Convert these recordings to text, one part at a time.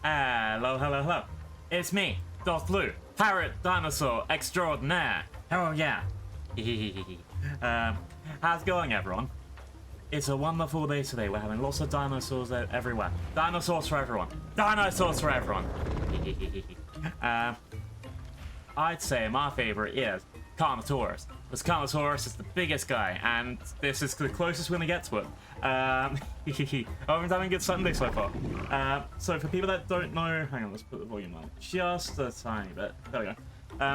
Hello, hello, hello. It's me, Darth Blue, Parrot Dinosaur Extraordinaire. Oh yeah. How's it going, everyone? It's a wonderful day today. We're having lots of dinosaurs everywhere. Dinosaurs for everyone. Dinosaurs for everyone. I'd say my favorite is Carnotaurus. Because Carnotaurus is the biggest guy, and this is the closest we're gonna get to it. I'm having a good Sunday so far. So for people that don't know, hang on, let's put the volume on just a tiny bit. There we go.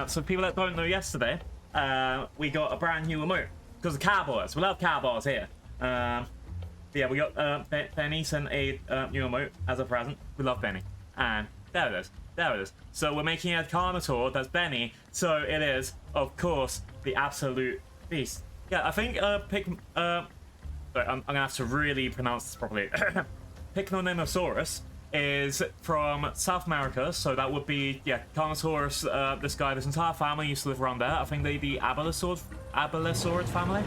So for people that don't know, yesterday we got a brand new emote because of Cowboys. We love Cowboys here. Yeah, we got Benny sent a new emote as a present. We love Benny, and there it is. There it is. So we're making a Carnotaur that's Benny. So it is, of course, the absolute beast. Yeah, I think sorry, I'm gonna have to really pronounce this properly. Pycnonymosaurus is from South America, so that would be, yeah, Carnotaurus. This guy, this entire family used to live around there. I think they're the Abelisaurid family,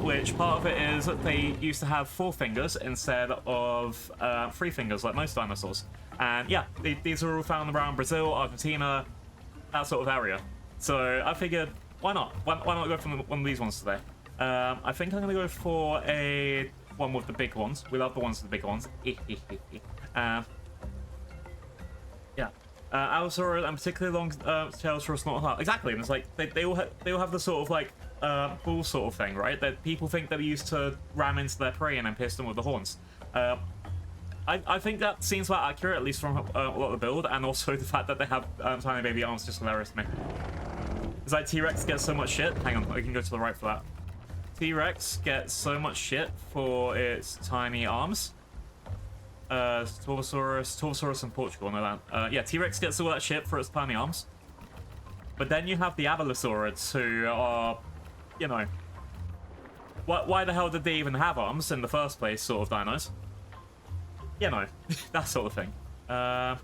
which part of it is that they used to have 4 fingers instead of 3 fingers like most dinosaurs. And yeah, these are all found around Brazil, Argentina, that sort of area. So I figured, why not? Why not go for one of these ones today? I think I'm gonna go for a one with the big ones. We love the ones with the big ones. Yeah. Allosaurus and particularly long tails for a snorkel. Exactly, and it's like they all have the sort of like bull sort of thing, right? That people think that they used to ram into their prey and then pierce them with the horns. I think that seems about accurate, at least from a lot of the build, and also the fact that they have tiny baby arms, just hilarious to me. It's like T-Rex gets so much shit. Hang on, I can go to the right for that. T-Rex gets so much shit for its tiny arms. Torvosaurus in Portugal, no that. Yeah, T-Rex gets all that shit for its tiny arms. But then you have the Abelisaurids, who are, you know, why the hell did they even have arms in the first place, sort of dinos? You know, that sort of thing. I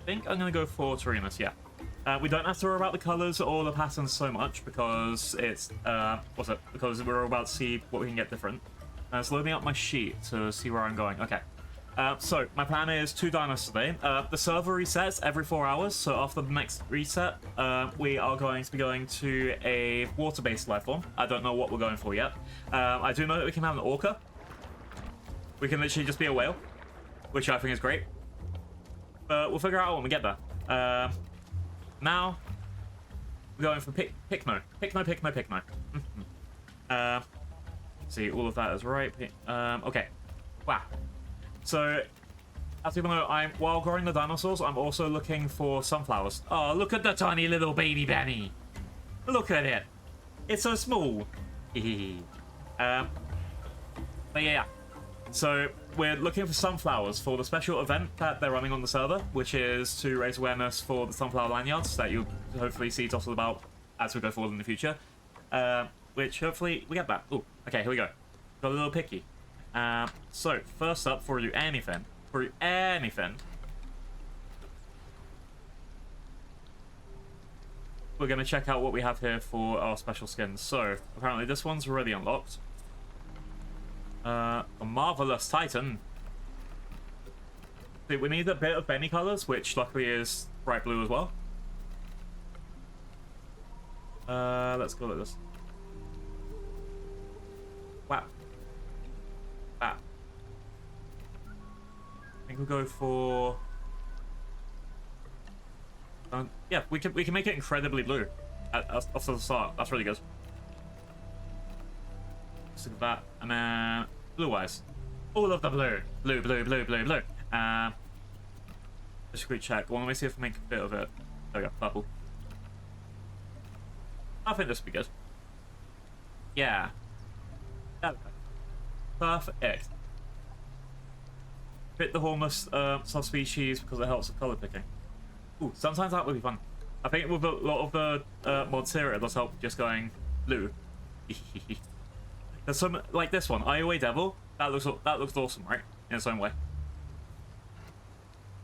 think I'm gonna go for Taurinus, yeah. We don't have to worry about the colors or the patterns so much because it's, because we're about to see what we can get different. It's loading up my sheet to see where I'm going. Okay. So my plan is 2 dinos today. The server resets every 4 hours, so after the next reset, we are going to be going to a water-based life form. I don't know what we're going for yet. I do know that we can have an orca. We can literally just be a whale, which I think is great. But we'll figure out when we get there. Now, we're going for Pycno. See, all of that is right. Okay. Wow. So, as people know, while growing the dinosaurs, I'm also looking for sunflowers. Oh, look at the tiny little baby Benny. Look at it. It's so small. But yeah. So, we're looking for sunflowers for the special event that they're running on the server, which is to raise awareness for the sunflower lanyards that you'll hopefully see dotted about as we go forward in the future. Which hopefully we get that. Oh, okay, here we go. Got a little picky. So, first up, before we do anything, we're going to check out what we have here for our special skins. So, apparently this one's already unlocked. A Marvelous Titan. See, we need a bit of Benny colors, which luckily is bright blue as well. Let's go like this. Wow. Wow. I think we'll go for... yeah, we can make it incredibly blue off to the start. That's really good. Just look at that, and then blue eyes. All of the blue. Blue. Just a quick check. Well, let me see if I make a bit of it. There we go, purple. I think this will be good. Yeah. Perfect. Fit the hornless subspecies because it helps with color picking. Ooh, sometimes that would be fun. I think with a lot of the mods here, it does help just going blue. There's some like this one, Iowa Devil. That looks awesome, right? In its own way.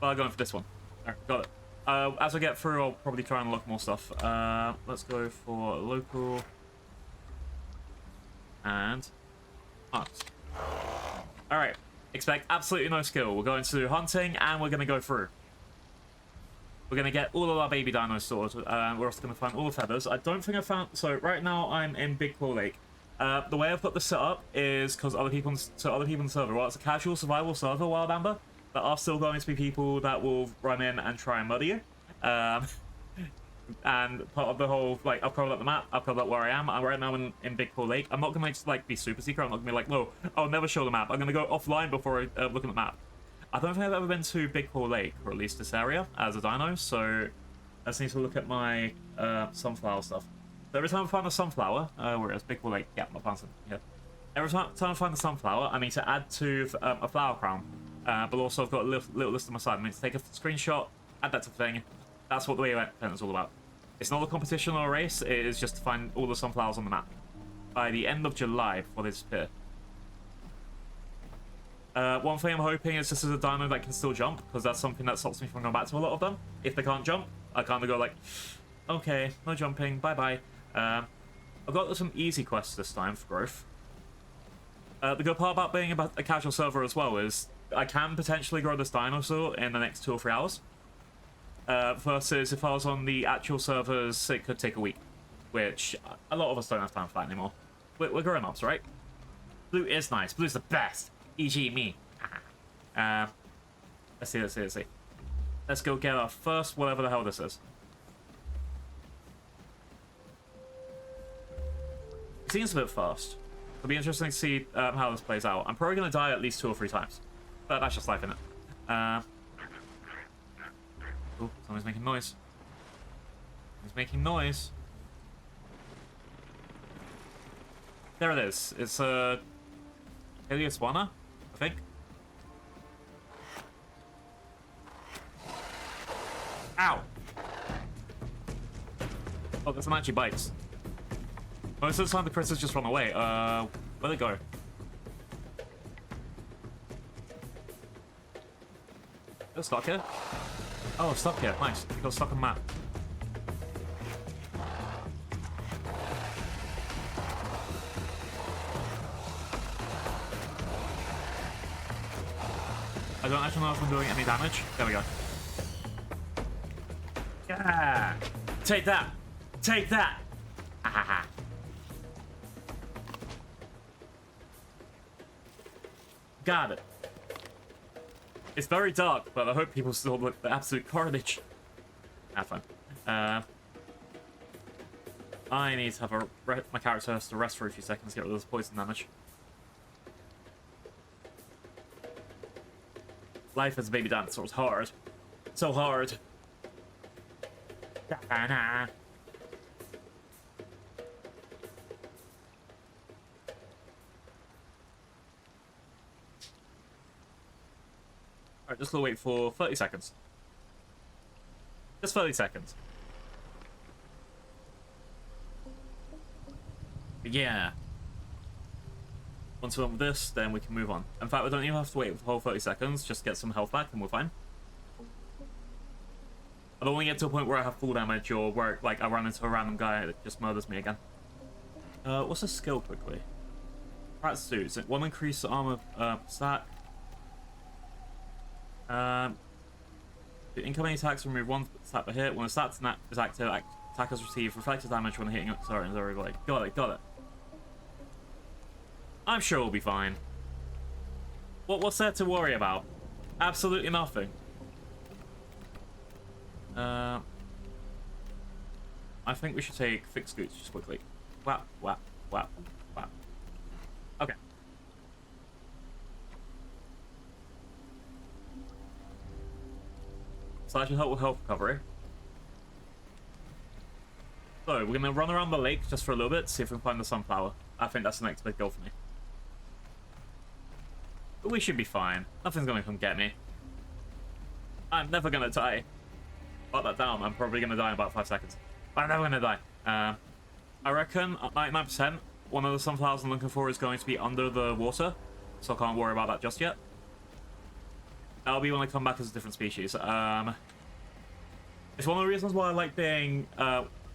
But I'm going for this one. Alright, got it. As I get through, I'll probably try and unlock more stuff. Let's go for local and art. Alright. Expect absolutely no skill. We're going to do hunting, and we're going to go through. We're going to get all of our baby dinos sorted. We're also going to find all the feathers. I don't think I found... So, right now, I'm in Big Claw Lake. The way I've got this set up is because other people in the server, well, it's a casual survival server, Wild Amber. There are still going to be people that will run in and try and murder you. And part of the whole, like, I've covered up the map, I've covered up where I am. I'm right now in Big Claw Lake. I'm not going to, like, be super secret. I'm not going to be like, no, I'll never show the map. I'm going to go offline before I look at the map. I don't think I've ever been to Big Claw Lake, or at least this area, as a dino, so I just need to look at my sunflower stuff. So every time I find a sunflower, where is Big Claw Lake? Yeah, my plant's in here. Every time I find a sunflower, I need to add to a flower crown. But also I've got a little list on my side. I need to take a screenshot, add that to the thing. That's what the way event is all about. It's not a competition or a race, it is just to find all the sunflowers on the map. By the end of July, before they disappear. One thing I'm hoping is this is a dino that can still jump, because that's something that stops me from going back to a lot of them. If they can't jump, I kind of go like, okay, no jumping, bye-bye. I've got some easy quests this time for growth. The good part about being a casual server as well is I can potentially grow this dinosaur in the next 2 or 3 hours. Versus if I was on the actual servers, it could take a week. Which, a lot of us don't have time for that anymore. We're grown-ups, right? Blue is nice. Blue's the best. E.g. me. Let's see. Let's go get our first whatever the hell this is. It seems a bit fast. It'll be interesting to see how this plays out. I'm probably going to die at least 2 or 3 times. But that's just life, innit? Oh, someone's making noise. He's making noise. There it is. It's Helioswana, I think. Ow! Oh, this one actually bites. Most of the time the critters just run away. Where'd it go? It's stuck here? Oh, stuck here. Nice. It got stuck on the map. I don't actually know if I'm doing any damage. There we go. Yeah! Take that! Take that! Ah. Got it. It's very dark, but I hope people still look the absolute carnage. Have fun. I need to have my character has to rest for a few seconds to get rid of this poison damage. Life as a baby dinosaur is hard. So hard. Alright, just gonna wait for 30 seconds. Just 30 seconds. But yeah. Once we're done with this, then we can move on. In fact, we don't even have to wait for the whole 30 seconds. Just get some health back and we're fine. I don't want to get to a point where I have full damage or where, like, I run into a random guy that just murders me again. What's the skill quickly? Rat suits. One increase armor stack. The incoming attacks remove 1 stat per hit. When the stat is active, attackers receive reflective damage when hitting. Sorry, like, got it. I'm sure we'll be fine. What's there to worry about? Absolutely nothing. I think we should take fixed scoots just quickly. Whap. Okay. So that should help with health recovery. So, we're going to run around the lake just for a little bit, see if we can find the sunflower. I think that's the next big goal for me. But we should be fine. Nothing's going to come get me. I'm never going to die. Put that down. I'm probably going to die in about 5 seconds. But I'm never going to die. I reckon at 99%, one of the sunflowers I'm looking for is going to be under the water. So I can't worry about that just yet. That'll be when I come back as a different species. It's one of the reasons why I like being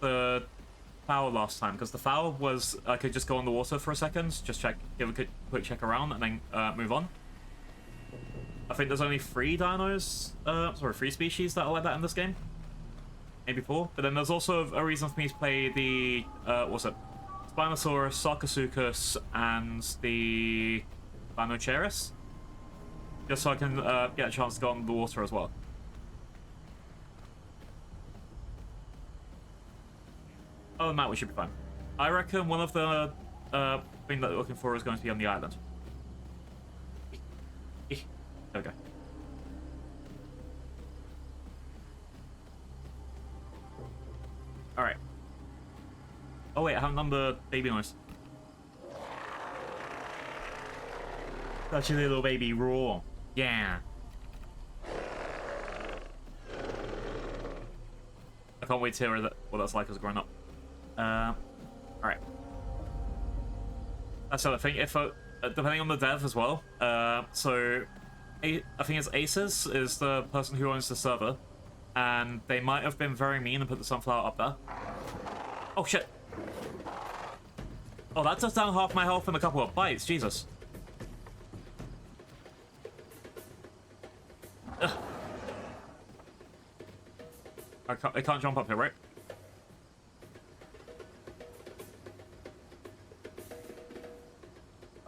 the fowl last time, because the fowl was I could just go on the water for a second, just check, give a quick check around, and then move on. I think there's only 3 dinos, sorry, 3 species that are like that in this game. Maybe 4. But then there's also a reason for me to play the, what's it? Spinosaurus, Sarcosuchus, and the Dinoceras. Just so I can get a chance to go on the water as well. Other than that, we should be fine. I reckon one of the thing that we're looking for is going to be on the island. There we go. Alright. Oh wait, I haven't done the baby noise. Such a little baby roar. Yeah. I can't wait to hear what that's like as a grown up. Alright. That's the other thing. If depending on the dev as well. So I think it's Aces is the person who owns the server, and they might have been very mean and put the sunflower up there. Oh shit! Oh, that took down half my health in a couple of bites. Jesus. Ugh. I can't jump up here, right?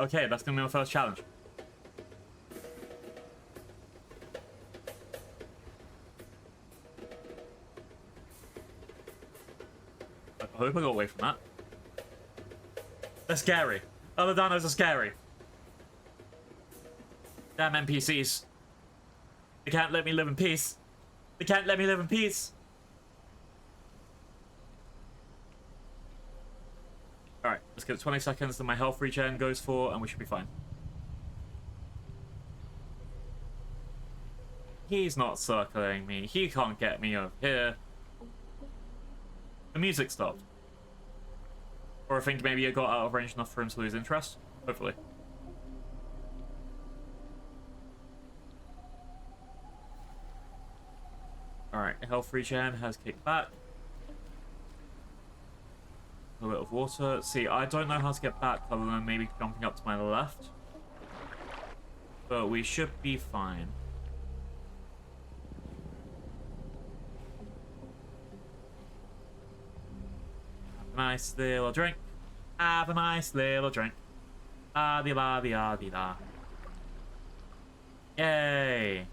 Okay, that's gonna be my first challenge. I hope I got away from that. They're scary. Other dinos are scary. Damn NPCs. They can't let me live in peace. They can't let me live in peace. Alright, let's get 20 seconds that my health regen goes for, and we should be fine. He's not circling me. He can't get me over here. The music stopped. Or I think maybe it got out of range enough for him to lose interest. Hopefully. Alright, health regen has kicked back. A little bit of water. See, I don't know how to get back other than maybe jumping up to my left. But we should be fine. Nice little drink. Have a nice little drink. Ah di la di ah di da. Yay!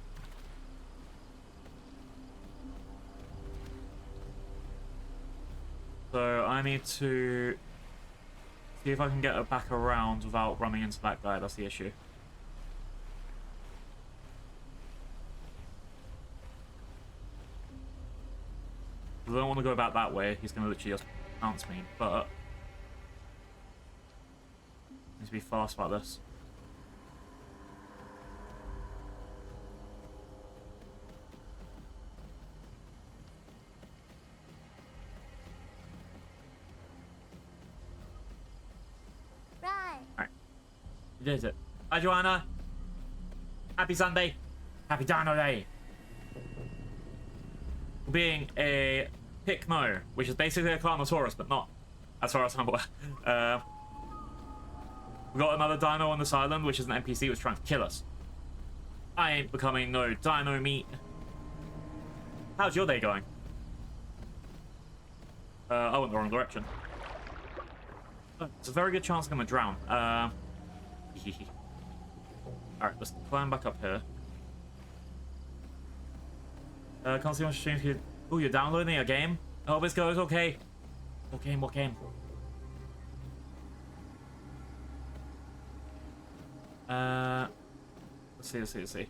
So I need to see if I can get her back around without running into that guy. That's the issue. I don't want to go about that way. He's going to literally just bounce me, but I need to be fast about this. Alright. You did it. Hi, Joanna. Happy Sunday. Happy Dino Day. Being a Pycno, which is basically a Carnotaurus, but not, as far as I'm aware. We got another dino on this island, which is an NPC which is trying to kill us. I ain't becoming no dino meat. How's your day going? I went the wrong direction. Oh, it's a very good chance I'm gonna drown. Alright, let's climb back up here. Can't see much change here. Oh, you're downloading a game? I hope this goes okay. What game? What game? Let's see.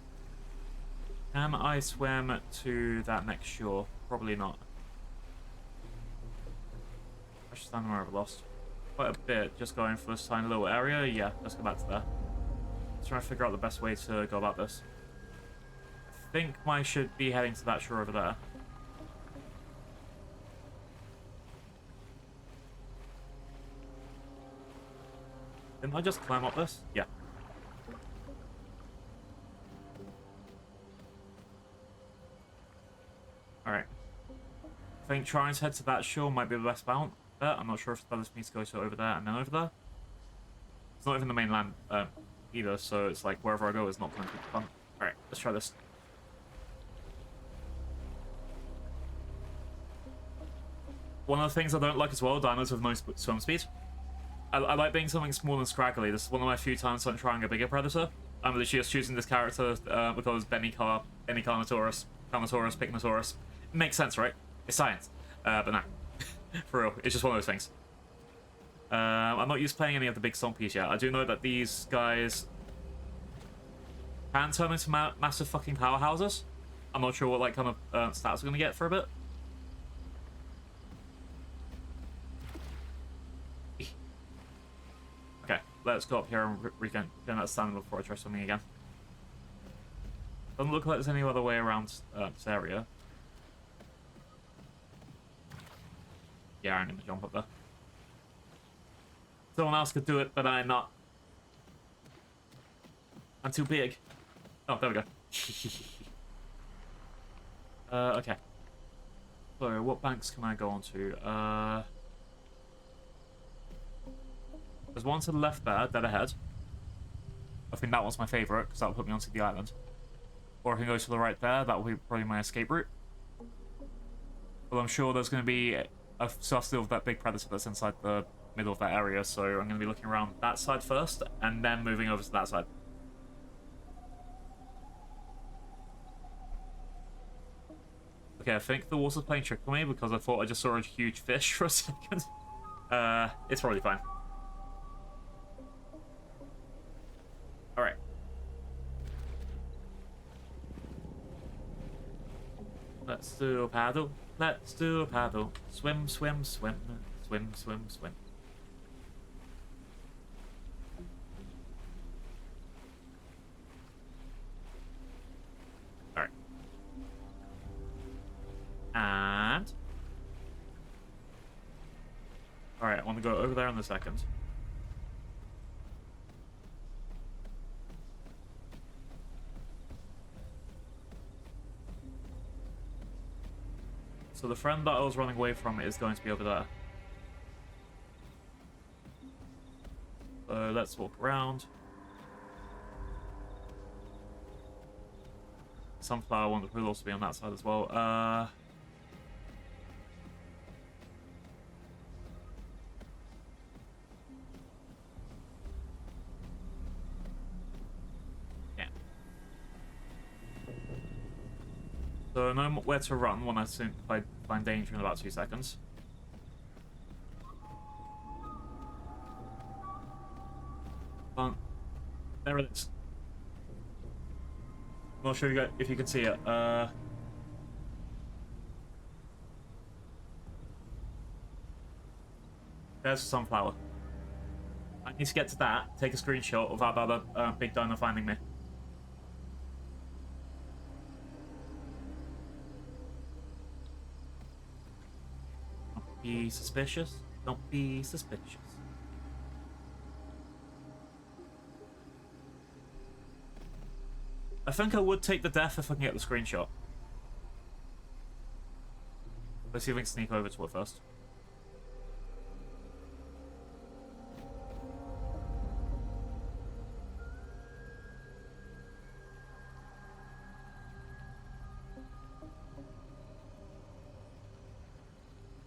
Can I swim to that next shore? Probably not. I should stand where I've lost quite a bit just going for this tiny little area. Yeah, let's go back to there. Let's try to figure out the best way to go about this. I think I should be heading to that shore over there. Didn't I just climb up this? Yeah. Alright. I think trying to head to that shore might be the best bet. I'm not sure if that needs to go to over there and then over there. It's not even the mainland either, so it's like wherever I go is not going to be fun. Alright, let's Let's try this. One of the things I don't like as well, dinos with no swim speed. I like being something small and scraggly. This is one of my few times I'm trying a bigger predator. I'm literally just choosing this character because Carnotaurus, Pycnotaurus. It makes sense, right? It's science. But no. For real, it's just one of those things. I'm not used to playing any of the big zombies yet. I do know that these guys can turn into massive fucking powerhouses. I'm not sure what like kind of stats we're gonna get for a bit. Okay, let's go up here and regain that stamina before I try something again. Doesn't look like there's any other way around this area. Yeah, I'm gonna jump up there. Someone else could do it, but I'm not. I'm too big. Oh, there we go. Okay. So, what banks can I go onto? There's one to the left there, dead ahead. I think that one's my favourite, because that'll put me onto the island. Or I can go to the right there, that'll be probably my escape route. But I'm sure there's going to be a stuff still with that big predator that's inside the middle of that area, so I'm going to be looking around that side first, and then moving over to that side. Okay, I think the water's playing trick on me because I thought I just saw a huge fish for a second. It's probably fine. Alright. Let's do a paddle. Let's do a paddle. Swim, swim, swim. Swim, swim, swim. Alright. And... Alright, I want to go over there in a second. So the friend that I was running away from is going to be over there. So let's walk around. Sunflower one will also be on that side as well. Yeah. So I know where to run when I find danger in about 2 seconds. There it is. I'm not sure if you can see it. There's Sunflower. I need to get to that, take a screenshot without that other big dino finding me. Don't be suspicious. Don't be suspicious. I think I would take the death if I can get the screenshot. Let's see if we can sneak over to it first.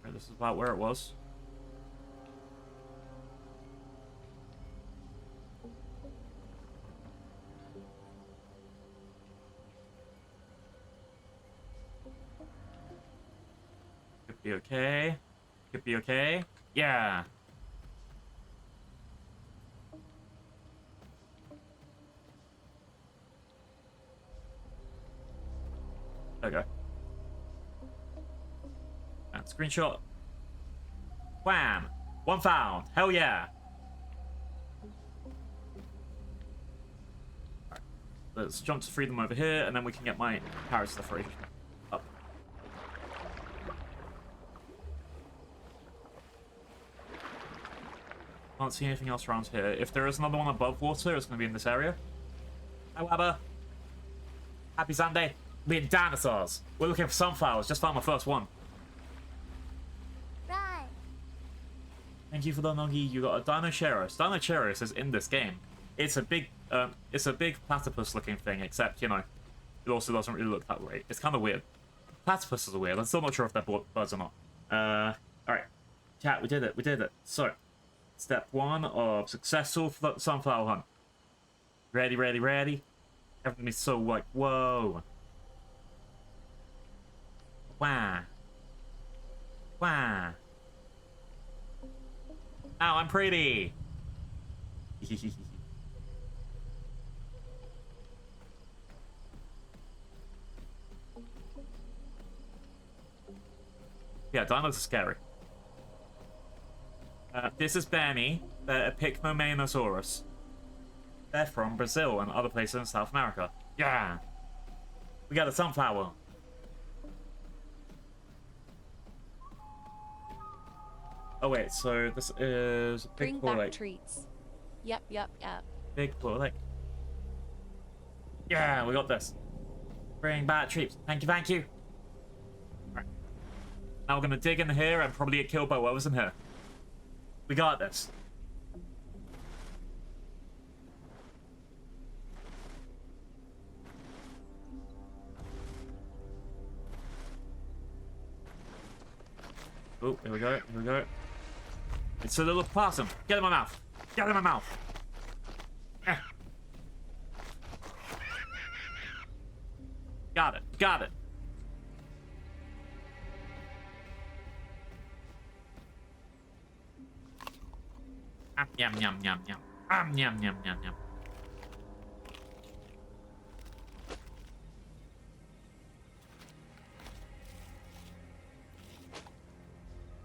Okay, this is about where it was. Be okay. Could be okay. Yeah. There we go. And screenshot. Wham! One found. Hell yeah. Alright. Let's jump to freedom over here, and then we can get my power stuff free. Up. Can't see anything else around here. If there is another one above water, it's going to be in this area. Hi, Wabba. Happy Sunday. Being dinosaurs. We're looking for sunflowers. Just found my first one. Right. Thank you for the nuggy. You got a Dinocheros. Dinocheros is in this game. It's a big platypus-looking thing, except you know, it also doesn't really look that great. It's kind of weird. Platypuses are weird. I'm still not sure if they're birds or not. Alright. Chat, we did it. We did it. So, step 1 of successful sunflower hunt. Ready, ready, ready. Everything is so like, whoa. Wah. Wah. Ow, I'm pretty. Yeah, dinos are scary. This is Benny, the Epicnomanosaurus. They're from Brazil and other places in South America. Yeah! We got a sunflower. Oh wait, so this is Bring Big Claw back Lake. treats. Yep. Big Claw Lake. Yeah, we got this. Bring back treats. Thank you, thank you. Right. Now we're gonna dig in here and probably get killed by whatever's in here. We got this. Oh, here we go, here we go. It's a little possum. Get in my mouth. Get in my mouth. Eh. Got it, got it. Yum, yum, yum, yum. Yum, yum, yum, yum.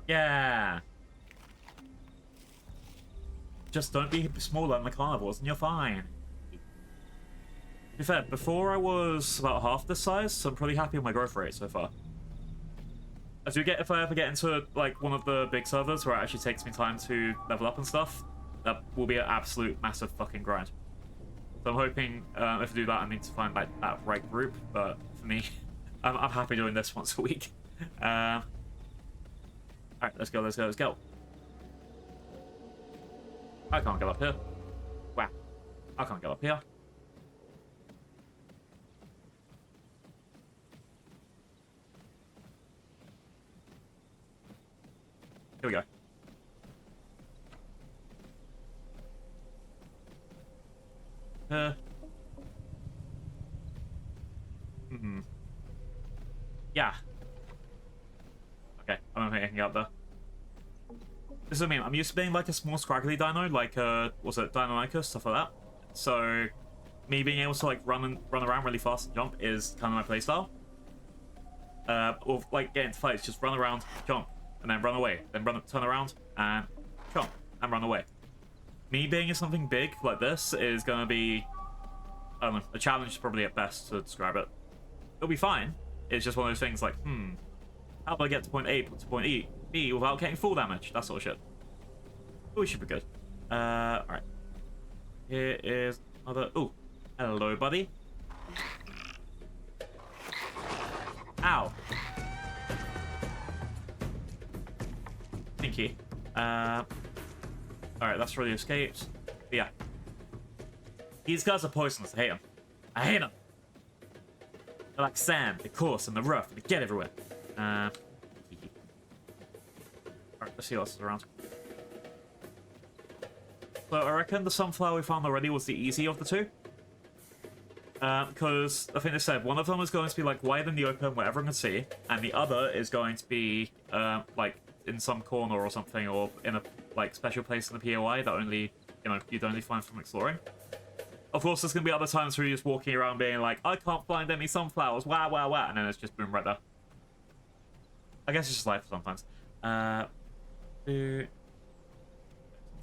Yeah. Just don't be smaller than the carnivores and you're fine. To be fair, before I was about half this size, so I'm pretty happy with my growth rate so far. If I ever get into like one of the big servers where it actually takes me time to level up and stuff, that will be an absolute massive fucking grind. So I'm hoping if I do that, I need to find like that right group. But for me, I'm happy doing this once a week. All right, let's go, let's go, let's go. I can't get up here. Wow, I can't get up here. Here we go. Yeah. Okay, I don't think I can get up there. This is what I mean. I'm used to being like a small scraggly dino, like what's it, Deinonychus, stuff like that. So me being able to like run around really fast and jump is kind of my playstyle. Or like get into fights, just run around, jump, and then run away, then turn around and jump and run away. Me being in something big like this is gonna be, I don't know, a challenge probably at best to describe it. It'll be fine. It's just one of those things like, how do I get to point A to point B without getting full damage? That sort of shit. Oh, we should be good. Alright. Here is another... Oh, hello, buddy. Ow. Thank you. Alright, that's really escaped. But yeah. These guys are poisonous. I hate them. I hate them. They're like sand. They're coarse and they're rough. They get everywhere. Alright, let's see what else is around. So I reckon the sunflower we found already was the easy of the two. Because I think they said one of them is going to be like wide in the open where everyone can see, and the other is going to be like in some corner or something, or in a like special place in the POI that only you'd only find from exploring. Of course, there's gonna be other times where you're just walking around being like, I can't find any sunflowers, wow, wow, wow, and then it's just boom right there. I guess it's just life sometimes. Do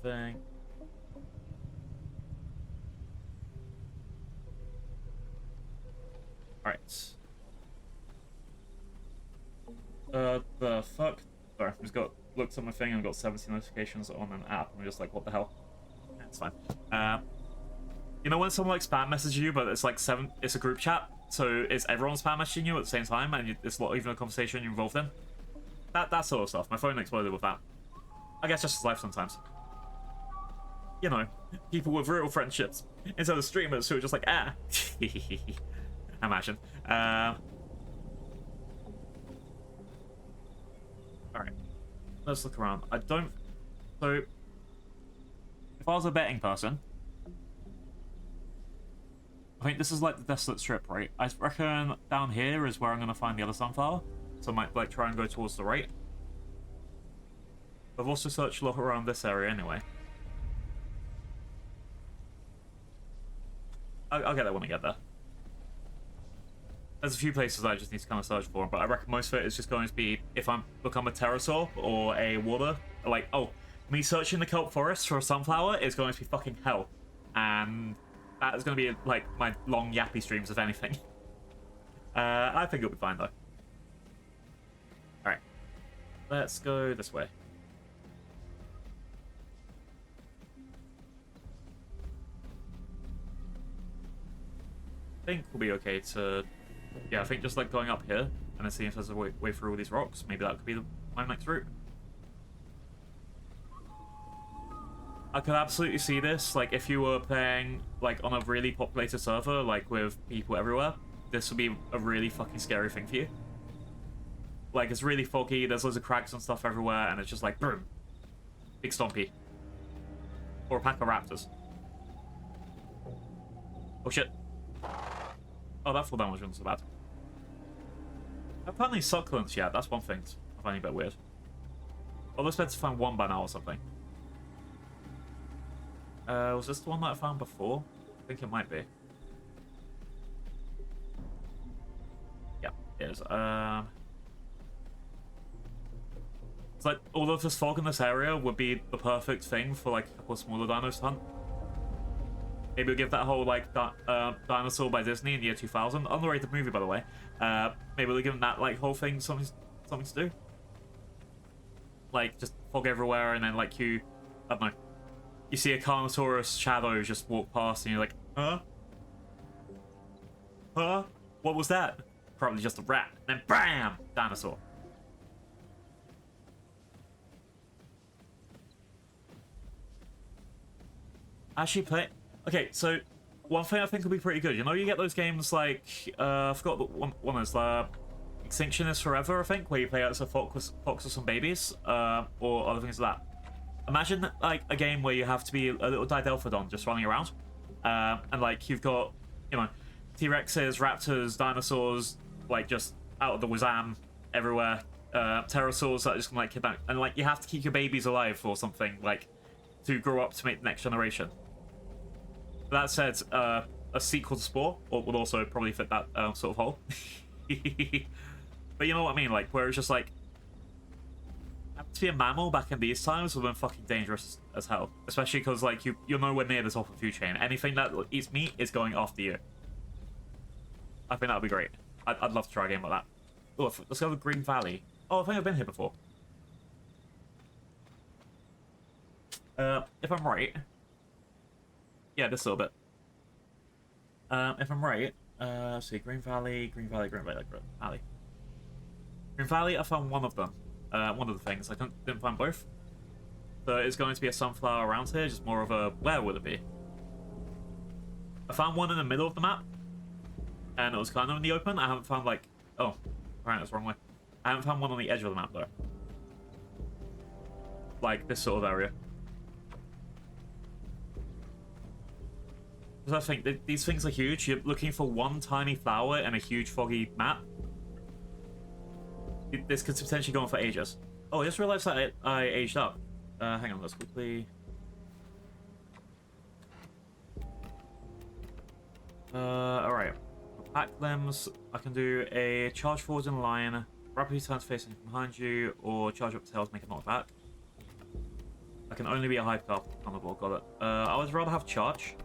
something. Alright. The fuck? Sorry, I've just looked at my thing and I've got 70 notifications on an app. I'm just like, what the hell? Yeah, it's fine. You know when someone like spam messages you, but it's like it's a group chat, so it's everyone spam messaging you at the same time, and it's not even a conversation you're involved in? That sort of stuff. My phone exploded with that. I guess just life sometimes. People with real friendships, instead of streamers who are just like, ah. Imagine. Alright. Let's look around. I don't... So, if I was a betting person, I think this is like the desolate strip, right? I reckon down here is where I'm going to find the other sunflower. So I might like try and go towards the right. I've also searched a lot around this area anyway. I'll get there when I get there. There's a few places I just need to kind of search for, but I reckon most of it is just going to be if I become a pterosaur or a water. Like, oh, me searching the kelp forest for a sunflower is going to be fucking hell. And that is going to be like my long yappy streams, if anything. I think it'll be fine though. Alright. Let's go this way. I think we'll be okay to... Yeah, I think just like going up here and then seeing if there's a way through all these rocks. Maybe that could be my next route. I could absolutely see this, like, if you were playing, like, on a really populated server, like, with people everywhere, this would be a really fucking scary thing for you. Like, it's really foggy, there's loads of cracks and stuff everywhere, and it's just like, boom. Big stompy. Or a pack of raptors. Oh, shit. Oh, that full damage wasn't so bad. I haven't found any succulents yet, that's one thing I find a bit weird. I was meant to find one by now or something. Was this the one that I found before? I think it might be. Yeah, it is. It's like, all of this fog in this area would be the perfect thing for, like, a couple of smaller dinos to hunt. Maybe we'll give that whole, like, Dinosaur by Disney in the year 2000. Underrated movie, by the way. Maybe we'll give them that, like, whole thing something to do. Like, just fog everywhere, and then, like, I don't know. You see a Carnotaurus shadow just walk past, and you're like, huh? Huh? What was that? Probably just a rat. And then BAM! Dinosaur. Actually play... Okay, so one thing I think will be pretty good. You know, you get those games like... I forgot what one is. Extinction is Forever, I think, where you play as a fox with some babies. Or other things like that. Imagine, like, a game where you have to be a little Didelphodon just running around. And, like, you've got, you know, T-Rexes, Raptors, Dinosaurs, like, just out of the wazam everywhere. Pterosaurs that are just, like, kidnapped. And, like, you have to keep your babies alive or something, like, to grow up to make the next generation. That said, a sequel to Spore would also probably fit that sort of hole. But you know what I mean? Like, where it's just, like, to be a mammal back in these times would have been fucking dangerous as hell. Especially because, like, you're nowhere near the top of the food chain. Anything that eats meat is going after you. I think that would be great. I'd love to try a game like that. Oh, let's go to Green Valley. Oh, I think I've been here before. If I'm right... Yeah, just a little bit. If I'm right... let's see, Green Valley... Green Valley... Green Valley, I found one of them. One of the things. I didn't find both. So it's going to be a sunflower around here, just more of a... Where would it be? I found one in the middle of the map. And it was kind of in the open. I haven't found, like... Oh, apparently that's the wrong way. I haven't found one on the edge of the map, though. Like, this sort of area. Because I think these things are huge. You're looking for one tiny flower in a huge foggy map. This could potentially go on for ages. Oh, I just realized that I aged up. Hang on, let's quickly... alright. Pack limbs. I can do a charge forward in line, rapidly turn facing behind you, or charge up tails, make a knockback. I can only be a hypercar on the board, got it. I would rather have charge.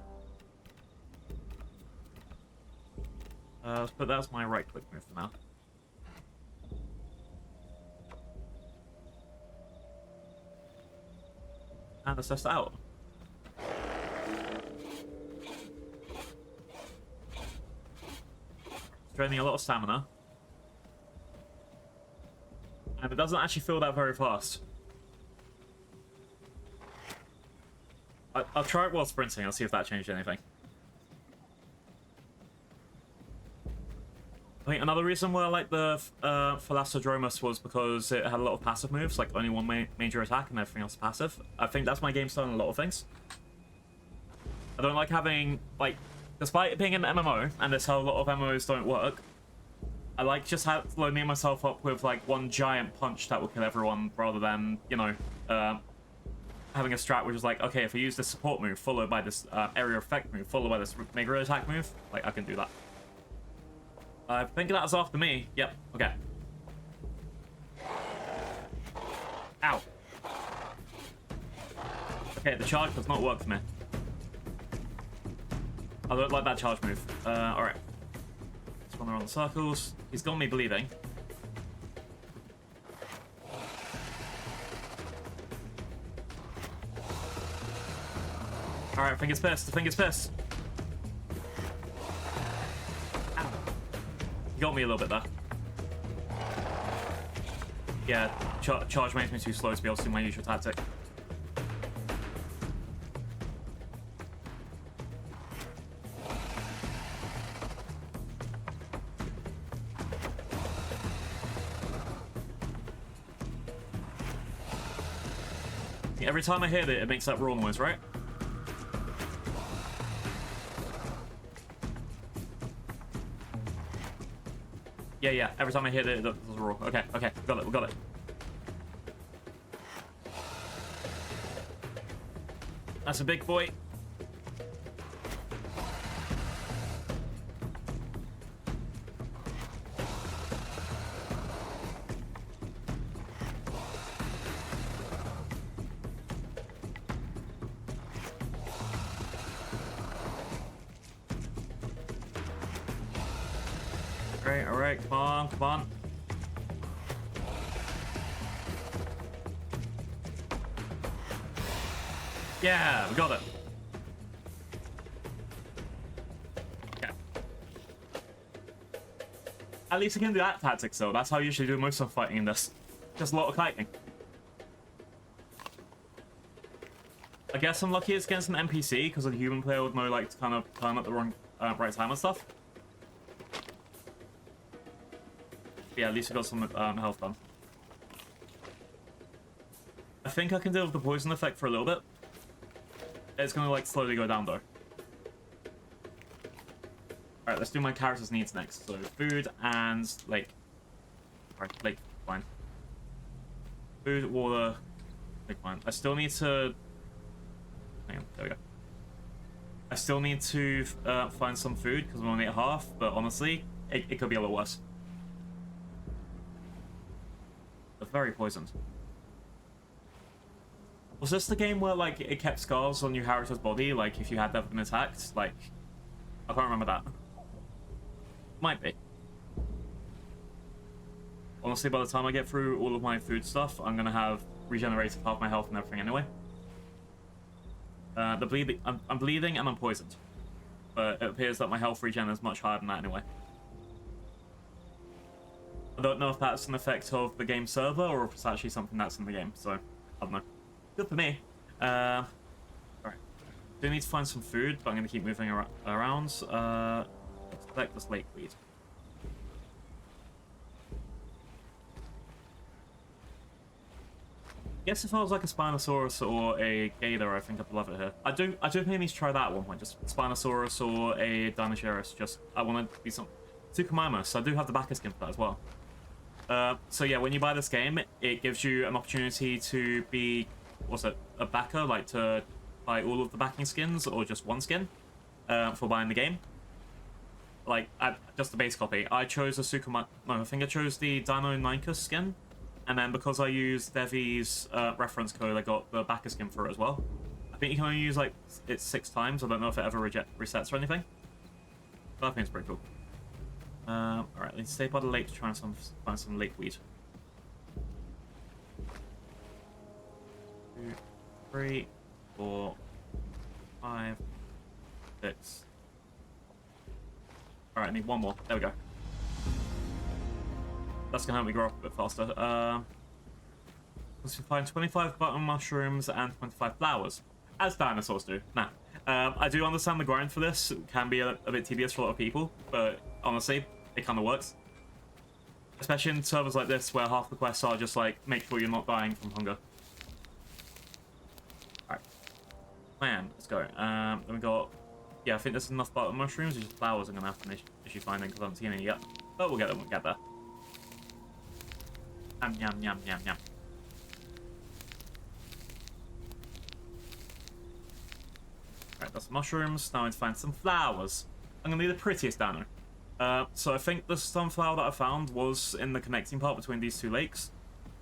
Let's put that as my right click move for now. And let's test it out. It's draining a lot of stamina. And it doesn't actually feel that very fast. I'll try it while sprinting, I'll see if that changed anything. I think another reason why I like the Thalassodromus was because it had a lot of passive moves, like only one major attack and everything else passive. I think that's my game style in a lot of things. I don't like having, like, despite it being an MMO, and that's how a lot of MMOs don't work, I like just loading myself up with, like, one giant punch that will kill everyone, rather than, you know, having a strat which is like, okay, if I use this support move, followed by this area effect move, followed by this mega attack move, like, I can do that. I think that was after me. Yep, okay. Ow. Okay, the charge does not work for me. I don't like that charge move. Alright. Let's run around the circles. He's got me bleeding. Alright, finger's pissed. The finger's pissed. Ow. He got me a little bit there. Yeah, charge makes me too slow to be able to do my usual tactic. Every time I hit it, it makes that roar noise, right? Yeah. Every time I hit it, it does a roar. Okay. We got it. That's a big boy. Alright, come on. Yeah, we got it. Okay. At least I can do that tactic, though. That's how I usually do most of fighting in this. Just a lot of kiting. I guess I'm lucky it's against an NPC, because a human player would know, like, to kind of turn at the wrong right time and stuff. Yeah, at least we got some health done. I think I can deal with the poison effect for a little bit. It's gonna, like, slowly go down, though. Alright, let's do my character's needs next. So, food and lake. Alright, lake, fine. Food, water, lake, fine. I still need to... Hang on, there we go. I still need to find some food, because I'm only at half, but honestly, it could be a little worse. But very poisoned. Was this the game where, like, it kept scars on your character's body, like, if you had been attacked? Like, I can't remember that. Might be. Honestly, by the time I get through all of my food stuff, I'm gonna have regenerated half my health and everything anyway. The bleeding, I'm bleeding and I'm poisoned. But it appears that my health regen is much higher than that anyway. I don't know if that's an effect of the game server or if it's actually something that's in the game, so I don't know. Good for me. Alright. Do need to find some food, but I'm going to keep moving around. Let's collect this lake weed. I guess if I was like a Spinosaurus or a Gator, I think I'd love it here. I do think need to try that at one point. Just Spinosaurus or a Dinosaurus. Just, I want to be some... Tsukumamus, I do have the backer skin for that as well. So yeah, when you buy this game, it gives you an opportunity to be, what's it, a backer, like to buy all of the backing skins or just one skin for buying the game. Like, just the base copy. I chose a no, I think I chose the Deinonychus skin, and then because I used Devi's reference code, I got the backer skin for it as well. I think you can only use like it 6 times. I don't know if it ever resets or anything. But I think it's pretty cool. Alright, let's stay by the lake to try and find some lake weed. 2, 3, 4, 5, 6. Alright, I need one more. There we go. That's gonna help me grow up a bit faster. Let's find 25 button mushrooms and 25 flowers. As dinosaurs do. Now, I do understand the grind for this. It can be a bit tedious for a lot of people, but honestly, it kind of works. Especially in servers like this where half the quests are just like, make sure you're not dying from hunger. Alright. Man, let's go. Then we got... Yeah, I think there's enough button mushrooms. It's just flowers I'm going to have to issue finding because I haven't seen any yet. But we'll get them, we'll get there. Yum, yum, yum, yum, yum. Alright, that's mushrooms. Now I need to find some flowers. I'm going to be the prettiest down there. So I think the sunflower that I found was in the connecting part between these two lakes.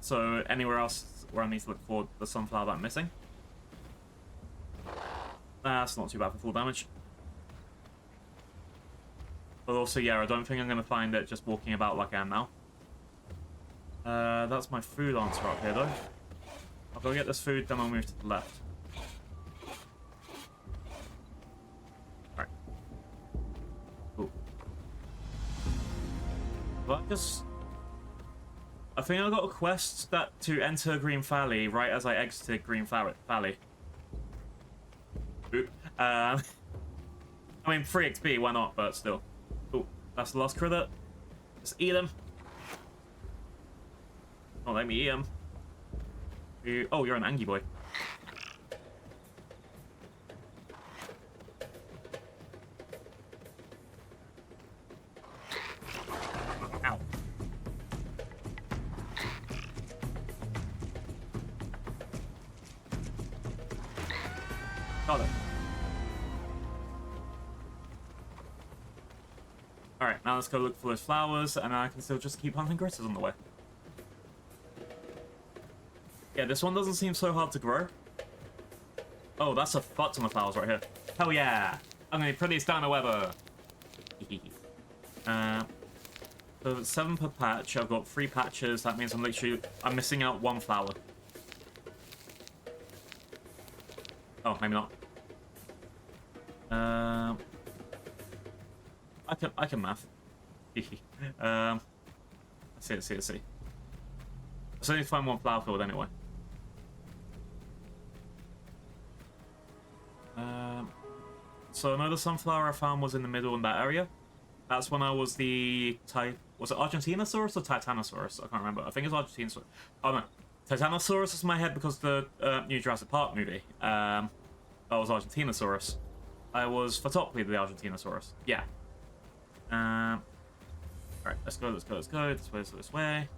So anywhere else where I need to look for the sunflower that I'm missing. That's not too bad for full damage. But also, yeah, I don't think I'm going to find it just walking about like I am now. That's my food answer up here, though. I'll go get this food, then I'll move to the left. Alright. Cool. But I think I got a quest that to enter Green Valley right as I exited Green Valley. Oop. I mean, free XP, why not, but still. Oh, that's the last critter. Just eat him. Don't let me eat him. Oh, you're an Angie boy. Ow. Got it. Alright, now let's go look for those flowers, and I can still just keep hunting critters on the way. Yeah, this one doesn't seem so hard to grow. Oh, that's a fuck ton of flowers right here. Hell yeah! I'm gonna be prettiest down the weather. So 7 per patch. I've got 3 patches. That means I'm missing out 1 flower. Oh, maybe not. I can math. Let's see. I still need to find 1 flower field anyway. So another sunflower I found was in the middle in that area. That's when I was the was it Argentinosaurus or Titanosaurus? I can't remember. I think it's Argentinosaurus. Oh no, Titanosaurus is in my head because the new Jurassic Park movie. That was Argentinosaurus. I was Photoply the Argentinosaurus. Yeah. Alright, let's go. This way.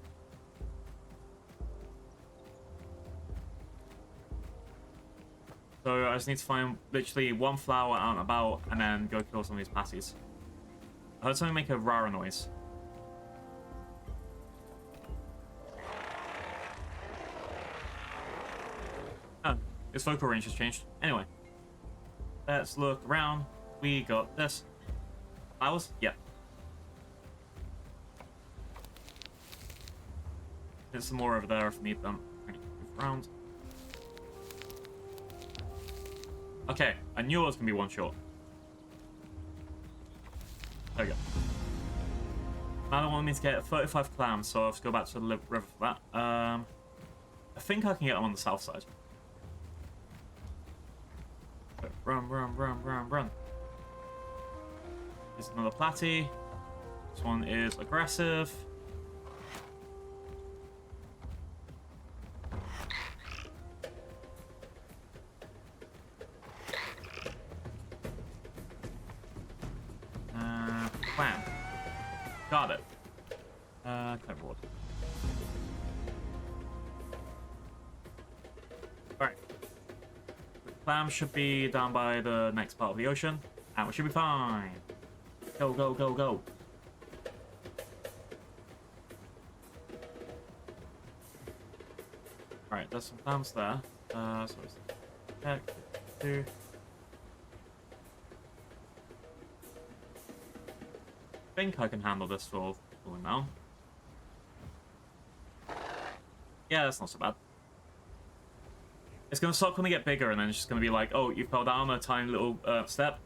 So I just need to find literally 1 flower out and about, and then go kill some of these patties. I heard something make a rara noise. Oh, its vocal range has changed. Anyway, let's look around. We got this. Flowers? Yep. There's some more over there if we need them. Move around. Okay, I knew it was going to be 1 shot. There we go. Now they want me to get 35 clams, so I'll have to go back to the river for that. I think I can get them on the south side. Run. There's another platy. This one is aggressive. Clam. Got it. Clamboard. Alright. The clam should be down by the next part of the ocean, and we should be fine. Go. Alright, there's some clams there. So it's heck, 2. I think I can handle this for now. Yeah, that's not so bad. It's gonna suck when they get bigger, and then it's just gonna be like, oh, you fell down a tiny little step.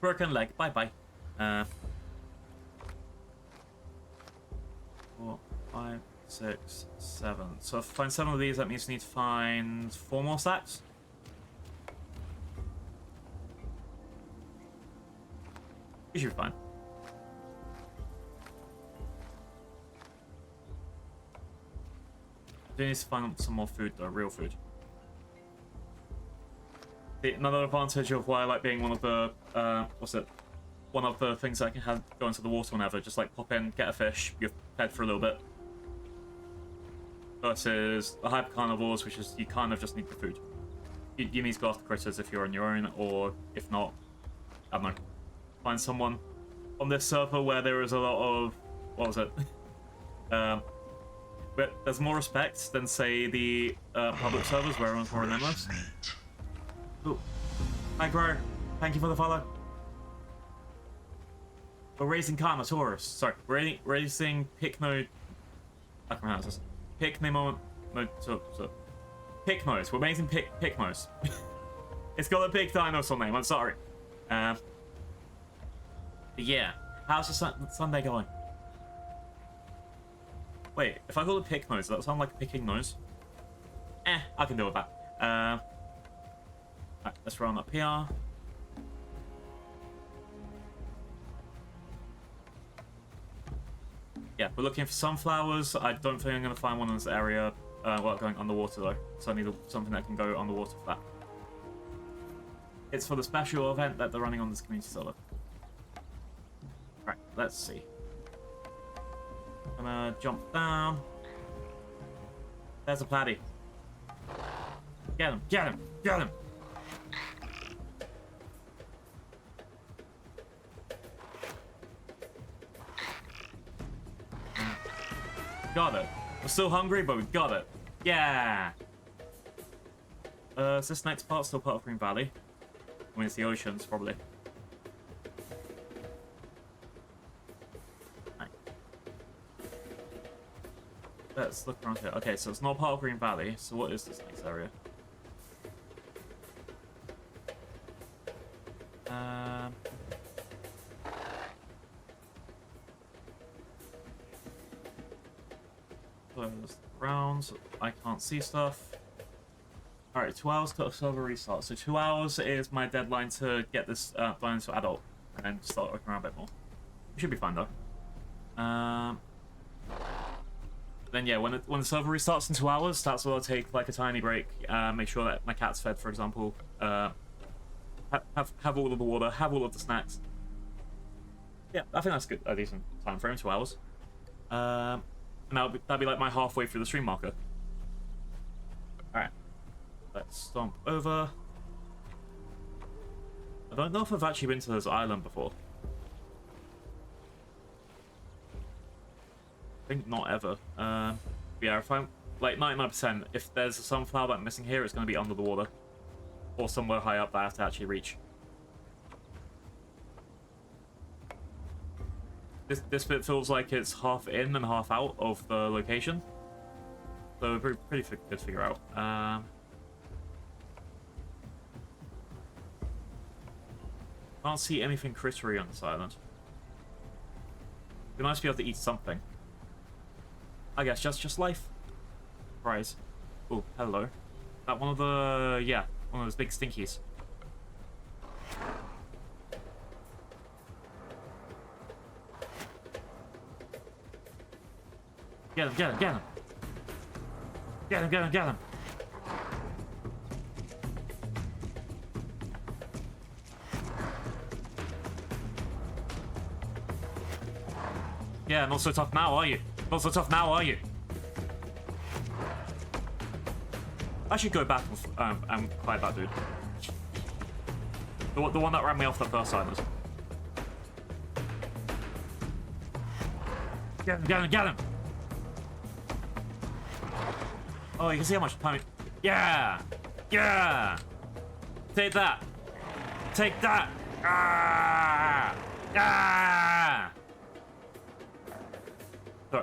Broken leg, bye. 4, 5, 6, 7. So if I find 7 of these, that means I need to find 4 more stacks. You should be fine. Do need to find some more food though, real food. Another advantage of why I like being one of the one of the things that I can have go into the water whenever, just like pop in, get a fish, you're fed for a little bit. Versus the hyper carnivores, which is you kind of just need the food. You need to go after critters if you're on your own, or if not, I don't know, find someone on this server where there is a lot of but there's more respect than say the public servers where everyone's more relentless. Ooh. Hi, Grow. Thank you for the follow. We're raising Carnotaurus. Sorry, we're raising Pycno. I can pronounce this. Pycnomos. Pycnos. We're raising Pycnos. It's got a big dinosaur name. I'm sorry. But yeah, how's your Sunday going? Wait, if I call it Pycnos, does that sound like picking nose? I can deal with that. Right, let's run up here. Yeah, we're looking for sunflowers. I don't think I'm going to find one in this area while going underwater, though. So I need something that can go underwater for that. It's for the special event that they're running on this community server. Right, let's see. I'm gonna jump down. There's a platy. Get him, get him, get him! Got it. We're still hungry, but we got it. Yeah! Is this next part still part of Green Valley? I mean, it's the oceans, probably. Right. Let's look around here. Okay, so it's not part of Green Valley, so what is this next area? Rounds. I can't see stuff. Alright, 2 hours to server restart. So 2 hours is my deadline to get this done to adult and then start looking around a bit more. We should be fine though. Then yeah, when the server restarts in 2 hours, that's when I'll take like a tiny break. Make sure that my cat's fed, for example. Have all of the water, have all of the snacks. Yeah, I think that's good. A decent time frame, 2 hours. And that'll be like my halfway through the stream marker. Alright. Let's stomp over. I don't know if I've actually been to this island before. I think not ever. Yeah, if I'm like 99%, if there's a sunflower that I'm missing here, it's going to be under the water. Or somewhere high up that I have to actually reach. This bit feels like it's half in and half out of the location. So pretty good to figure out. Can't see anything crittery on this island. It'd be nice to be able to eat something. I guess just life. Fries. Oh, hello. That one of the... yeah, one of those big stinkies. Get him, get him, get him! Get him, get him, get him! Yeah, not so tough now, are you? Not so tough now, are you? I should go back and fight that dude. The one that ran me off the first island. Get him, get him, get him! Oh, you can see how much time... Yeah! Yeah! Take that! Take that! Ah! Ah!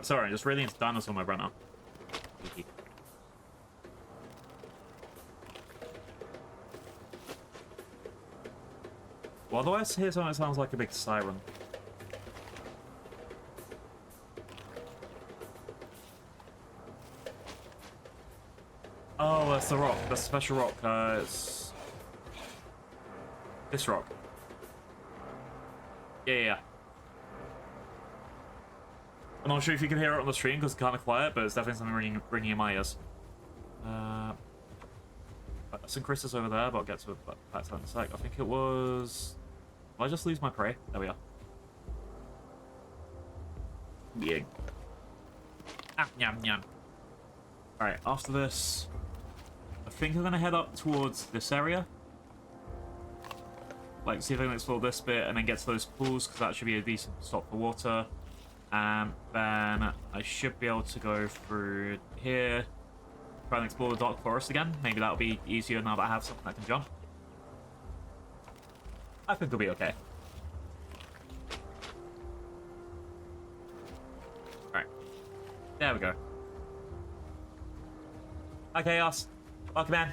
Sorry, I'm just really into dinosaur mode right now. Well, otherwise, here's one that sounds like a big siren. Oh, that's the rock. That's a special rock. It's... this rock. Yeah. I'm not sure if you can hear it on the stream because it's kind of quiet, but it's definitely something ringing in my ears. St. Chris is over there, but I'll get to it back to that in a sec. I think it was... Did I just lose my prey? There we are. Yeah. Ah, yum, yum. Alright, after this... I think I'm going to head up towards this area. Like, see if I can explore this bit and then get to those pools, because that should be a decent stop for water. And then I should be able to go through here, try and explore the Dark Forest again. Maybe that'll be easier now that I have something that can jump. I think it'll be okay. Alright. There we go. Hi, Chaos. Welcome in.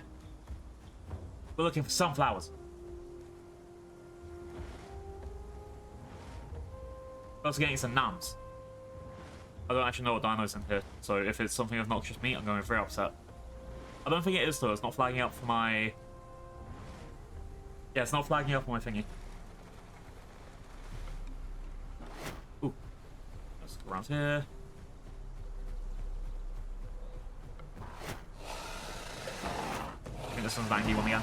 We're looking for sunflowers. We're also getting some nums. I don't actually know what dino's in here, so if it's something of noxious meat, I'm going to be very upset. I don't think it is, though. It's not flagging up for my... Yeah, it's not flagging up for my thingy. Ooh. Let's go around here. I think this one's Bangy one again.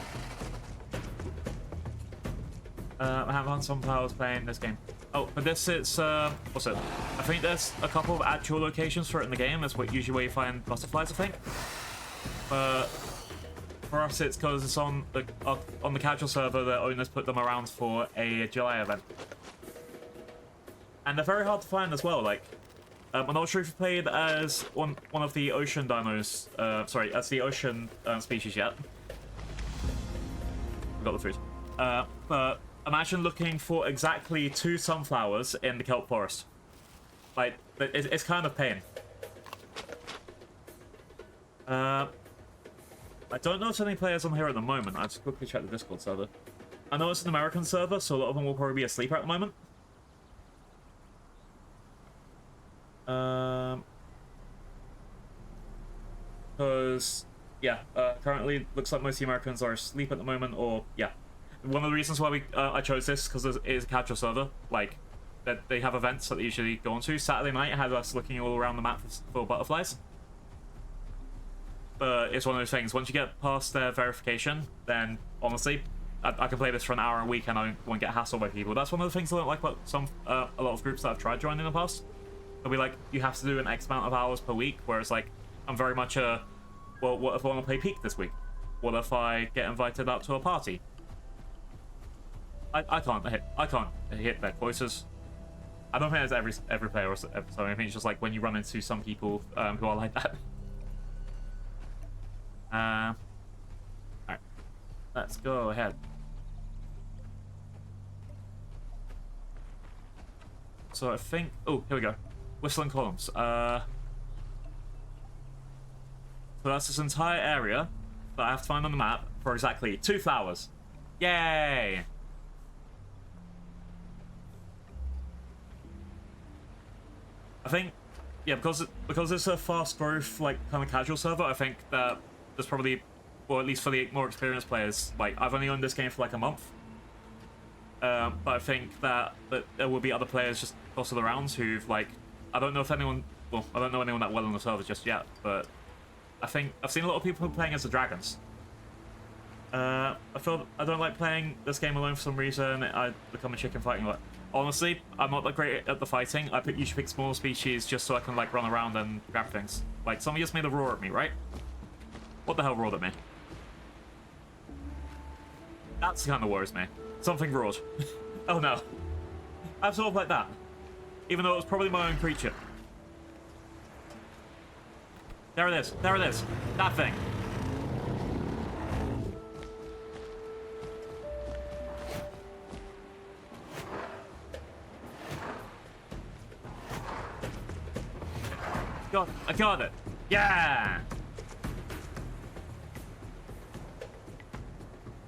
I haven't had some powers playing this game. Oh, but this it's what's it? I think there's a couple of actual locations for it in the game. That's usually where you find butterflies, I think. But for us, it's because it's on the casual server. The owners put them around for a July event, and they're very hard to find as well. Like, I'm not sure if you played as one of the ocean dinos. Sorry, as the ocean species yet. Got the food. But imagine looking for exactly 2 sunflowers in the kelp forest. Like, it's kind of pain. I don't know if there's any players on here at the moment. I'll just quickly check the Discord server. I know it's an American server, so a lot of them will probably be asleep at the moment. Because, yeah, currently looks like most of the Americans are asleep at the moment, or, yeah. One of the reasons why I chose this, because it is a casual server, like, that they have events that they usually go on to. Saturday night had us looking all around the map for butterflies. But it's one of those things, once you get past their verification, then, honestly, I can play this for an hour a week and I won't get hassled by people. That's one of the things I don't like about a lot of groups that I've tried joining in the past. They'll be like, you have to do an X amount of hours per week, whereas, like, I'm very much a, well, what if I want to play Peak this week? What if I get invited out to a party? I can't hit their voices. I don't think it's every player or something. I think it's just like when you run into some people who are like that. Alright. Let's go ahead. So I think... Oh, here we go. Whistling Columns. So that's this entire area that I have to find on the map for exactly 2 flowers. Yay! I think, yeah, because it's a fast growth, like, kind of casual server, I think that there's probably, or at least for the more experienced players, like, I've only owned this game for like a month. But I think that there will be other players just dotted around who've, like, I don't know if anyone, well, I don't know anyone that well on the server just yet, but I think I've seen a lot of people playing as the dragons. I feel I don't like playing this game alone for some reason. I become a chicken fighting. Like, honestly, I'm not that great at the fighting. I usually pick small species just so I can, like, run around and grab things. Like, somebody just made a roar at me, right? What the hell roared at me? That's the kind of worries me. Something roared. Oh no. I'm sort of like that. Even though it was probably my own creature. There it is. There it is. That thing. I got it. Yeah.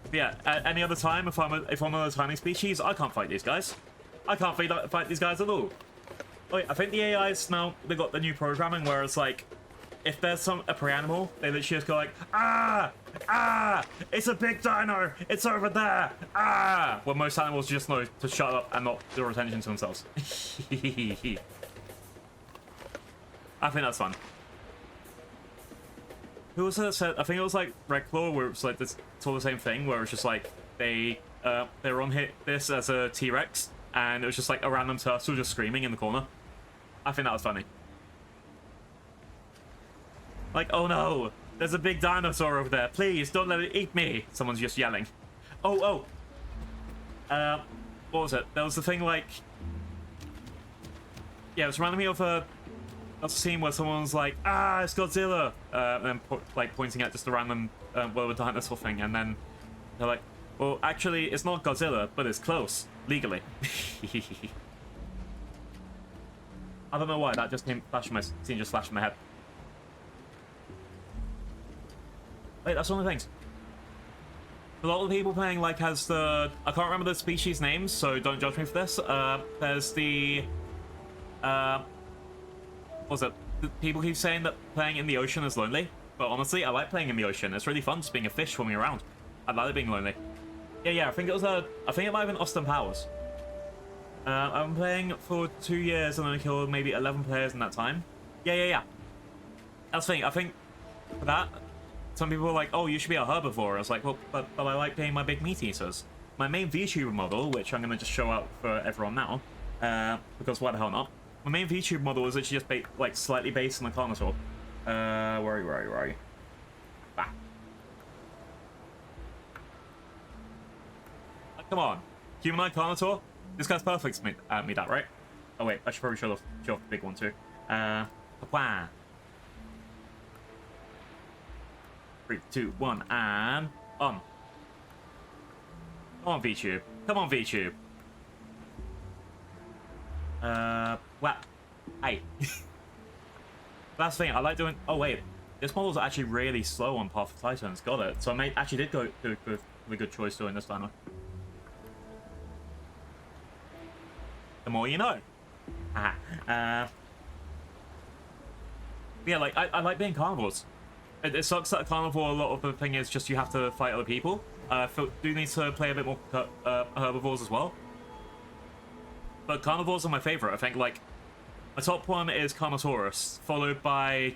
But yeah. At any other time, if I'm one of those tiny species, I can't fight these guys. I can't fight these guys at all. Wait, I think the AIs now they got the new programming where it's like, if there's a prey animal, they literally just go like, ah, it's a big dino, it's over there, ah. Well, most animals just know to shut up and not draw attention to themselves. I think that's fun. Who was it that said? I think it was like Red Claw, where it's like this sort of the same thing, where it's just like they were on this as a T-Rex, and it was just like a random turtle just screaming in the corner. I think that was funny. Like, oh no, there's a big dinosaur over there. Please don't let it eat me. Someone's just yelling. Oh. What was it? There was the thing like, yeah, it was reminding me of a scene where someone's like, ah, it's Godzilla, and then like pointing at just a random well, dinosaur thing, and then they're like, well, actually, it's not Godzilla, but it's close legally. I don't know why that just came flashing my scene just flashed in my head. Wait, that's one of the things. A lot of the people playing like has the I can't remember the species names, so don't judge me for this. There's the what was it? The people keep saying that playing in the ocean is lonely, but honestly, I like playing in the ocean. It's really fun just being a fish swimming around. I like it being lonely. Yeah. I think it was I think it might have been Austin Powers. I've been playing for 2 years and I killed maybe 11 players in that time. Yeah. That's the thing. I think for that, some people were like, oh, you should be a herbivore. I was like, well, but I like being my big meat eaters. My main VTuber model, which I'm going to just show out for everyone now, because why the hell not? My main VTuber model is actually just like slightly based on the Carnotaur. Where are you? Ah. Come on. Humanoid Carnotaur? This guy's perfect to meet that, right? Oh wait, I should probably show off the big one too. Wah. 3, 2, 1, and on. Come on, VTube. Come on, VTube. What? Hey. That's the thing, I like doing... Oh, wait. This model's actually really slow on Path of Titans. Got it. So I actually did go with a good choice doing this dino. The more you know. Yeah, like, I like being carnivores. It sucks that a carnivore, a lot of the thing is just you have to fight other people. Do need to play a bit more herbivores as well. But carnivores are my favorite. I think, like, my top one is Carnotaurus, followed by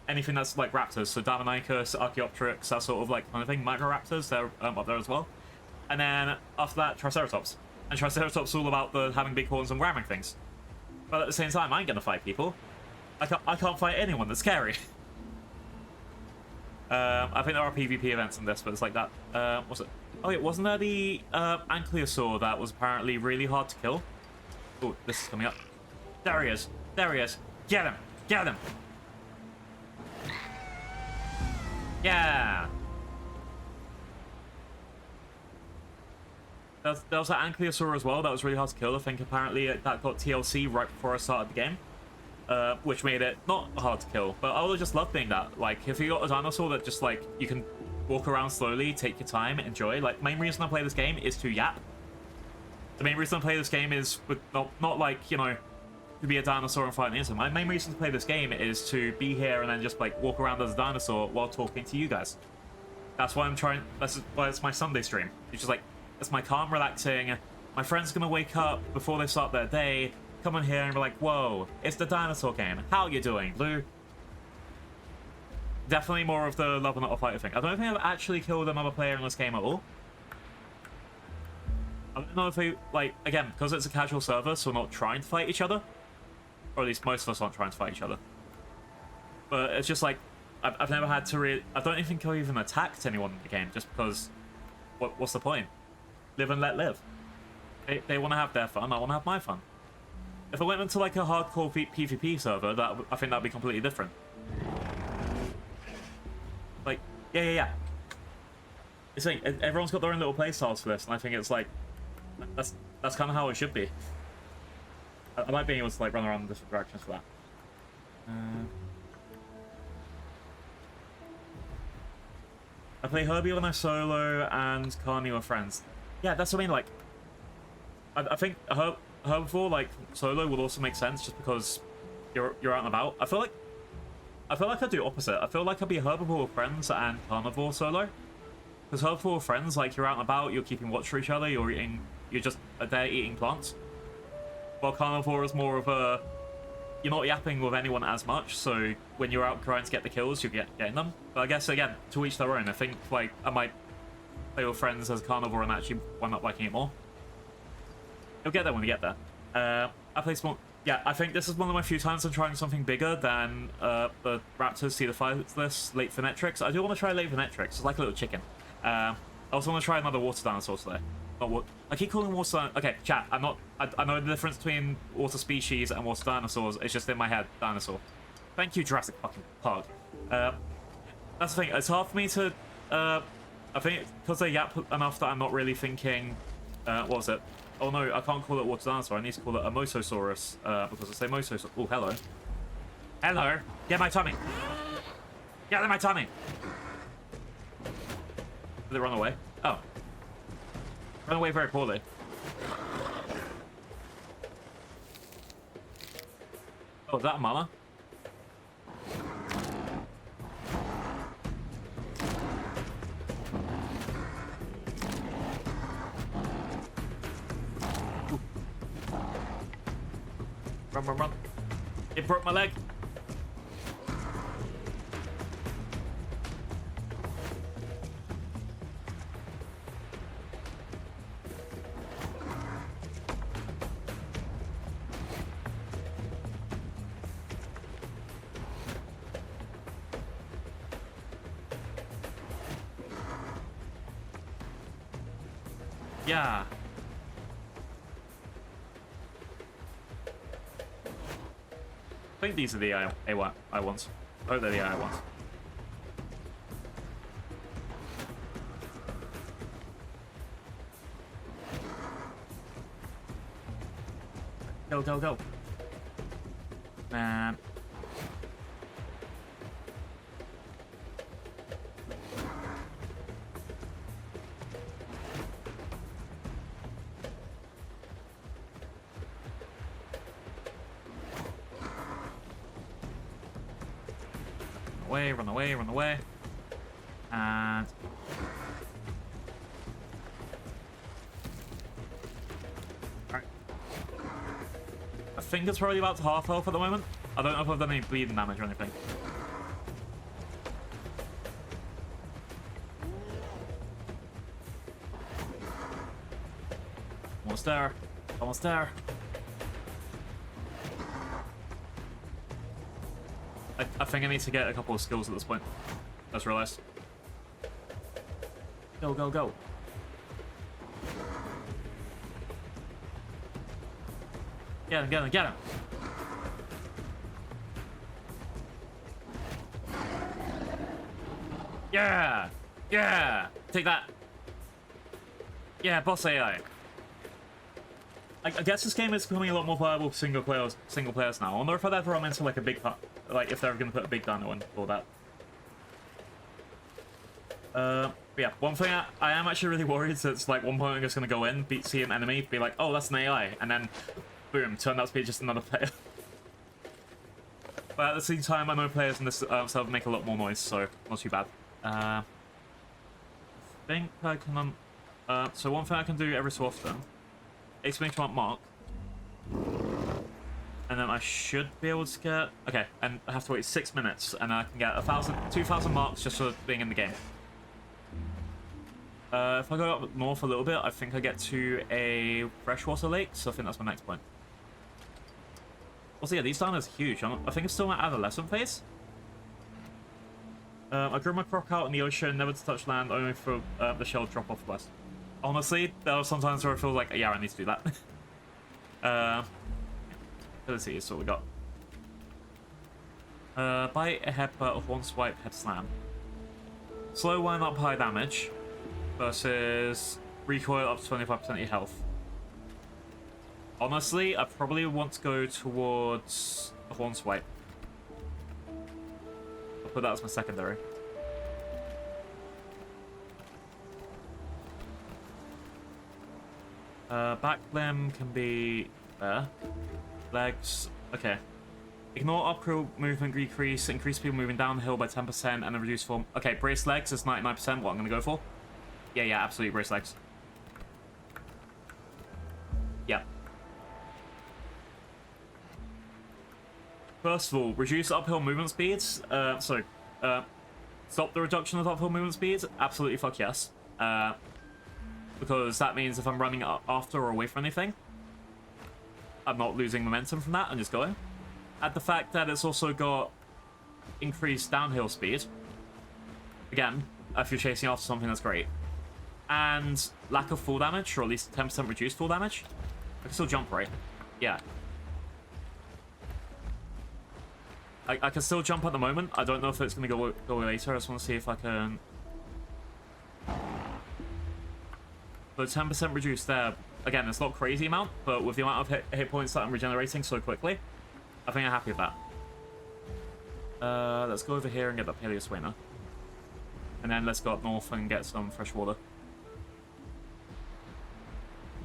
anything that's like raptors. So Deinonychus, Archaeopteryx, that sort of like kind of thing. Microraptors, they're up there as well. And then after that, Triceratops. And Triceratops is all about having big horns and ramming things. But at the same time, I ain't gonna fight people. I can't fight anyone that's scary. I think there are PvP events in this, but it's like that. What's it? Oh, yeah, wasn't there the Ankylosaur that was apparently really hard to kill? Oh, this is coming up. There he is. There he is. Get him. Get him. Yeah. There was that Ankylosaur as well that was really hard to kill. I think apparently that got TLC right before I started the game. Which made it not hard to kill, but I would just love being that. Like, if you got a dinosaur that just, like, you can walk around slowly, take your time, enjoy. Like, main reason I play this game is to yap. The main reason I play this game is not like, you know, to be a dinosaur and fight an insect. My main reason to play this game is to be here and then just, like, walk around as a dinosaur while talking to you guys. That's why that's why it's my Sunday stream. It's just, like, it's my calm, relaxing. My friend's gonna wake up before they start their day, come on here and be like, whoa, it's the dinosaur game. How you doing, Lou? Definitely more of the love and not a fighter thing. I don't think I've actually killed another player in this game at all. I don't know if they, like, again, because it's a casual server, so we're not trying to fight each other. Or at least most of us aren't trying to fight each other. But it's just like, I've never had to really... I don't even think I've even attacked anyone in the game, just because... What's the point? Live and let live. They want to have their fun, I want to have my fun. If I went into like a hardcore PvP server, I think that'd be completely different. Like, yeah. It's like everyone's got their own little playstyles for this, and I think it's like that's kind of how it should be. I like being able to like run around in different directions for that. I play Herbie when I solo and Carney are friends. Yeah, that's what I mean. Like, I think Herbivore, like, solo would also make sense just because you're out and about. I feel like I'd do opposite. I feel like I'd be a Herbivore with friends and Carnivore solo. Because Herbivore with friends, like, you're out and about, you're keeping watch for each other, you're just there eating plants. While Carnivore is more of a, you're not yapping with anyone as much, so when you're out trying to get the kills, you're getting them. But I guess, again, to each their own. I think, like, I might play with friends as Carnivore and actually wind up liking it more. You'll get there when we get there. I play small... Yeah, I think this is one of my few times I'm trying something bigger than the Raptors See the Fightless Late Venetrix. I do want to try Late Venetrix. It's like a little chicken. I also want to try another water dinosaur today. Not what I keep calling water. Okay, chat. I know the difference between water species and water dinosaurs. It's just in my head. Dinosaur. Thank you, Jurassic fucking Park. That's the thing. It's hard for me to. I think because they yap enough that I'm not really thinking. What was it? Oh no, I can't call it water dinosaur. I need to call it a Mosasaurus because I say Mosasaurus. Oh, hello. Hello. Get my tummy. Get in my tummy. Did they run away? Oh. Run away very poorly. Oh, is that a mama? Ooh. Run, run, run. It broke my leg. Yeah. I think these are the I ones. Oh, they're the AI ones. Go, go, go. Man. Run away, run away. And... Alright. I think it's probably about to half health at the moment. I don't know if I've done any bleeding damage or anything. Almost there. Almost there. I think I need to get a couple of skills at this point. Just realized. Go, go, go. Get him, get him, get him. Yeah! Yeah! Take that. Yeah, boss AI. I guess this game is becoming a lot more viable for single players now. I wonder if I'd ever run into like a big part. Like, if they're going to put a big dino in for that. But yeah, one thing I am actually really worried is it's like one point I'm just going to go in, see an enemy, be like, oh, that's an AI, and then, boom, turn out to be just another player. But at the same time, I know players in this server make a lot more noise, so not too bad. I think I can... so one thing I can do every so often, exclamation mark, and then I should be able to get... Okay, and I have to wait 6 minutes, and I can get 2,000 marks just for being in the game. If I go up north a little bit, I think I get to a freshwater lake, so I think that's my next point. Also, yeah, these dinos are huge. I think it's still my adolescent phase. I grew my croc out in the ocean, never to touch land, only for the shell drop off west. Honestly, there are sometimes where I feel like, yeah, I need to do that. Let's see, so we got. Bite, a headbutt, one swipe, head slam. Slow wind up, high damage. Versus recoil up to 25% of your health. Honestly, I probably want to go towards a horn swipe. I'll put that as my secondary. Back limb can be there. Legs, okay. Ignore uphill movement decrease, increase people moving downhill by 10%, and then reduce form. Okay, brace legs is 99%, what I'm gonna go for. Yeah, absolutely, brace legs. Yeah. first of all, reduce uphill movement speeds. Stop the reduction of uphill movement speeds. Absolutely, fuck yes. Because that means if I'm running after or away from anything, I'm not losing momentum from that. I'm just going. Add the fact that it's also got increased downhill speed. Again, if you're chasing after something, that's great. And lack of fall damage, or at least 10% reduced fall damage. I can still jump, right? Yeah. I can still jump at the moment. I don't know if it's going to go away later. I just want to see if I can... So 10% reduced there. Again, it's not crazy amount, but with the amount of hit points that I'm regenerating so quickly, I think I'm happy with that. Let's go over here and get that Paleoswainer. And then let's go up north and get some fresh water.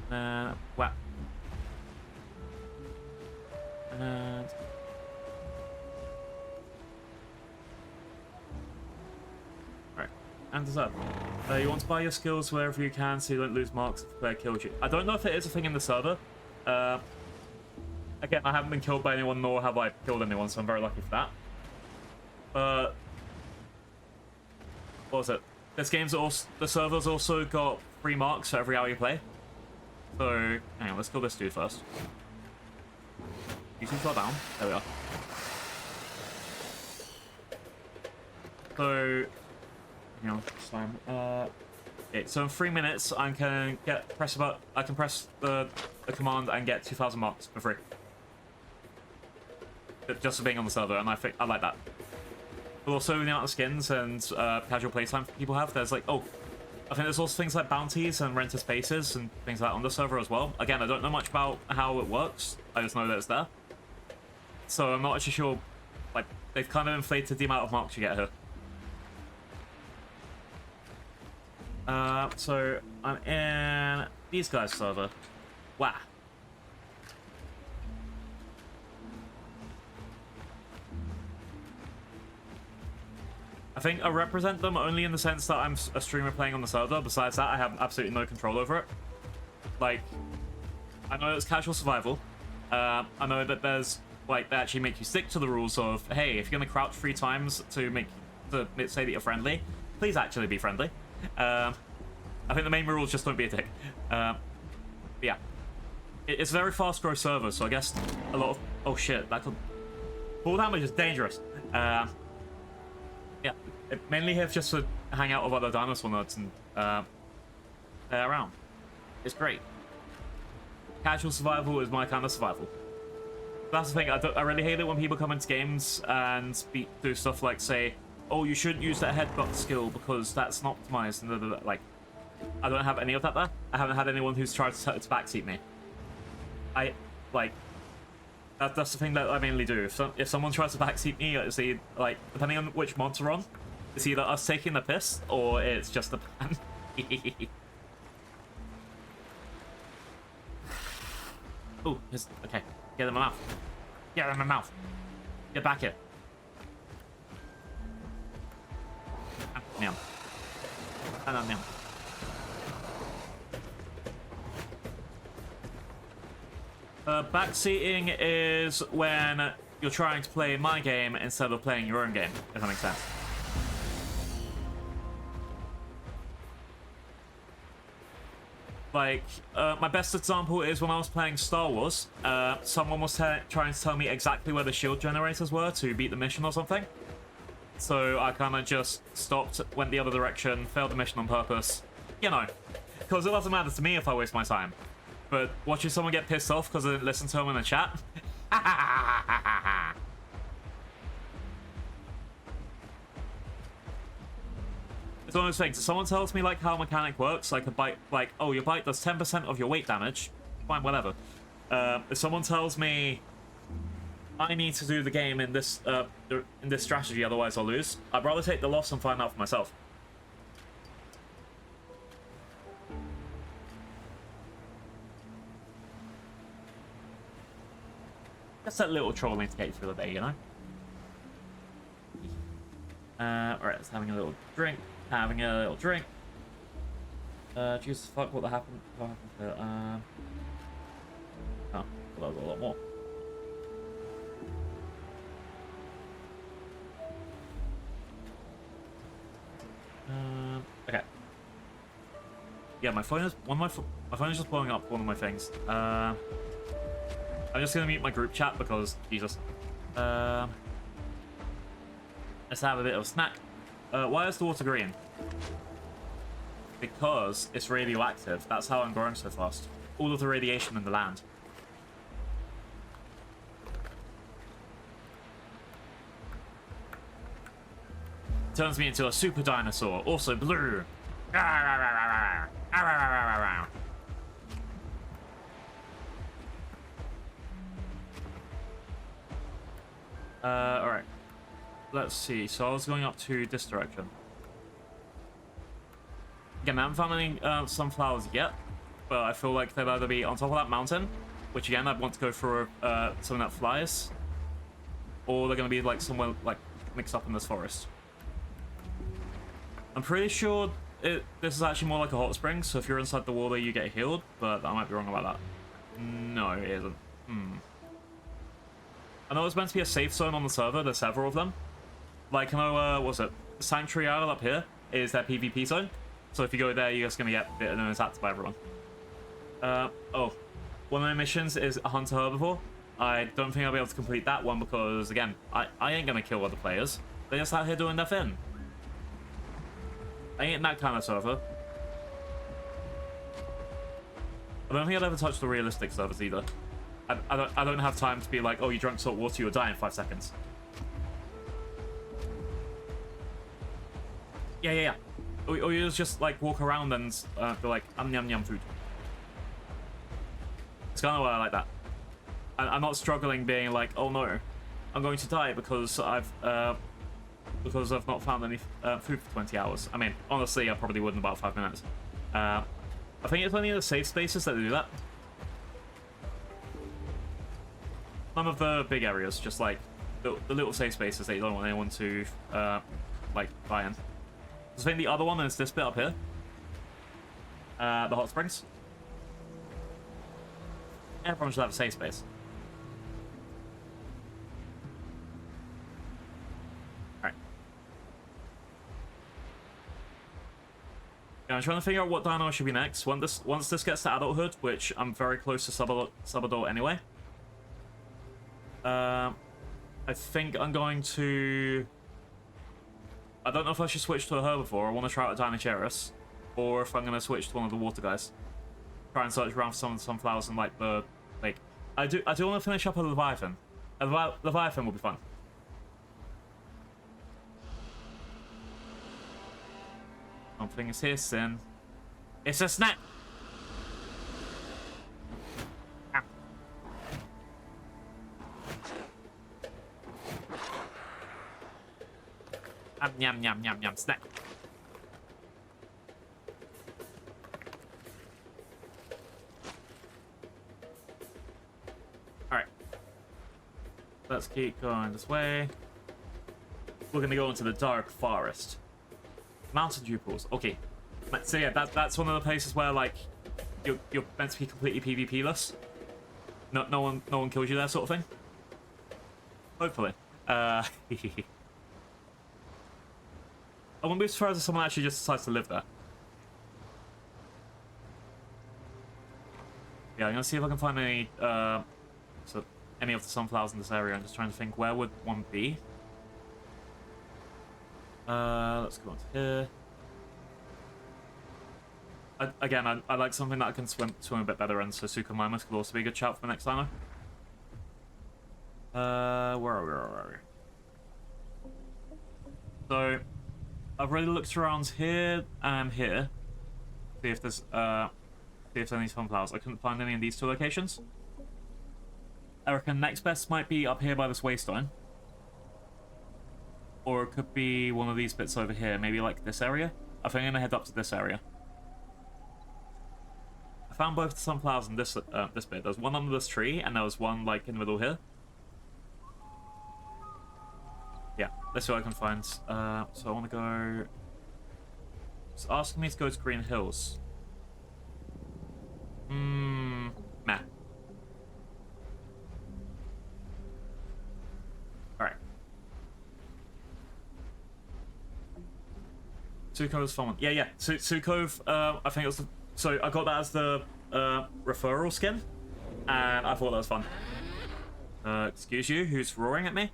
Whap. And... Right. And dessert. You want to buy your skills wherever you can so you don't lose marks if the player kills you. I don't know if it is a thing in the server. Again, I haven't been killed by anyone, nor have I killed anyone, so I'm very lucky for that. But... what was it? This game's also... the server's also got free marks for every hour you play. So, hang on, let's kill this dude first. You two fell down. There we are. So... hang on, slime. Okay, so in 3 minutes, I can press the command and get 2,000 marks for free. Just for being on the server, and I like that. But also the amount of skins and casual playtime people have, there's like, oh, I think there's also things like bounties and renter spaces and things like that on the server as well. Again, I don't know much about how it works. I just know that it's there. So I'm not actually sure, like, they've kind of inflated the amount of marks you get here. So I'm in these guys' server. Wow. I think I represent them only in the sense that I'm a streamer playing on the server. Besides that, I have absolutely no control over it. Like, I know it's casual survival. I know that there's, like, they actually make you stick to the rules of, hey, if you're gonna crouch 3 times to say that you're friendly, please actually be friendly. I think the main rule is just don't be a dick. Yeah. It's a very fast growth server, so I guess a lot of... oh shit, that could... fall damage is dangerous. Yeah, mainly here just to hang out with other dinosaur nerds and play around. It's great. Casual survival is my kind of survival. That's the thing, I really hate it when people come into games and do stuff like say, oh, you shouldn't use that headbutt skill because that's not optimized, and blah, blah, blah. Like, I don't have any of that there. I haven't had anyone who's tried to backseat me. That's the thing that I mainly do. If someone tries to backseat me, it's either, like, depending on which mods are on, it's either us taking the piss or it's just the plan. Oh, okay. Get in my mouth. Get in my mouth. Get back here. Meow. Meow. Backseating is when you're trying to play my game instead of playing your own game, if that makes sense. Like, my best example is when I was playing Star Wars, someone was trying to tell me exactly where the shield generators were to beat the mission or something. So I kind of just stopped, went the other direction, failed the mission on purpose. You know, because it doesn't matter to me if I waste my time. But watching someone get pissed off because I didn't listen to them in the chat? It's one of those things. If someone tells me, like, how a mechanic works, like a bite, like, oh, your bite does 10% of your weight damage, fine, whatever. If someone tells me I need to do the game in this strategy, otherwise I'll lose, I'd rather take the loss and find out for myself. Just that little trolling to get you through the day, you know? Alright, let's having a little drink. Jesus fuck, what happened? What happened to oh, well, a lot more. Yeah, my phone is my phone is just blowing up one of my things. I'm just gonna mute my group chat because Jesus. Let's have a bit of a snack. Why is the water green? Because it's radioactive. That's how I'm growing so fast. All of the radiation in the land. Turns me into a super dinosaur, also blue. Alright. Let's see. So I was going up to this direction. Again, I haven't found any sunflowers yet, but I feel like they'll either be on top of that mountain, which again, I'd want to go for something that flies, or they're going to be like somewhere like mixed up in this forest. I'm pretty sure this is actually more like a hot spring, so if you're inside the water, you get healed, but I might be wrong about that. No, it isn't. I know it's meant to be a safe zone on the server. There's several of them. Like, I know, what's it? Sanctuary Isle up here is their PvP zone. So if you go there, you're just going to get bitten and attacked by everyone. Oh. One of my missions is a Hunter Herbivore. I don't think I'll be able to complete that one because, again, I ain't going to kill other players. They're just out here doing their thing. I ain't that kind of server. I don't think I'd ever touch the realistic servers either. I don't have time to be like, oh, you drank salt water, you'll die in 5 seconds. Yeah. Or you just like walk around and be like, yum yum food. It's kind of why I like that. I'm not struggling being like, oh no, I'm going to die because I've not found any food for 20 hours. I mean, honestly, I probably would in about 5 minutes. I think it's only in the safe spaces that they do that. None of the big areas, just like the little safe spaces that you don't want anyone to like buy in. I think the other one is this bit up here. The hot springs. Everyone should have a safe space. Alright. Yeah, I'm trying to figure out what dino should be next. Once this gets to adulthood, which I'm very close to sub-adult anyway. I think I'm going to... I don't know if I should switch to a herbivore. I want to try out a Dinoceras, or if I'm going to switch to one of the water guys. Try and search around for some of the sunflowers and like the lake. I do want to finish up a Leviathan. A Leviathan will be fun. Something is hissing. It's a snake. Yum yum yum yum snack. Alright. Let's keep going this way. We're gonna go into the dark forest. Mountain dew pools. Okay. So yeah, that's one of the places where like you're meant to be completely PvP-less. No one kills you there, sort of thing. Hopefully. I wouldn't be surprised if someone actually just decides to live there. Yeah, I'm gonna see if I can find any of the sunflowers in this area. I'm just trying to think, where would one be? Let's go on to here. I like something that I can swim a bit better in, so Suchomimus could also be a good shout for the next dino. Where are we? So, I've already looked around here and here. See if there's any sunflowers. I couldn't find any in these two locations. I reckon next best might be up here by this waystone. Or it could be one of these bits over here, maybe like this area. I think I'm gonna head up to this area. I found both the sunflowers in this bit. There's one under this tree, and there was one like in the middle here. Yeah, let's see what I can find. So I want to go... It's asking me to go to Green Hills. Meh. Alright. Succove's fun one. Yeah. Succove, I think it was So I got that as the referral skin, and I thought that was fun. Excuse you, who's roaring at me?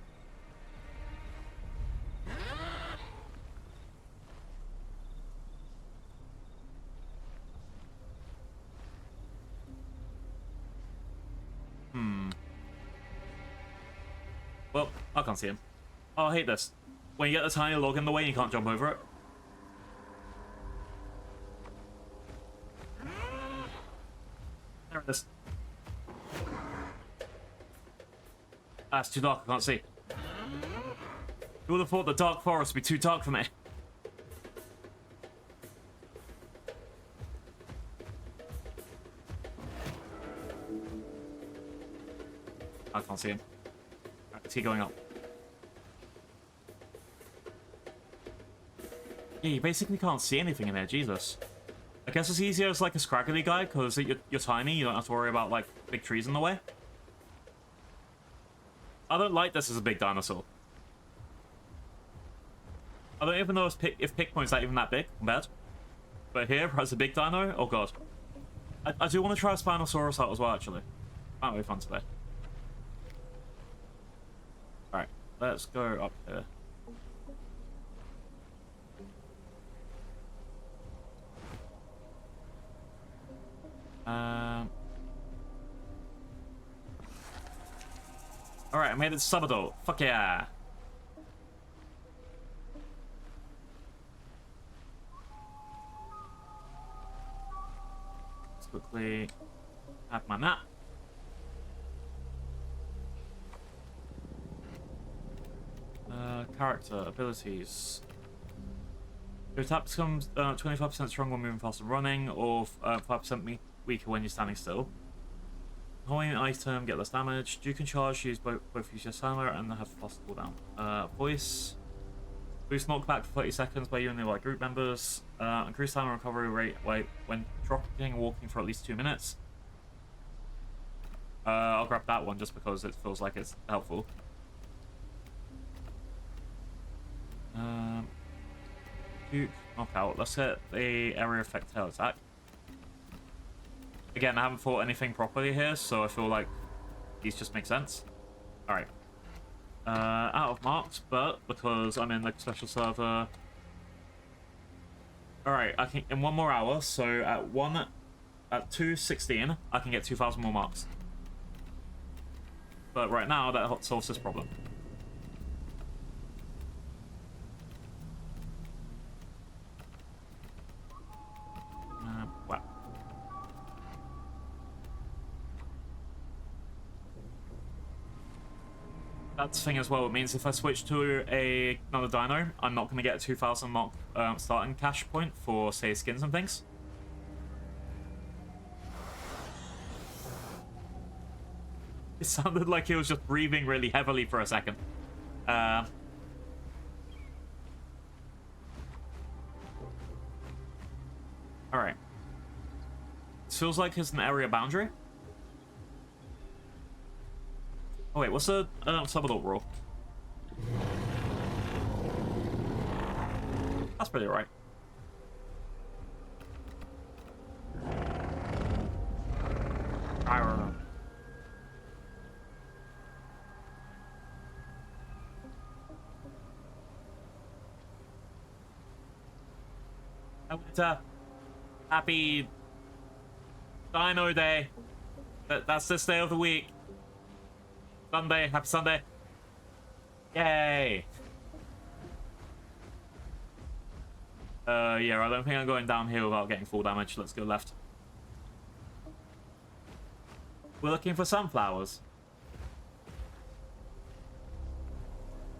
Well, I can't see him. Oh, I hate this. When you get the tiny log in the way, you can't jump over it. There it is. Ah, it's too dark, I can't see. Who would have thought the dark forest would be too dark for me? I can't see him. Is he going up? Yeah, you basically can't see anything in there, Jesus. I guess it's easier as like a scraggly guy, because you're tiny, you don't have to worry about like big trees in the way. I don't like this as a big dinosaur. I don't even know if pick point's not even that big, compared. But here, as a big dino, oh god. I do want to try a Spinosaurus out as well, actually. Might be fun today. Alright, let's go up here. Alright, I made it subadult. Fuck yeah. Let's quickly have my map. Character, abilities. Your attack becomes 25% stronger when moving fast and running, or 5% weaker when you're standing still. Holding an item, get less damage. You can charge, both use your stamina and have fast cooldown. Voice. Boost knockback for 30 seconds by you and the like group members. Increase stamina recovery rate when dropping and walking for at least 2 minutes. I'll grab that one just because it feels like it's helpful. Duke, knockout. Let's get the area effect tail attack. Again, I haven't thought anything properly here, so I feel like these just make sense. Alright. Out of marks, but because I'm in like a special server. Alright, I can in 1 more hour, so at 2:16, I can get 2,000 more marks. But right now, that solves this problem. Wow. That's the thing as well. It means if I switch to another dino, I'm not going to get a 2,000 mark starting cash point for, say, skins and things. It sounded like he was just breathing really heavily for a second. Alright. It feels like it's an area boundary. Oh wait, what's the subadult rule? That's pretty right. Happy Dino Day. That's this day of the week. Sunday, happy Sunday. Yay. Yeah, I don't think I'm going down here without getting full damage. Let's go left. We're looking for sunflowers.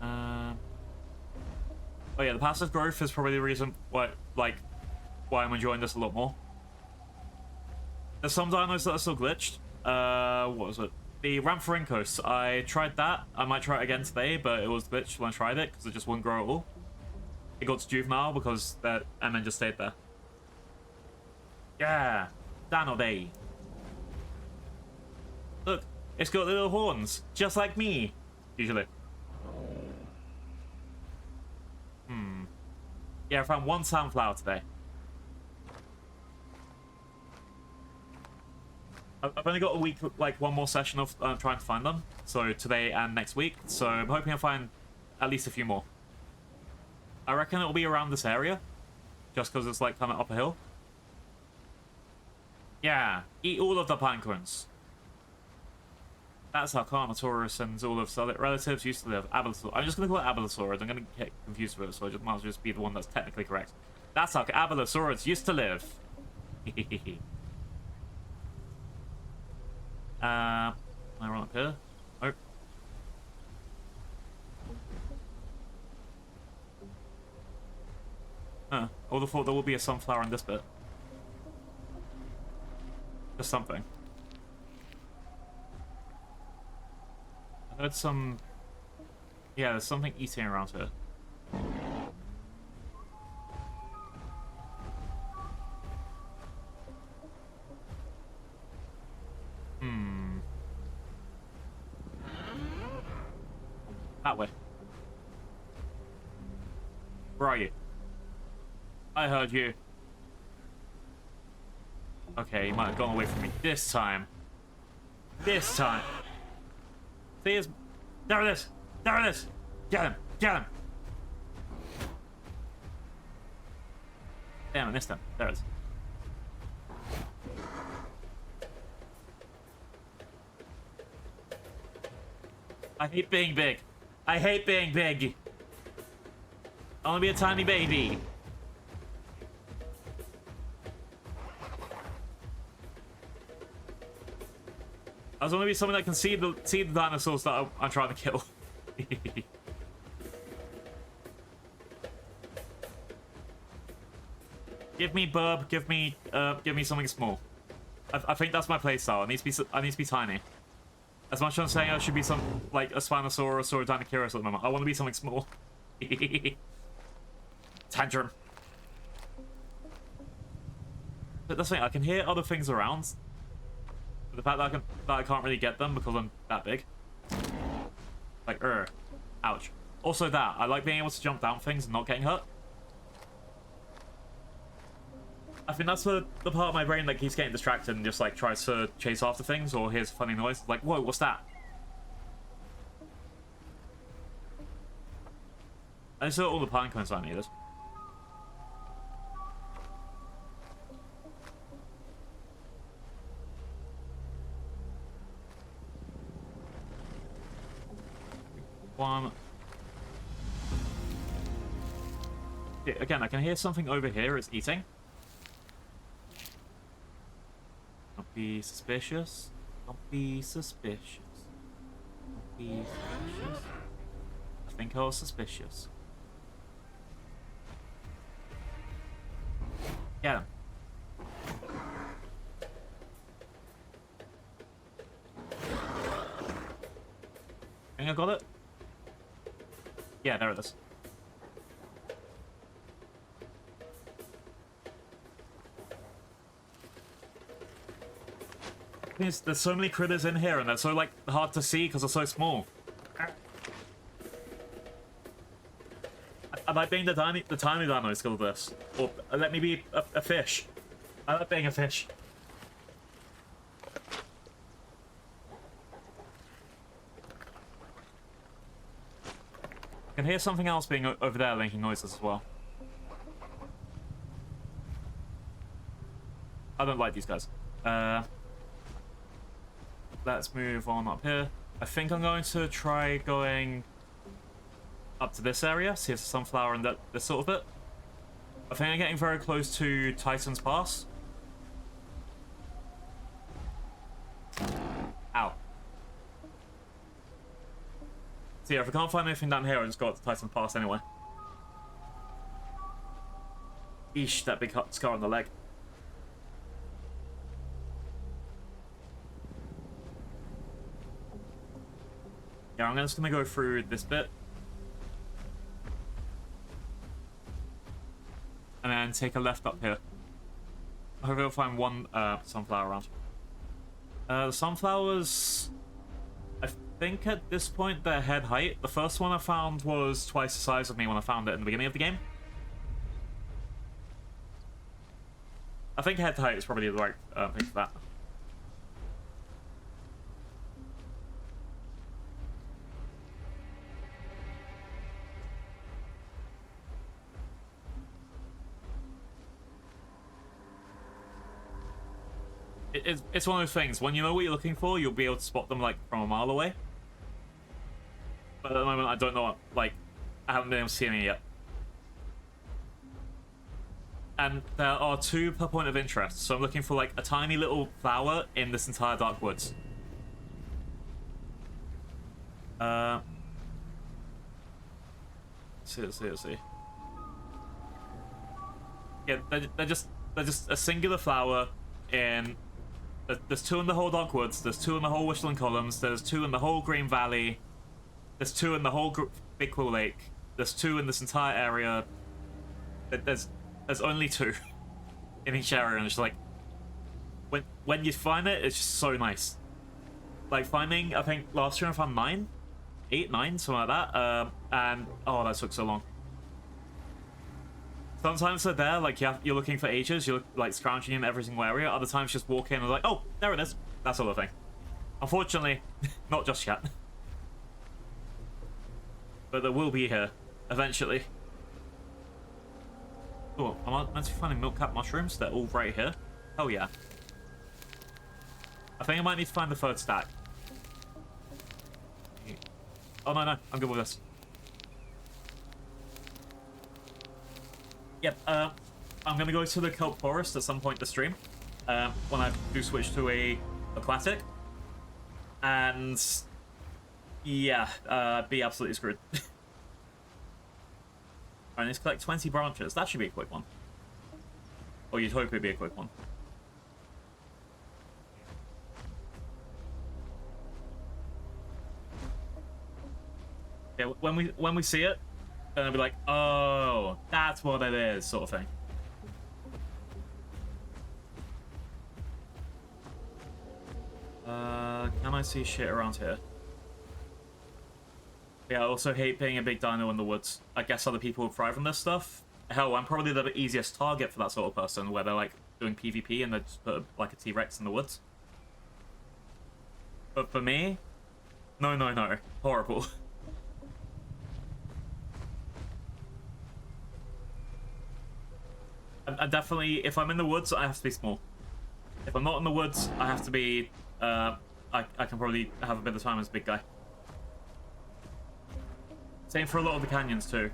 Oh yeah, the passive growth is probably the reason why I'm enjoying this a lot more. There's some dinos that are still glitched. What was it? The Ramphorhynchos. I tried that. I might try it again today, but it was glitched when I tried it because it just wouldn't grow at all. It got to juvenile because that, and then just stayed there. Yeah, Dino Day. Look, it's got little horns, just like me, usually. Yeah, I found 1 sunflower today. I've only got a week, like one more session of trying to find them. So today and next week. So I'm hoping I'll find at least a few more. I reckon it'll be around this area, just because it's like coming up a hill. Yeah, eat all of the pine cones. That's how Carnotaurus and all of his other relatives used to live. Abelisaur. I'm just going to call it Abelisaurus. I'm going to get confused with it, so I might as well just be the one that's technically correct. That's how Abelisaurus used to live. I run up here? Oh. Huh. I would have thought there would be a sunflower in this bit. Just something. I heard some... Yeah, there's something eating around here. That way. Where are you? I heard you. Okay, you might have gone away from me this time. This time. See, it's... There it is! There it is! Get him! Get him! Damn, I missed him. There it is. I hate being big. I hate being big. I want to be a tiny baby. I just want to be someone that can see the dinosaurs that I'm trying to kill. Give me burb. Give me something small. I think that's my playstyle. I need to be tiny. As much as I'm saying I should be some like a Spinosaurus or a Dinosaurus at the moment, I want to be something small. Tantrum. But that's the thing. I can hear other things around. The fact that I can't really get them because I'm that big. Like, ouch. Also that, I like being able to jump down things and not getting hurt. I think that's the part of my brain that keeps getting distracted and just like tries to chase after things or hears a funny noise. Like, whoa, what's that? I just saw all the pine cones I needed. One. Yeah, again, I can hear something over here. It's eating. Don't be suspicious. Don't be suspicious. Don't be suspicious. I think I was suspicious. Get him. Think I got it? Yeah, there it is. There's so many critters in here, and they're so like hard to see because they're so small. I like being the tiny dino skill of this, or let me be a fish. I like being a fish. I can hear something else being over there making noises as well. I don't like these guys. Let's move on up here. I think I'm going to try going up to this area, see if there's a sunflower and this sort of bit. I think I'm getting very close to Titan's Pass. Ow. So yeah, if I can't find anything down here, I'll just go up to Titan's Pass anyway. Eesh, that big scar on the leg. Yeah, I'm just gonna go through this bit. And then take a left up here. I hope I'll find one sunflower around. The sunflowers, I think at this point they're head height. The first one I found was twice the size of me when I found it in the beginning of the game. I think head height is probably the right thing for that. It's one of those things. When you know what you're looking for, you'll be able to spot them like from a mile away. But at the moment, I don't know. Like, I haven't been able to see any yet. And there are 2 per point of interest, so I'm looking for like a tiny little flower in this entire dark woods. Let's see. Yeah, they're just a singular flower in. There's 2 in the whole dark woods. There's 2 in the whole Wishland Columns. There's 2 in the whole Green Valley. There's 2 in the whole Big Quill Lake. There's 2 in this entire area. There's only 2 in each area, and it's like when you find it, it's just so nice. Like finding, I think last year I found 9, 8, 9, something like that. And oh, that took so long. Sometimes they're there, like you're looking for ages. You're like scrounging in every single area. Other times, just walk in and like, oh, there it is. That sort of thing. Unfortunately, not just yet. But there will be here eventually. Oh, am I meant to be finding milk cap mushrooms? They're all right here. Oh yeah. I think I might need to find the 3rd stack. Oh no, I'm good with this. Yep. I'm gonna go to the kelp forest at some point this stream. When I do switch to a classic. And yeah, be absolutely screwed. Alright, let's collect 20 branches. That should be a quick one. Or you'd hope it'd be a quick one. Yeah, when we see it, then I'll be like, oh, that's what it is, sort of thing. Can I see shit around here? Yeah, I also hate being a big dino in the woods. I guess other people would thrive on this stuff. Hell, I'm probably the easiest target for that sort of person, where they're like doing PvP and they just put like a T-Rex in the woods. But for me, no, horrible. And definitely, if I'm in the woods, I have to be small. If I'm not in the woods, I have to be. I can probably have a bit of time as a big guy. Same for a lot of the canyons too.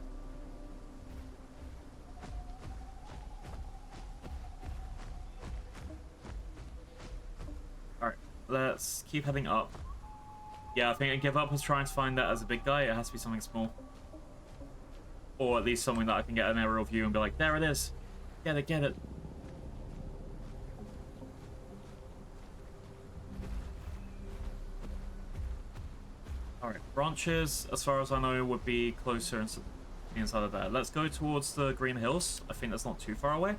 Alright, let's keep heading up. Yeah, I think I give up as trying to find that as a big guy. It has to be something small. Or at least something that I can get an aerial view and be like, there it is. Get it. Alright, branches, as far as I know, would be closer inside of there. Let's go towards the Green Hills. I think that's not too far away.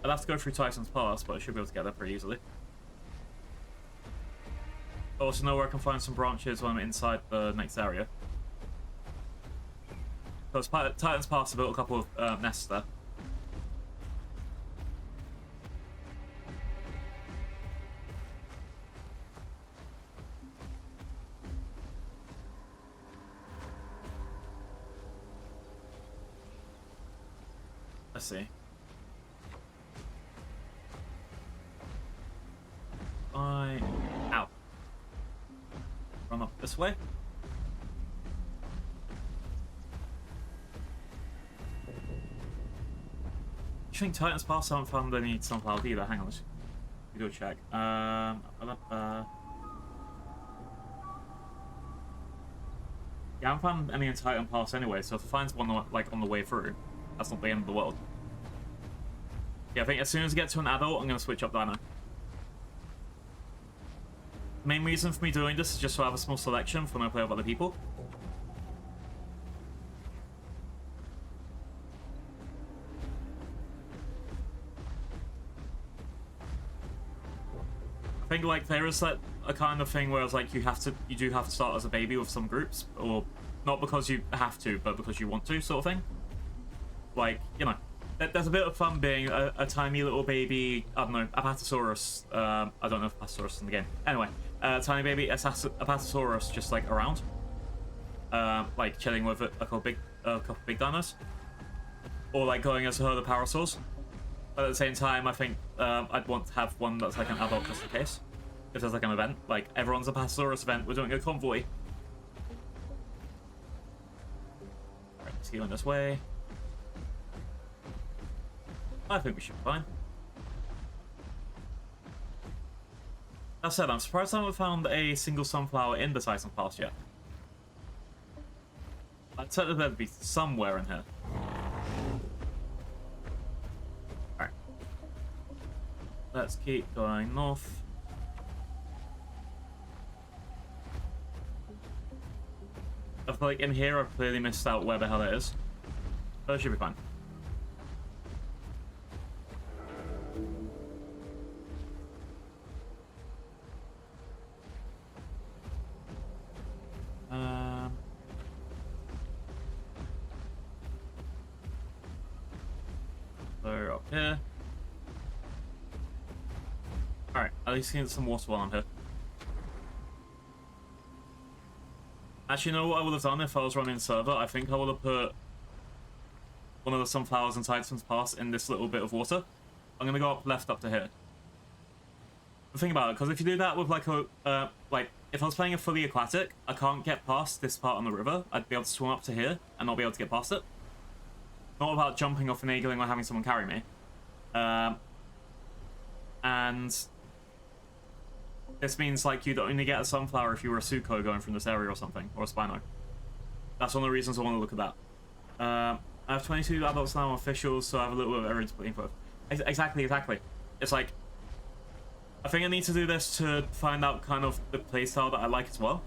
I'd have to go through Tyson's Pass, but I should be able to get there pretty easily. I also know where I can find some branches when I'm inside the next area. Because Titan's Pass, I built a couple of nests there. Let's see. Ow. Run up this way. I think Titan's Pass haven't found any sunflowers either. Hang on, let's do a check. Yeah, I haven't found any in Titan Pass anyway, so if it finds one like on the way through, that's not the end of the world. Yeah, I think as soon as I get to an adult, I'm going to switch up Dino. Main reason for me doing this is just to have a small selection for when I play with other people. I think like there is like a kind of thing where it's like you do have to start as a baby with some groups, or not because you have to, but because you want to, sort of thing. Like, you know, there's a bit of fun being a tiny little baby, I don't know, Apatosaurus. I don't know if Apatosaurus is in the game. Anyway, tiny baby Apatosaurus just like around, like chilling with a couple big dinos, or like going as a herd of parasaurs. But at the same time, I think I'd want to have one that's like an adult just in case. If there's like an event, like everyone's a Passasaurus event, we're doing a convoy. Alright, let's go this way. I think we should be fine. That said, I'm surprised I haven't found a single sunflower in the Titan Pass yet. I'd say that there'd be somewhere in here. Alright. Let's keep going north. I feel like in here I've clearly missed out where the hell it is. But it should be fine. So up here. Alright, at least get some water while I'm here. Actually, you know what I would have done if I was running server? I think I would have put one of the sunflowers in Titan's Pass in this little bit of water. I'm gonna go up left up to here. But think about it, because if you do that with like a like if I was playing a fully aquatic, I can't get past this part on the river. I'd be able to swim up to here and not be able to get past it. Not about jumping off finagling or having someone carry me. And this means like you'd only get a sunflower if you were a Suko going from this area or something, or a Spino. That's one of the reasons I want to look at that. I have 22 adults now officials, so I have a little bit of everything to put info. Exactly. It's like, I think I need to do this to find out kind of the playstyle that I like as well.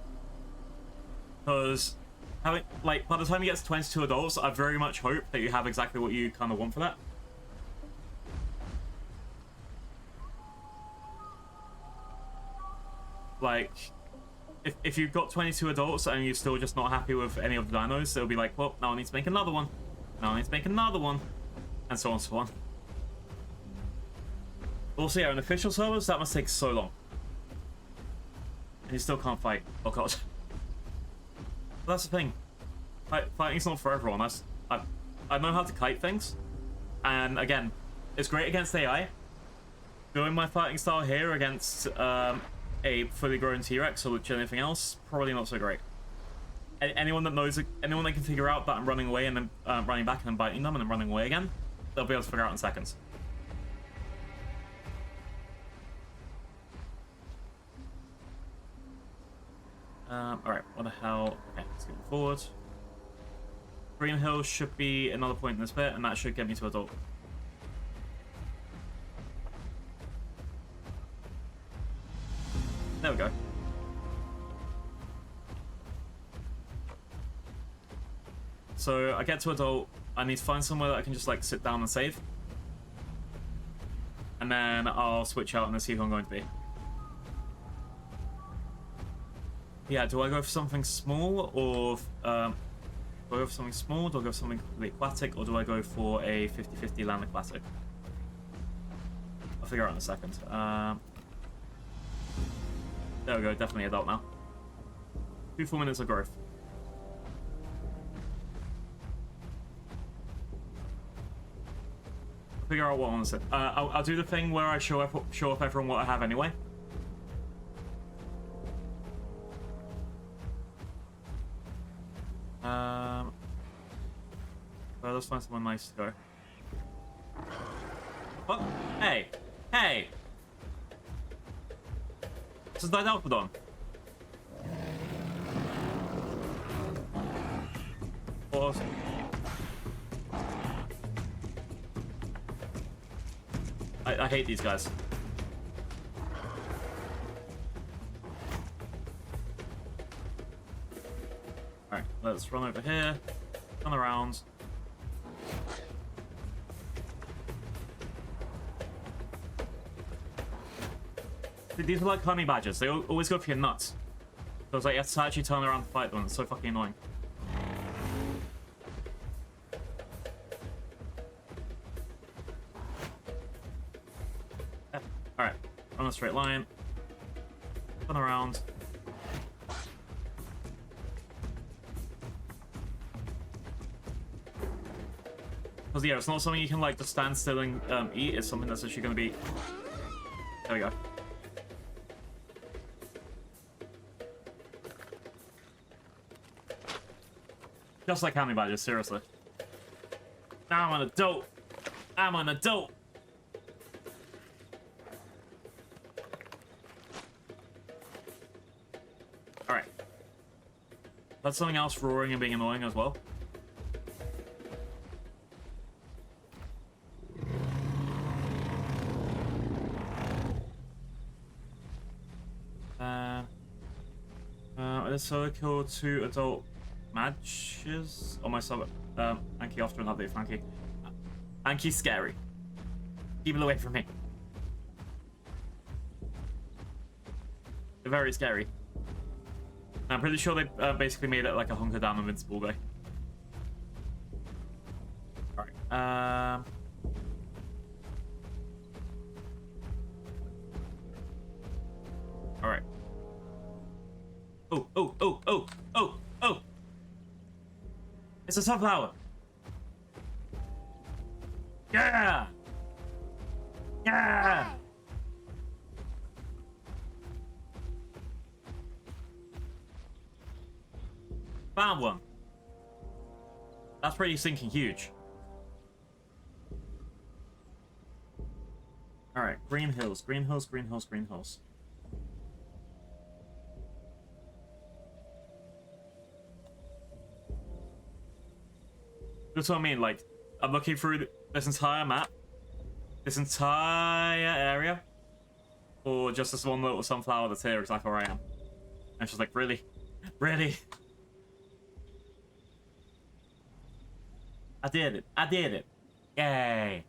Because having, like, by the time you get to 22 adults, I very much hope that you have exactly what you kind of want for that. Like, if you've got 22 adults and you're still just not happy with any of the dinos, it'll be like, well, now I need to make another one. Now I need to make another one. And so on and so on. Also, yeah, in official servers, that must take so long. And you still can't fight. Oh god. But that's the thing. Fighting's not for everyone. I know how to kite things. And again, it's great against AI. Doing my fighting style here against a fully grown T-Rex or anything else, probably not so great. Anyone that knows, anyone that can figure out that I'm running away and then running back and then biting them and then running away again, they'll be able to figure out in seconds. Alright, what the hell? Okay, let's go forward. Green Hill should be another point in this bit, and that should get me to adult. There we go. So I get to adult, I need to find somewhere that I can just like sit down and save. And then I'll switch out and see who I'm going to be. Yeah, do I go for something small or do I go for something small, do I go for something completely aquatic, or do I go for a 50-50 land aquatic? I'll figure out in a second. There we go, definitely adult now. 2 full minutes of growth. I'll figure out what I want to say. I'll do the thing where I show up everyone what I have anyway. Well, let's find someone nice to go. What? Hey! Hey! This is Didalphodon. Awesome. I hate these guys. Alright, let's run over here. Run around. These are like honey badgers. They always go for your nuts. So it's like you have to actually turn around to fight them. It's so fucking annoying. Yeah. Alright. On a straight line. Turn around. Because yeah, it's not something you can like just stand still and eat. It's something that's actually going to be. There we go. Just like honey badgers, seriously. Now I'm an adult. I'm an adult. All right. That's something else roaring and being annoying as well. So kill 2 adult matches on my sub. Anki after an update, Anki. Anki's scary. Keep it away from me. They're very scary. I'm pretty sure they basically made it like a hunker down invincible guy. Alright. Alright. Oh! It's a sunflower! Yeah! Yeah! Found one. That's pretty stinking huge. Alright, green hills, green hills, green hills, green hills. That's what I mean, like, I'm looking through this entire map, this entire area, or just this one little sunflower that's here exactly where I am. And she's like, really? Really? I did it. I did it. Yay.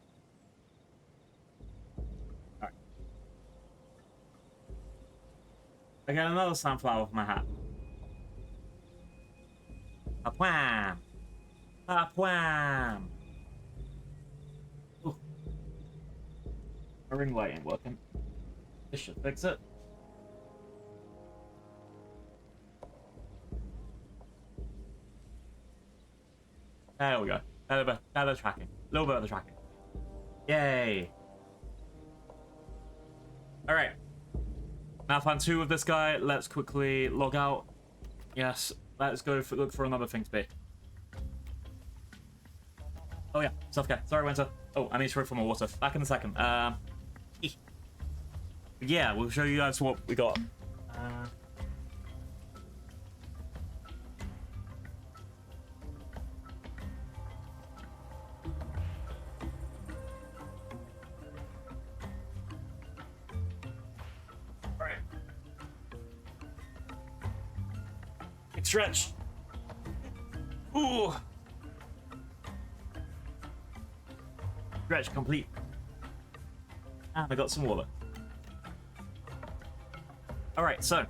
Alright. I got another sunflower for my hat. A wham! A wham! Ooh. My ring light ain't working. This should fix it. There we go. Better tracking. A little bit of the tracking. Yay! Alright. Now I found 2 with this guy. Let's quickly log out. Yes, let's go look for another thing to be. Oh yeah, self-care. Sorry, Winter. Oh, I need to throw for more water. Back in a second. Yeah, we'll show you guys what we got. Alright. Big stretch. Ooh. Stretch complete. And I got some water. Alright, so.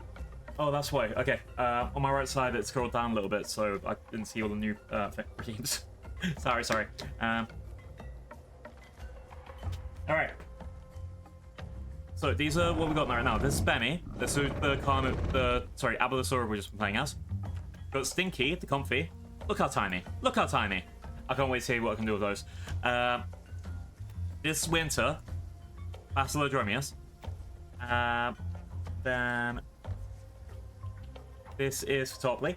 Oh, that's why. Okay. On my right side, it scrolled down a little bit, so I didn't see all the new themes. sorry. Alright. So, these are what we got right now. This is Benny. This is the Abelisaur we've just been playing as. Got Stinky, the Comfy. Look how tiny. Look how tiny. I can't wait to see what I can do with those. This Winter, Basilodomius. Then this is Topley.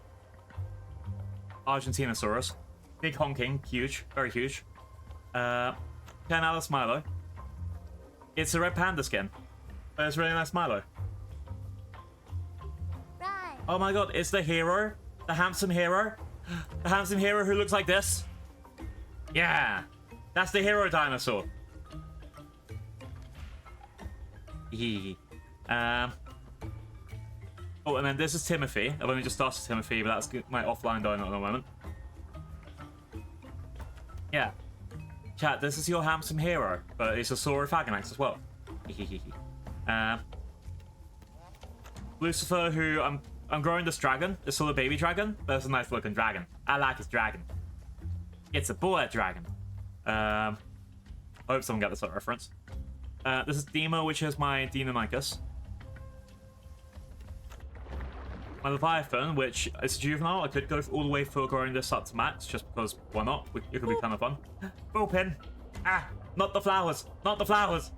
Argentinosaurus. Big honking, huge, very huge. Canalis Milo. It's a red panda skin. But it's really nice Milo. Right. Oh my god, it's the hero. The handsome hero. The handsome hero who looks like this. Yeah. That's the hero dinosaur. Oh, and then this is Timothy. I've only just started Timothy, but that's my offline dino at the moment. Yeah. Chat, this is your handsome hero, but it's a Saurophaganax as well. Lucifer, who I'm growing this dragon. It's still a baby dragon, but it's a nice looking dragon. I like his dragon. It's a boy dragon. I hope someone got this reference. This is Demo, which is my Deinonychus. my Leviathan, which is a juvenile. I could go all the way for growing this up to max, just because why not? It could be kind of fun. Bullpen! Ah! Not the flowers! Not the flowers!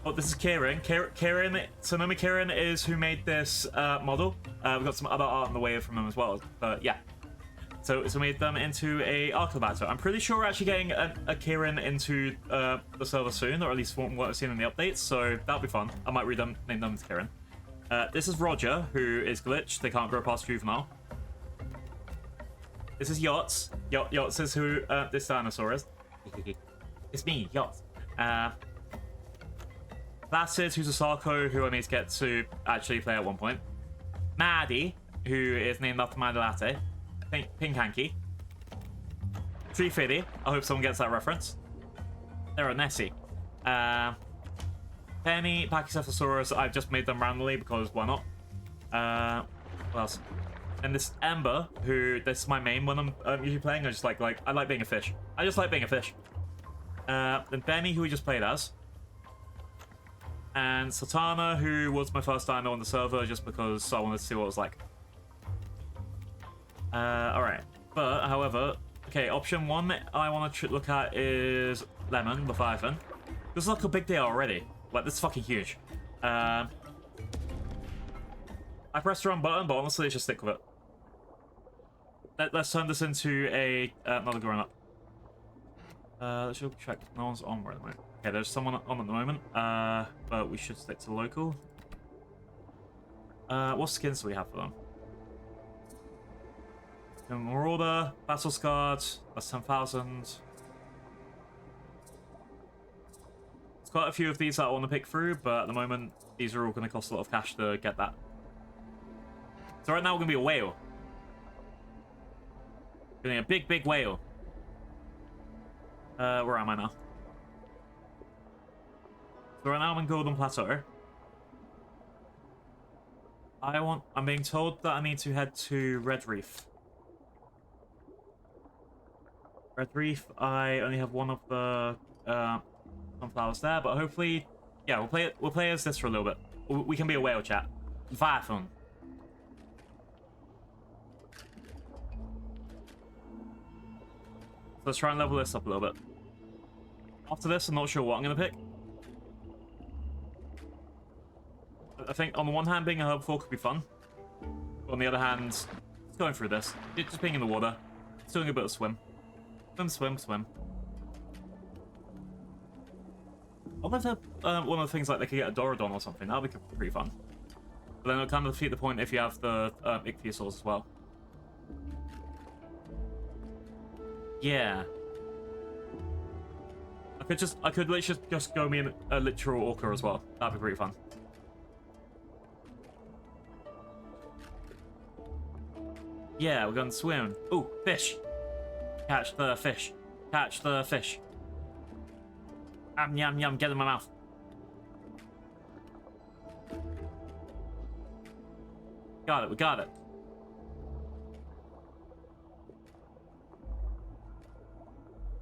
Oh, this is Kieran. Kieran, Sonoma Kieran is who made this model. We've got some other art in the way from him as well. But yeah. So made them into a Arclobator. I'm pretty sure we're actually getting a Kieran into the server soon, or at least from what I've seen in the updates, so that'll be fun. I might name them as Kieran. This is Roger, who is glitched. They can't grow past juvenile. This is Yachts. Yachts is who this dinosaur is. It's me, Yachts. Placid, who's a Sarko, who I need to get to actually play at one point. Maddie, who is named after Maddie Latte. Pink Hanky. Tree Fiddy. I hope someone gets that reference. There are Nessie. Penny, Pachycephalosaurus. I've just made them randomly because why not? What else? And this Ember, who this is my main when I'm usually playing. I just like I like being a fish. I just like being a fish. Then Benny, who we just played as. And Satana, who was my first dino on the server just because I wanted to see what it was like. Alright. But, however, okay, option one I want to look at is Lemon, Leviathan. This is like a big deal already. Like, this is fucking huge. I pressed the wrong button, but honestly, let's just stick with it. Let's turn this into another grown-up. Let's check. No one's on right now. Okay, there's someone on at the moment, but we should stick to local. What skins do we have for them? Marauder, Battle Scarred, that's 10,000. There's quite a few of these that I want to pick through, but at the moment, these are all going to cost a lot of cash to get that. So right now, we're going to be a whale. We're going to be a big whale. Where am I now? So right now I'm in Golden Plateau. I'm being told that I need to head to Red Reef. Red Reef, I only have one of the sunflowers there, but hopefully, yeah, we'll play as this for a little bit. We can be a whale, chat. Leviathan. So let's try and level this up a little bit. After this, I'm not sure what I'm going to pick. I think on the one hand, being a herbivore could be fun. But on the other hand, going through this, just being in the water, just doing a bit of swim. Swim. I wonder if one of the things like they could get a Dorodon or something. That would be pretty fun. But then it'll kind of defeat the point if you have the Ichthyosaurs as well. Yeah. I could literally just go me in a literal orca as well. That'd be pretty fun. Yeah, we're going to swim. Ooh, fish. Catch the fish. Catch the fish. Yum, yum, get in my mouth. Got it, we got it.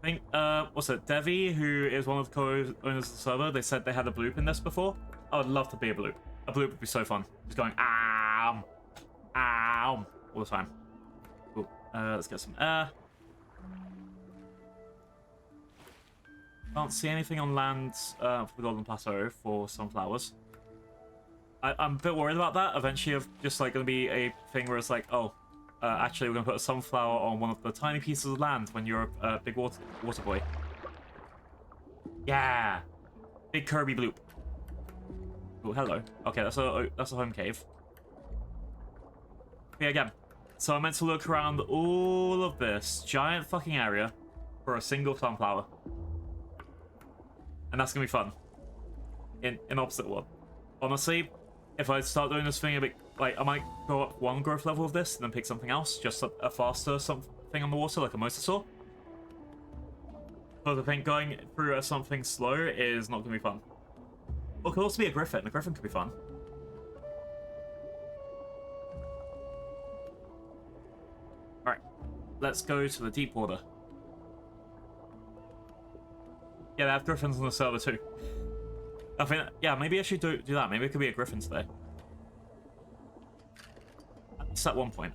I think, what's it, Devi, who is one of the co-owners of the server, they said they had a bloop in this before. I would love to be a bloop. A bloop would be so fun. Just going, ow, ow, all the time. Cool. Let's get some air. Can't see anything on land for the Golden Plateau for sunflowers. I'm a bit worried about that. Eventually, of just like going to be a thing where it's like, oh, actually, we're going to put a sunflower on one of the tiny pieces of land when you're a big water boy. Yeah, big Kirby bloop. Oh, hello. Okay, that's a home cave. Yeah, again. So I meant to look around all of this giant fucking area for a single sunflower. And that's gonna be fun. In opposite world. Honestly, if I start doing this thing a bit, like, I might go up one growth level of this and then pick something else, just a faster something on the water, like a mosasaur. But I think going through something slow is not gonna be fun. Or it could also be a griffin. A griffin could be fun. Alright. Let's go to the deep water. Yeah, they have griffins on the server too. I think, yeah, maybe I should do that. Maybe it could be a griffin today. least at one point.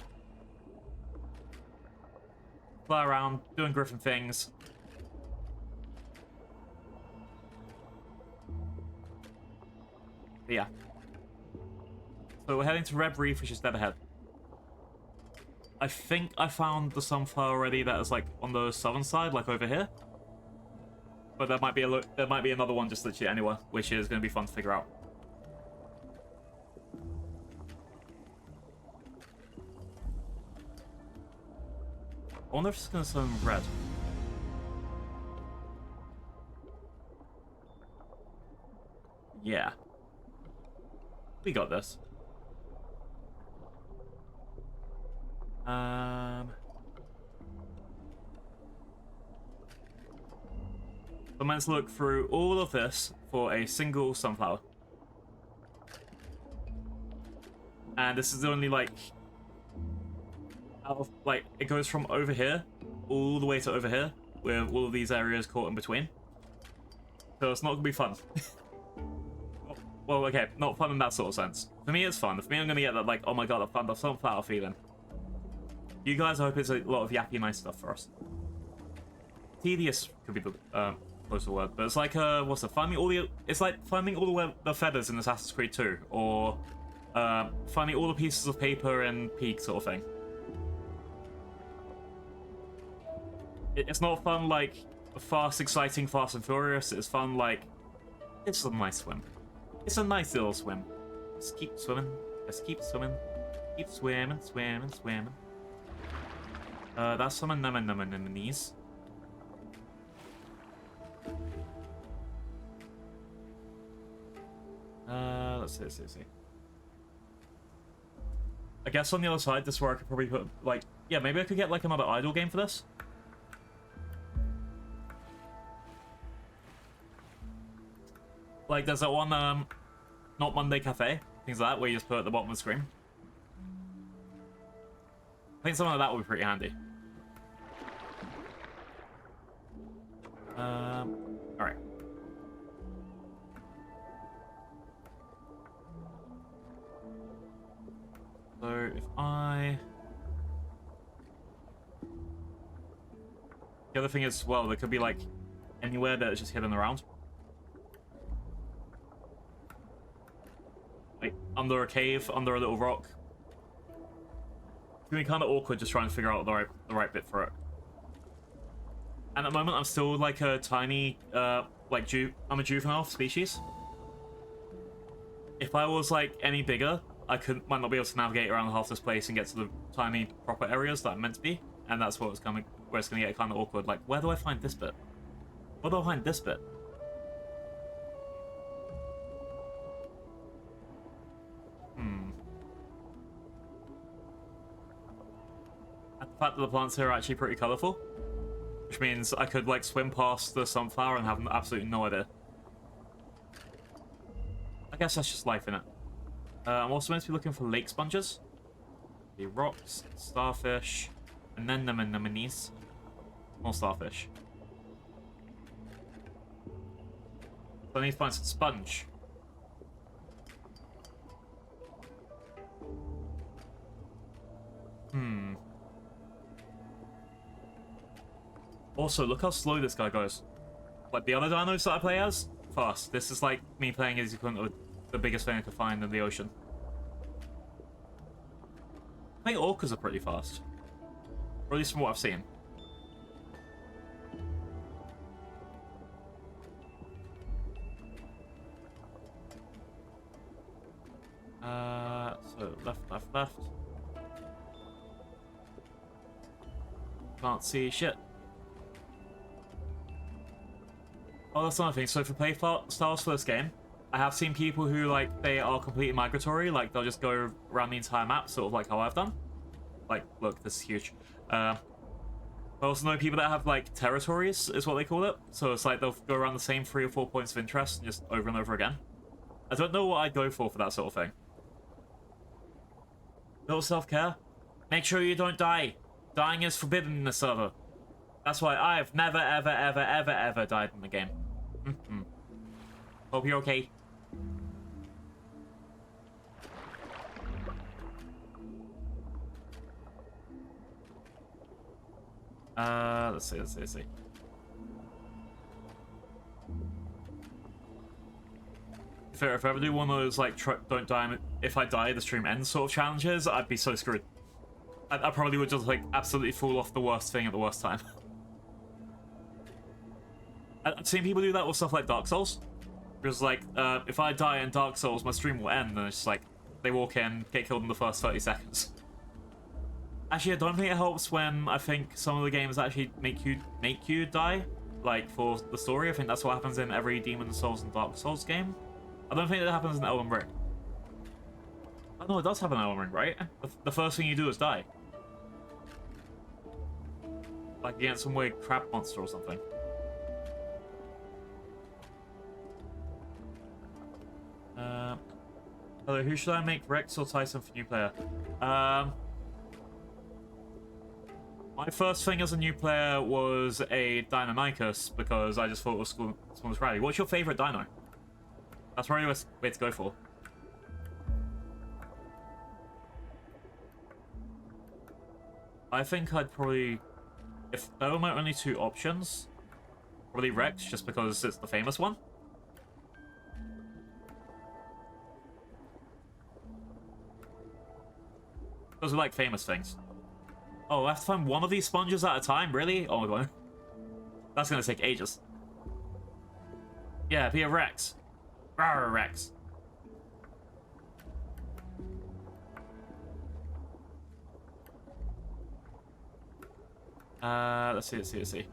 Fly around, doing Griffin things. But yeah. So we're heading to Red Reef, which is dead ahead. I think I found the sunflower already that is like on the southern side, like over here. But there might be another one just literally anywhere, which is going to be fun to figure out. I wonder if it's going to turn red. Yeah. We got this. I'm meant to look through all of this for a single sunflower. And this is only like out of, like, it goes from over here all the way to over here, with all of these areas caught in between. So it's not gonna be fun. Well, okay, not fun in that sort of sense. For me, it's fun. For me, I'm gonna get that, like, oh my god, I found the sunflower feeling. You guys, I hope it's a lot of yappy nice stuff for us. Tedious could be the closer word, but it's like what's the finding all the? It's like finding all the feathers in Assassin's Creed 2, or finding all the pieces of paper in Peak sort of thing. It's not fun like fast, exciting, Fast and Furious. It's fun like it's a nice swim. It's a nice little swim. Just keep swimming. Just keep swimming. Keep swimming, swimming, swimming. That's some anemones. Let's see. I guess on the other side, this is where I could probably put, like, yeah, maybe I could get, like, another idle game for this. Like, there's that one, Not Monday Cafe, things like that, where you just put it at the bottom of the screen. I think something like that would be pretty handy. Alright. So, if I... The other thing is, well, there could be, like, anywhere that is just hidden around. Like, under a cave, under a little rock. It's gonna be kind of awkward just trying to figure out the right bit for it. And at the moment, I'm still, like, a tiny, like, I'm a juvenile species. If I was, like, any bigger, I might not be able to navigate around half this place and get to the tiny proper areas that I'm meant to be, and that's where it's gonna get kind of awkward. Like, where do I find this bit? Where do I find this bit? And the fact that the plants here are actually pretty colourful, which means I could like swim past the sunflower and have absolutely no idea. I guess that's just life, innit? I'm also meant to be looking for lake sponges. The rocks, starfish, and then anemones. More starfish. So I need to find some sponge. Also, look how slow this guy goes. Like the other dinos that I play as, fast. This is like me playing as equivalent of the biggest thing I could find in the ocean. I think orcas are pretty fast. Or at least from what I've seen. So left. Can't see shit. Oh, that's another thing. So for play styles for this game, I have seen people who, like, they are completely migratory. Like, they'll just go around the entire map, sort of like how I've done. Like, look, this is huge. I also know people that have, like, territories, is what they call it. So it's like they'll go around the same 3 or 4 points of interest just over and over again. I don't know what I'd go for that sort of thing. Little self-care. Make sure you don't die. Dying is forbidden in the server. That's why I've never, ever died in the game. Hope you're okay. Let's see. If I ever do one of those, like, don't die, if I die, the stream ends sort of challenges, I'd be so screwed. I probably would just, like, absolutely fall off the worst thing at the worst time. I've seen people do that with stuff like Dark Souls. Because, like, if I die in Dark Souls, my stream will end, and it's just like, they walk in, get killed in the first 30 seconds. Actually, I don't think it helps when I think some of the games actually make you die, like, for the story. I think that's what happens in every Demon's Souls and Dark Souls game. I don't think that happens in Elden Ring. Oh, no, it does happen in Elden Ring, right? The first thing you do is die. Like against some weird crab monster or something. Hello, who should I make, Rex or Tyson for new player? My first thing as a new player was a Deinonychus because I just thought it was smallest rally. What's your favorite dino? That's probably the way to go for. I think I'd probably, if there were my only two options, probably Rex, just because it's the famous one. Those are like famous things. Oh, I have to find one of these sponges at a time? Really? Oh my god. That's gonna take ages. Yeah, be a Rex. Rawr, Rex. Let's see.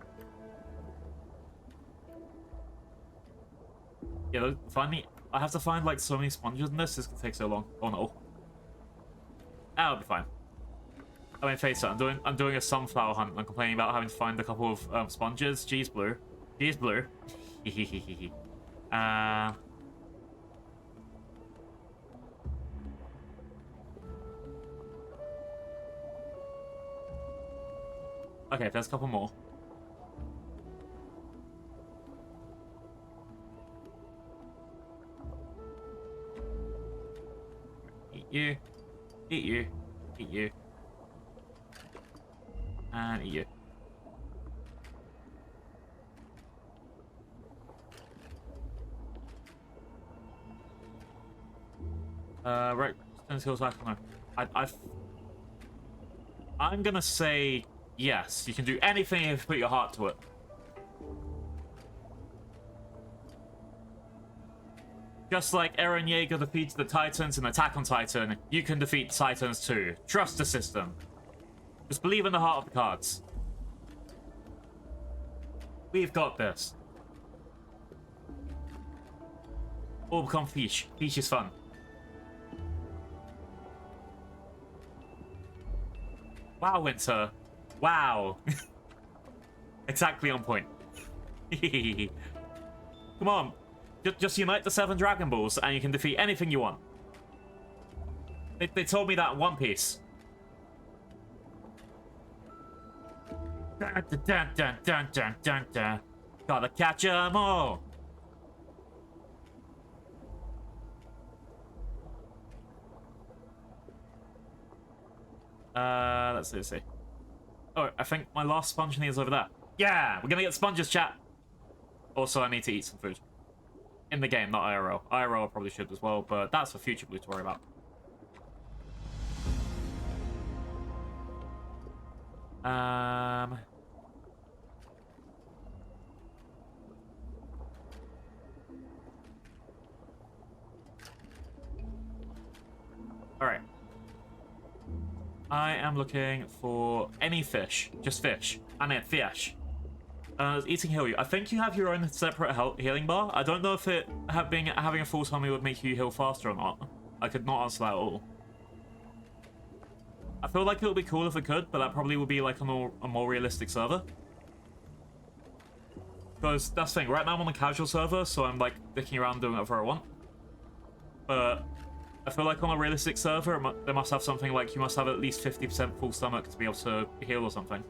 Yeah, find me. I have to find like so many sponges in this. This could take so long. Oh no. That'll be fine. I mean, face it. I'm doing a sunflower hunt. I'm complaining about having to find a couple of sponges. Jeez, blue. Jeez, blue. Okay, there's a couple more. Eat you. Eat you. Eat you. And eat you. Right. I'm gonna say yes. You can do anything if you put your heart to it. Just like Eren Yeager defeated the Titans in Attack on Titan, you can defeat Titans too. Trust the system. Just believe in the heart of the cards. We've got this. All become fish. Fish is fun. Wow, Winter. Wow. Exactly on point. Come on. Just unite the 7 Dragon Balls and you can defeat anything you want. They told me that in One Piece. Dun, dun, dun, dun, dun, dun, dun. Gotta catch 'em all. Let's see. Oh, I think my last sponge is over there. Yeah, we're gonna get sponges, chat. Also, I need to eat some food. In the game, not IRL. IRL I probably should as well, but that's for future Blue to worry about. Alright. I am looking for any fish. Just fish. I mean, fish. Eating heal you. I think you have your own separate healing bar. I don't know if having a full tummy would make you heal faster or not. I could not answer that at all. I feel like it would be cool if it could, but that probably would be like a more realistic server. Because that's the thing, right now I'm on the casual server, so I'm like dicking around doing whatever I want. But I feel like on a realistic server, they must have something like you must have at least 50% full stomach to be able to heal or something.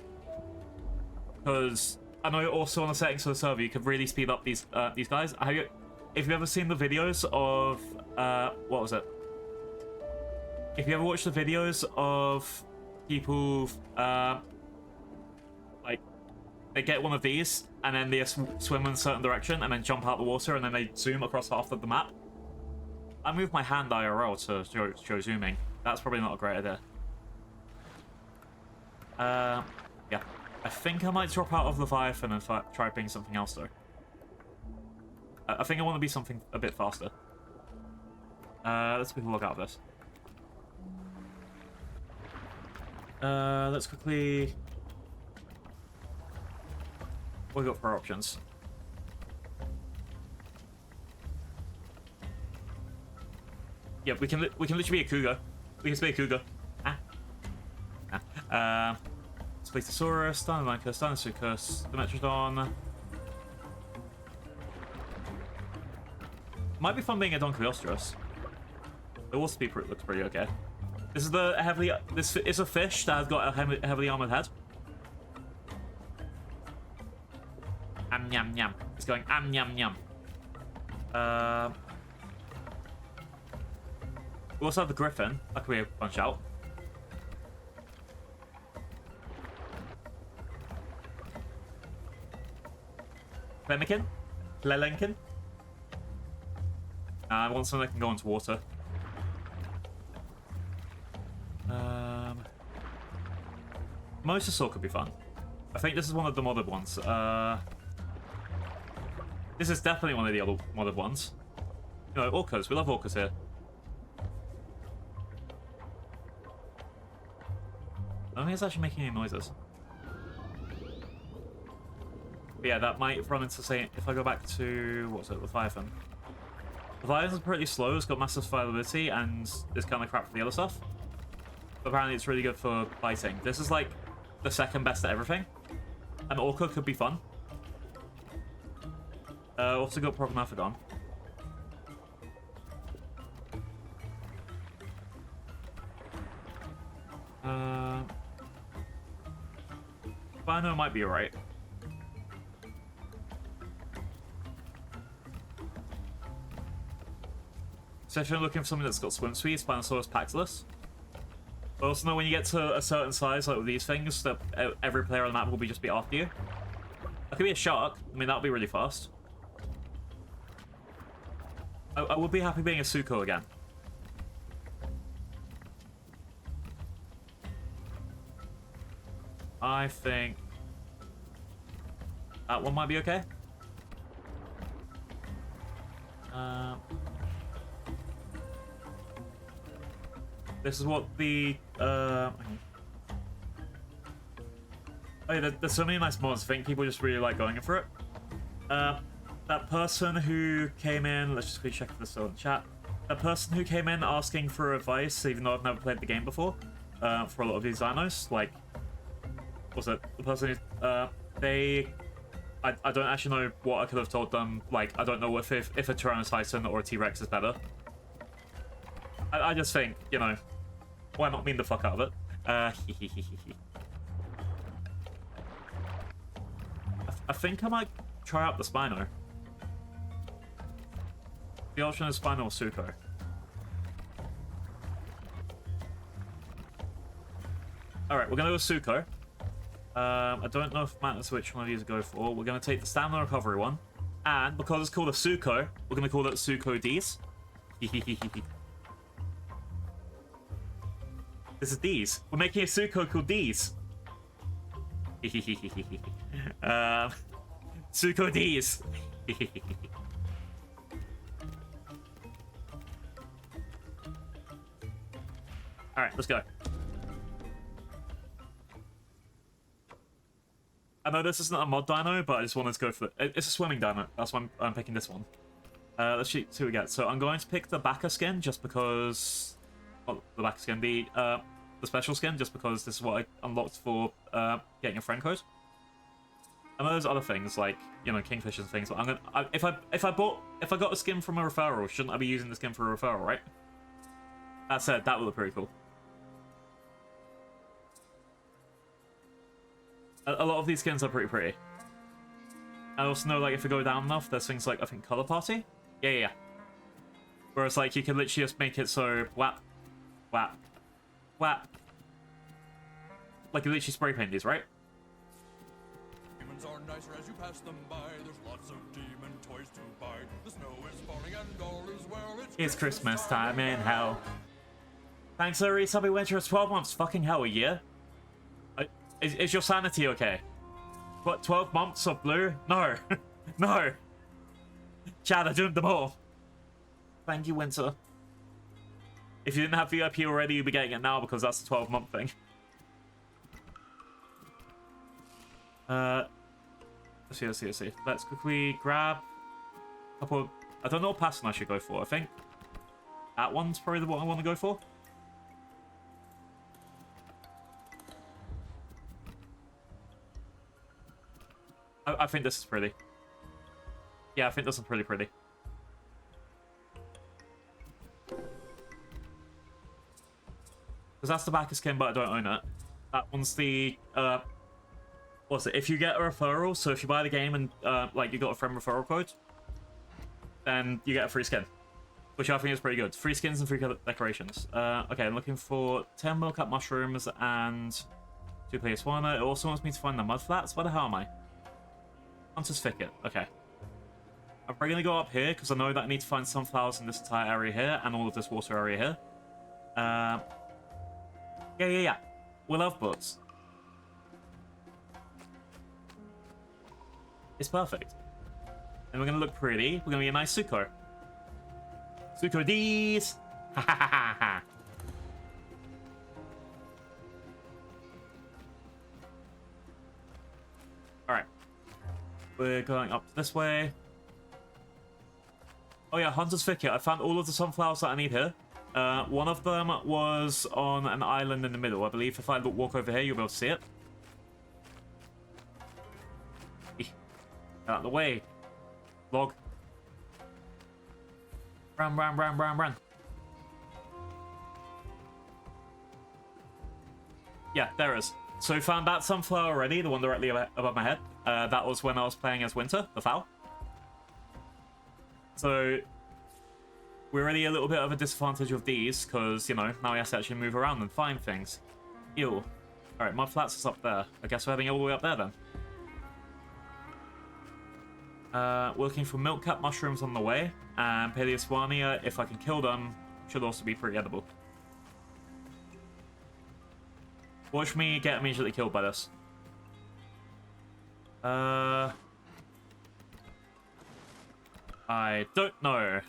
Because I know also on the settings for the server, you could really speed up these guys. If you've ever seen the videos of what was it? If you ever watched the videos of people like they get one of these, and then they swim in a certain direction, and then jump out the water, and then they zoom across half of the map. I moved my hand IRL to show zooming. That's probably not a great idea. Yeah. I think I might drop out of Leviathan and try being something else, though. I think I want to be something a bit faster. Let's quickly log out of this. Let's quickly... What we got for our options? Yeah, we can literally be a cougar. We can be a cougar. Splentosaurus, Deinonychus, Deinosuchus, Dimetrodon. Might be fun being a Doncaster. The water speed looks pretty okay. This is the heavily. This is a fish that has got a heavily armored head. Yum yum. It's going yum yum. We also have the Griffin. That could be a fun shout. Lelenkin? Lelenkin? I want something that can go into water. Mosasaur could be fun. I think this is one of the modded ones. This is definitely one of the other modded ones. You know, orcas. We love orcas here. I don't think it's actually making any noises. But yeah, that might run into, say, if I go back to, what's it, Leviathan. Leviathan's pretty slow, it's got massive survivability, and it's kind of crap for the other stuff. But apparently it's really good for biting. This is like the second best at everything. And Orca could be fun. Also got Prognathodon. Spino might be alright. So if you're looking for something that's got swim speed, Spinosaurus Pactolus. But also know when you get to a certain size, like with these things, that every player on the map will just be after you. That could be a shark. I mean, that would be really fast. I would be happy being a Suko again. I think that one might be okay. This is what the oh yeah, there's so many nice mods. I think people just really like going for it. That person who came in, let's just quickly check if they're still in chat. That person who came in asking for advice, even though I've never played the game before, for a lot of these dinos, like, what's it? The person who, I don't actually know what I could have told them. Like, I don't know if a Tyrannosaurus Titan or a T-Rex is better. I just think, you know, why not mean the fuck out of it? I think I might try out the Spino. The option is Spino or Suko. Alright, we're gonna go with Suko. I don't know if it matters which one of these to go for. We're gonna take the stamina recovery one. And because it's called a Suko, we're gonna call it Suko D's. This is D's. We're making a Suko called D's. Suko D's. Alright, let's go. I know this isn't a mod dino, but I just wanted to go for it. It's a swimming dino. That's why I'm picking this one. Let's see what we get. So I'm going to pick the Baka skin just because... Well, the Baka skin, the special skin, just because this is what I unlocked for getting a friend code. I know there's other things like, you know, kingfishers and things, but I'm gonna if I got a skin from a referral, shouldn't I be using the skin for a referral, right? That said, that would look pretty cool. A lot of these skins are pretty. I also know, like, if you go down enough, there's things like, I think, Color Party? Yeah. Whereas, like, you can literally just make it so, whap. Like, you literally spray paint these, right? sounds are nicer as you pass them by. There's lots of demon toys to buy. The snow is falling and all is well. It's Christmas time in hell. Thanks, Larry. Subby Winter is 12 months. Fucking hell, a year? Is your sanity okay? What, 12 months of blue? No. No. Chad, I doomed them all. Thank you, Winter. If you didn't have VIP already, you'll be getting it now because that's the 12-month thing. Let's see. Let's quickly grab a couple of... I don't know what pattern I should go for. I think that one's probably the one I want to go for. I think this is pretty. Yeah, I think this is pretty pretty. Because that's the backer skin, but I don't own it. That one's the... what's it? If you get a referral, so if you buy the game and like you got a friend referral code, then you get a free skin. Which I think is pretty good. Free skins and free decorations. Okay, I'm looking for 10 milk-up mushrooms and 2 player swanner. It also wants me to find the mud flats. Where the hell am I? Hunter's Thicket. Okay. I'm probably going to go up here because I know that I need to find sunflowers in this entire area here and all of this water area here. Yeah. We love books. It's perfect. And we're going to look pretty. We're going to be a nice Suko. Suko D's! Ha ha ha ha! Alright. We're going up this way. Oh yeah, Hunter's Thicket. I found all of the sunflowers that I need here. One of them was on an island in the middle. I believe if I walk over here, you'll be able to see it. Get out of the way. Log. Run. Yeah, there is. So we found that sunflower already, the one directly above my head. That was when I was playing as Winter, the fowl. So we're already a little bit of a disadvantage with these, because, you know, now we have to actually move around and find things. Ew. Alright, mud flats is up there. I guess we're heading all the way up there then. We're looking for milk cap mushrooms on the way, and Paleoswania, if I can kill them, should also be pretty edible. Watch me get immediately killed by this. I don't know.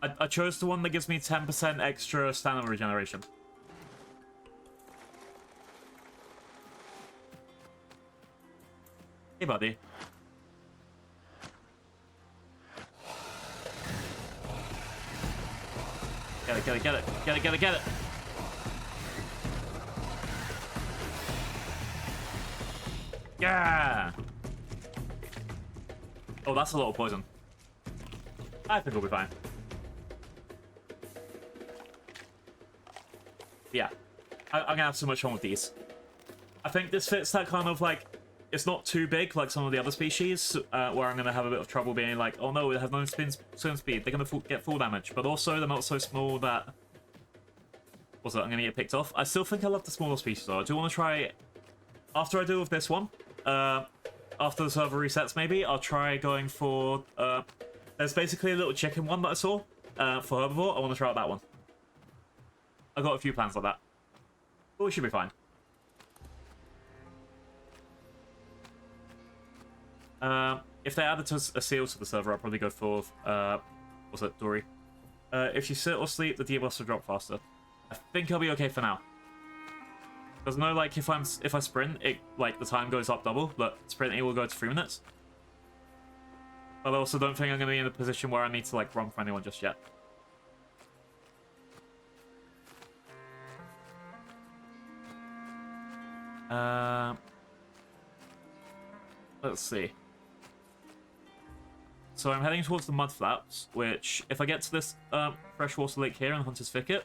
I chose the one that gives me 10% extra stamina regeneration. Hey, buddy. Get it. Yeah! Oh, that's a lot of poison. I think we'll be fine. Yeah. I'm gonna have so much fun with these. I think this fits that kind of like... It's not too big like some of the other species, where I'm gonna have a bit of trouble being like, oh no, it has no swim speed, they're gonna get full damage. But also, they're not so small that... What's that? I'm gonna get picked off. I still think I love the smaller species though. I do want to try... After I do with this one, after the server resets maybe, I'll try going for... there's basically a little chicken one that I saw for herbivore. I want to try out that one. I've got a few plans like that. But we should be fine. If they added to a seal to the server, I'll probably go for... what's it, Dory? If you sit or sleep, the debuffs will drop faster. I think I'll be okay for now. Because I know, like, if I sprint, it like the time goes up double, but sprinting will go to 3 minutes. But I also don't think I'm going to be in a position where I need to, like, run for anyone just yet. Let's see. So I'm heading towards the mud flaps, which, if I get to this freshwater lake here in Hunter's Thicket,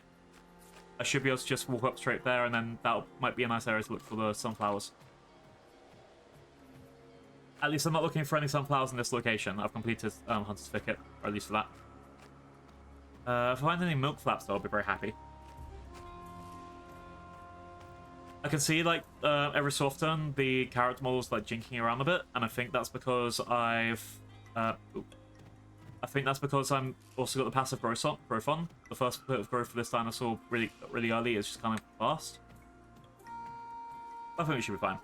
I should be able to just walk up straight there, and then that might be a nice area to look for the sunflowers. At least I'm not looking for any sunflowers in this location. I've completed Hunter's Thicket, or at least for that. If I find any milk flaps, though, I'll be very happy. I can see, like, every so often the character model's, like, jinking around a bit, and I think that's because I think that's because I'm also got the passive growth on. The first bit of growth for this dinosaur really early is just kind of fast. I think we should be fine.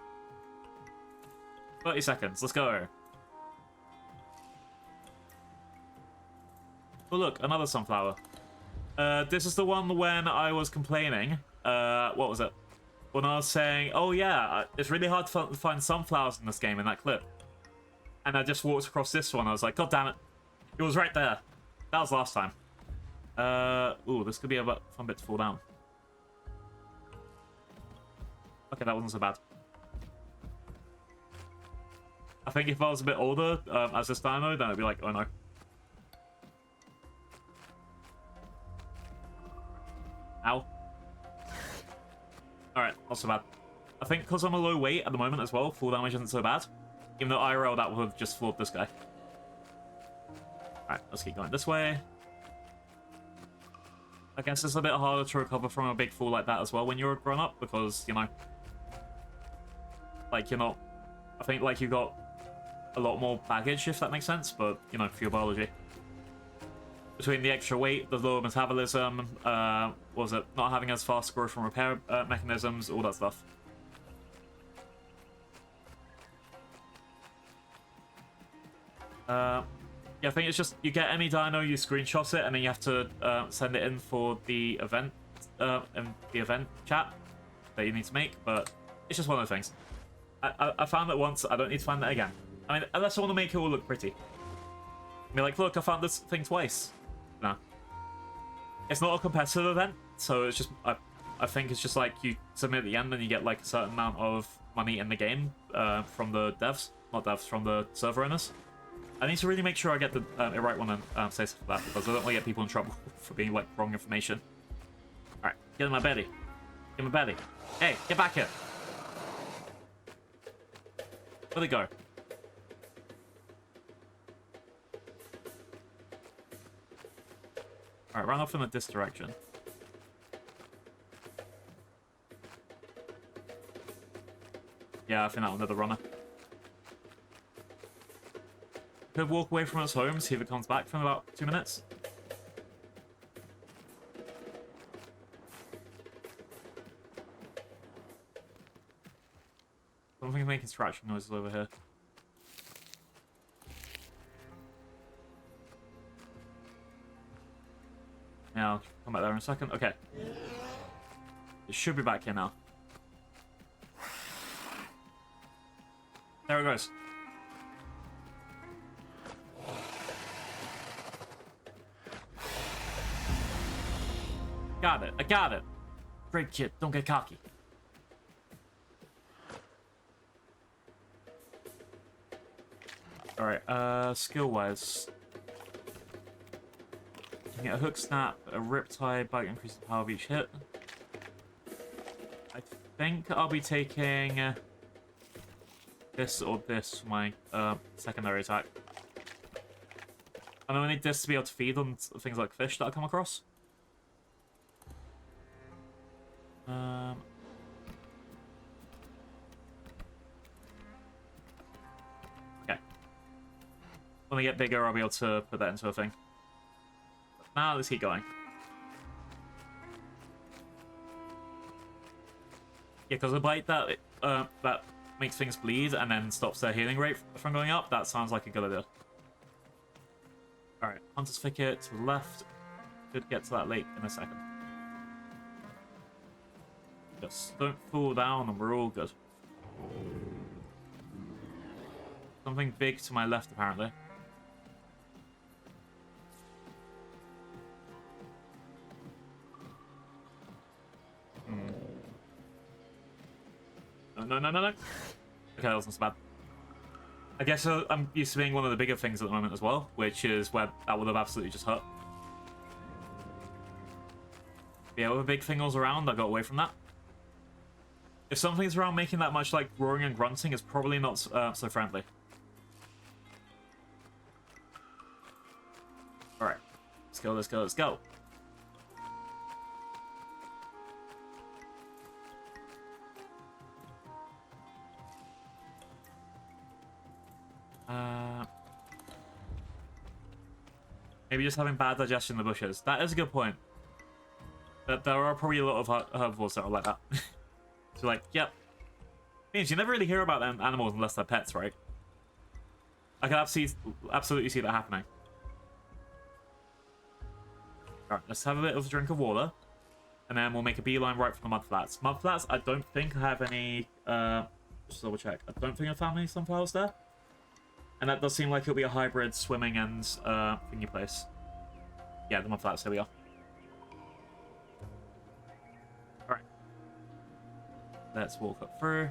30 seconds, let's go. Oh look, another sunflower. This is the one when I was complaining. What was it? When I was saying, oh yeah, it's really hard to find sunflowers in this game in that clip. And I just walked across this one, I was like, god damn it. It was right there. That was last time. Ooh, this could be a fun bit to fall down. Okay, that wasn't so bad. I think if I was a bit older as this dino, then I'd be like, oh no. Ow. Alright, not so bad. I think because I'm a low weight at the moment as well, full damage isn't so bad. Even though IRL, that would have just floored this guy. Alright, let's keep going this way. I guess it's a bit harder to recover from a big fall like that as well when you're a grown-up, because, you know, like, you're not... I think, like, you've got a lot more baggage, if that makes sense, but, you know, for your biology. Between the extra weight, the lower metabolism, what was it, not having as fast growth and repair mechanisms, all that stuff. Yeah, I think it's just, you get any dino, you screenshot it, and then you have to send it in for the event, chat that you need to make, but it's just one of the things. I found it once, I don't need to find it again. I mean, unless I want to make it all look pretty. I mean, like, look, I found this thing twice. No. It's not a competitive event, so it's just, I think it's just like you submit at the end and you get like a certain amount of money in the game from the devs, not devs, from the server owners. I need to really make sure I get the right one and say stuff for that, because I don't want to get people in trouble for being like wrong information. Alright, get in my belly. Get in my belly. Hey, get back here. Where'd they go? Alright, run off in this direction. Yeah, I think that one's the runner. Could walk away from its home, see if it comes back from about 2 minutes. Something's making scratching noises over here. Yeah, I'll come back there in a second. Okay. It should be back here now. There it goes. Got it. I got it. Great kid. Don't get cocky. Alright, skill-wise. You can get a hook snap, a riptide, bite increases the power of each hit. I think I'll be taking this or this for my secondary attack. And I need this to be able to feed on things like fish that I come across. Okay. When I get bigger, I'll be able to put that into a thing. But now let's keep going. Yeah, because a bite that that makes things bleed and then stops their healing rate from going up, that sounds like a good idea. Alright, Hunter's Thicket to the left. Could get to that lake in a second. Just don't fall down and we're all good. Something big to my left, apparently. No. Okay, that wasn't so bad. I guess I'm used to being one of the bigger things at the moment as well, which is where that would have absolutely just hurt. But yeah, with a big thing was around, I got away from that. If something's around making that much like roaring and grunting, it's probably not so friendly. Alright. Let's go, let's go, let's go. Maybe just having bad digestion in the bushes. That is a good point. But there are probably a lot of herbivores that are like that. So like, yep. Means you never really hear about them animals unless they're pets, right? I can absolutely see that happening. Alright, let's have a bit of a drink of water. And then we'll make a beeline right for the mudflats. Mudflats, I don't think I have any... just double check. I don't think I found any sunflowers there. And that does seem like it'll be a hybrid swimming and thingy place. Yeah, the mudflats, there we are. Alright. Let's walk up through.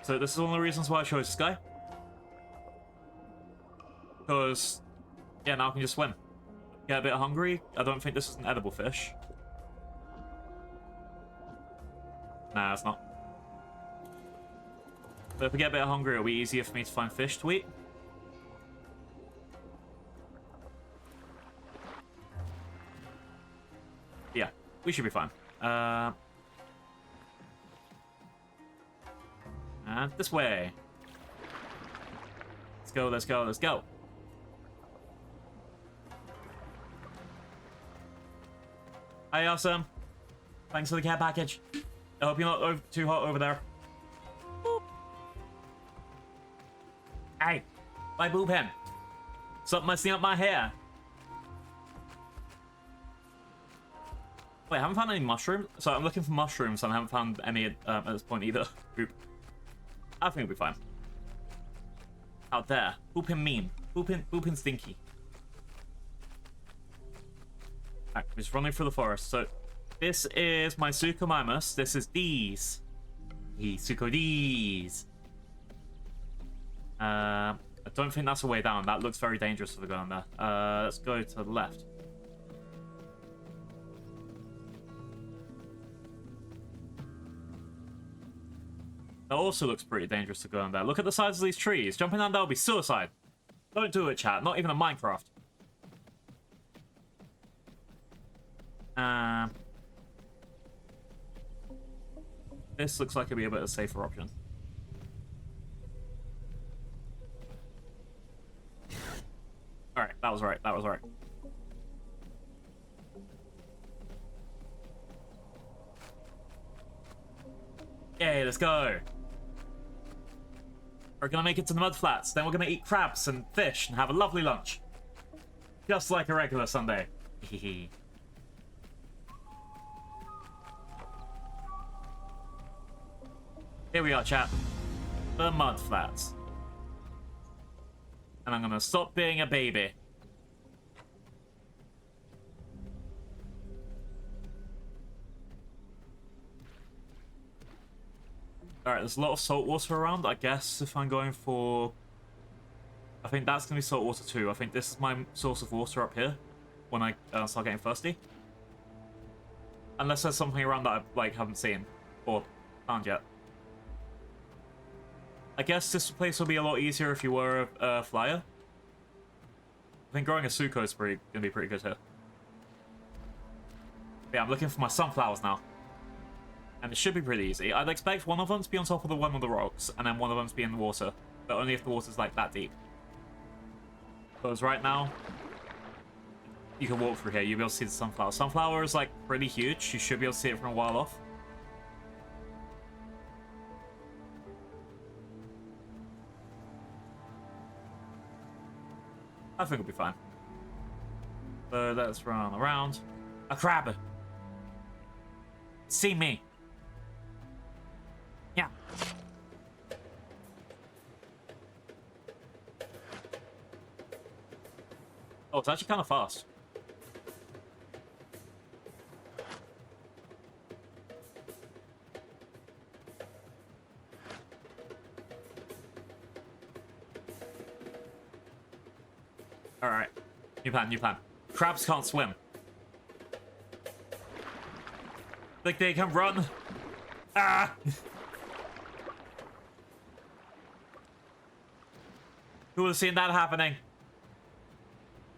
So this is one of the reasons why I chose this guy. Because, yeah, now I can just swim. Get a bit hungry. I don't think this is an edible fish. Nah, it's not. But if I get a bit hungry, it'll be easier for me to find fish to eat. Yeah, we should be fine. And this way. Let's go, let's go, let's go. Hi, awesome. Thanks for the care package. I hope you're not too hot over there. Boop. Hey, my boob hen. Stop messing up my hair. Wait, I haven't found any mushrooms? So I'm looking for mushrooms and I haven't found any at this point either. Oop. I think we'll be fine. Out there. Boopin mean. Boopin stinky. Alright, we're just running through the forest. So this is my Suchomimus. This is these. The Suchodees. I don't think that's the way down. That looks very dangerous if we're going there. Let's go to the left. That also looks pretty dangerous to go on there. Look at the size of these trees. Jumping down there will be suicide. Don't do it, chat. Not even in Minecraft. This looks like it'll be a bit of a safer option. Alright, that was right. That was right. Yay, let's go. We're gonna make it to the mudflats. Then we're gonna eat crabs and fish and have a lovely lunch. Just like a regular Sunday. Here we are, chat. The mudflats. And I'm gonna stop being a baby. Alright, there's a lot of salt water around. I guess if I'm going for... I think that's going to be salt water too. I think this is my source of water up here when I start getting thirsty. Unless there's something around that I haven't seen or found yet. I guess this place will be a lot easier if you were a flyer. I think growing a Sucho is going to be pretty good here. But yeah, I'm looking for my sunflowers now. And it should be pretty easy. I'd expect one of them to be on top of the one with the rocks, and then one of them to be in the water. But only if the water's like that deep. Because right now, you can walk through here, you'll be able to see the sunflower. Sunflower is like pretty huge, you should be able to see it from a while off. I think it'll be fine. So let's run around. A crab! See me! Yeah. Oh, it's actually kind of fast. Alright. New plan, new plan. Crabs can't swim. Like they can run. Ah! Who would have seen that happening?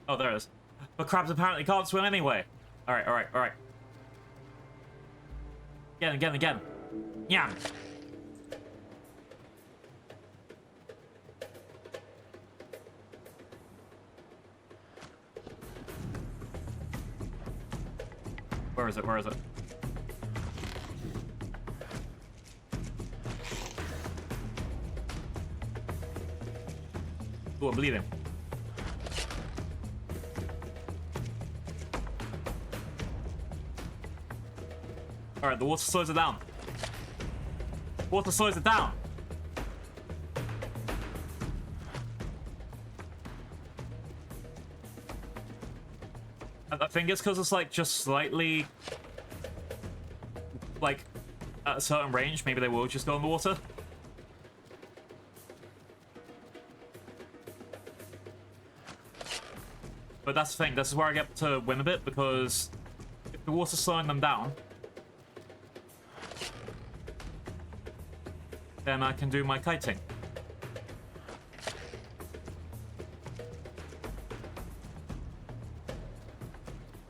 Oh, there it is. But crabs apparently can't swim anyway. Alright, alright, alright. Again, again, again. Yam. Where is it? Where is it? Oh, I'm bleeding. Alright, the water slows it down. Water slows it down. I think it's because it's like just slightly like at a certain range. Maybe they will just go in the water. But that's the thing. This is where I get to win a bit, because if the water's slowing them down, then I can do my kiting.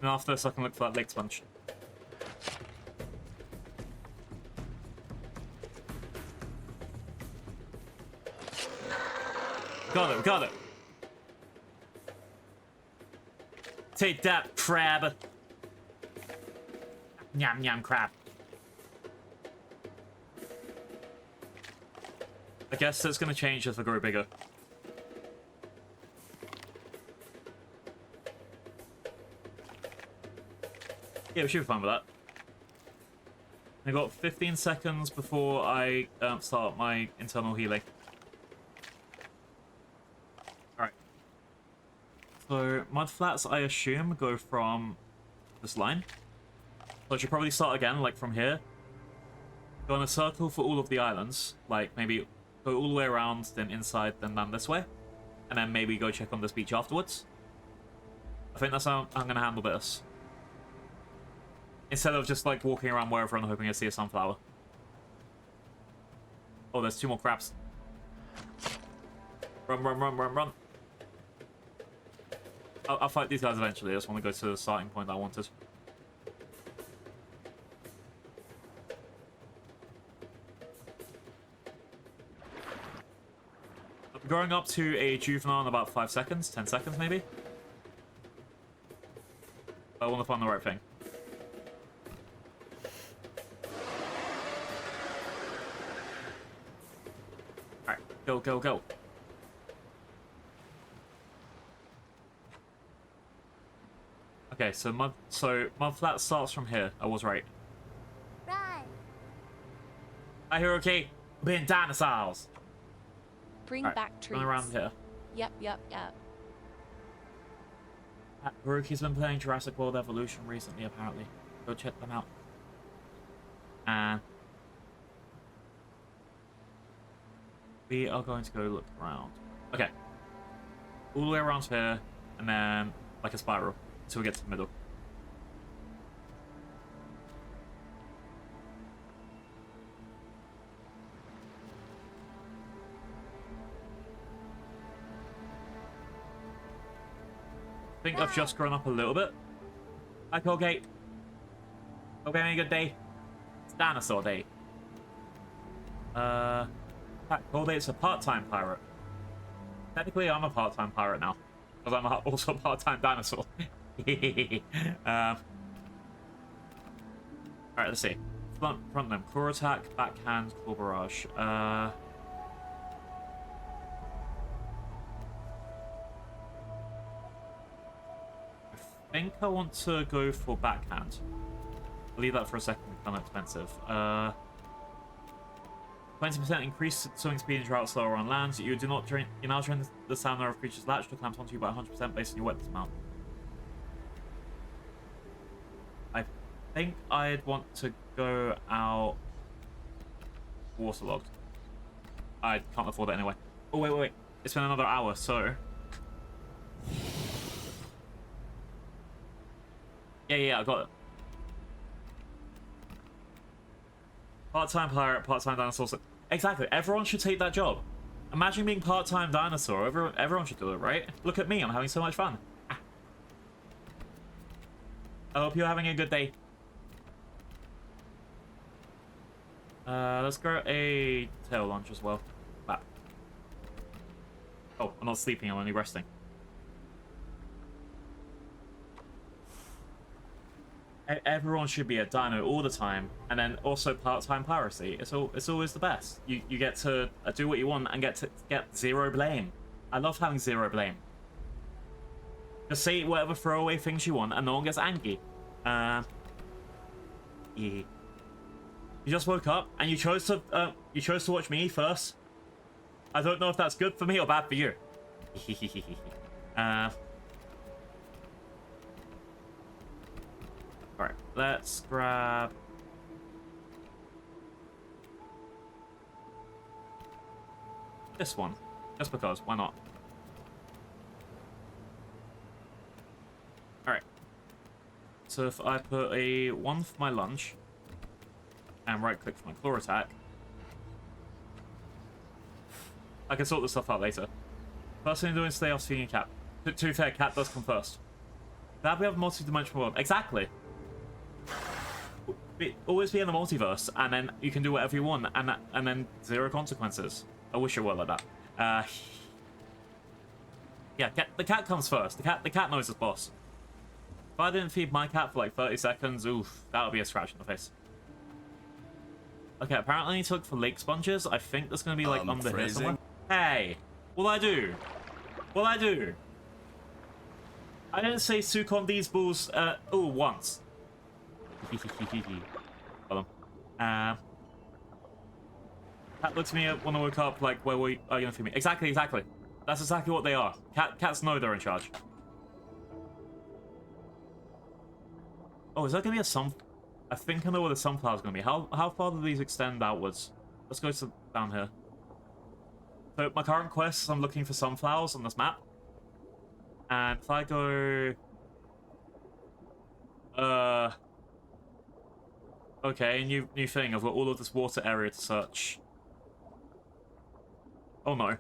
And after this, I can look for that lake sponge. Got it, got it. Take that, crab. Yum, yum, crab. I guess it's gonna change as they grow bigger. Yeah, we should be fine with that. I got 15 seconds before I start my internal healing. Alright. So, mudflats, I assume, go from this line. So I should probably start again, like from here. Go in a circle for all of the islands. Like, maybe go all the way around, then inside, then down this way. And then maybe go check on this beach afterwards. I think that's how I'm going to handle this. Instead of just, like, walking around wherever and hoping I see a sunflower. Oh, there's 2 more crabs. Run, run, run, run, run. I'll fight these guys eventually. I just want to go to the starting point that I wanted. I'm going up to a juvenile in about 5 seconds, 10 seconds maybe. I want to find the right thing. Alright, go, go, go. Okay, so mudflat starts from here. I was right. Right. I hear okay. Being dinosaurs. Bring Right, back treats. run around here. Yep, yep, yep. Haruki's been playing Jurassic World Evolution recently, apparently. Go check them out. And we are going to go look around. Okay. All the way around here, and then like a spiral until we get to the middle. I think I've just grown up a little bit. Hi, Colgate. Hope you're having a good day. It's dinosaur day. Colgate's a part-time pirate. Technically, I'm a part-time pirate now, because I'm also a part-time dinosaur. Alright, let's see. Front them. Claw attack, backhand, claw barrage. I think I want to go for backhand. I'll leave that for a second, kind of expensive. 20% increase swimming speed and drought slower on land. You now train the stamina of creatures latched or clamped onto you by 100% based on your weapons amount. I think I'd want to go out waterlogged. I can't afford it anyway. Oh, wait, wait, wait. It's been another hour, so... Yeah, I got it. Part-time pirate, part-time dinosaur. Exactly, everyone should take that job. Imagine being part-time dinosaur. Everyone should do it, right? Look at me, I'm having so much fun. I hope you're having a good day. Let's go a tail launch as well. Wow. Oh, I'm not sleeping, I'm only resting. Everyone should be a dino all the time, and then also part-time piracy. It's always the best. You get to do what you want and get zero blame. I love having zero blame. Just say whatever throwaway things you want, and no one gets angry. Yeah. You just woke up and you chose to watch me first. I don't know if that's good for me or bad for you. Alright, let's grab this one. Just because, why not? Alright. So if I put a 1 for my lunge and right click for my claw attack, I can sort this stuff out later. First thing I'm doing is stay off feeding a cat. To be fair, cat does come first. That we have a multi-dimensional world. Exactly. Always be in the multiverse, and then you can do whatever you want, and then zero consequences. I wish it were like that. Yeah, the cat comes first. The cat knows its boss. If I didn't feed my cat for like 30 seconds, oof, that would be a scratch in the face. Okay, apparently I need to look for lake sponges. I think there's going to be like under here somewhere. Hey, what'll I do? What'll I do? I didn't say souk on these balls, once. Hold on. Cat looked at me when I woke up like, where are you going to feed me? Exactly. That's exactly what they are. Cats know they're in charge. Oh, is that going to be a sun? I think I know where the sunflower's going to be. How far do these extend outwards? Let's go to down here. So my current quest is I'm looking for sunflowers on this map. And if I go... Okay, new thing. I've got all of this water area to search. Oh no.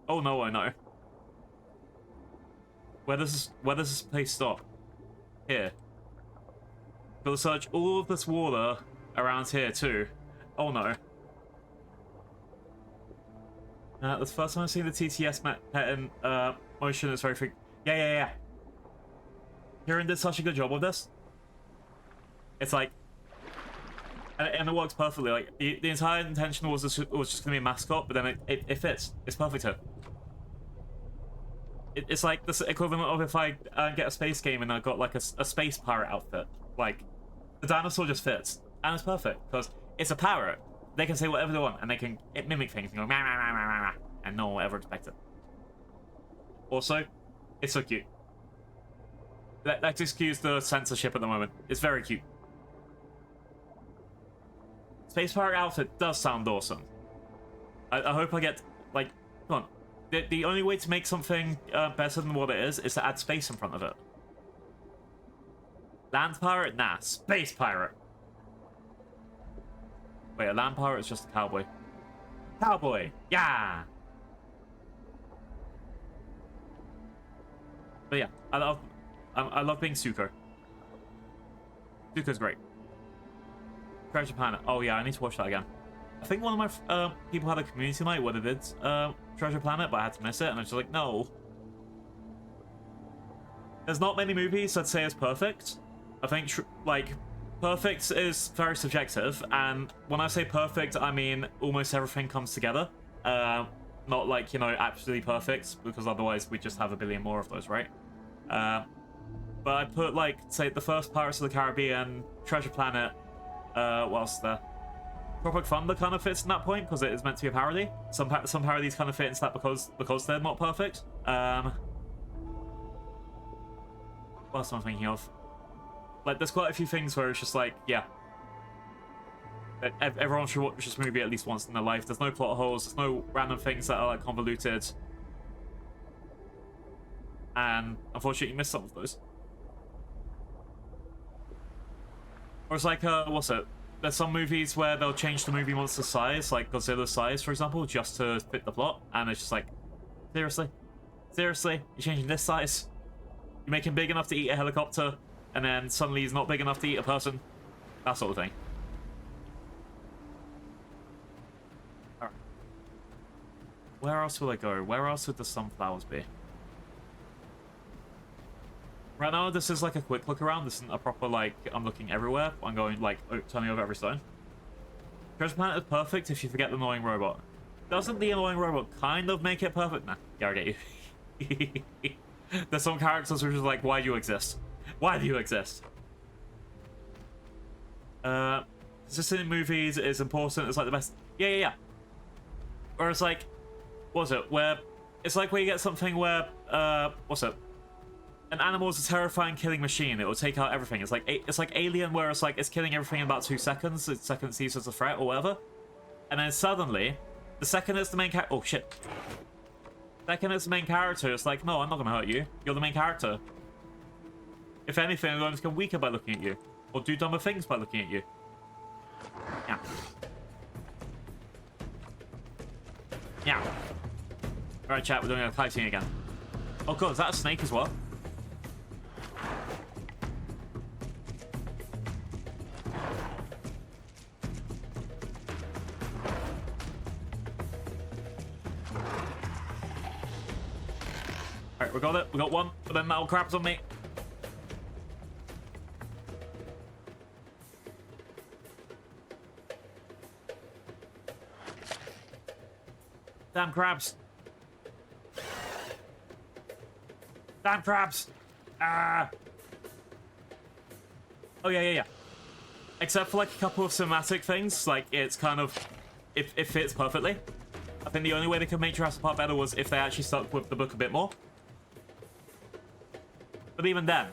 Oh no, I know. Where does this place stop? Here. Gotta search all of this water around here too. Oh no. That's the first time I've seen the TTS pet in motion. It's very yeah. Kieran did such a good job with this. It's like, and it works perfectly. Like the entire intention was just going to be a mascot, but then it fits. It's perfect here. It's like the equivalent of if I get a space game and I got like a space pirate outfit. Like the dinosaur just fits, and it's perfect because it's a parrot. They can say whatever they want, and they can mimic things and go rah, rah, rah, rah, rah, and no one will ever expect it. Also, it's so cute. Let's excuse the censorship at the moment. It's very cute. Space pirate outfit does sound awesome. I hope I get like, come on. The only way to make something better than what it is to add space in front of it. Land pirate? Nah, space pirate. Wait, a land pirate is just a cowboy. Cowboy! Yeah! But yeah, I love being Suko. Suko's great. Treasure Planet. Oh yeah, I need to watch that again. I think one of my people had a community night where they did Treasure Planet, but I had to miss it, and I was just like, no. There's not many movies I'd say is perfect. I think, like, perfect is very subjective, and when I say perfect, I mean almost everything comes together. Not like, you know, absolutely perfect, because otherwise we just have a billion more of those, right? But I put, like, say, the first Pirates of the Caribbean, Treasure Planet, what else is there? Tropic Thunder kind of fits in that point, because it is meant to be a parody. Some parodies kind of fit into that because they're not perfect. What else am I thinking of? Like, there's quite a few things where it's just like, yeah. Everyone should watch this movie at least once in their life. There's no plot holes, there's no random things that are, like, convoluted. And, unfortunately, you missed some of those. Or it's like, what's it? There's some movies where they'll change the movie monster's size, like Godzilla's size, for example, just to fit the plot. And it's just like, seriously? Seriously? You're changing this size? You make him big enough to eat a helicopter, and then suddenly he's not big enough to eat a person? That sort of thing. Alright. Where else will I go? Where else would the sunflowers be? Right now, this is like a quick look around. This isn't a proper, like, I'm looking everywhere. I'm going, like, turning over every stone. Treasure Planet is perfect if you forget the annoying robot. Doesn't the annoying robot kind of make it perfect? Nah, yeah, I get you. There's some characters which are like, why do you exist? Why do you exist? Consistent in movies is important. It's like the best. Yeah. Or it's like, what's it? Where it's like where you get something where, what's it? An animal is a terrifying killing machine. It will take out everything. It's like Alien, where it's like it's killing everything in about 2 seconds. The second it sees as a threat or whatever, and then suddenly, the second it's the main character. Oh shit! Second it's the main character. It's like, no, I'm not gonna hurt you. You're the main character. If anything, I'm going to become weaker by looking at you, or do dumber things by looking at you. Yeah. Yeah. Alright, chat. We're doing a kiting again. Oh god, is that a snake as well? Alright, we got it. We got one, but then metal crabs on me. Damn crabs. Damn crabs. Ah. Oh, yeah. Except for, like, a couple of cinematic things, like, it's kind of... It fits perfectly. I think the only way they could make Jurassic Park better was if they actually stuck with the book a bit more. But even then,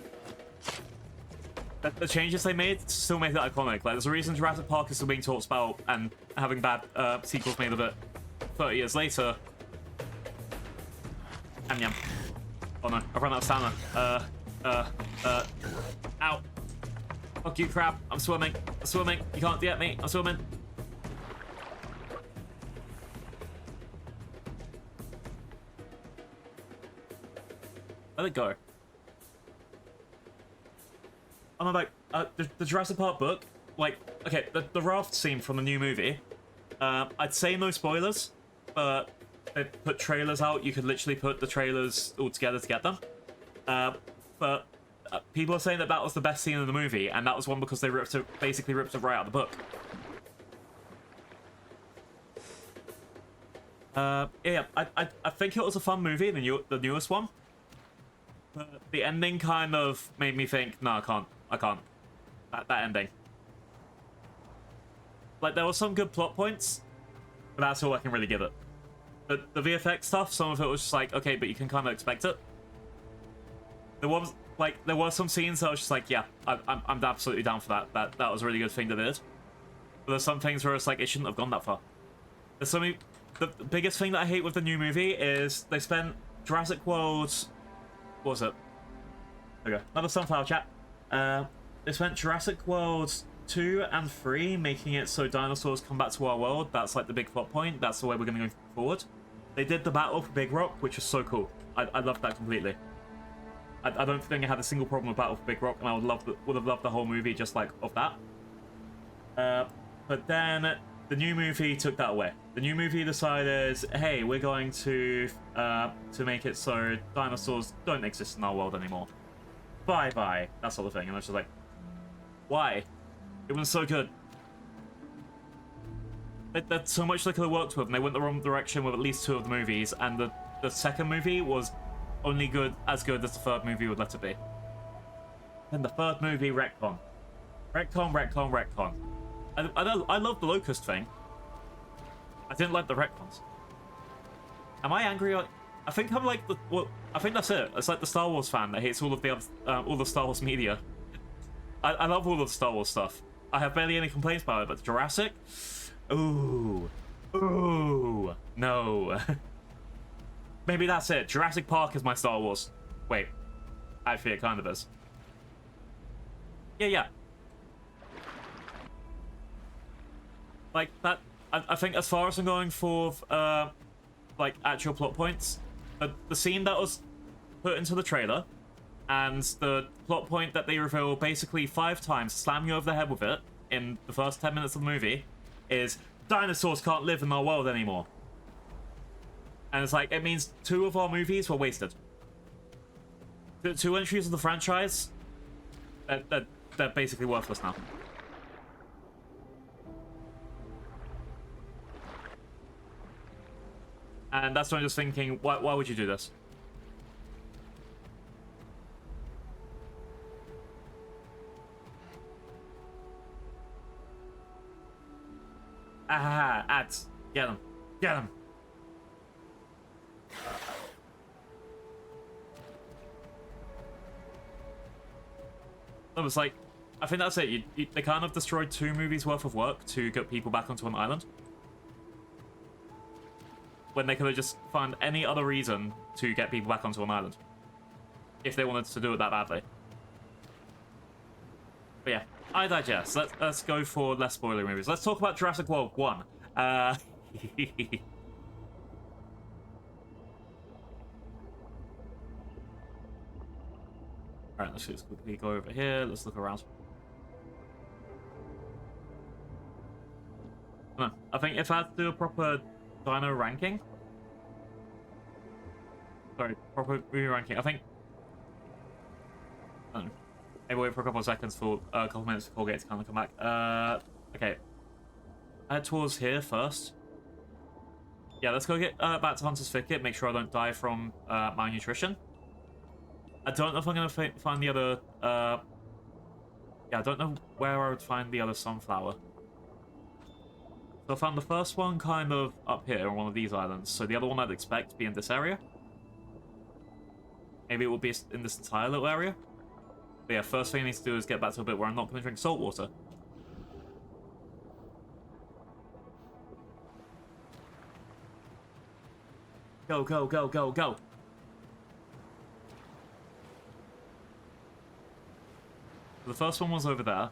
the changes they made still made it iconic. Like, there's a reason Jurassic Park is still being talked about and having bad sequels made of it 30 years later. And yum. Oh no, I've run out of stamina. Ow. Fuck you, crab. I'm swimming. You can't get me. I'm swimming. Let it go. I'm like, the Jurassic Park book, like, okay, the raft scene from the new movie, I'd say no spoilers, but they put trailers out. You could literally put the trailers all together to get them. But people are saying that was the best scene in the movie, and that was one because they basically ripped it right out of the book. Yeah, I think it was a fun movie, the newest one. But the ending kind of made me think, no, I can't. That ending. Like, there were some good plot points, but that's all I can really give it. But the VFX stuff, some of it was just like, okay, but you can kind of expect it. There were some scenes that I was just like, yeah, I'm absolutely down for that. That was a really good thing they did. But there's some things where it's like, it shouldn't have gone that far. There's so many... The biggest thing that I hate with the new movie is they spent Jurassic World... What was it? Okay, another sunflower chat. They spent Jurassic World 2 and 3 making it so dinosaurs come back to our world. That's like the big plot point. That's the way we're going to go forward. They did the battle for Big Rock, which is so cool. I loved that completely. I don't think I had a single problem with Battle for Big Rock, and I would have loved the whole movie just like of that. But then the new movie took that away. The new movie decided, hey, we're going to make it so dinosaurs don't exist in our world anymore. Bye-bye. That sort of thing. And I was just like, why? It was so good. There's so much they could have worked with, and they went the wrong direction with at least 2 of the movies, and the second movie was only as good as the third movie would let it be. Then the third movie, retcon. Retcon. I love the Locust thing. I didn't like the retcons. Am I angry? I think I'm like I think that's it. It's like the Star Wars fan that hates all of the other, all the Star Wars media. I love all of the Star Wars stuff. I have barely any complaints about it, but Jurassic, ooh, no. Maybe that's it. Jurassic Park is my Star Wars. Wait, actually, it kind of is. Yeah. Like that. I think as far as I'm going for, like actual plot points, the scene that was put into the trailer, and the plot point that they reveal basically 5 times, slam you over the head with it in the first 10 minutes of the movie, is dinosaurs can't live in our world anymore. And it's like, it means 2 of our movies were wasted. The 2 entries of the franchise, they're basically worthless now. And that's why I'm just thinking, why would you do this? Ah, ads. Get them. Get them. It was like, I think that's it. They kind of destroyed 2 movies worth of work to get people back onto an island. When they could have just found any other reason to get people back onto an island. If they wanted to do it that badly. But yeah, I digest. Let's go for less spoiler movies. Let's talk about Jurassic World 1. Alright, let's just quickly go over here. Let's look around. I think if I had to do a proper dino ranking... Sorry, proper movie ranking. I think... I don't know. Maybe wait for a couple of seconds for a couple of minutes for Colgate to kind of come back. Okay. Head towards here first. Yeah, let's go get back to Hunter's Thicket. Make sure I don't die from malnutrition. I don't know if I'm going to find the other... Yeah, I don't know where I would find the other sunflower. So I found the first one kind of up here on one of these islands. So the other one I'd expect to be in this area. Maybe it will be in this entire little area. But yeah, first thing I need to do is get back to a bit where I'm not going to drink salt water. Go, go, go, go, go. The first one was over there.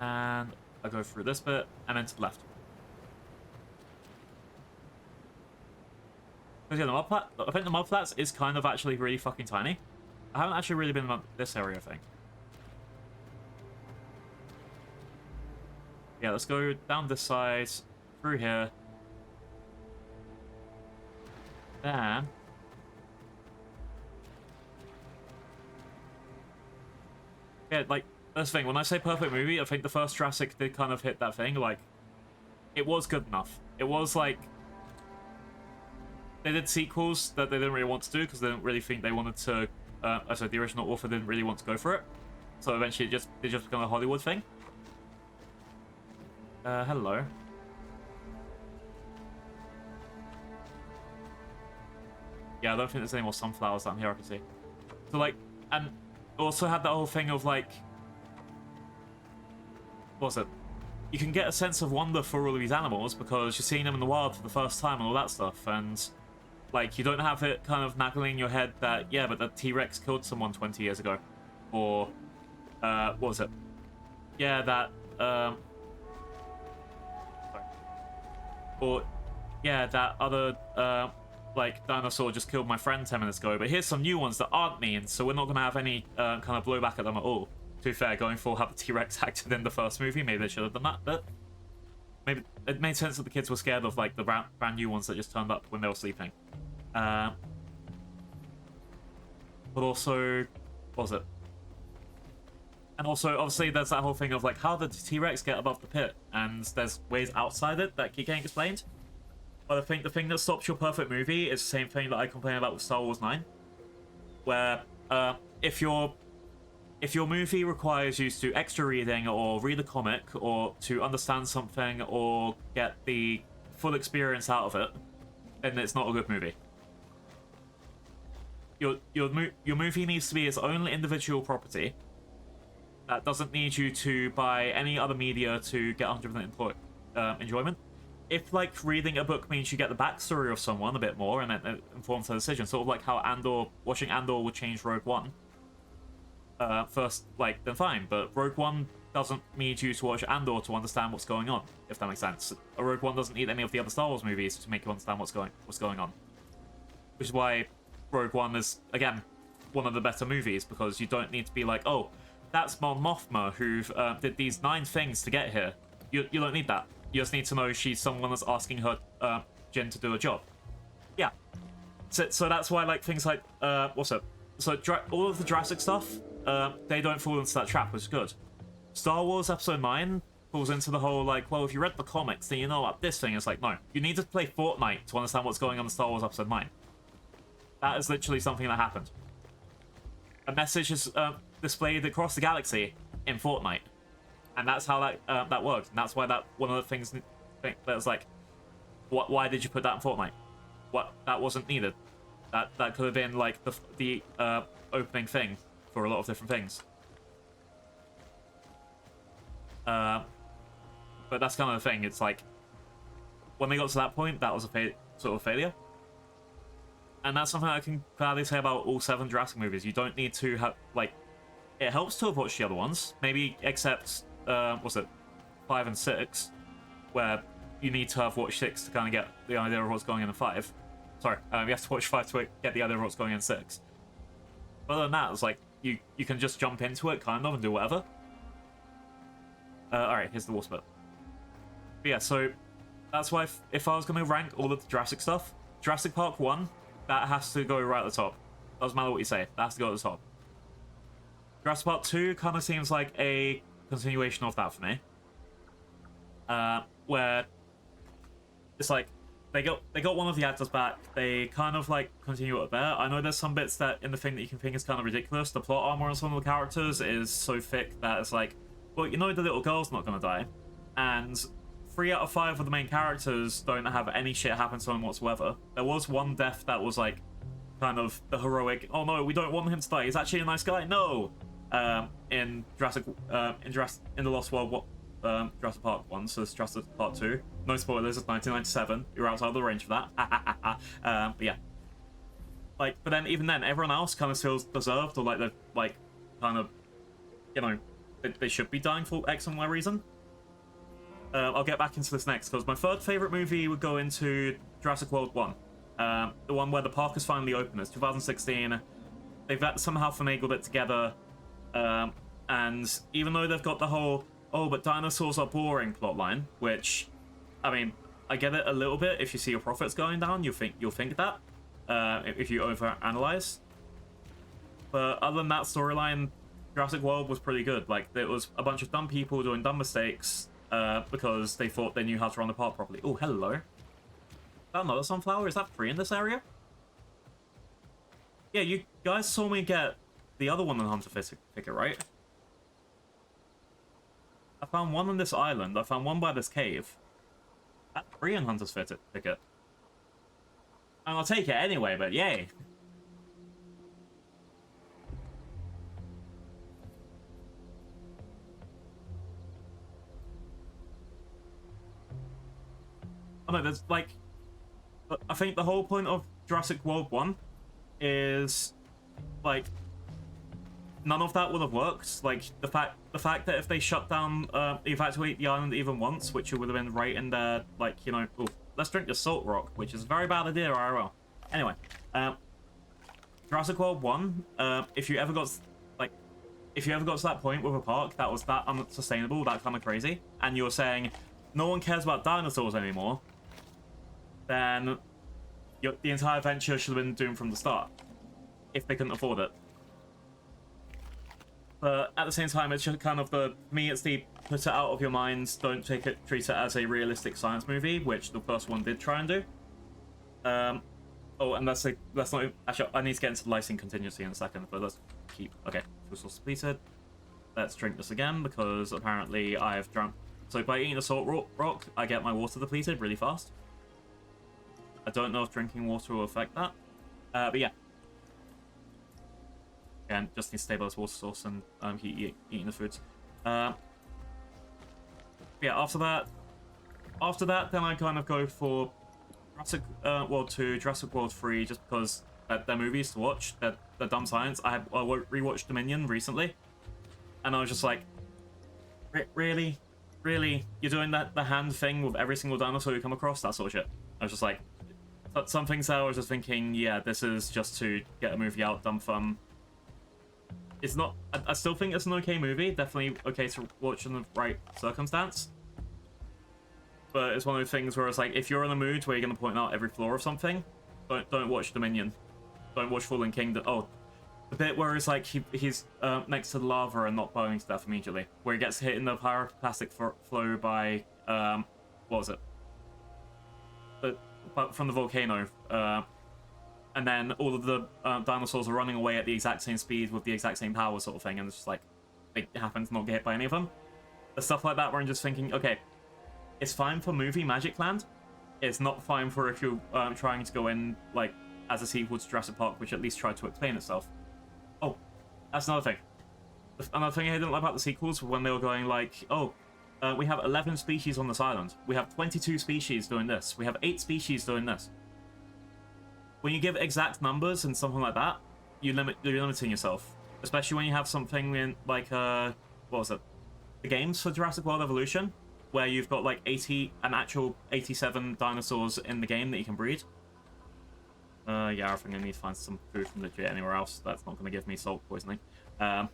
And I go through this bit, and then to the left. Because yeah, I think the mud flats is kind of actually really fucking tiny. I haven't actually really been in this area, I think. Yeah, let's go down this side, through here. Then... yeah, like, that's the thing. When I say perfect movie, I think the first Jurassic did kind of hit that thing. Like, it was good enough. It was like... they did sequels that they didn't really want to do because they didn't really think they wanted to... sorry, the original author didn't really want to go for it. So eventually it just became a Hollywood thing. Hello. Yeah, I don't think there's any more sunflowers down here I can see. So, like, and also had that whole thing of, like... what was it? You can get a sense of wonder for all of these animals because you're seeing them in the wild for the first time and all that stuff, and... like, you don't have it kind of nagging in your head that, yeah, but the T-Rex killed someone 20 years ago. Or, what was it? Yeah, that, sorry. Or, yeah, that other, like, dinosaur just killed my friend 10 minutes ago, but here's some new ones that aren't mean, so we're not going to have any kind of blowback at them at all. To be fair, going for how the T-Rex acted in the first movie, maybe they should have done that, but... maybe it made sense that the kids were scared of, like, the brand new ones that just turned up when they were sleeping. But also... what was it? And also, obviously, there's that whole thing of, like, how did the T-Rex get above the pit? And there's ways outside it that keep getting explained. But I think the thing that stops your perfect movie is the same thing that I complain about with Star Wars 9. Where, if your movie requires you to do extra reading or read a comic or to understand something or get the full experience out of it, then it's not a good movie. Your movie needs to be its own individual property that doesn't need you to buy any other media to get 100% enjoyment. If, like, reading a book means you get the backstory of someone a bit more and it informs the decision, sort of like how watching Andor would change Rogue One. First, like, then fine, but Rogue One doesn't need you to watch Andor to understand what's going on, if that makes sense. Rogue One doesn't need any of the other Star Wars movies to make you understand what's going on. Which is why Rogue One is, again, one of the better movies, because you don't need to be like, oh, that's Mon Mothma who did these 9 things to get here. You don't need that. You just need to know she's someone that's asking her Jyn to do a job. Yeah. So that's why like things like what's up? So all of the Jurassic stuff, they don't fall into that trap, which is good. Star Wars Episode 9 falls into the whole like, well, if you read the comics, then you know about this thing. It's like, no, you need to play Fortnite to understand what's going on in Star Wars Episode 9. That is literally something that happened. A message is displayed across the galaxy in Fortnite, and that's how that worked. And that's why that one of the things that was like, why did you put that in Fortnite? That wasn't needed. That could have been like the opening thing for a lot of different things. But that's kind of the thing. It's like when they got to that point, that was a sort of failure. And that's something I can gladly say about all 7 Jurassic movies. You don't need to have, like, it helps to have watched the other ones. Maybe except, what's it, 5 and 6, where you need to have watched 6 to kind of get the idea of what's going on in 5. Sorry, you have to watch 5 to get the idea of what's going on in 6. But other than that, it's like, you can just jump into it, kind of, and do whatever. Alright, here's the water bit. But yeah, so, that's why if I was going to rank all of the Jurassic stuff, Jurassic Park 1, that has to go right at the top. Doesn't matter what you say, that has to go at the top. Jurassic Park 2 kind of seems like a continuation of that for me. Where it's like they got one of the actors back. They kind of like continue it there. I know there's some bits that in the thing that you can think is kind of ridiculous. The plot armor on some of the characters is so thick that it's like, well, you know the little girl's not gonna die, and 3 out of 5 of the main characters don't have any shit happen to them whatsoever. There was one death that was like kind of the heroic, oh no, we don't want him to die, he's actually a nice guy, no! In the Lost World, Jurassic Park 1, so it's Jurassic Park 2. No spoilers, it's 1997, you're outside of the range for that. But yeah. Like, but then, even then, everyone else kind of feels deserved, or like they're, like, kind of, you know, they should be dying for X and Y reason. I'll get back into this next, because my third favourite movie would go into Jurassic World 1. The one where the park is finally open. It's 2016. They've somehow finagled it together. And even though they've got the whole, oh, but dinosaurs are boring plotline, which, I mean, I get it a little bit. If you see your profits going down, you'll think that. If you overanalyze. But other than that storyline, Jurassic World was pretty good. Like, there was a bunch of dumb people doing dumb mistakes, because they thought they knew how to run the park properly. Oh, hello. Is that another sunflower? Is that free in this area? Yeah, you guys saw me get the other one on Hunter Thicket, right? I found one on this island. I found one by this cave. That's free in Hunter's Thicket. And I'll take it anyway, but yay. Oh no, there's like, I think the whole point of Jurassic World 1 is like none of that would have worked. Like the fact that if they shut down, evacuate the island even once, which would have been right in there, like, you know, ooh, let's drink the salt rock, which is a very bad idea, IRL. Anyway, Jurassic World 1, if you ever got to that point with a park that was that unsustainable, that kind of crazy, and you're saying no one cares about dinosaurs anymore, then the entire venture should have been doomed from the start, if they couldn't afford it. But at the same time, it's just kind of put it out of your minds, don't treat it as a realistic science movie, which the first one did try and do. Oh, and let's not, actually, I need to get into the licensing contingency in a second, but let's keep, okay, fuel source depleted. Let's drink this again, because apparently I've drunk, so by eating the salt rock, I get my water depleted really fast. I don't know if drinking water will affect that, but yeah. Again, just need to stabilize water source and keep eating the foods. Yeah, after that, then I kind of go for Jurassic World 2, Jurassic World 3, just because they're movies to watch. They're dumb science. I rewatched Dominion recently, and I was just like, really, you're doing the hand thing with every single dinosaur you come across? That sort of shit. I was just like, but some things I was just thinking, yeah, this is just to get a movie out, dumb fun. It's not. I still think it's an okay movie. Definitely okay to watch in the right circumstance. But it's one of those things where it's like, if you're in a mood where you're going to point out every flaw of something, don't watch Dominion. Don't watch Fallen Kingdom. Oh, the bit where it's like he's next to the lava and not burning to death immediately, where he gets hit in the pyroclastic flow by what was it? From the volcano, and then all of the dinosaurs are running away at the exact same speed with the exact same power, sort of thing, and it's just like they happen to not get hit by any of them. The stuff like that, where I'm just thinking, okay, it's fine for movie Magic Land. It's not fine for if you're trying to go in like as a sequel to Jurassic Park, which at least tried to explain itself. Oh, that's another thing. Another thing I didn't like about the sequels when they were going like, oh, we have 11 species on this island. We have 22 species doing this. We have 8 species doing this. When you give exact numbers and something like that, you're limiting yourself. Especially when you have something in like what was it? The games for Jurassic World Evolution, where you've got like an actual 87 dinosaurs in the game that you can breed. Yeah, I think I need to find some food from legit anywhere else. That's not going to give me salt poisoning. Anyway,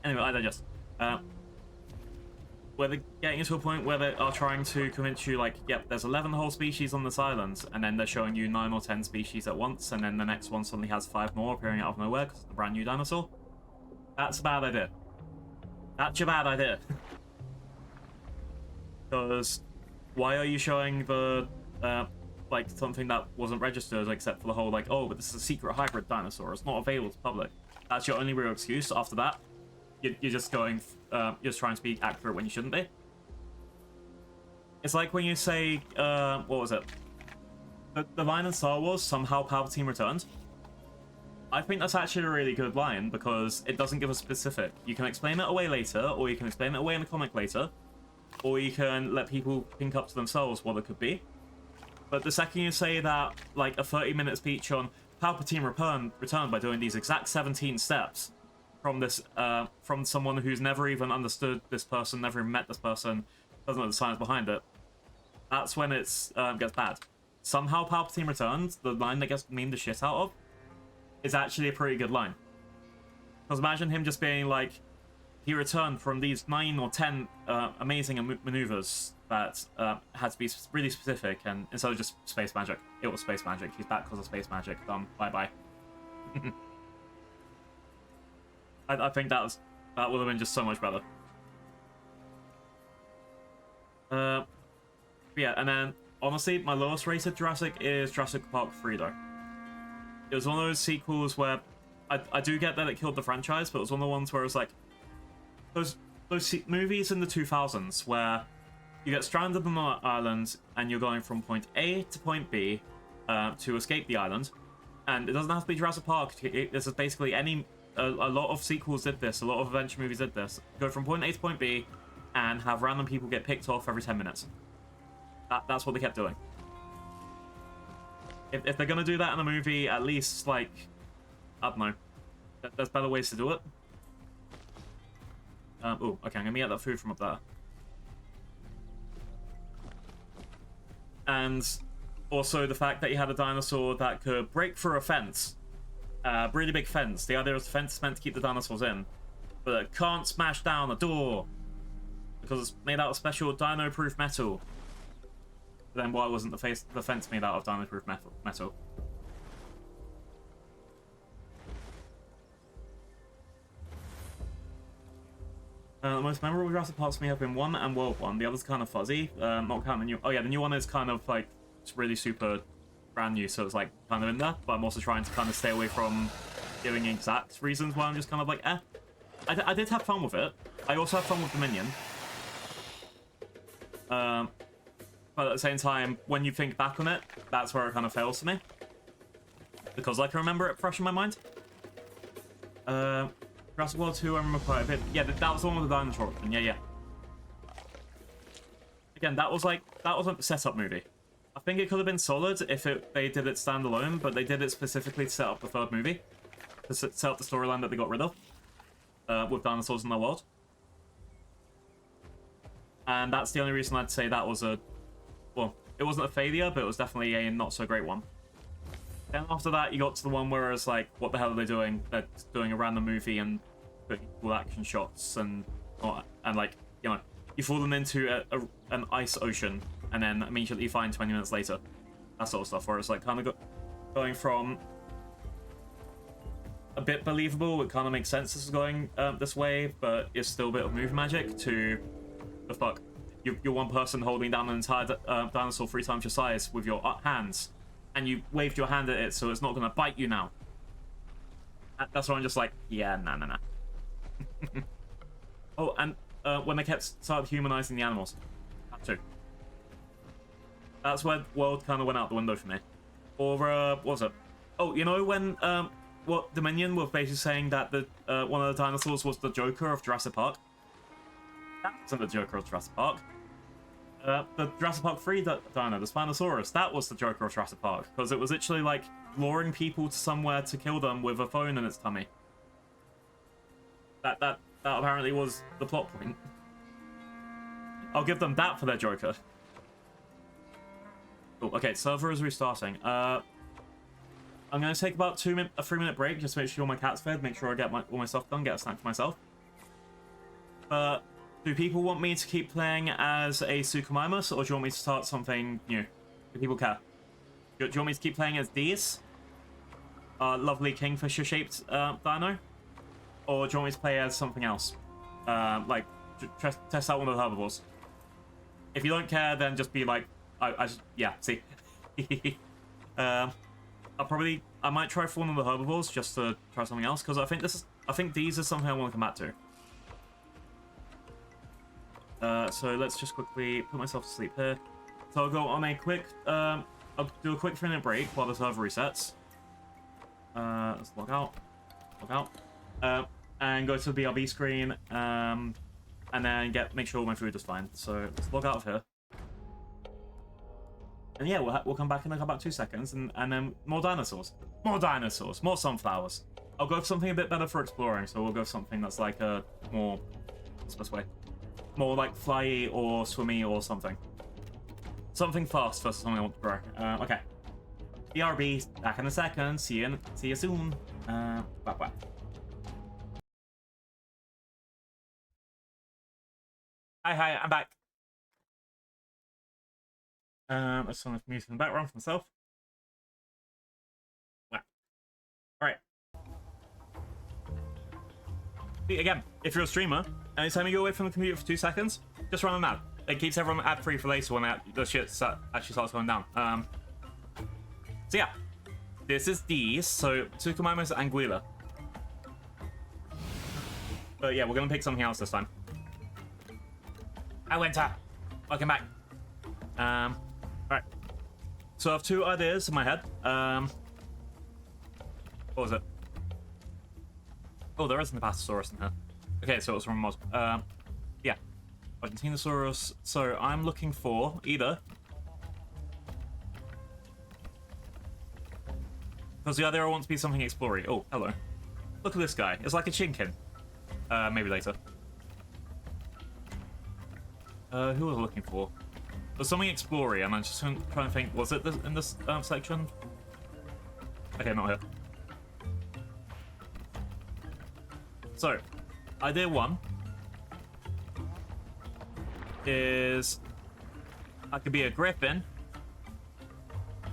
I digest. Where they're getting to a point where they are trying to convince you, like, yep, there's 11 whole species on this island, and then they're showing you 9 or 10 species at once, and then the next one suddenly has 5 more appearing out of nowhere because it's a brand new dinosaur. That's a bad idea. That's a bad idea. Because why are you showing the like something that wasn't registered, except for the whole like, oh, but this is a secret hybrid dinosaur, it's not available to public. That's your only real excuse. After that, you're just going, you're just trying to be accurate when you shouldn't be. It's like when you say, what was it? The line in Star Wars, somehow Palpatine returned. I think that's actually a really good line because it doesn't give a specific. You can explain it away later, or you can explain it away in the comic later, or you can let people think up to themselves what it could be. But the second you say that, like, a 30-minute speech on Palpatine returned by doing these exact 17 steps from this, from someone who's never even understood this person, never even met this person, doesn't know the science behind it, that's when it's gets bad. Somehow Palpatine returned, the line that gets memed the shit out of, is actually a pretty good line. Because imagine him just being like, he returned from these 9 or 10 amazing maneuvers that had to be really specific, and instead of just space magic, it was space magic. He's back because of space magic. Bye-bye. I think that would have been just so much better. Yeah, and then, honestly, my lowest rated Jurassic is Jurassic Park 3, though. It was one of those sequels where I do get that it killed the franchise, but it was one of the ones where it was like, those movies in the 2000s where you get stranded on an island and you're going from point A to point B to escape the island, and it doesn't have to be Jurassic Park. This is basically a lot of sequels did this, a lot of adventure movies did this. Go from point A to point B and have random people get picked off every 10 minutes. That's what they kept doing. If they're gonna do that in a movie, at least, like, I don't know, there's better ways to do it. Oh, okay, I'm gonna get that food from up there. And also the fact that you had a dinosaur that could break through a fence. Really big fence. The idea is the fence is meant to keep the dinosaurs in, but it can't smash down a door because it's made out of special dino-proof metal. Then why wasn't the fence made out of dino-proof metal? The most memorable Jurassic Parks for me have been 1 and World 1. The other's kind of fuzzy. Not counting the new. Oh yeah, the new one is kind of like it's really super brand new, so it's like kind of in there. But I'm also trying to kind of stay away from giving exact reasons why I'm just kind of like, eh. I did have fun with it. I also had fun with Dominion. But at the same time, when you think back on it, that's where it kind of fails to me. Because I can remember it fresh in my mind. Jurassic World 2, I remember quite a bit. Yeah, that was the one with the dinosaur option. Yeah. Again, that was a setup movie. I think it could have been solid if they did it standalone, but they did it specifically to set up the third movie. To set up the storyline that they got rid of. With dinosaurs in the world. And that's the only reason I'd say that was well, it wasn't a failure, but it was definitely a not so great one. Then after that, you got to the one where it's like, what the hell are they doing? They're doing a random movie and putting cool action shots and like, you know, you fall them into an ice ocean and then immediately find 20 minutes later. that sort of stuff, where it's like kind of going from a bit believable, it kind of makes sense this is going this way, but it's still a bit of move magic, to the fuck. You're one person holding down an entire dinosaur 3 times your size with your hands, and you waved your hand at it, so it's not going to bite you now. That's why I'm just like, yeah, nah. Oh, and when they started humanizing the animals. That too. That's where the world kind of went out the window for me. Or, what was it? Oh, you know when, what Dominion were basically saying that the one of the dinosaurs was the Joker of Jurassic Park? That wasn't the Joker of Jurassic Park. The Jurassic Park 3 dino, the Spinosaurus, that was the Joker of Jurassic Park, because it was literally like luring people to somewhere to kill them with a phone in its tummy. That apparently was the plot point. I'll give them that for their Joker. Cool. Okay, server is restarting. I'm going to take about a 3-minute break just to make sure my cat's fed, make sure I get all my stuff done, get a snack for myself. Do people want me to keep playing as a Suchomimus, or do you want me to start something new? Do people care? Do you want me to keep playing as these? Lovely kingfisher-shaped dino? Or do you want me to play as something else? Like, test out one of the herbivores. If you don't care, then just be like, yeah, see. I might try for one of the herbivores just to try something else, because I think these are something I want to come back to. So let's just quickly put myself to sleep here. So I'll go on a quick, I'll do a quick 3-minute break while the server resets. Let's log out, and go to the BRB screen, and then make sure all my food is fine. So let's log out of here. And yeah, we'll come back in about 2 seconds, and then more dinosaurs, more sunflowers. I'll go for something a bit better for exploring, so we'll go for something that's like a more, what's the best way? More like flyy or swimmy or something. Something fast versus something I want to grow. Okay. BRB, back in a second. See you soon. Bye. Hi, I'm back. There's some music in the background for myself. Wow. Alright. Again, if you're a streamer, anytime you go away from the computer for 2 seconds, just run an ad. It keeps everyone ad-free for later when the shit actually starts going down. So yeah, this is these. So Suchomimus and Anguilla. But yeah, we're gonna pick something else this time. Hi, Winter. Welcome back. Alright. So I have 2 ideas in my head. What was it? Oh, there isn't a Pastosaurus in here. Okay, so it was from Moz. Yeah. Argentinosaurus. So I'm looking for either. Because the other I want to be something explory. Oh, hello. Look at this guy. It's like a chinkin. Maybe later. Who was I looking for? There's something explory, and I'm just trying to think. Was it in this section? Okay, not here. So, idea 1 is I could be a griffin.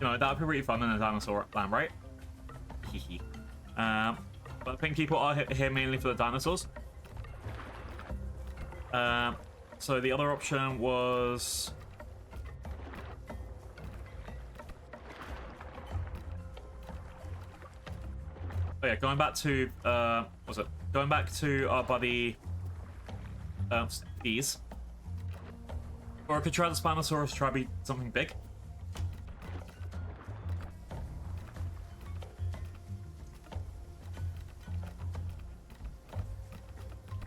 You know, that would be really fun in a dinosaur land, right? But I think people are here mainly for the dinosaurs. So the other option was... Oh yeah, going back to, what was it? Going back to our buddy, these. Or I could try the Spinosaurus, try to be something big.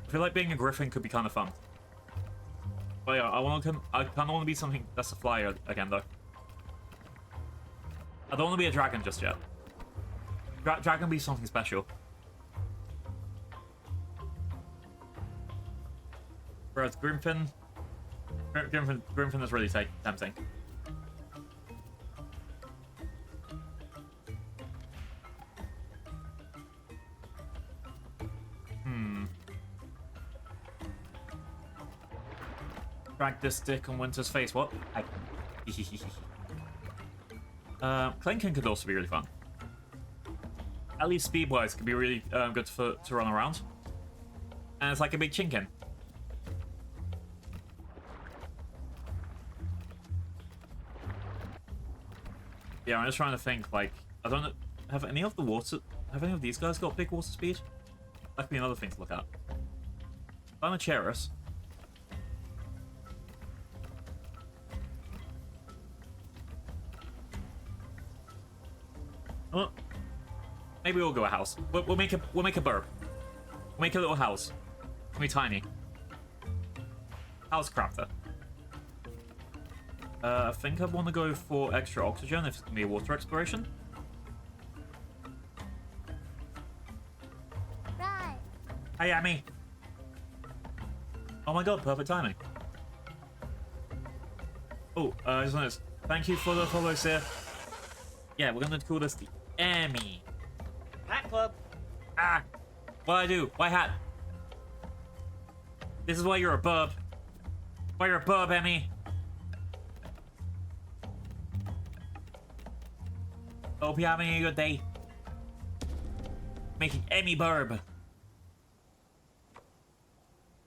I feel like being a griffin could be kind of fun. But yeah, I kind of want to be something that's a flyer again, though. I don't want to be a dragon just yet. Dragon be something special. Whereas Grimfin is really tempting. Drag this stick on Winter's face. What? Clinking could also be really fun. At least speed-wise, could be really good to run around. And it's like a big chinkin. Yeah, I'm just trying to think, like, I don't know, have any of these guys got big water speed? That could be another thing to look at. Dinocheirus. Oh, maybe we'll go a house. We'll make a burb. We'll make a little house. It'll be tiny. House crafter. I think I want to go for extra oxygen if it's going to be a water exploration. Right. Hey, Amy. Oh my god, perfect timing. Oh, I just noticed. Thank you for the follow, sir. Yeah, we're going to call this the Amy. Hat Club. Ah! What'd I do? Why hat? This is why you're a bub. Why you're a bub, Emmy. Hope you're having a good day. Making Emmy burb.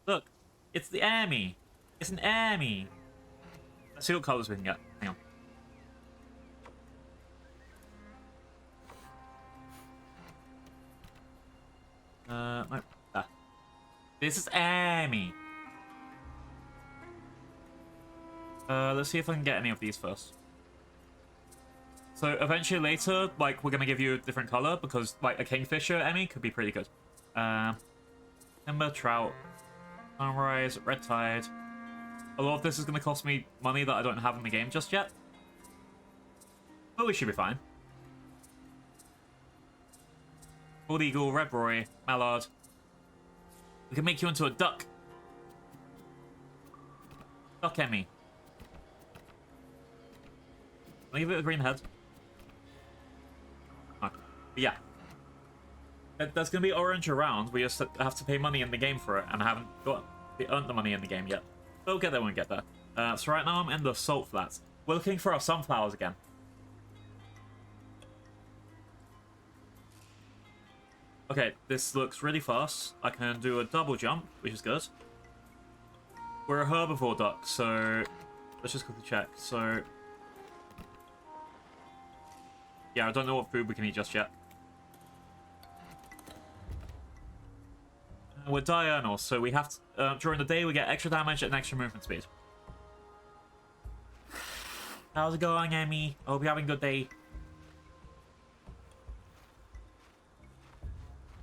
Look, it's the Emmy. It's an Emmy. Let's see what colors we can get. Hang on. No. Ah. This is Emmy. Let's see if I can get any of these first. So eventually later, like, we're gonna give you a different color because, like, a kingfisher Emmy could be pretty good. Timber, trout, sunrise, red tide. A lot of this is gonna cost me money that I don't have in the game just yet. But we should be fine. Bald eagle, red roy, mallard. We can make you into a duck. Duck Emmy. Leave it a green head. But yeah. There's going to be orange around. We just have to pay money in the game for it. And I haven't earned the money in the game yet. But we'll get there when we get there. So right now I'm in the salt flats. We're looking for our sunflowers again. Okay, this looks really fast. I can do a double jump, which is good. We're a herbivore duck, so let's just quickly check. So yeah, I don't know what food we can eat just yet. We're diurnal, so we have to, during the day we get extra damage and extra movement speed. How's it going, Emmy? I hope you're having a good day.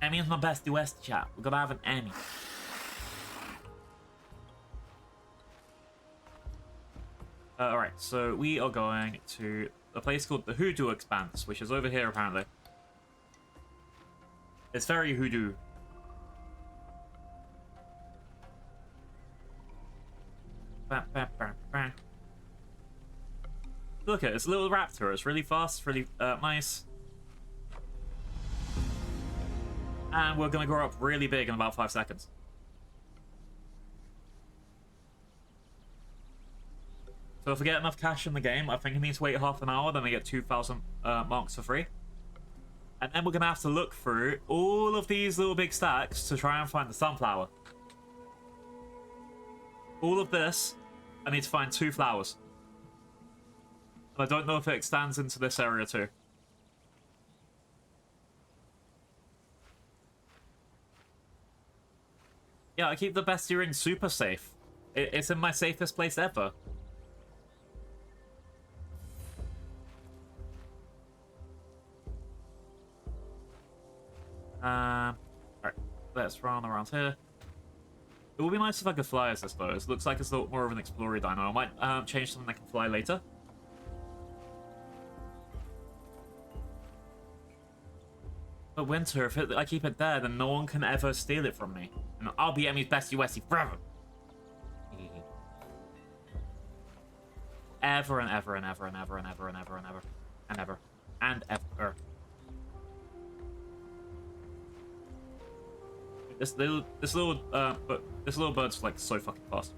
Emmy is my bestie West chat. We're gonna have an Emmy. Alright, so we are going to a place called the Hoodoo Expanse, which is over here apparently. It's very hoodoo. Look at it, it's a little raptor. It's really fast, really nice. And we're going to grow up really big in about 5 seconds. So if we get enough cash in the game, I think it needs to wait half an hour, then we get 2,000 marks for free. And then we're going to have to look through all of these little big stacks to try and find the sunflower. All of this, I need to find 2 flowers. And I don't know if it extends into this area too. Yeah, I keep the bestie ring super safe. It's in my safest place ever. Alright, let's run around here. It would be nice if I could fly as this though. It looks like it's a little more of an explorer dino. I might change something that can fly later. But winter, if I keep it there, then no one can ever steal it from me. And I'll be Emmy's bestie Westie forever. Ever and ever and ever and ever and ever and ever and ever and ever and ever. This little bird's like so fucking fast.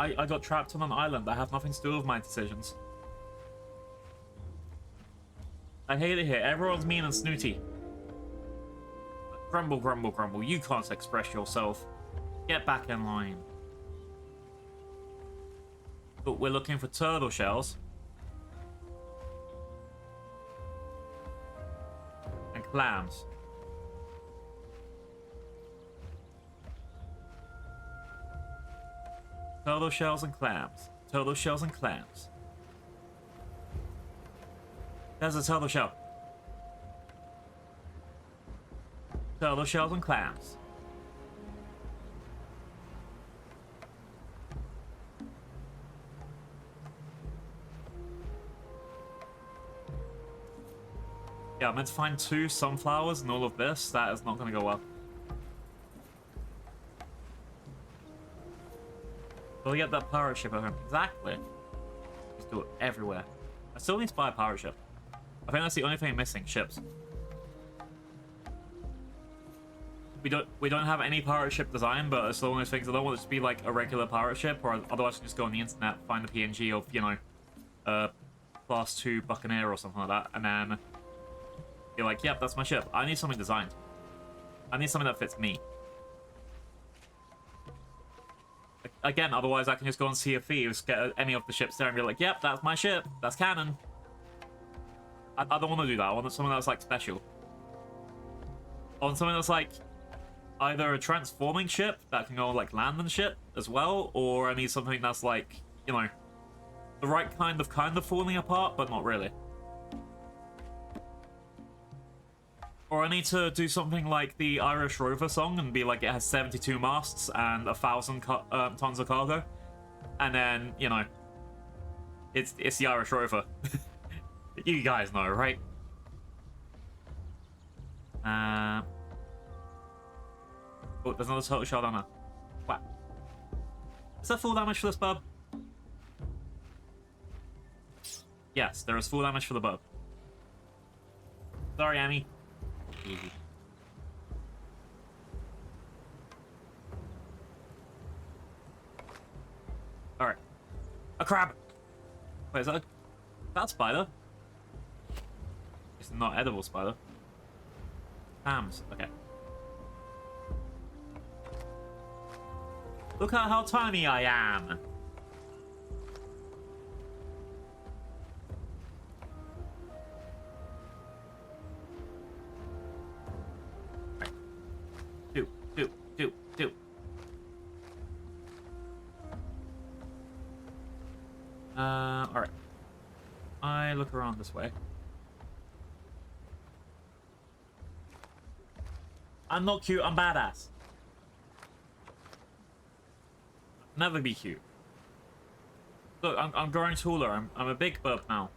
I got trapped on an island. I have nothing to do with my decisions. I hate it here. Everyone's mean and snooty. Grumble, grumble, grumble. You can't express yourself. Get back in line. But we're looking for turtle shells. And clams. Turtle shells and clams. Turtle shells and clams. There's a turtle shell. Turtle shells and clams. Yeah, I'm meant to find 2 sunflowers and all of this. That is not going to go well. Will we get that pirate ship at home? Exactly. Just do it everywhere. I still need to buy a pirate ship. I think that's the only thing missing. Ships. We don't have any pirate ship design, but it's one of those things. I don't want it to be like a regular pirate ship, or otherwise I can just go on the internet, find the PNG of, you know, Class 2 Buccaneer or something like that, and then be like, yep, that's my ship. I need something designed. I need something that fits me. Again, otherwise I can just go on Sea of Thieves, get any of the ships there and be like, yep, that's my ship. That's canon. I don't want to do that. I want something that's like special. I want something that's like either a transforming ship that can go like land and shit as well, or I need something that's like, you know, the right kind of falling apart, but not really. Or I need to do something like the Irish Rover song and be like, it has 72 masts and 1,000 tons of cargo, and then, you know, it's the Irish Rover. You guys know, right? Oh, there's another turtle shell down there. Wow. Is that full damage for this bub? Yes, there is full damage for the bub. Sorry, Amy. Easy. Alright. A crab! Wait, is that a spider? It's not edible spider. Hams, okay. Look at how tiny I am! Right. Do. Alright. I look around this way. I'm not cute, I'm badass. Never be cute. Look, I'm growing taller. I'm a big bub now.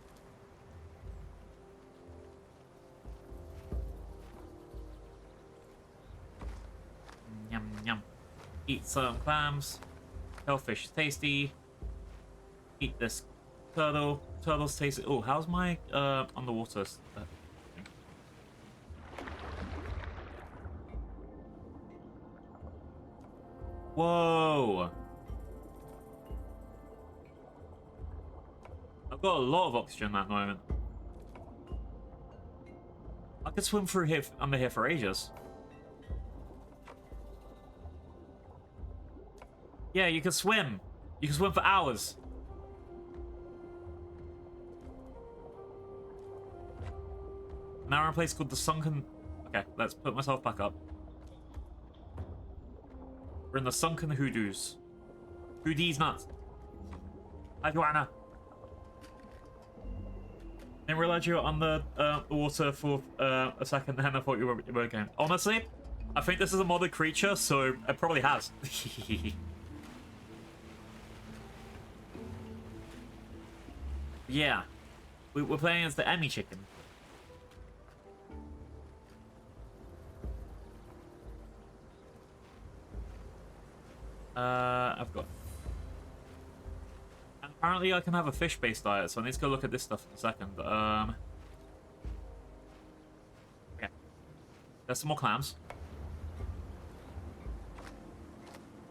Yum yum. Eat some clams. Hellfish is tasty. Eat this turtle. Turtle's tasty. Oh, how's my underwater? Whoa! I've got a lot of oxygen at the moment. I could swim through here, under here for ages. Yeah, you can swim. You can swim for hours. Now we're in a place called the Sunken... Okay, let's put myself back up. We're in the Sunken Hoodoos. Hoodie's nuts. Hi, Joanna. Didn't realize you were on the water for a second, and I thought you were again. Honestly, I think this is a modded creature, so it probably has. Yeah. We're playing as the Emmy chicken. I've got... And apparently I can have a fish-based diet, so I need to go look at this stuff in a second. Okay. There's some more clams.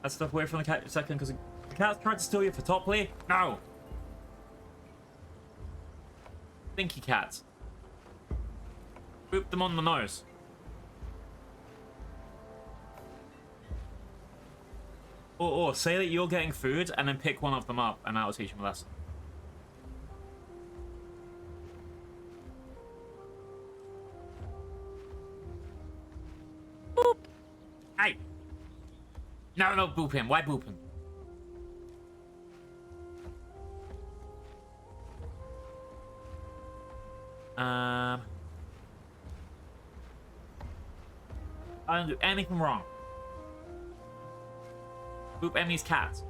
Let's step away from the second, because the cats tried to steal you for Topley? No! Stinky cats. Boop them on the nose. Or say that you're getting food and then pick one of them up and that'll teach them a lesson. Boop! Hey! No, no, boop him. Why boop him? I don't do anything wrong. Boop Emmy's cat.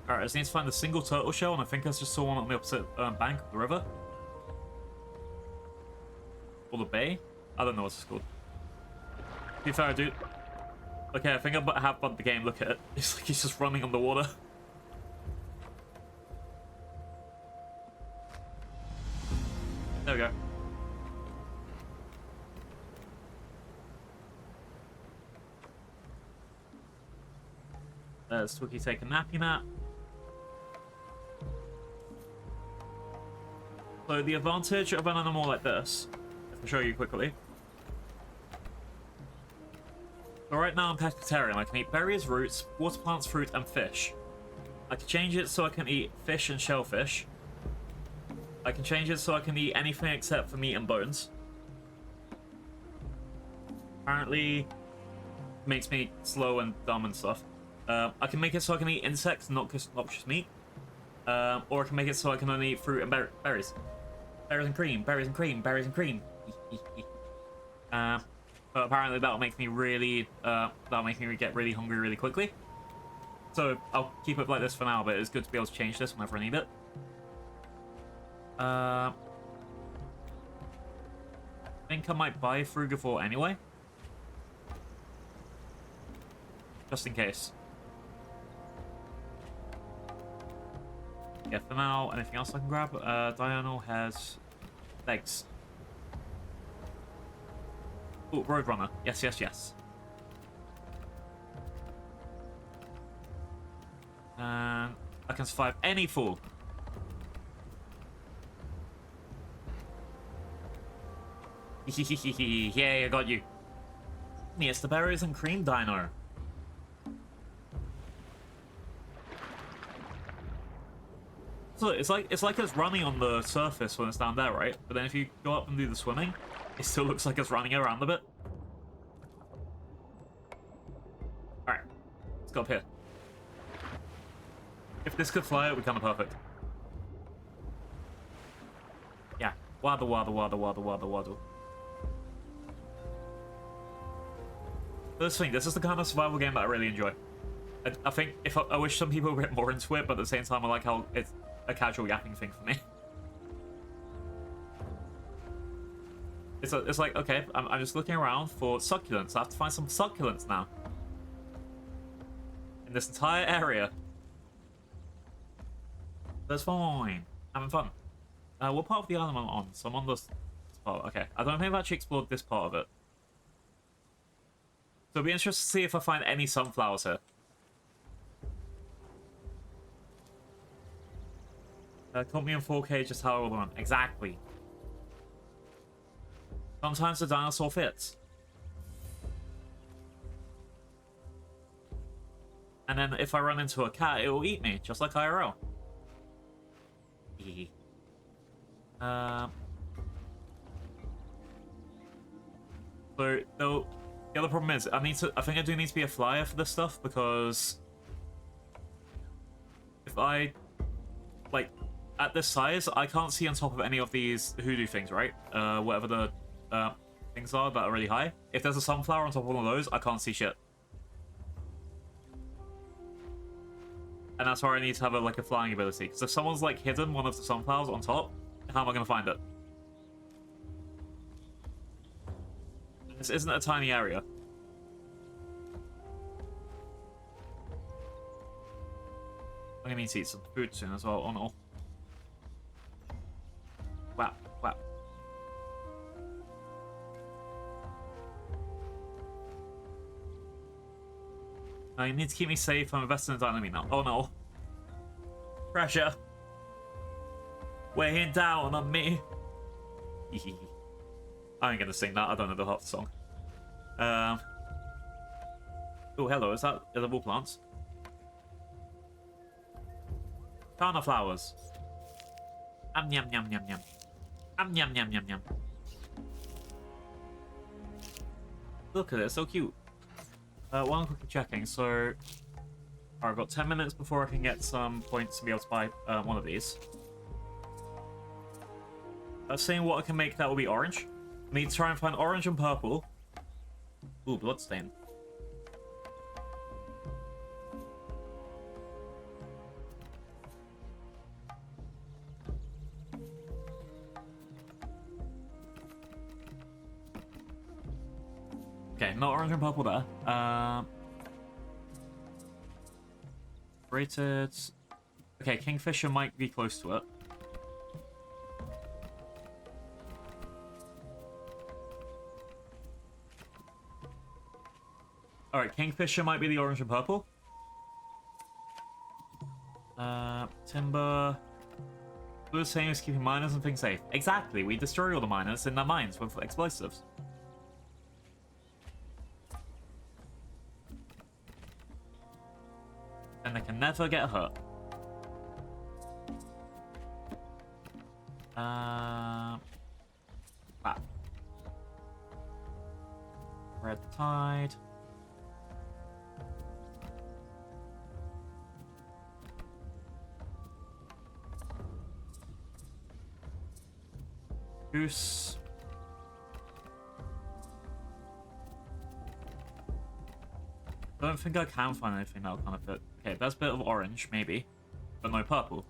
Alright, I just need to find a single turtle shell, and I think I just saw one on the opposite bank of the river. Or the bay? I don't know what it's called. To be fair, dude. Okay, I think I have bugged the game. Look at it. It's like he's just running on the water. There we go. There's Twiki take a nappy nap. So the advantage of an animal like this, if I show you quickly. So right now I'm pescatarian. I can eat berries, roots, water plants, fruit, and fish. I can change it so I can eat fish and shellfish. I can change it so I can eat anything except for meat and bones. Apparently, makes me slow and dumb and stuff. I can make it so I can eat insects, not just meat. Or I can make it so I can only eat fruit and berries. Berries and cream, berries and cream, berries and cream. But apparently that'll make me really, get really hungry really quickly. So I'll keep it like this for now, but it's good to be able to change this whenever I need it. I think I might buy Frugivore anyway. Just in case. Yeah, for now, anything else I can grab? Diurnal has legs. Oh, Roadrunner. Yes, yes, yes. And I can survive any fall. Yay, I got you. Yes, the berries and cream dino. So it's like it's running on the surface when it's down there, right? But then if you go up and do the swimming, it still looks like it's running around a bit. Alright. Let's go up here. If this could fly, it would be kind of perfect. Yeah. Waddle, waddle, waddle, waddle, waddle, waddle. This is the kind of survival game that I really enjoy. I think I wish some people were a bit more into it, but at the same time I like how it's a casual yapping thing for me. It's like, okay, I'm just looking around for succulents. I have to find some succulents now. In this entire area. That's fine. Having fun. What part of the island am I on? So I'm on this part. Okay, I don't think I've actually explored this part of it. So it'll be interesting to see if I find any sunflowers here. Caught me in 4K just how I want. Exactly. Sometimes the dinosaur fits. And then if I run into a cat, it will eat me, just like IRL. So the other problem is I think I do need to be a flyer for this stuff, because if I like at this size, I can't see on top of any of these hoodoo things, right? Whatever the things are that are really high. If there's a sunflower on top of one of those, I can't see shit. And that's where I need to have a flying ability. Because if someone's like hidden one of the sunflowers on top, how am I going to find it? This isn't a tiny area. I'm going to need to eat some food soon as well. Oh no. Wow, wow. I need to keep me safe. I'm investing in enemy now. Oh no. Pressure. Weighing down on me. I ain't gonna sing that. I don't know the half the song. Oh, hello. Is that edible plants? Kana flowers. Yum yum yum yum. Yum yum yum yum. Look at it, so cute. While I'm quickly checking, so I've got 10 minutes before I can get some points to be able to buy one of these. Seeing what I can make that will be orange. I need to try and find orange and purple. Ooh, bloodstain. Okay, not orange and purple there. Rated. Okay, Kingfisher might be close to it. Alright, Kingfisher might be the orange and purple. Timber. Blue is saying is keeping miners and things safe. Exactly, we destroy all the miners in their mines with explosives. And they can never get hurt. Red Tide. Goose. Don't think I can find anything that'll kind of fit. Okay, that's a bit of orange, maybe. But no purple.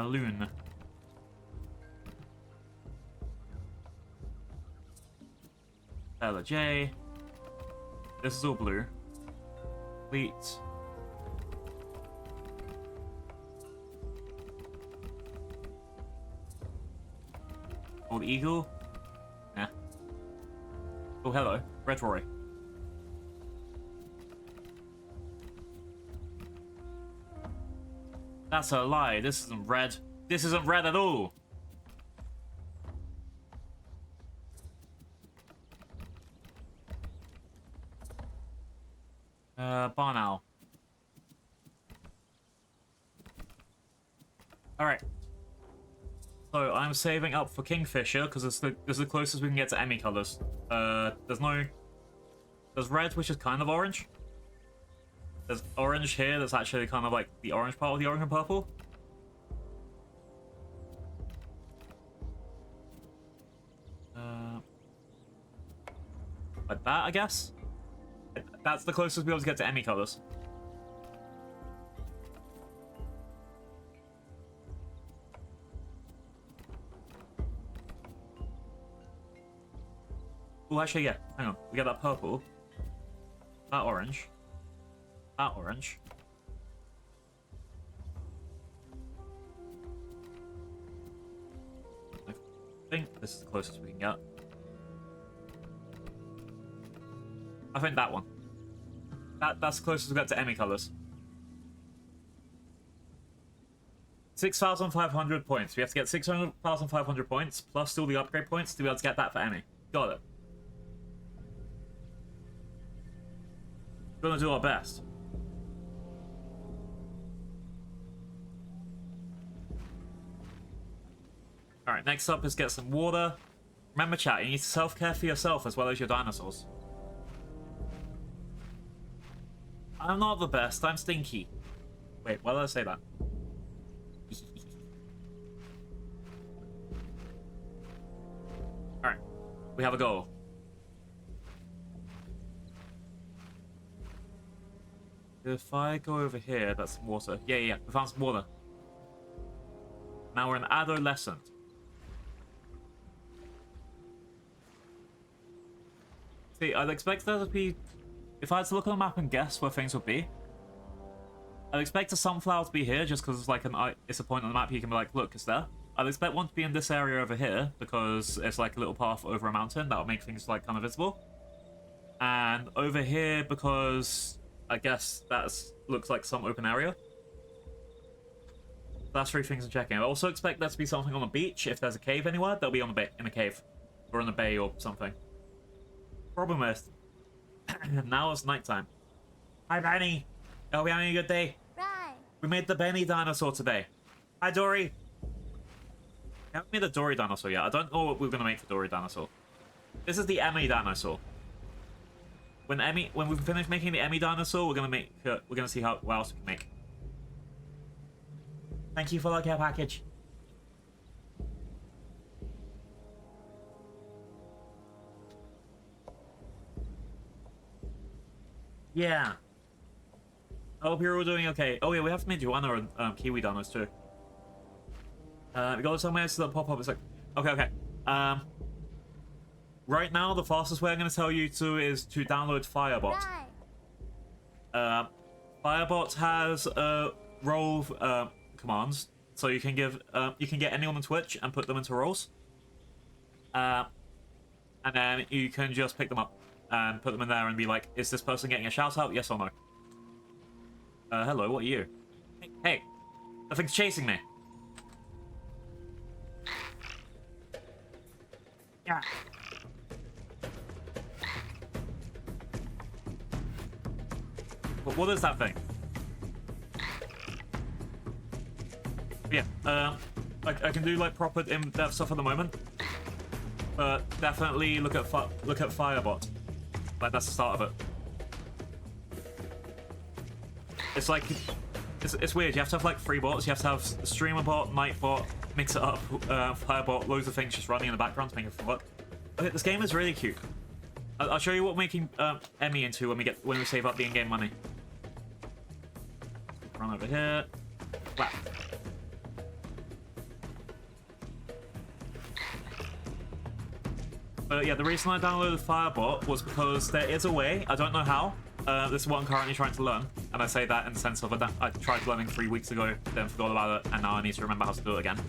Loon. Bella J. This is all blue. Fleet. Old Eagle. Nah. Oh, hello. Red Roy. That's a lie. This isn't red. This isn't red at all. Barn owl. Alright. So I'm saving up for Kingfisher because it's the closest we can get to Emmy colors. There's red, which is kind of orange. There's orange here that's actually kind of like the orange part of the orange and purple. Like that, I guess. That's the closest we'll be able to get to Emmy colors. Oh, actually, yeah. Hang on. We get that purple. That orange. That orange. I think this is the closest we can get. I think that one. That's the closest we get to Emmy colors. 6,500 points. We have to get 6,500 points plus all the upgrade points to be able to get that for Emmy. Got it. We're gonna do our best. Alright, next up is get some water. Remember, chat, you need to self-care for yourself as well as your dinosaurs. I'm not the best, I'm stinky. Wait, why did I say that? Alright, we have a goal. If I go over here, that's some water. Yeah, we found some water. Now we're an adolescent. See, I'd expect there to be... If I had to look on the map and guess where things would be, I'd expect a sunflower to be here just because it's like it's a point on the map you can be like, look, it's there. I'd expect one to be in this area over here because it's like a little path over a mountain that would make things like kind of visible. And over here because I guess looks like some open area. That's 3 things I'm checking. I also expect there to be something on the beach. If there's a cave anywhere, they'll be on the in a cave or in the bay or something. Problem is, now it's nighttime. Hi, Benny. Are we having a good day? Right. We made the Benny dinosaur today. Hi, Dory. We haven't made the Dory dinosaur yet. I don't know what we're gonna make for Dory dinosaur. This is the Emmy dinosaur. When we finish making the Emmy dinosaur, we're gonna see what else we can make. Thank you for the care package. Yeah. I hope you're all doing okay. Oh yeah, we have to make Joanna and Kiwi dinos too. We got some ways that pop up. It's like, okay. Right now, the fastest way I'm going to tell you to is to download Firebot. Right. Firebot has role commands, so you can get anyone on Twitch and put them into roles. And then you can just pick them up and put them in there and be like, is this person getting a shout out? Yes or no? Hello, what are you? Hey, the thing's chasing me. Yeah. What is that thing? Yeah, I can do like proper in-depth stuff at the moment, but definitely look at Firebot. Like that's the start of it. It's like it's weird. You have to have like 3 bots. You have to have streamer bot, night bot, mix it up, Firebot, loads of things just running in the background to make it work. Okay, this game is really cute. I'll show you what we're making Emmy into when we save up the in-game money. Run over here. Wow. But yeah, the reason I downloaded Firebot was because there is a way. I don't know how. This is what I'm currently trying to learn, and I say that in the sense of I tried learning 3 weeks ago, then forgot about it, and now I need to remember how to do it again.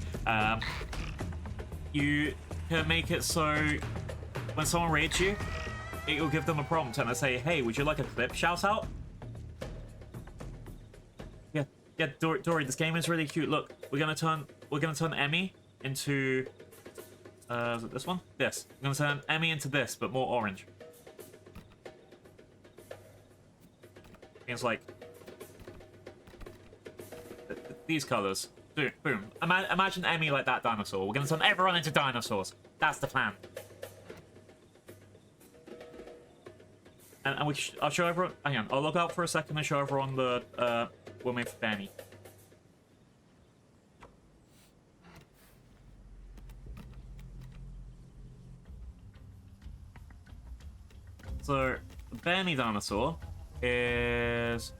You can make it so when someone raids you, it will give them a prompt, and I say, "Hey, would you like a clip shout out?" Yeah, Dory, this game is really cute. Look, we're gonna turn Emmy into is it this one? This. We're gonna turn Emmy into this, but more orange. It's like these colors. Boom. Imagine Emmy like that dinosaur. We're gonna turn everyone into dinosaurs. That's the plan. And I'll show everyone. Hang on. I'll log out for a second and show everyone the woman for Benny. So the Benny dinosaur is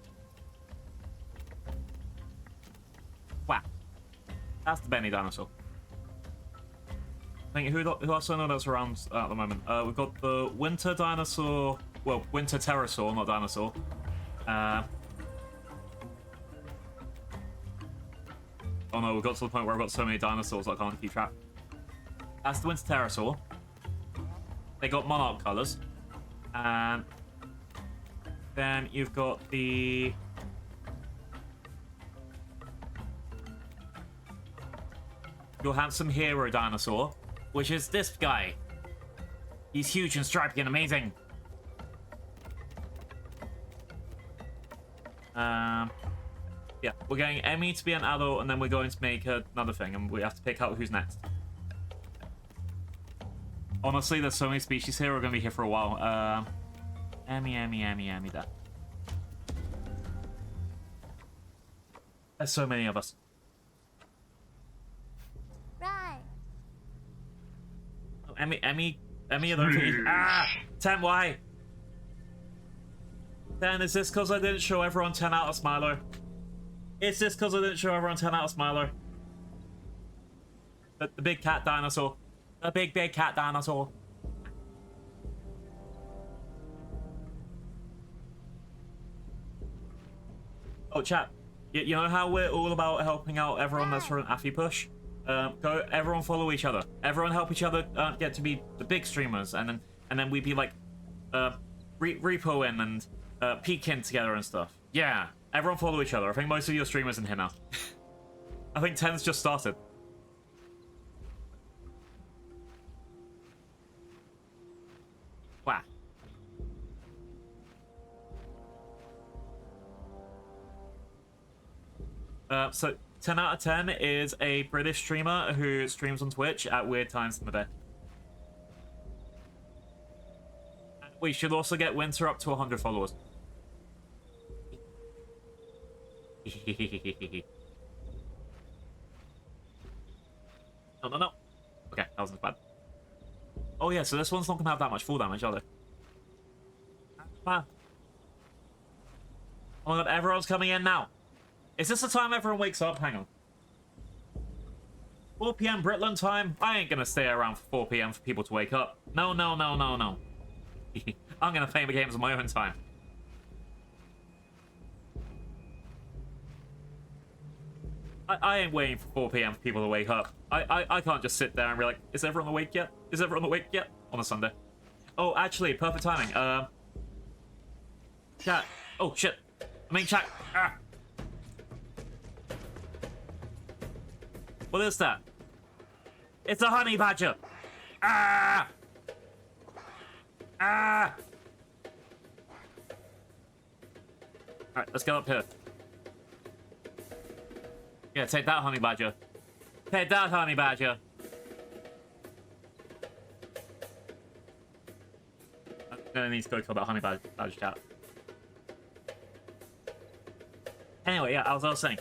wow. That's the Benny dinosaur. I think who else I know that's around at the moment? We've got the Winter dinosaur. Well, Winter pterosaur, not dinosaur. Oh no, we've got to the point where I've got so many dinosaurs I can't keep track. That's the Winter pterosaur. They got monarch colors. And then you've got the your handsome hero dinosaur, which is this guy. He's huge and stripy and amazing. Yeah, we're getting Emmy to be an adult, and then we're going to make another thing, and we have to pick out who's next. Honestly, there's so many species here, we're going to be here for a while. Emmy, that. There's so many of us. Right. Oh, Emmy, I don't think... Ah! 10, why? 10, is this because I didn't show everyone 10 out of Smilo? Is this because I didn't show everyone 10 out of Smilo? The big cat dinosaur. The big cat dinosaur. Oh, chat. You know how we're all about helping out everyone that's for an Affy push? Go, everyone follow each other. Everyone help each other get to be the big streamers, and then we'd be like, repoing and peeking together and stuff. Yeah, everyone follow each other. I think most of your streamers in here now. I think 10's just started. Wow. So 10 out of 10 is a British streamer who streams on Twitch at weird times in the day. And we should also get Winter up to 100 followers. No. Okay, that wasn't bad. Oh yeah, so this one's not gonna have that much full damage, are they? Wow. Oh my god, everyone's coming in now. Is this the time everyone wakes up? Hang on. 4 PM Britland time? I ain't gonna stay around for 4 PM for people to wake up. No. I'm gonna play the games on my own time. I ain't waiting for 4 PM for people to wake up. I can't just sit there and be like, is everyone awake yet? Is everyone awake yet? On a Sunday. Oh, actually, perfect timing. Chat. Oh, shit. I mean, chat. Ah. What is that? It's a honey badger. Ah! Ah! Alright, let's get up here. Yeah, take that, honey badger. Take that, honey badger. I'm gonna need to go kill that honey badger chat. Anyway, yeah, as I was saying,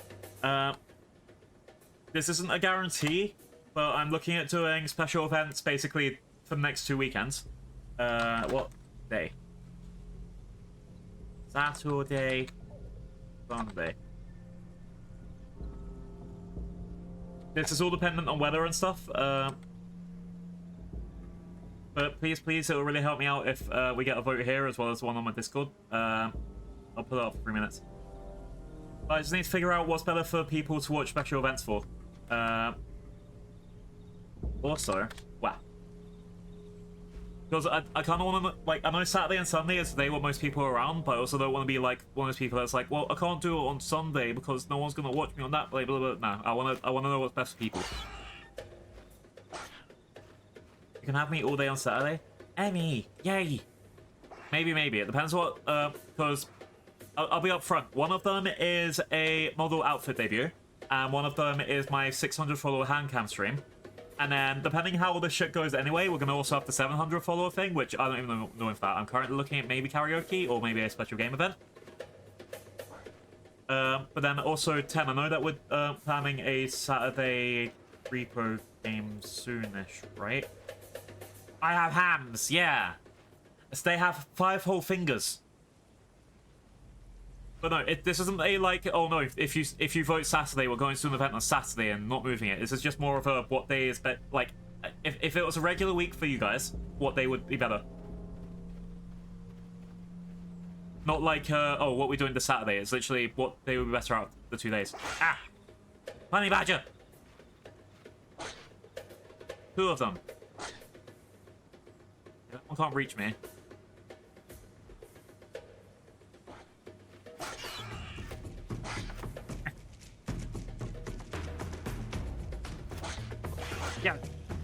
this isn't a guarantee, but I'm looking at doing special events basically for the next 2 weekends. What day? Saturday, Sunday. This is all dependent on weather and stuff. But please, it will really help me out if we get a vote here as well as one on my Discord. I'll put it up for 3 minutes. I just need to figure out what's better for people to watch special events for. Also, wow. Because I kind of want to, like, I know Saturday and Sunday is the day where most people are around, but I also don't want to be like one of those people that's like, well, I can't do it on Sunday because no one's gonna watch me on that. Blah blah blah. No, I want to know what's best for people. You can have me all day on Saturday. Emmy, yay. Maybe. It depends what. Because I'll be up front. One of them is a model outfit debut, and one of them is my 600 follower handcam stream. And then, depending how all this shit goes anyway, we're going to also have the 700 follower thing, which I don't even know if that. I'm currently looking at maybe karaoke or maybe a special game event. But then also 10, I know that we're planning a Saturday repo game soonish, right? I have hams, yeah. They have 5 whole fingers. But no, this isn't a like, oh no, if you vote Saturday, we're going to an event on Saturday and not moving it. This is just more of a what day is better. Like, if it was a regular week for you guys, what day would be better? Not like, oh, what we're doing this Saturday. It's literally what day would be better out of the 2 days. Ah! Honey badger! 2 of them. That one can't reach me.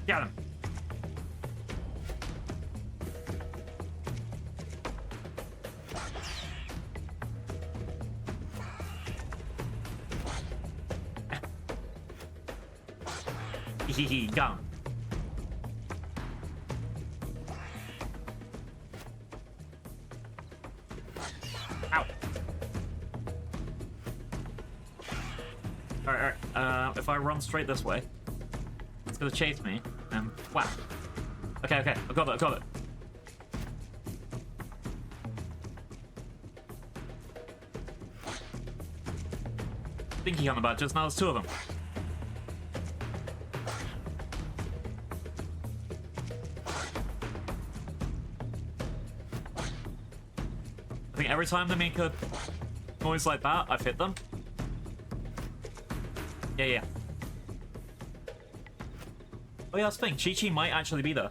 Get him. Hehe, got him. Ow. Alright. If I run straight this way, it's gonna chase me, and wow. Okay, I got it. Thinking on the badges, now there's 2 of them. I think every time they make a noise like that, I've hit them. Yeah, yeah. Oh yeah, that's the thing. Chi-Chi might actually be there.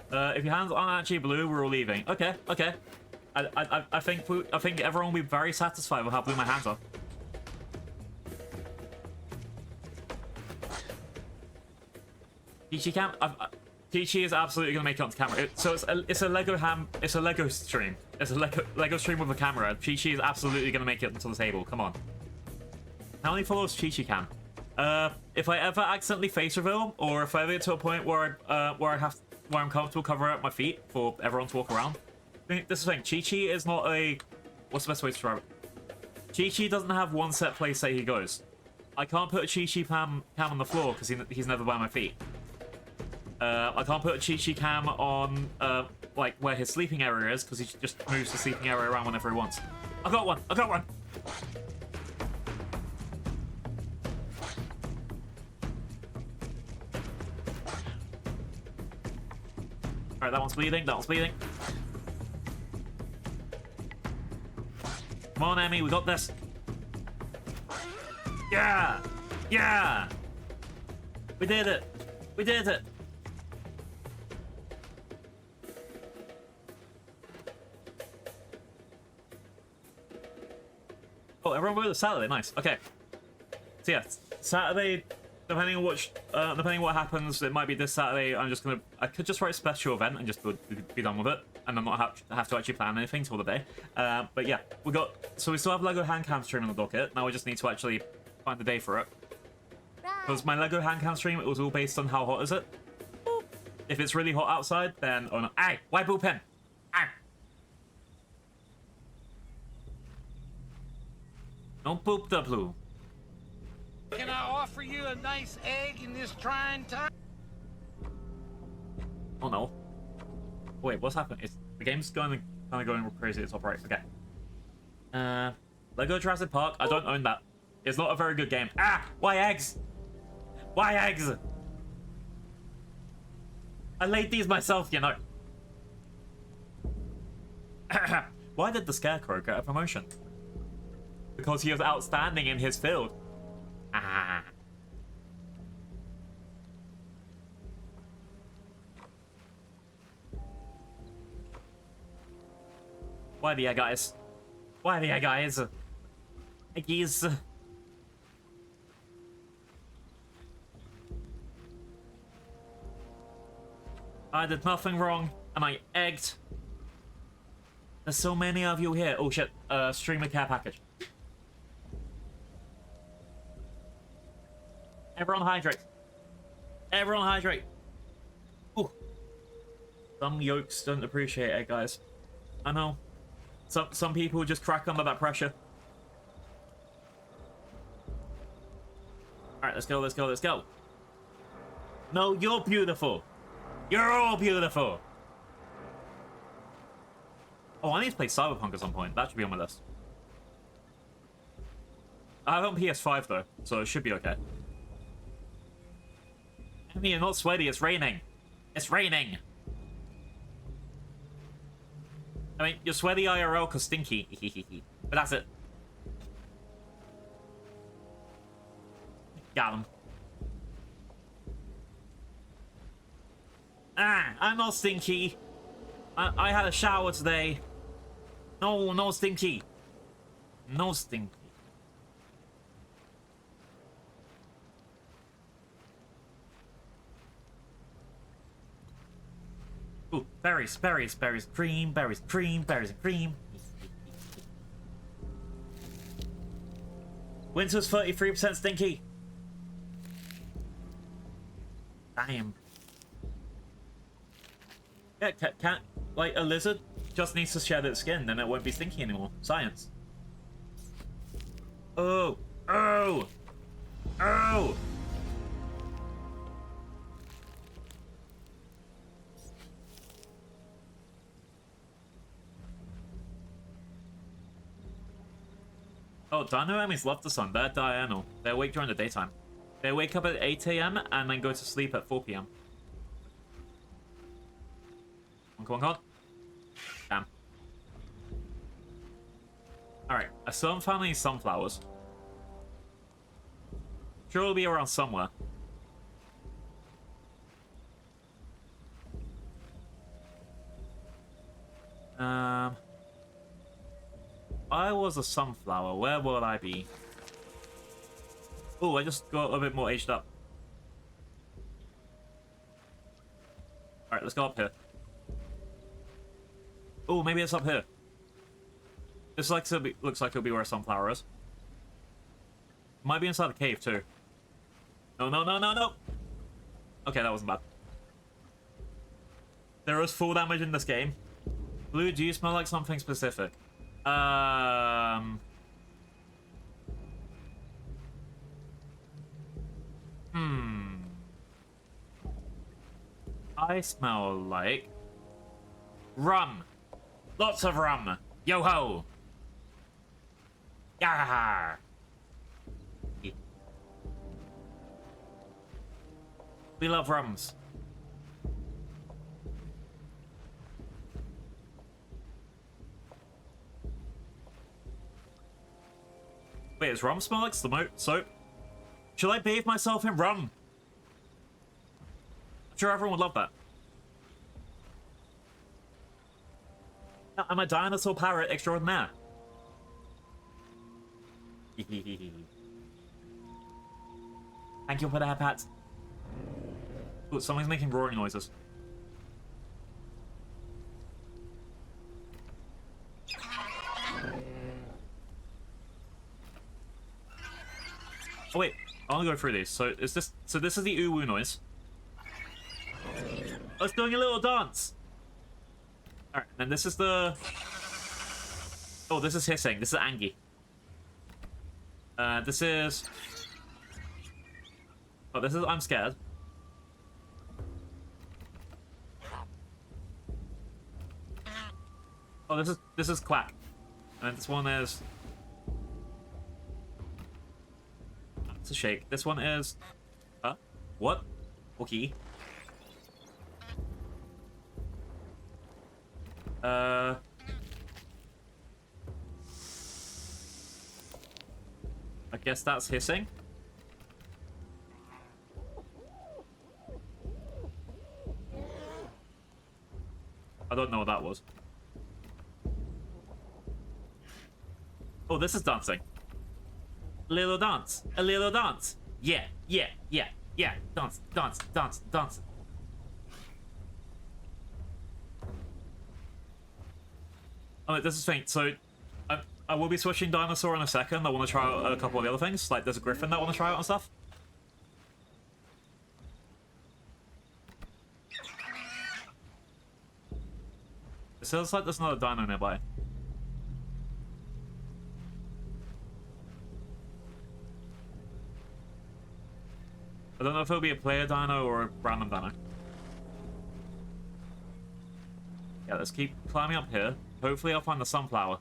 If your hands aren't actually blue, we're all leaving. Okay, okay. I think everyone will be very satisfied with how blue my hands are. Chi-Chi cam. Chi-Chi is absolutely gonna make it onto camera. So it's a Lego stream. It's a Lego stream with a camera. Chi-Chi is absolutely gonna make it onto the table. Come on. How many followers Chi-Chi cam? If I ever accidentally face reveal, or if I ever get to a point where I'm comfortable covering up my feet for everyone to walk around. This is the thing. Chi-Chi is not a... What's the best way to describe it? Chi-Chi doesn't have one set place that he goes. I can't put a Chi-Chi cam on the floor because he's never by my feet. I can't put a Chi-Chi cam on like where his sleeping area is because he just moves the sleeping area around whenever he wants. I got one! I got one! Alright, that one's bleeding, that one's bleeding. Come on, Emmy, we got this. Yeah! Yeah! We did it! We did it! Oh, everyone voted Saturday, nice. Okay. So yeah, Saturday, depending on what happens, it might be this Saturday. I could just write a special event and just be done with it, and then not have to actually plan anything till the day. But yeah, we still have Lego hand cam stream on the docket. Now we just need to actually find the day for it. Because my Lego hand cam stream, it was all based on how hot is it. If it's really hot outside, then oh no, aye, why blue pen? Aye. Don't poop the blue. Can I offer you a nice egg in this trying time? Oh no. Wait, what's happening? The game's kind of going crazy at the top right. Okay. Lego Jurassic Park. I don't own that. It's not a very good game. Ah! Why eggs? Why eggs? I laid these myself, you know. Why did the Scarecrow get a promotion? Because he was outstanding in his field. Ah. Why the guys? Why the guys? Eggies. I did nothing wrong, and I egged. There's so many of you here. Oh shit, streamer care package. Everyone hydrate. Everyone hydrate. Ooh. Some yolks don't appreciate it, guys. I know. Some people just crack under that pressure. Alright, let's go, let's go, let's go. No, you're beautiful. You're all beautiful. Oh, I need to play Cyberpunk at some point. That should be on my list. I have it on PS5 though, so it should be okay. I mean, you're not sweaty, it's raining. It's raining. I mean, you're sweaty IRL because stinky. But that's it. Got him. Ah, I'm not stinky. I had a shower today. No, no stinky. No stinky. Ooh, berries, berries, berries, cream, berries, cream, berries, and cream. Winter's 33% stinky. Damn. Yeah, can't, like, a lizard just needs to shed its skin, then it won't be stinky anymore. Science. Oh. Oh. Oh. Oh, Dino Emmys love the sun. They're diurnal. They awake during the daytime. They wake up at 8 AM and then go to sleep at 4 PM. Come on, come on. Damn. Alright, I still haven't found any sunflowers. Sure, it'll be around somewhere. I was a sunflower. Where would I be? Oh, I just got a bit more aged up. Alright, let's go up here. Oh, maybe it's up here. This looks like it'll be where a sunflower is. Might be inside the cave, too. No, no, no, no, no! Okay, that wasn't bad. There is full damage in this game. Blue, do you smell like something specific? I smell like rum. Lots of rum. Yo ho. Yeah. We love rums. Wait, does rum smell like soap? Should I bathe myself in rum? I'm sure everyone would love that. I'm a dinosaur parrot extraordinaire. Thank you for that, Pat. Ooh, something's making roaring noises. Oh wait, I want to go through these. So is this? So this is the uwu noise. Oh, it's doing a little dance. All right, and this is the. Oh, this is hissing. This is Angie. This is. Oh, this is I'm scared. Oh, this is Quack, and this one is. It's a shake. This one is. Huh? What? Okay. I guess that's hissing. I don't know what that was. Oh, this is dancing. Little dance. A little dance. Yeah, yeah, yeah, yeah. Dance, dance, dance, dance. Oh, this is faint. So, I will be switching dinosaur in a second. I want to try out a couple of the other things. Like, there's a griffin that I want to try out and stuff. It sounds like there's another dino nearby. I don't know if it'll be a player dino or a random dino. Yeah, let's keep climbing up here. Hopefully I'll find the sunflower.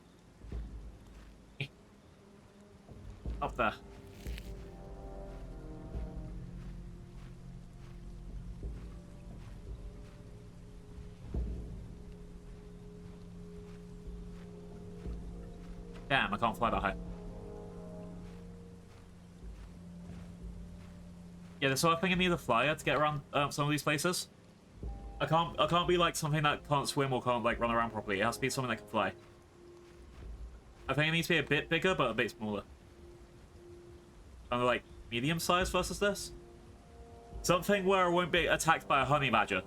Up there. Damn, I can't fly that high. Yeah, so I think I need a flyer to get around some of these places. I can't be like something that can't swim or can't like run around properly. It has to be something that can fly. I think it needs to be a bit bigger, but a bit smaller. Kind of like medium size versus this. Something where I won't be attacked by a honey badger.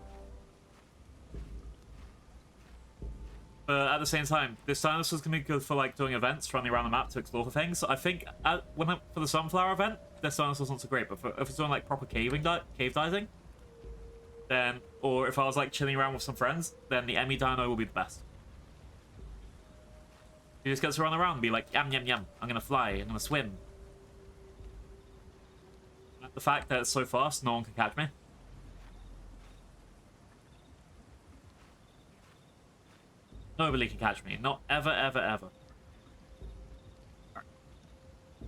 But at the same time, this dinosaur's gonna be good for like doing events, running around the map to explore for things. I think for the sunflower event, this dinosaur's not so great. But if it's doing like proper cave diving, then, or if I was like chilling around with some friends, then the Emmy Dino will be the best. He just gets to run around and be like, yum yum yum, I'm gonna fly, I'm gonna swim. The fact that it's so fast, no one can catch me. Nobody can catch me. Not ever, ever, ever. Right.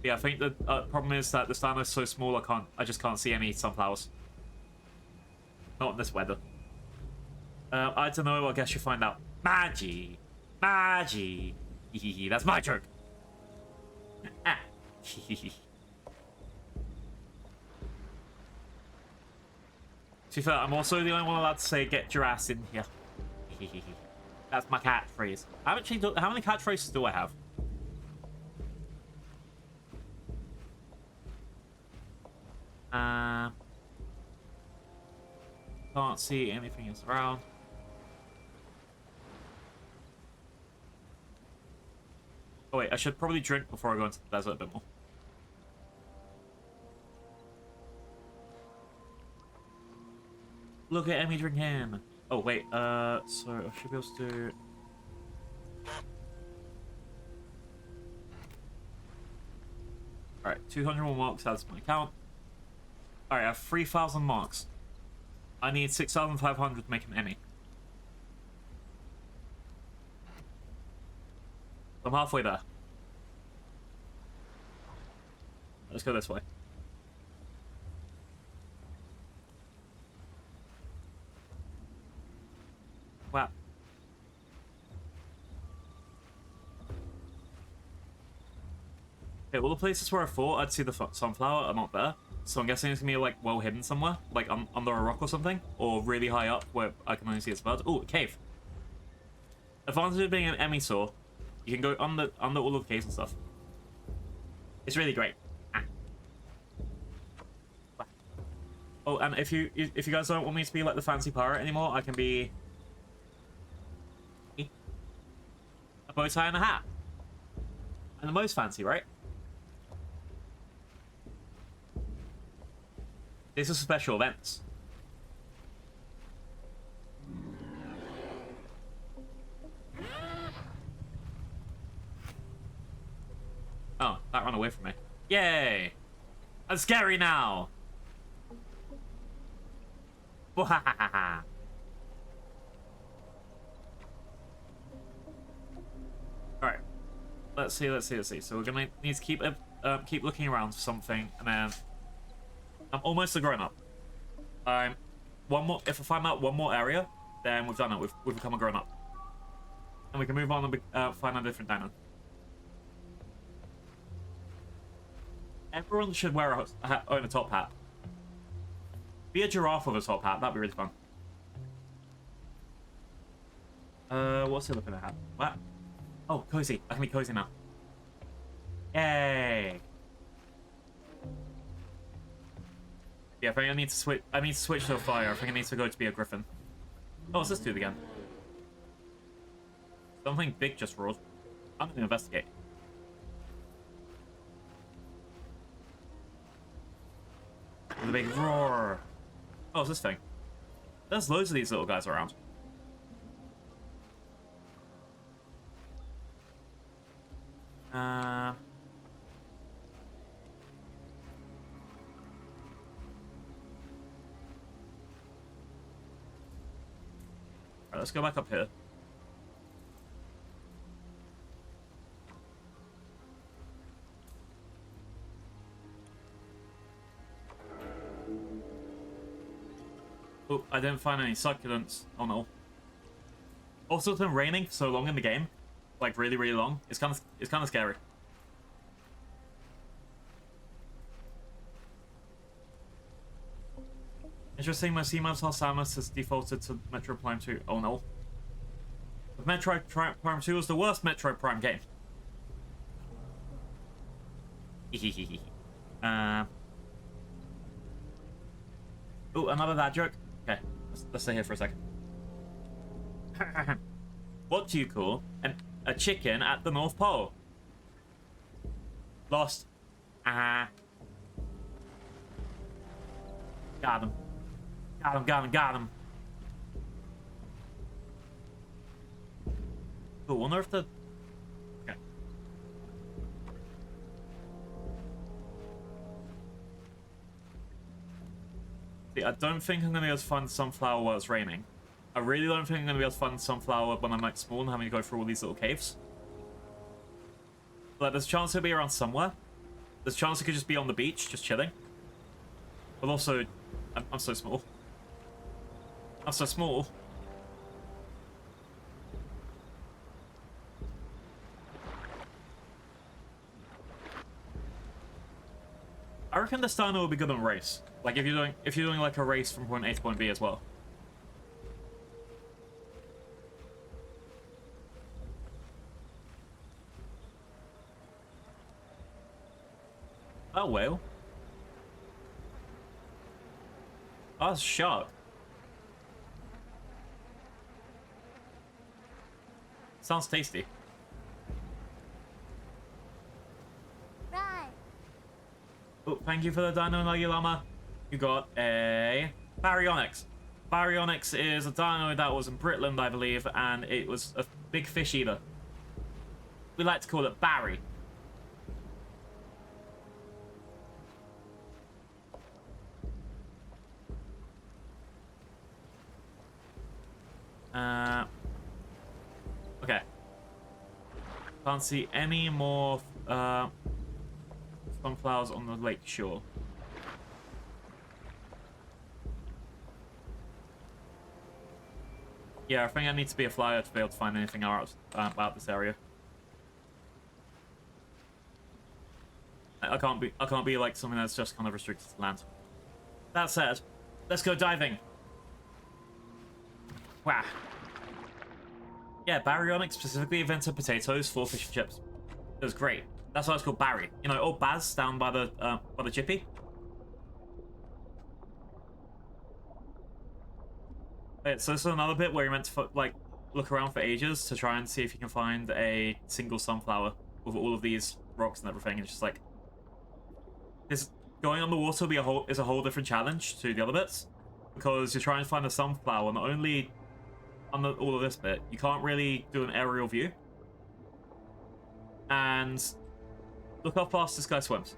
Yeah, I think the problem is that the dino is so small, I just can't see any sunflowers. Not in this weather. I don't know, I guess you'll find out. Magi! Magi! That's my joke! Ah. To be fair, I'm also the only one allowed to say "get your ass in here." That's my catchphrase. I haven't changed. How many catchphrases do I have? Can't see anything else around. Oh wait, I should probably drink before I go into the desert a bit more. Look at Emmy drinking. Oh wait, so I should be able to do. Alright, 201 marks adds to my account. Alright, I have 3,000 marks. I need 6,500 to make an Emmy. I'm halfway there. Let's go this way. Wow. Okay, all the places where I thought I'd see the sunflower are not there. So I'm guessing it's gonna be like well hidden somewhere, like under a rock or something, or really high up where I can only see its birds. Oh, a cave. Advantage of being an Emmy saw, you can go under all of the caves and stuff. It's really great. Ah. Oh, and if you guys don't want me to be like the fancy pirate anymore, I can be a bow tie and a hat. And the most fancy, right? This is special events. Oh, that ran away from me. Yay! I'm scary now! Alright. Let's see. So we're gonna need to keep looking around for something, and then I'm almost a grown-up. If I find out one more area, then we've done it. We've become a grown-up. And we can move on and find a different dino. Everyone should own a top hat. Be a giraffe with a top hat. That'd be really fun. What's the other thing I have? What? Oh, cozy. I can be cozy now. Yay! Yeah, I think I need to switch. I need to switch to a fire. I think I need to go to be a griffin. Oh, what's this dude again? Something big just roared. I'm gonna investigate. With a big roar. Oh, what's this thing? There's loads of these little guys around. Alright, let's go back up here. Oh, I didn't find any succulents. Oh no. Also, it's been raining for so long in the game, like really, really long. It's kind of scary. Interesting, my CMAPs are Samus has defaulted to Metroid Prime 2. Oh no. But Metroid Prime 2 is the worst Metroid Prime game. Oh, another dad joke? Okay, let's stay here for a second. What do you call a chicken at the North Pole? Lost. Got him. Got him. Cool, wonder if the... Okay. See, I don't think I'm going to be able to find sunflower while it's raining. I really don't think I'm going to be able to find sunflower when I'm like small and having to go through all these little caves. But there's a chance it'll be around somewhere. There's a chance it could just be on the beach, just chilling. But also, I'm so small. I'm so small. I reckon this dino will be good on race. Like if you're doing like a race from point A to point B as well. Oh, whale. Oh, that's a shark. Sounds tasty. Right. Oh, thank you for the Dino Nuggy Llama. You got a Baryonyx. Baryonyx is a dino that was in Britland, I believe, and it was a big fish eater. We like to call it Barry. Okay. Can't see any more sunflowers on the lake shore. Yeah, I think I need to be a flyer to be able to find anything else about this area. I can't be like something that's just kind of restricted to land. That said, let's go diving. Wow. Yeah, Baryonyx specifically invented potatoes for fish and chips. It was great. That's why it's called Barry. You know, old Baz down by the chippy. Right, so this is another bit where you're meant to like look around for ages to try and see if you can find a single sunflower with all of these rocks and everything. It's just like this going on the water will be a whole different challenge to the other bits because you're trying to find a sunflower not only on all of this bit, you can't really do an aerial view. And look how fast this guy swims.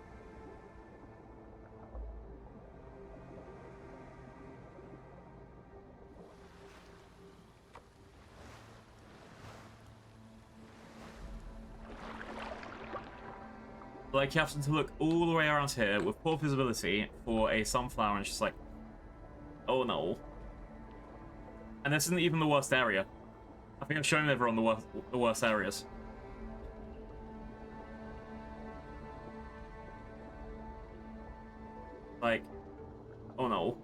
Like, you have to look all the way around here with poor visibility for a sunflower, and it's just like, oh no. And this isn't even the worst area. I think I've shown everyone the worst areas. Like, oh no.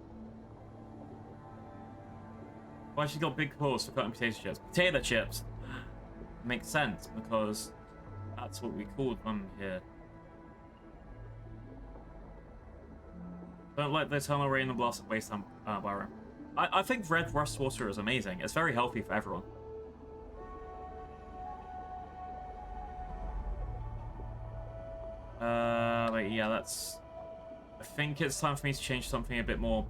Why she got big claws for cutting potato chips? Potato chips! Makes sense, because that's what we called them here. Don't like the eternal rain and blast of wasteland biome. I think red rust water is amazing. It's very healthy for everyone. But yeah, that's... I think it's time for me to change something a bit more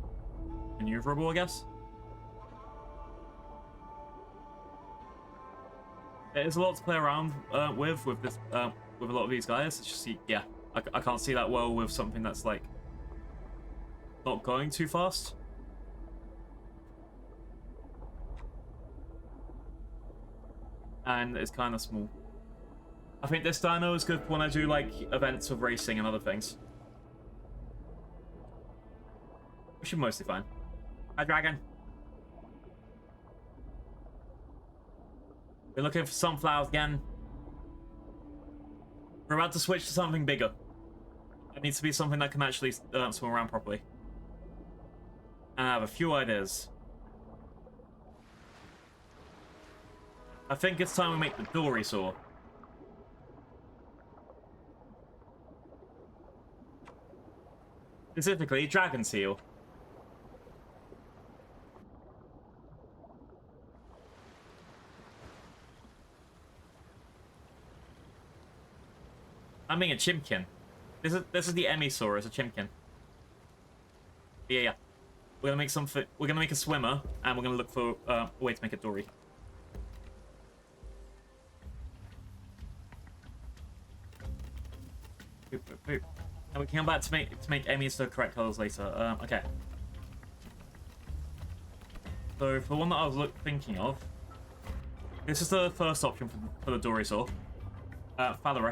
maneuverable, I guess. There's a lot to play around with this with a lot of these guys. It's just, yeah, I can't see that well with something that's like not going too fast. And it's kind of small. I think this dino is good when I do like events of racing and other things. We should mostly fine. Hi, dragon. We're looking for sunflowers again. We're about to switch to something bigger. It needs to be something that can actually swim around properly. And I have a few ideas. I think it's time we make the dory saw. Specifically, dragon seal. I mean a chimkin. This is the Emisaurus, a chimkin. Yeah. We're gonna make something. We're gonna make a swimmer, and we're gonna look for a way to make a dory. Boop, boop, boop. And we can come back to make Emmys the correct colors later. Okay. So for the one that I was thinking of, this is the first option for the dory saw. Phallus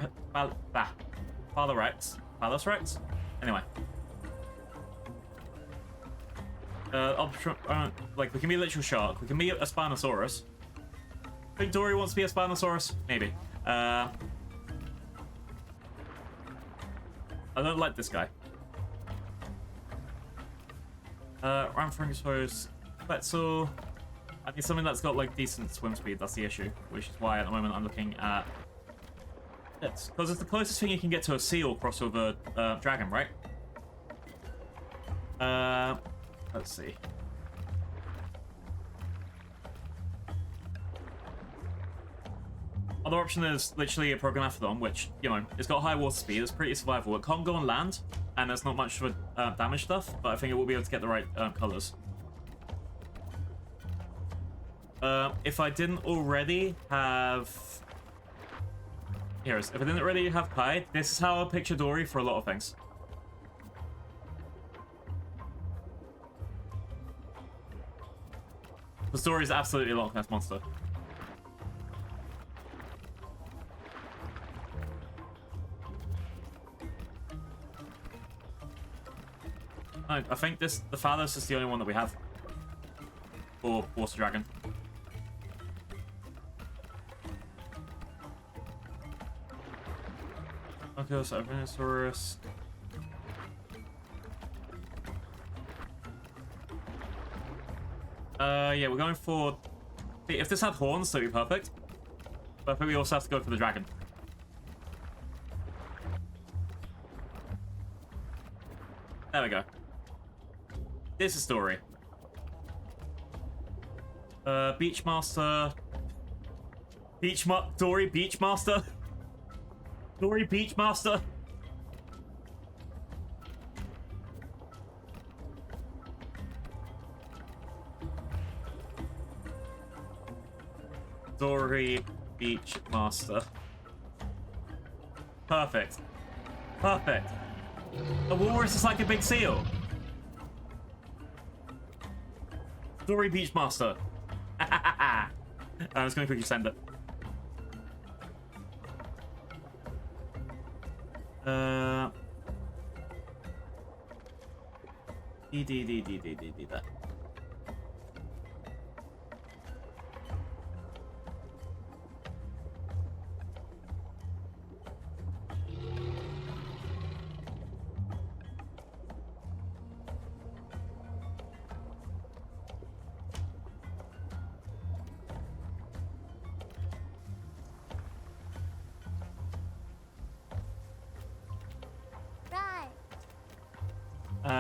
Rex? Anyway. Option, like, we can be a literal shark. We can be a Spinosaurus. I think Dory wants to be a Spinosaurus? Maybe. I don't like this guy. Ramfringos, Quetzal. I need something that's got like decent swim speed. That's the issue, which is why at the moment I'm looking at this, because it's the closest thing you can get to a seal crossover dragon, right? Let's see. Other option is literally a Progonathodon, which, you know, it's got high water speed, it's pretty survivable. It can't go on land, and there's not much of a damage stuff, but I think it will be able to get the right colors. If I didn't already have... If I didn't already have Kai, this is how I picture Dory for a lot of things. The story is absolutely a Loch Ness monster. I think the Thalos is the only one that we have for Water Dragon. Okay, so Venusaurus. Yeah, we're going for... If this had horns, that'd be perfect. But I think we also have to go for the dragon. There we go. This is Dory. Beachmaster. Dory Beachmaster. Dory Beachmaster. Dory Beachmaster. Perfect. Perfect. A walrus is like a big seal. Dory Beachmaster. I'm just gonna quickly send it. That.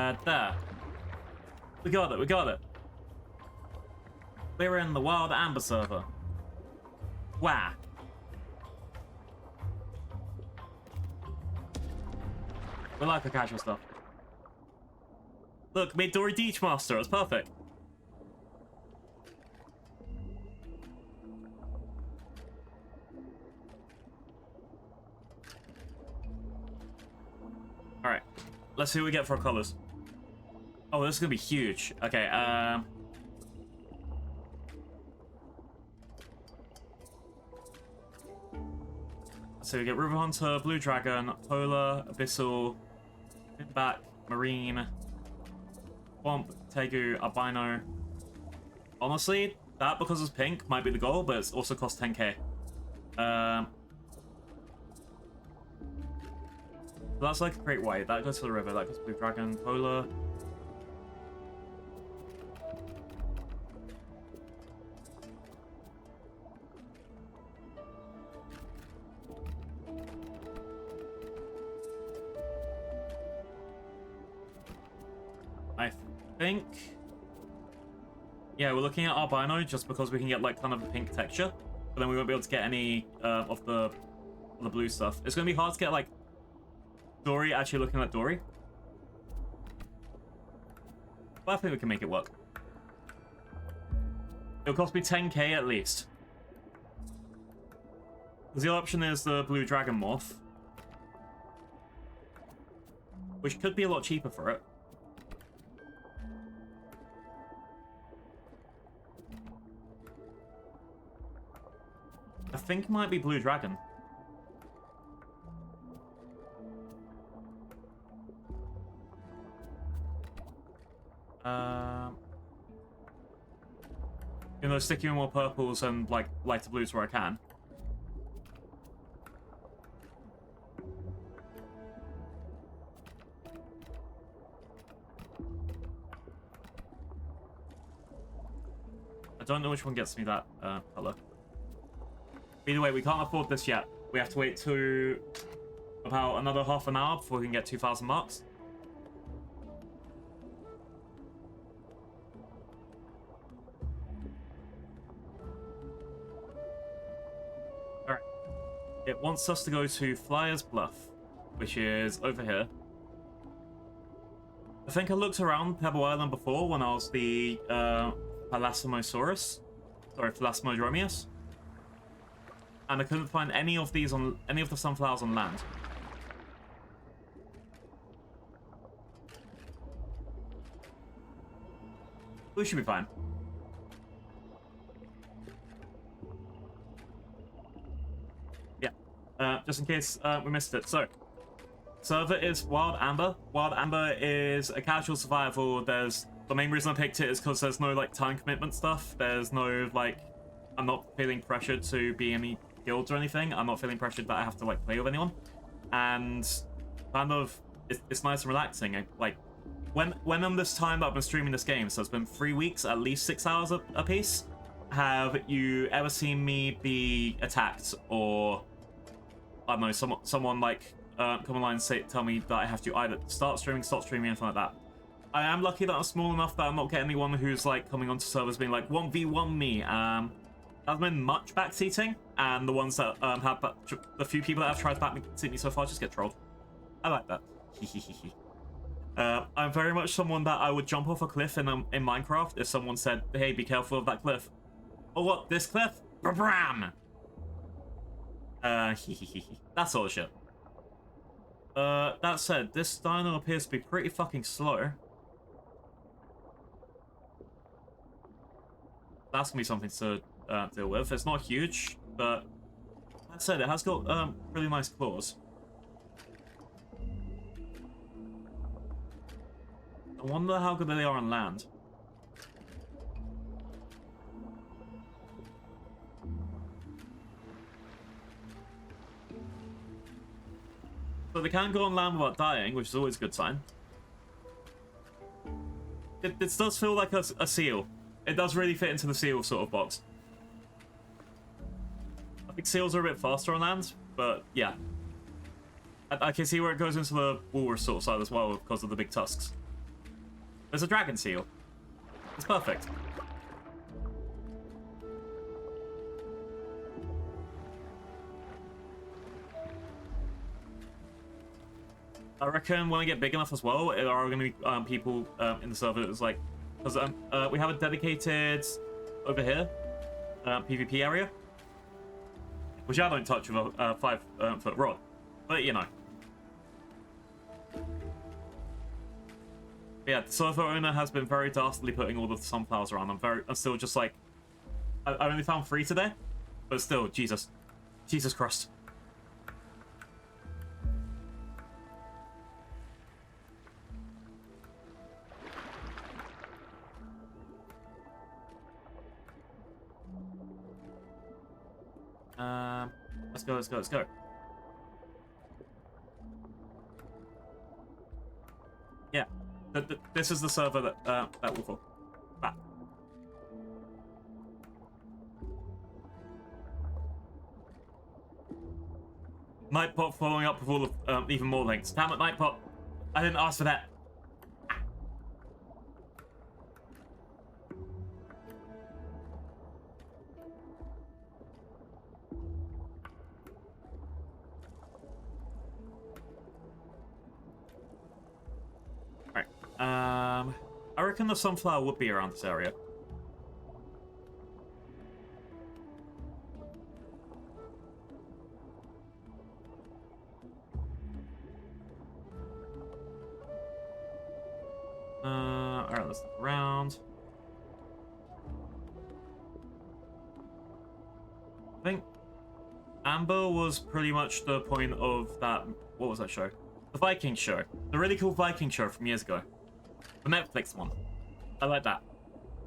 Right. There. We got it, we got it. We're in the Wild Amber server. Wow. We like the casual stuff. Look, made Dory Beachmaster, it's perfect. Alright. Let's see what we get for our colors. Oh, this is gonna be huge. Okay, so we get River Hunter, Blue Dragon, Polar, Abyssal, Finback, Marine, Swamp, Tegu, Albino. Honestly, that, because it's pink, might be the goal, but it's also cost 10k. So that's like a great white. That goes to the river. That goes to Blue Dragon, Polar. I think... Yeah, we're looking at Albino just because we can get like kind of a pink texture. But then we won't be able to get any of the blue stuff. It's going to be hard to get like Dory actually looking like Dory. But I think we can make it work. It'll cost me 10k at least. Because the other option is the Blue Dragon Morph, which could be a lot cheaper for it. I think it might be Blue Dragon. You know, sticking more purples and like lighter blues where I can. don't know which one gets me that color. Either way, we can't afford this yet. We have to wait to about another half an hour before we can get 2,000 marks. Alright. It wants us to go to Flyer's Bluff, which is over here. I think I looked around Pebble Island before when I was the Thalassomosaurus. Sorry, Thalassamodromius. And I couldn't find any of these on any of the sunflowers on land. We should be fine. Yeah. Just in case we missed it. So, server is Wild Amber. Wild Amber is a casual survival. The main reason I picked it is because there's no like time commitment stuff. There's no like, I'm not feeling pressured to be any guilds or anything. I'm not feeling pressured that I have to like play with anyone, and kind of it's nice and relaxing. Like when on this time that I've been streaming this game, so it's been 3 weeks, at least 6 hours a piece. Have you ever seen me be attacked, or I don't know, someone like come online and tell me that I have to either stop streaming, anything like that? I am lucky that I'm small enough that I'm not getting anyone who's like coming onto servers being like 1v1 me. I've been much backseating, and the ones that have the few people that have tried to backseat me so far just get trolled. I like that. I'm very much someone that I would jump off a cliff in Minecraft if someone said, "Hey, be careful of that cliff." Oh, what? This cliff? Bram! That sort of shit. That said, this dino appears to be pretty fucking slow. That's gonna be something to deal with. It's not huge, but that said, it has got really nice claws. I wonder how good they are on land. So they can go on land without dying, which is always a good sign. It does feel like a seal. It does really fit into the seal sort of box. I think seals are a bit faster on land, but yeah. I can see where it goes into the walrus sort of side as well because of the big tusks. There's a dragon seal. It's perfect. I reckon when I get big enough as well, there are going to be people in the server that's like, because we have a dedicated over here PvP area, which I don't touch with a 5-foot rod, but you know. Yeah, the server owner has been very dastardly putting all of the sunflowers around. I'm still just like, I only found 3 today, but still, Jesus Christ. Let's go. Yeah, this is the server that we're for. Back. Nightpot following up with all of even more links. Damn it, Nightpot! I didn't ask for that. I reckon the sunflower would be around this area. Alright, let's look around. I think Amber was pretty much the point of that. What was that show? The Viking show. The really cool Viking show from years ago. The Netflix one. I like that.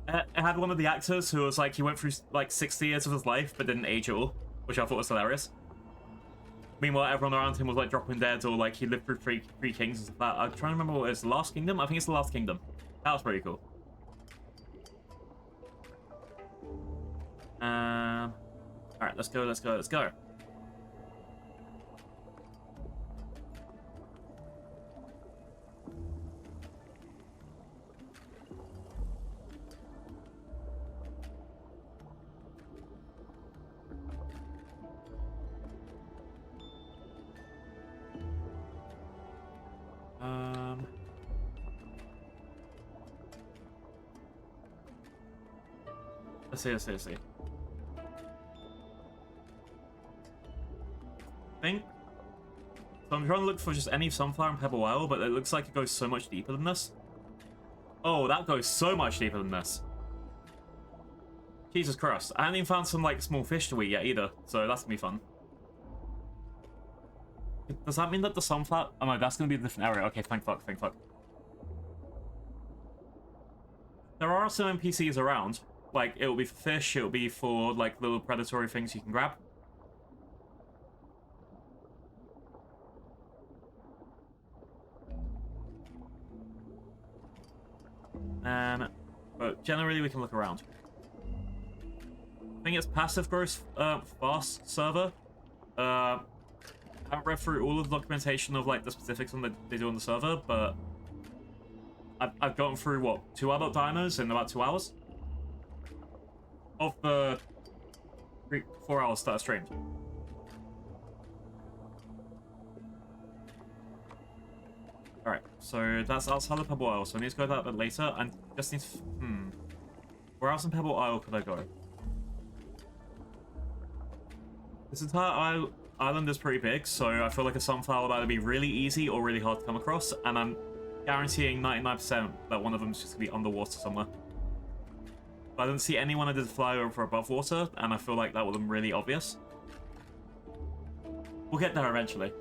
It had one of the actors who was like, he went through like 60 years of his life but didn't age at all, which I thought was hilarious. Meanwhile, everyone around him was like dropping dead, or like he lived through three kings and stuff like that. I'm trying to remember what it is. The Last Kingdom? I think it's The Last Kingdom. That was pretty cool. All right, let's go, let's go, let's go. Let's see. I think. So I'm trying to look for just any sunflower in Pebble Isle, but it looks like it goes so much deeper than this. Oh, that goes so much deeper than this. Jesus Christ. I haven't even found some, like, small fish to eat yet either, so that's gonna be fun. Does that mean that the sunflower... Oh no, that's gonna be a different area. Okay, thank fuck, thank fuck. There are some NPCs around. Like, it'll be for fish, it'll be for, like, little predatory things you can grab. But generally we can look around. I think it's passive growth fast server. I haven't read through all of the documentation of, like, the specifics on they do on the server, but I've gotten through, what, 2 adult dinos in about 2 hours? Of the 4 hours that I streamed. Alright, so that's outside of Pebble Isle, so I need to go that a bit later, and just need to... Where else in Pebble Isle could I go? This entire island is pretty big, so I feel like a sunflower would either be really easy or really hard to come across, and I'm guaranteeing 99% that one of them is just going to be underwater somewhere. I didn't see anyone that did fly over above water, and I feel like that would have been really obvious. We'll get there eventually.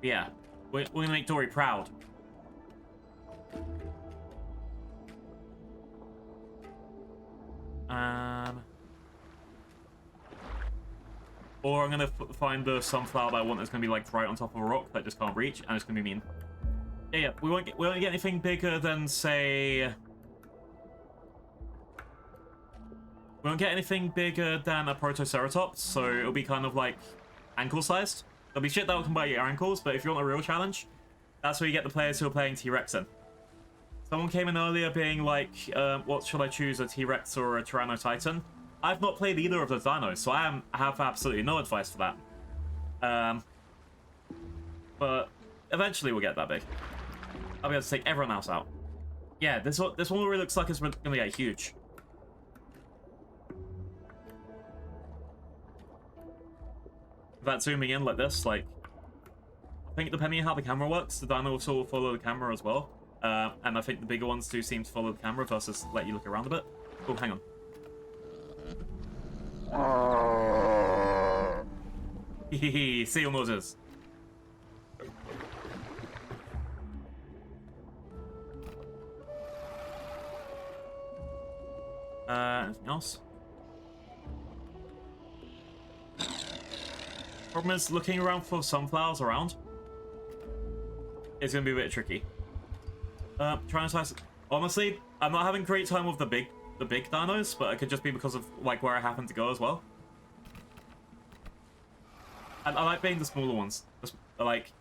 Yeah, we're gonna make Dory proud. Or I'm gonna find the sunflower that I want that's gonna be like right on top of a rock that I just can't reach, and it's gonna be mean. Yeah, we won't get anything bigger than, say... We won't get anything bigger than a Protoceratops, so it'll be kind of like ankle-sized. There'll be shit that will come by your ankles, but if you want a real challenge, that's where you get the players who are playing T-Rex in. Someone came in earlier being like, what should I choose, a T-Rex or a Tyrannotitan? I've not played either of the dinos, so I have absolutely no advice for that. But eventually we'll get that big. I'll be able to take everyone else out. Yeah, this one really looks like it's going to get huge. That zooming in like this, like, I think depending on how the camera works, the dino will sort of follow the camera as well. And I think the bigger ones do seem to follow the camera versus let you look around a bit. Oh, hang on. Hehehe, seal noises. Anything else? Problem is, looking around for sunflowers around is going to be a bit tricky. Trying to honestly, I'm not having a great time with the big dinos, but it could just be because of like where I happen to go as well. And I like being the smaller ones, like,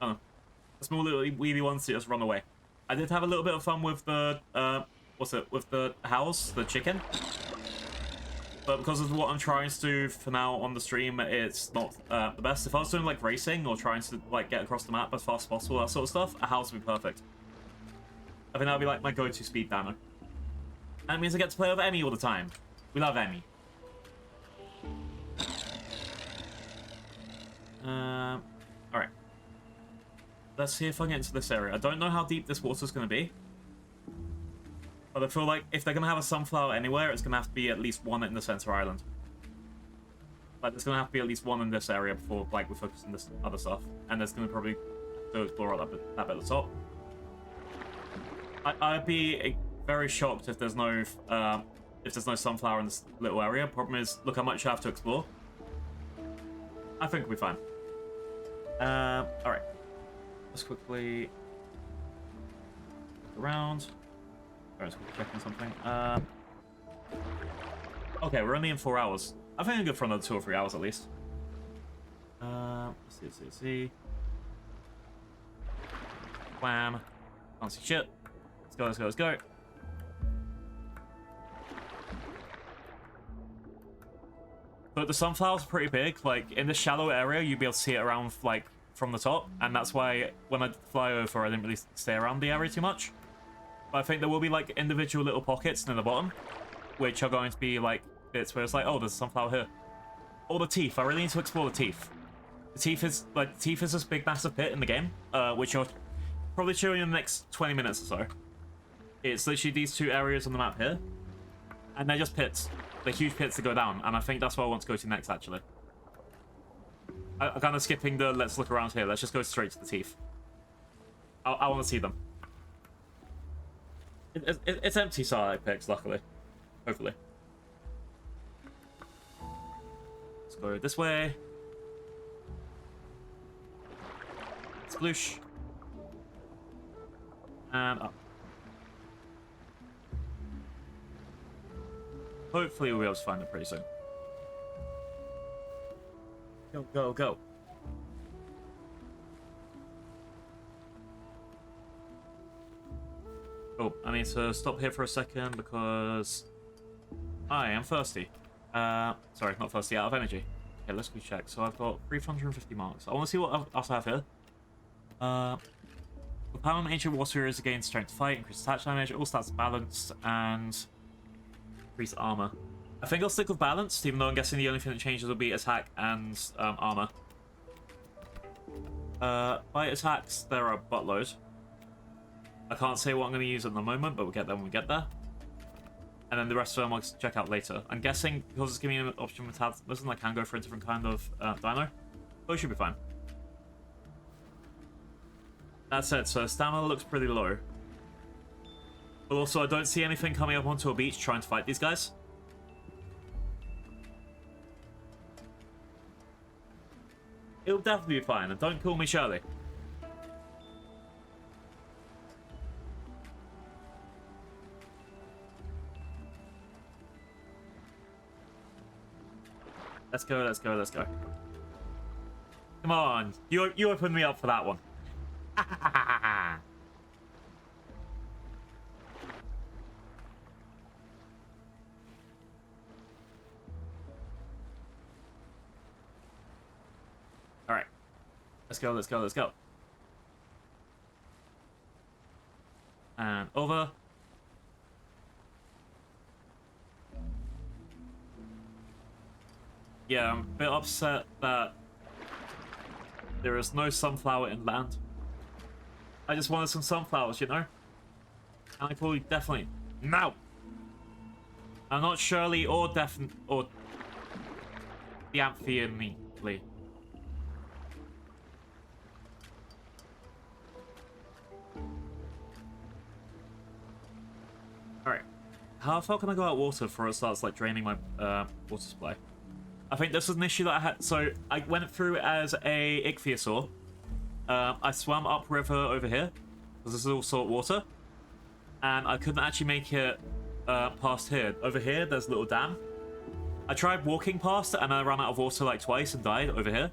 I don't know, the small little weedy ones that just run away. I did have a little bit of fun with the with the house, the chicken. But because of what I'm trying to do for now on the stream, it's not the best. If I was doing like racing or trying to like get across the map as fast as possible, that sort of stuff, a house would be perfect. I think that would be like my go-to speed dino. And it means I get to play with Emmy all the time. We love Emmy. Alright. Let's see if I can get into this area. I don't know how deep this water's going to be. But I feel like if they're going to have a sunflower anywhere, it's going to have to be at least one in the center island. Like, there's going to have to be at least one in this area before, like, we focus on this other stuff. And there's going to probably go explore out that bit at the top. I'd be very shocked if there's no sunflower in this little area. Problem is, look how much you have to explore. I think we'll be fine. Alright. Let's quickly... around. Alright, so we're checking something. Okay, we're only in 4 hours. I think I'm good for another 2 or 3 hours at least. Let's see. Wham. Can't see shit. Let's go. But the sunflower's pretty big. Like, in the shallow area, you'd be able to see it around, like, from the top. And that's why when I fly over, I didn't really stay around the area too much. But I think there will be, like, individual little pockets near the bottom, which are going to be, like, bits where it's like, oh, there's a sunflower here. Or the teeth. I really need to explore the teeth. The teeth is this big, massive pit in the game, which I'll probably show you in the next 20 minutes or so. It's literally these 2 areas on the map here. And they're just pits. They're huge pits that go down, and I think that's what I want to go to next, actually. I'm kind of skipping the let's look around here. Let's just go straight to the teeth. I want to see them. It's empty starlight picks, luckily. Hopefully. Let's go this way. Sploosh. And up. Hopefully we'll be able to find it pretty soon. Go. Oh, I need to stop here for a second because I am thirsty. Sorry, not thirsty, out of energy. Okay, let's go check. So I've got 350 marks. I want to see what else I have here. The power on ancient water is again strength to fight, increased attack damage, all stats balanced, and increased armor. I think I'll stick with balanced, even though I'm guessing the only thing that changes will be attack and armor. By attacks, there are a buttload. I can't say what I'm going to use at the moment, but we'll get there when we get there. And then the rest of them I'll check out later. I'm guessing because it's giving me an option with metabolism, I can go for a different kind of dino. But it should be fine. That said, so stamina looks pretty low. But also, I don't see anything coming up onto a beach trying to fight these guys. It'll definitely be fine, and don't call me Shirley. Let's go. Come on, you opened me up for that one. Alright. Let's go. And over. Yeah, I'm a bit upset that there is no sunflower inland. I just wanted some sunflowers, you know? And I probably definitely... No! I'm not Shirley or or the Amphion Lee. Alright. How far can I go out water before it starts like draining my water supply? I think this was an issue that I had. So I went through as a ichthyosaur. I swam upriver over here because this is all salt water, and I couldn't actually make it past here. Over here, there's a little dam. I tried walking past it, and I ran out of water like twice and died over here.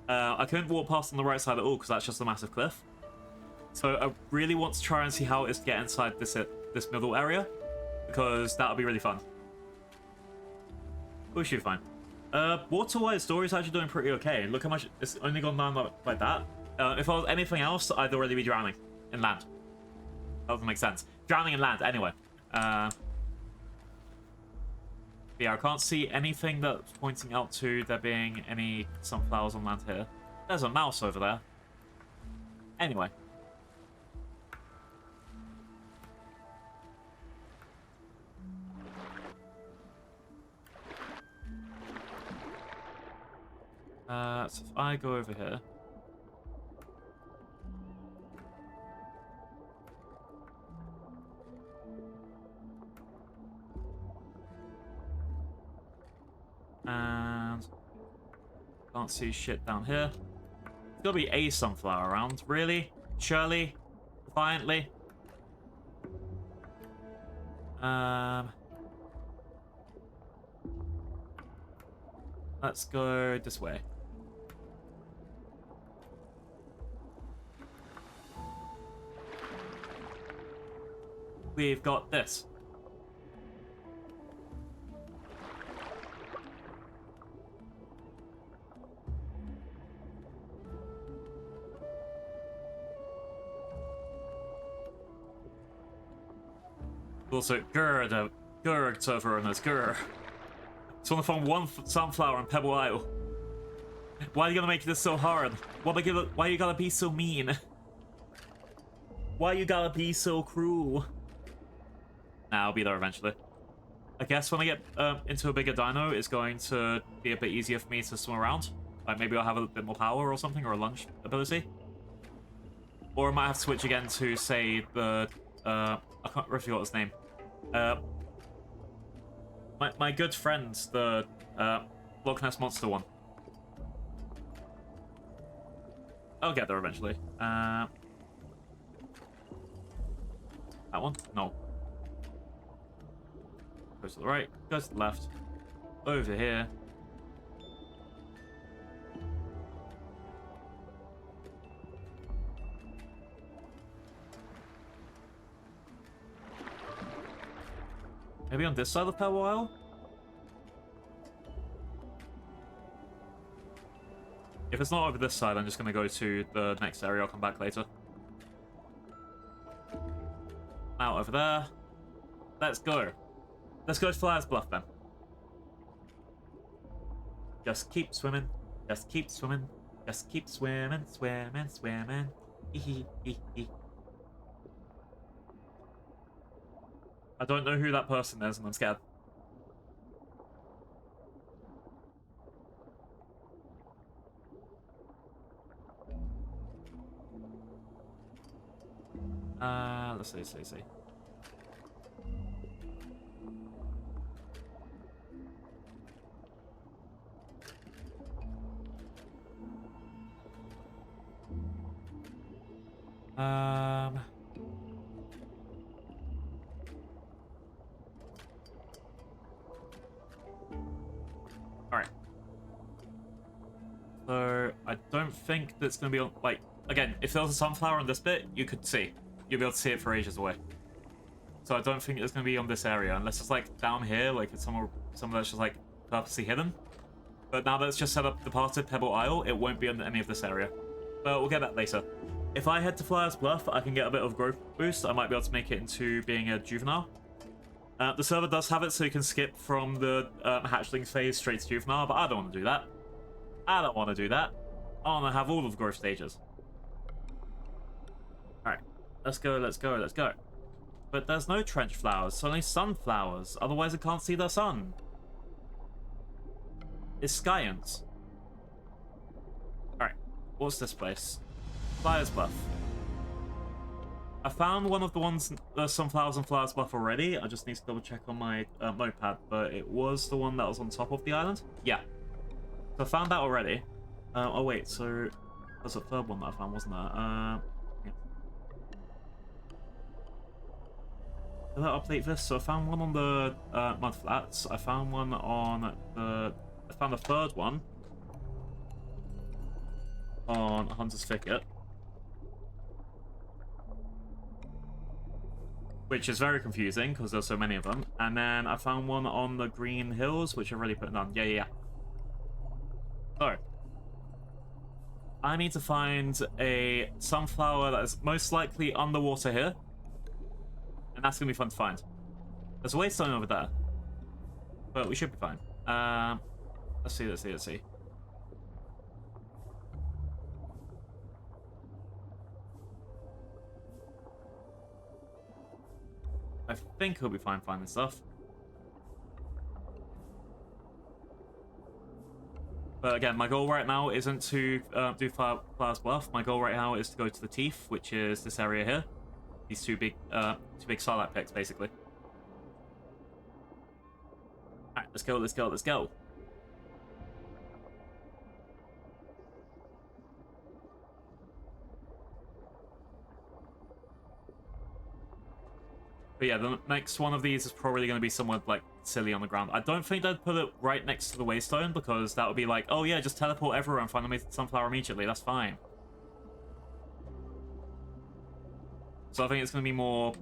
I couldn't walk past on the right side at all because that's just a massive cliff. So I really want to try and see how it is to get inside this middle area, because that'll be really fun. We should be fine. Water-wise, Dory's actually doing pretty okay. Look how much it's only gone down like that. If I was anything else, I'd already be drowning in land. That doesn't make sense. Drowning in land, anyway. Yeah, I can't see anything that's pointing out to there being any sunflowers on land here. There's a mouse over there. Anyway. So if I go over here... And... Can't see shit down here. There's gotta be a sunflower around. Really? Shirley? Defiantly? Let's go this way. We've got this. Also, Gurg over on us, Gur. Just want to find one sunflower on Pebble Isle. Why are you gonna make this so hard? Why you gotta be so mean? Why you gotta be so cruel? Nah, I'll be there eventually. I guess when I get into a bigger dino, it's going to be a bit easier for me to swim around. Like maybe I'll have a bit more power or something, or a lunge ability. Or I might have to switch again to, say, the... I can't remember what his name. My good friend, the Loch Ness Monster one. I'll get there eventually. That one? No. Goes to the right, goes to the left. Over here. Maybe on this side of Pebble Isle? If it's not over this side, I'm just going to go to the next area. I'll come back later. Out over there. Let's go. Let's go to Flyer's Bluff then. Just keep swimming. Just keep swimming. Just keep swimming, swimming, swimming. Hee hee hee. I don't know who that person is, and I'm scared. Let's see. Alright. So, I don't think that's going to be on... Like, again, if there was a sunflower on this bit, you could see. You'll be able to see it for ages away. So I don't think it's going to be on this area, unless it's, like, down here, like, it's somewhere that's just, like, purposely hidden. But now that it's just set up departed Pebble Isle, it won't be on any of this area. But we'll get that later. If I head to Flyer's Bluff, I can get a bit of growth boost. I might be able to make it into being a juvenile. The server does have it so you can skip from the hatchling phase straight to juvenile, but I don't want to do that. I don't want to do that. I want to have all of the growth stages. Alright, let's go, let's go, let's go. But there's no trench flowers, it's only sunflowers. Otherwise I can't see the sun. It's Science. Alright, what's this place? Flyer's Bluff. I found one of the ones, sunflowers and Flyer's Bluff already. I just need to double check on my notepad, but it was the one that was on top of the island. Yeah. So I found that already. Oh wait, so there's a third one that I found, wasn't there? Yeah. Did I update this? So I found one on the mud flats. I found one on the... I found a third one on Hunter's Thicket, which is very confusing because there's so many of them. And then I found one on the Green Hills, which I've already put on. Yeah. So I need to find a sunflower that is most likely underwater here, and that's gonna be fun to find. There's a waystone over there, but we should be fine. Let's see. I think he'll be fine finding stuff. But again, my goal right now isn't to do Flyer's Bluff. My goal right now is to go to the Teeth, which is this area here. These two big starlight picks, basically. Alright, let's go. But yeah, the next one of these is probably going to be somewhere like silly on the ground. I don't think they'd put it right next to the waystone because that would be like, oh yeah, just teleport everywhere and find the sunflower immediately. That's fine. So I think it's going to be more,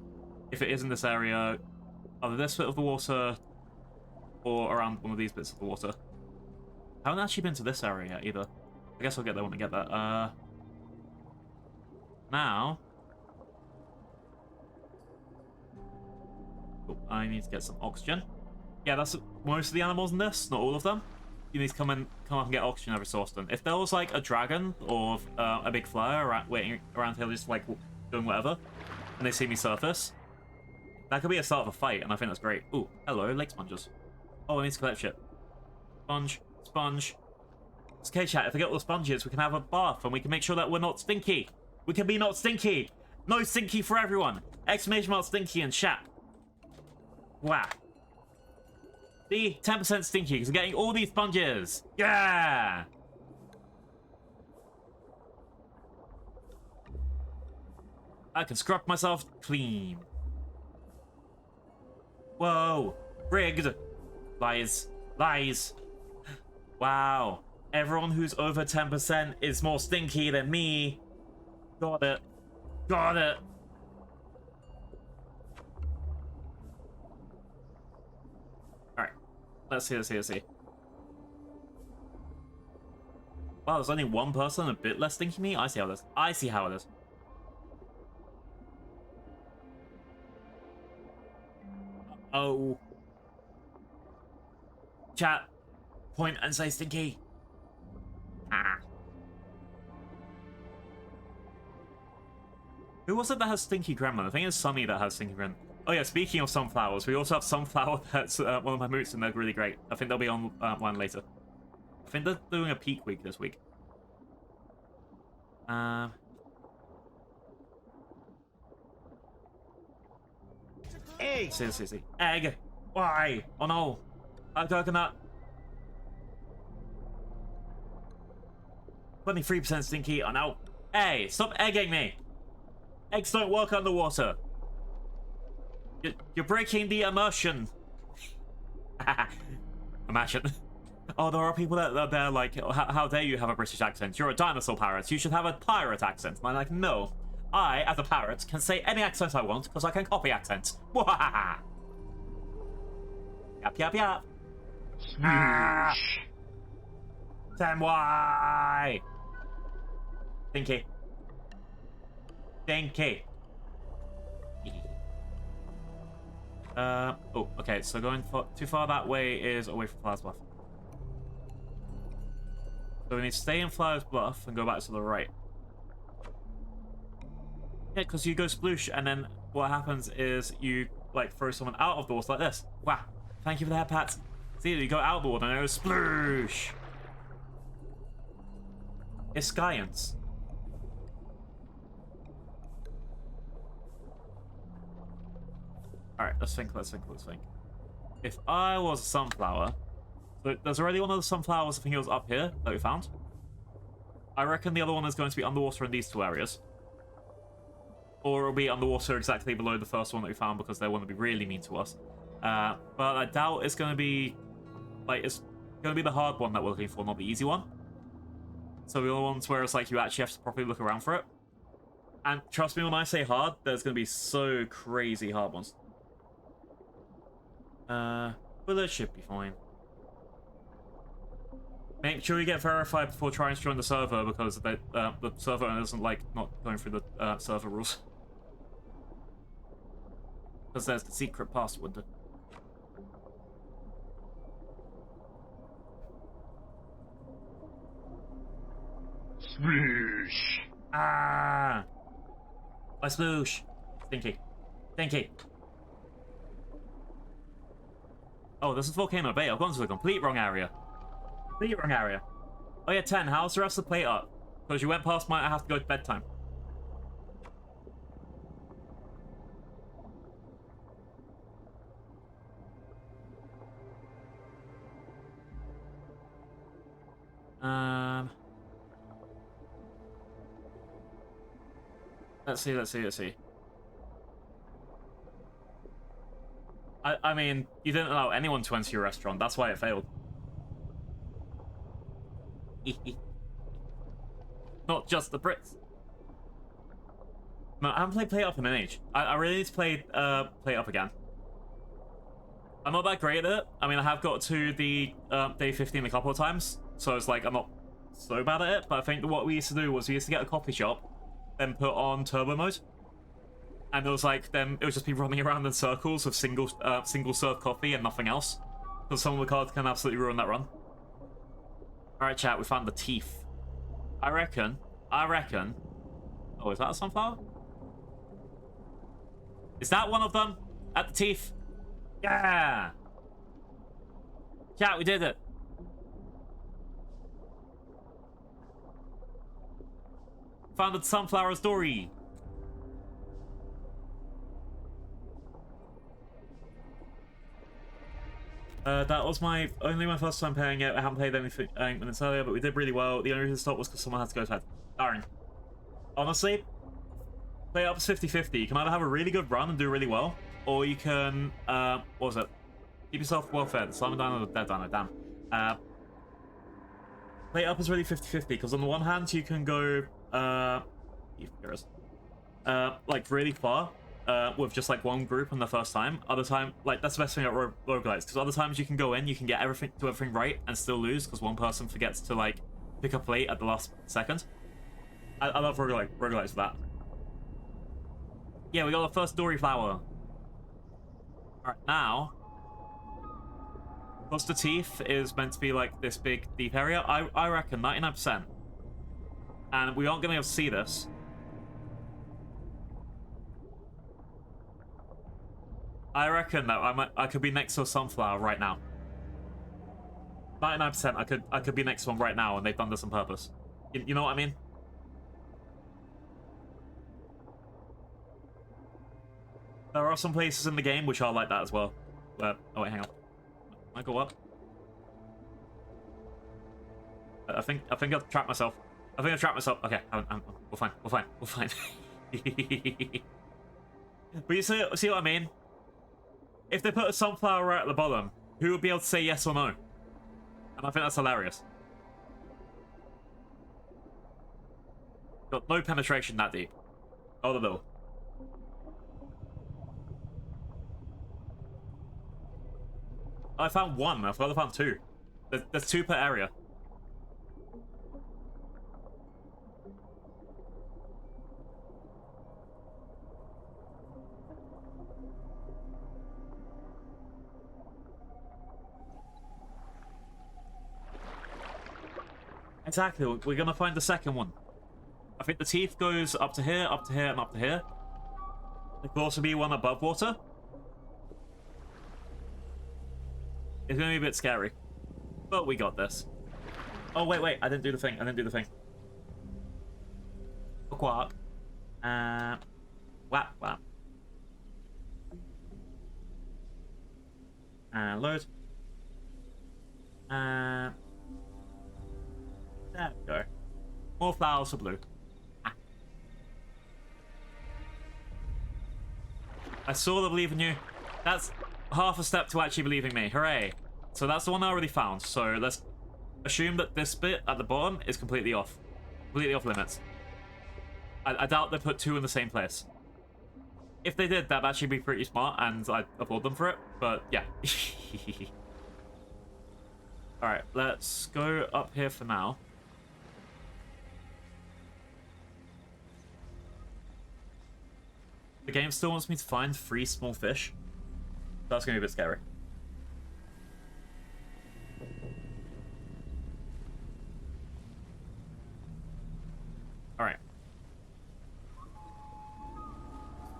if it is in this area, either this bit of the water or around one of these bits of the water. I haven't actually been to this area yet either. I guess I'll get there when I get there. Now... Oh, I need to get some oxygen. Yeah, that's most of the animals in this, not all of them. You need to come up and get oxygen every so often. If there was like a dragon or a big flyer waiting around here just like doing whatever, and they see me surface, that could be a start of a fight, and I think that's great. Ooh, hello, lake sponges. Oh, I need to collect shit. Sponge, sponge. It's okay, chat. If I get all the sponges, we can have a bath, and we can make sure that we're not stinky. We can be not stinky. No stinky for everyone. Exclamation mark stinky and chat. Wow. See? 10% stinky, because I'm getting all these sponges. Yeah! I can scrub myself clean. Whoa. Rigged. Lies. Lies. Wow. Everyone who's over 10% is more stinky than me. Got it. Got it. Alright. Let's see, let's see, let's see. Wow, there's only one person a bit less stinky than me? I see how it is. I see how it is. Oh. Chat. Point and say stinky. Ah. Who was it that has stinky gremlin? I think it's Sunny that has stinky gremlin. Oh yeah, speaking of sunflowers, we also have sunflower that's one of my moots and they're really great. I think they'll be on one later. I think they're doing a peak week this week. Egg! See. Egg! Why? Oh no! A coconut! 23% stinky, oh no! Hey, stop egging me! Eggs don't work underwater! You're breaking the immersion! Imagine. Oh, there are people that they're like, how dare you have a British accent? You're a dinosaur parrot, you should have a pirate accent. And I'm like, no. I, as a parrot, can say any accent I want because I can copy accents. Yap, yap, yap. Ah. Then why? Stinky. Stinky. Oh, okay, so going too far that way is away from Flowers Bluff. So we need to stay in Flowers Bluff and go back to the right. Yeah, because you go sploosh, and then what happens is you, like, throw someone out of the water like this. Wow. Thank you for that, Pat. See, you go out of the water and it goes sploosh. It's science. Alright, let's think. If I was a sunflower... So there's already one of the sunflowers, I think it was up here, that we found. I reckon the other one is going to be underwater in these two areas. Or it'll be underwater exactly below the first one that we found because they want to be really mean to us. But I doubt it's going to be... Like, it's going to be the hard one that we're looking for, not the easy one. So the other ones where it's like you actually have to properly look around for it. And trust me when I say hard, there's going to be so crazy hard ones. But that should be fine. Make sure you get verified before trying to join the server because the server doesn't like not going through the server rules. Because there's the secret password. Sploosh! Ah! My sploosh! Stinky. Oh, this is Volcano Bay. I've gone to the complete wrong area. Oh yeah, 10. How's the rest of the plate up? Because you went past my I have to go to bedtime. Let's see. I mean, you didn't allow anyone to enter your restaurant. That's why it failed. Not just the Brits. No, I haven't played Play Up in an age. I really need to play Up again. I'm not that great at it. I mean, I have got to the day 15 a couple of times, so it's like I'm not so bad at it. But I think that what we used to do was we used to get a coffee shop, then put on turbo mode, and it was like then it would just be running around in circles with single serve coffee and nothing else, because some of the cards can absolutely ruin that run. All right, chat, we found the teeth. I reckon. Oh, is that a sunflower? Is that one of them? At the teeth? Yeah! Chat, we did it. Found the sunflower story. That was only my first time playing it. I haven't played anything minutes earlier, but we did really well. The only reason to stop was because someone had to go to bed. Darn. Honestly, Play Up is 50-50. You can either have a really good run and do really well, or you can, what was it? Keep yourself well fed. Slam down or dead down. Damn. Play Up is really 50-50, because on the one hand, you can go, like really far, with just like one group on the first time. Other time, like that's the best thing about roguelites, because other times you can go in, you can get everything right and still lose because one person forgets to like pick up late at the last second. I love roguelites for that. Yeah, we got the first Dory flower. Alright, now, Cluster Teeth is meant to be like this big deep area. I reckon 99%. And we aren't going to be able to see this. I reckon that I could be next to a sunflower right now. 99% I could be next to one right now, and they've done this on purpose. You know what I mean? There are some places in the game which are like that as well. Oh wait, hang on. I go up. I think I've trapped myself. Okay, we're fine. We're fine. But you see what I mean? If they put a sunflower right at the bottom, who would be able to say yes or no? And I think that's hilarious. Got no penetration that deep. Oh, the little. I found one. I thought I found two. There's two per area. Exactly. We're gonna find the second one. I think the teeth goes up to here, and up to here. There could also be one above water. It's gonna be a bit scary, but we got this. Oh wait! I didn't do the thing. Quack. Whap. And load. There we go. More flowers for blue. I saw the believe in you. That's half a step to actually believing me. Hooray. So that's the one I already found. So let's assume that this bit at the bottom is completely off. Completely off limits. I doubt they put two in the same place. If they did, that'd actually be pretty smart, and I'd applaud them for it. But yeah. Alright, let's go up here for now. The game still wants me to find 3 small fish. That's going to be a bit scary. Alright.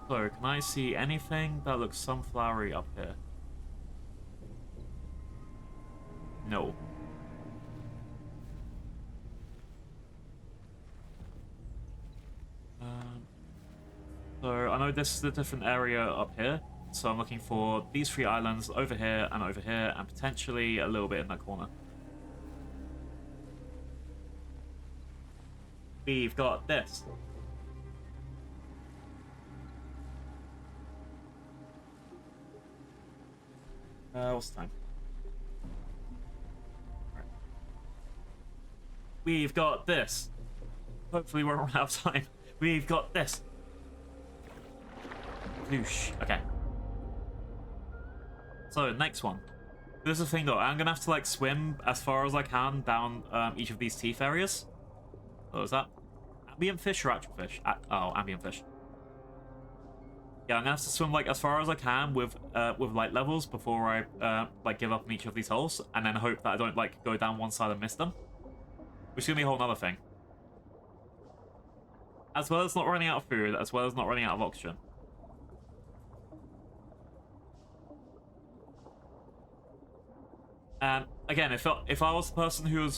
So, can I see anything that looks sunflowery up here? No. So, I know this is the different area up here. So I'm looking for these 3 islands over here, and potentially a little bit in that corner. We've got this. What's the time? Right. We've got this. Hopefully we won't run out of time. We've got this. Whoosh. Okay. So, next one. This is the thing though, I'm gonna have to like swim as far as I can down each of these teeth areas. What was that? Ambient fish or actual fish? Oh, ambient fish. Yeah, I'm gonna have to swim like as far as I can with light levels before I like give up on each of these holes, and then hope that I don't like go down one side and miss them. Which is gonna be a whole nother thing. As well as not running out of food, as well as not running out of oxygen. And again, if I was the person who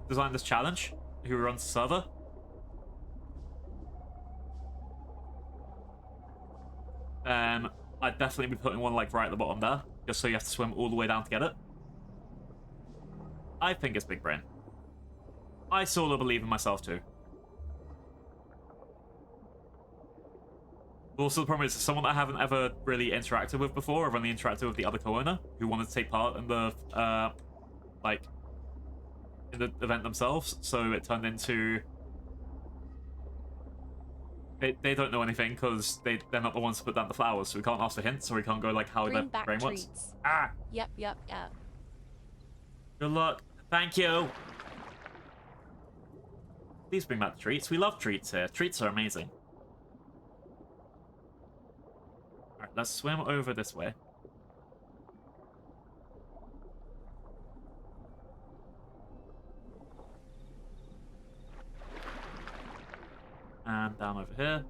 designed this challenge, who runs the server, then I'd definitely be putting one like right at the bottom there, just so you have to swim all the way down to get it. I think it's big brain. I sort of believe in myself too. Also, the problem is someone that I haven't ever really interacted with before. I've only interacted with the other co-owner who wanted to take part in the in the event themselves. So it turned into they don't know anything because they're not the ones to put down the flowers. So we can't ask for hints, or we can't go like how their brain works. Ah. Yep. Good luck. Thank you. Please bring back the treats. We love treats here. Treats are amazing. Alright, let's swim over this way. And down over here.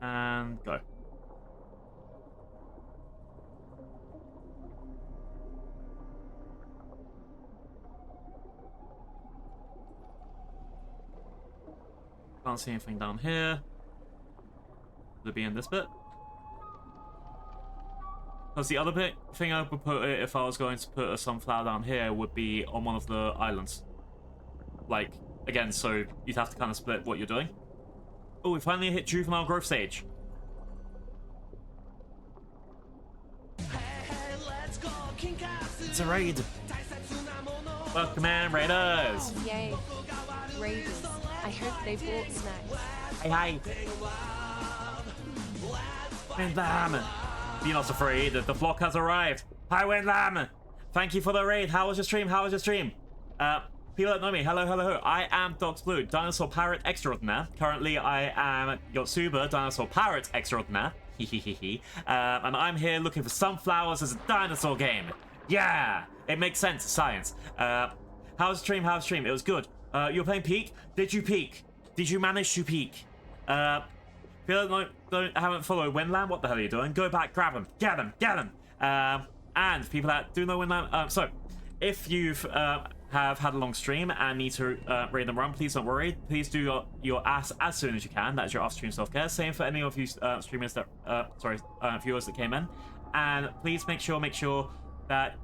And go. Can't see anything down here. Would it be in this bit? Because the other thing I would put it if I was going to put a sunflower down here would be on one of the islands. Like, again, so you'd have to kind of split what you're doing. Oh, we finally hit juvenile growth stage. It's a raid. Welcome in, raiders. Yay. Raiders. I hope they bought snacks. Hey, Windlam. Be not afraid, the flock has arrived. Hi, Windlam. Thank you for the raid. How was your stream? How was your stream? People that know me, hello. I am Dox Blue, Dinosaur Parrot Extraordinaire. Currently, I am Yotsuba, Dinosaur Parrot Extraordinaire. And I'm here looking for sunflowers as a dinosaur game. Yeah, it makes sense, science. How's the stream? How's the stream? It was good. You were playing Peak? Did you peak? Did you manage to peak? Feel like haven't followed Windlam? What the hell are you doing? Go back, grab him, get him. And people that do know Windlam, so if you've have had a long stream and need to raid and run, please don't worry. Please do your ass as soon as you can. That is your off-stream self-care. Same for any of you streamers that viewers that came in. And please make sure that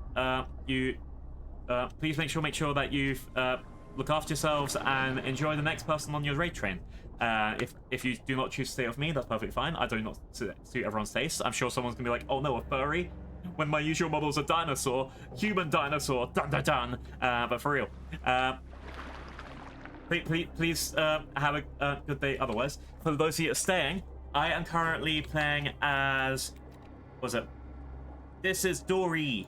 you look after yourselves and enjoy the next person on your raid train. If you do not choose to stay with me, that's perfectly fine. I do not suit everyone's taste. I'm sure someone's gonna be like, oh no, a furry? When my usual model's a dinosaur, human dinosaur, dun. But for real, please have a good day. Otherwise, for those of you that are staying, I am currently playing as, what was it? This is Dory,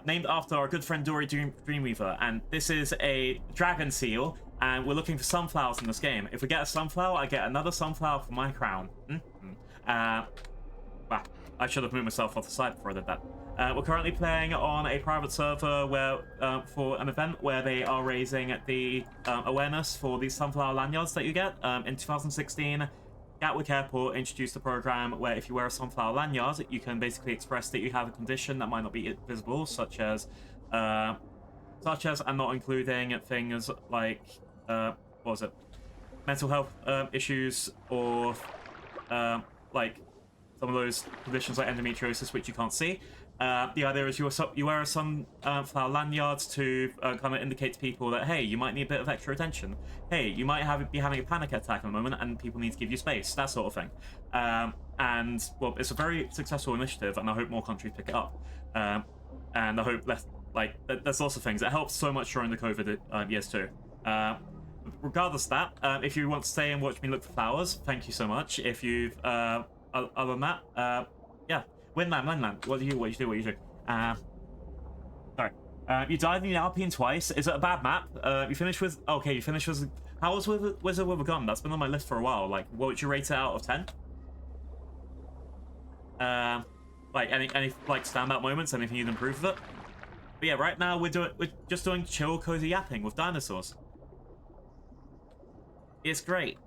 named after our good friend Dory Dreamweaver, and this is a dragon seal. And we're looking for sunflowers in this game. If we get a sunflower, I get another sunflower for my crown. Wow, I should have moved myself off the side before I did that. We're currently playing on a private server where for an event where they are raising the awareness for these sunflower lanyards that you get. In 2016, Gatwick Airport introduced a program where if you wear a sunflower lanyard, you can basically express that you have a condition that might not be visible, such as and not including things like what was it, mental health issues, or like some of those conditions like endometriosis, which you can't see. The idea is you wear a sunflower lanyard to kind of indicate to people that, hey, you might need a bit of extra attention. Hey, you might be having a panic attack at the moment and people need to give you space, that sort of thing. And, well, it's a very successful initiative, and I hope more countries pick it up. And I hope there's lots of things. It helps so much during the COVID years too. Regardless of that, if you want to stay and watch me look for flowers, thank you so much. If you've, other than that, yeah. Windland. What do you do? Sorry. You died in the Alpine twice. Is it a bad map? You finished with... Okay, you finished with... How was Wizard with a Gun? That's been on my list for a while. Like, what would you rate it out of 10? Like, any like, standout moments? Anything you'd improve with it? But yeah, right now we're just doing chill, cozy yapping with dinosaurs. It's great.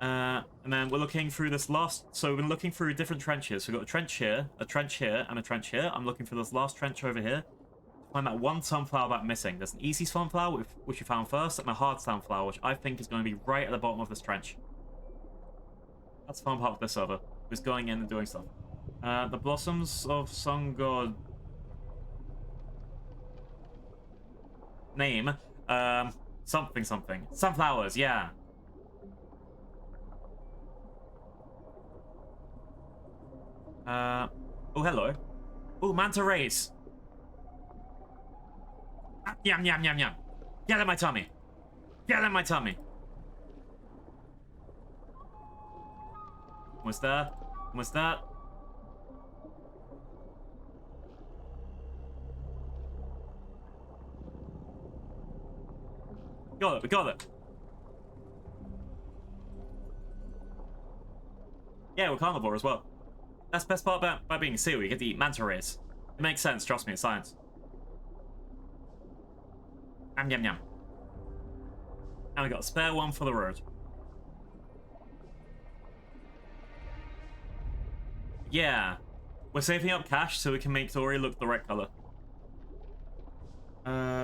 And then we're looking through this last... So we've been looking through different trenches. So we've got a trench here, and a trench here. I'm looking for this last trench over here. To find that one sunflower that I'm missing. There's an easy sunflower, which we found first, and a hard sunflower, which I think is going to be right at the bottom of this trench. That's the fun part of this server. Just going in and doing stuff. The blossoms of Sun God... Name. Something. Sunflowers, yeah. Oh, hello. Oh, manta rays. Yum. Get in my tummy. What's that? We got it. Yeah, we're carnivore as well. That's the best part about being a seal. You get to eat manta rays. It makes sense, trust me, it's science. Yum. And we got a spare one for the road. Yeah. We're saving up cash so we can make Tori look the right color.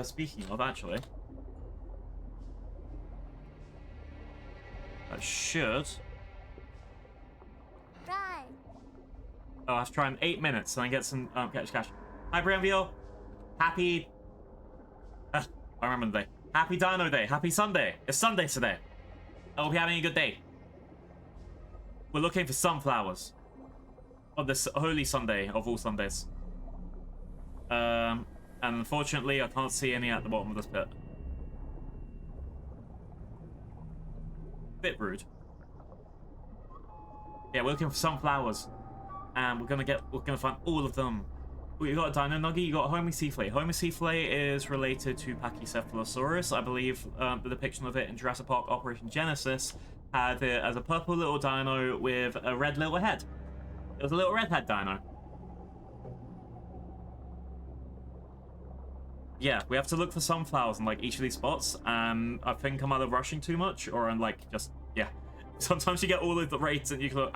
Speaking of, actually. That should... Oh, I have to try in 8 minutes and then get some cash. Hi, Brianville. Happy... I remember the day. Happy Dino Day. Happy Sunday. It's Sunday today. I hope you're having a good day. We're looking for sunflowers. On this holy Sunday of all Sundays. And unfortunately, I can't see any at the bottom of this pit. Bit rude. Yeah, we're looking for sunflowers. And we're gonna find all of them. You got a Dino Nugget, you got Homocephaly. Homocephaly is related to Pachycephalosaurus. I believe the depiction of it in Jurassic Park Operation Genesis had it as a purple little dino with a red little head. It was a little redhead dino. Yeah, we have to look for sunflowers in like each of these spots. I think I'm either rushing too much or I'm like just, yeah. Sometimes you get all of the raids and you go,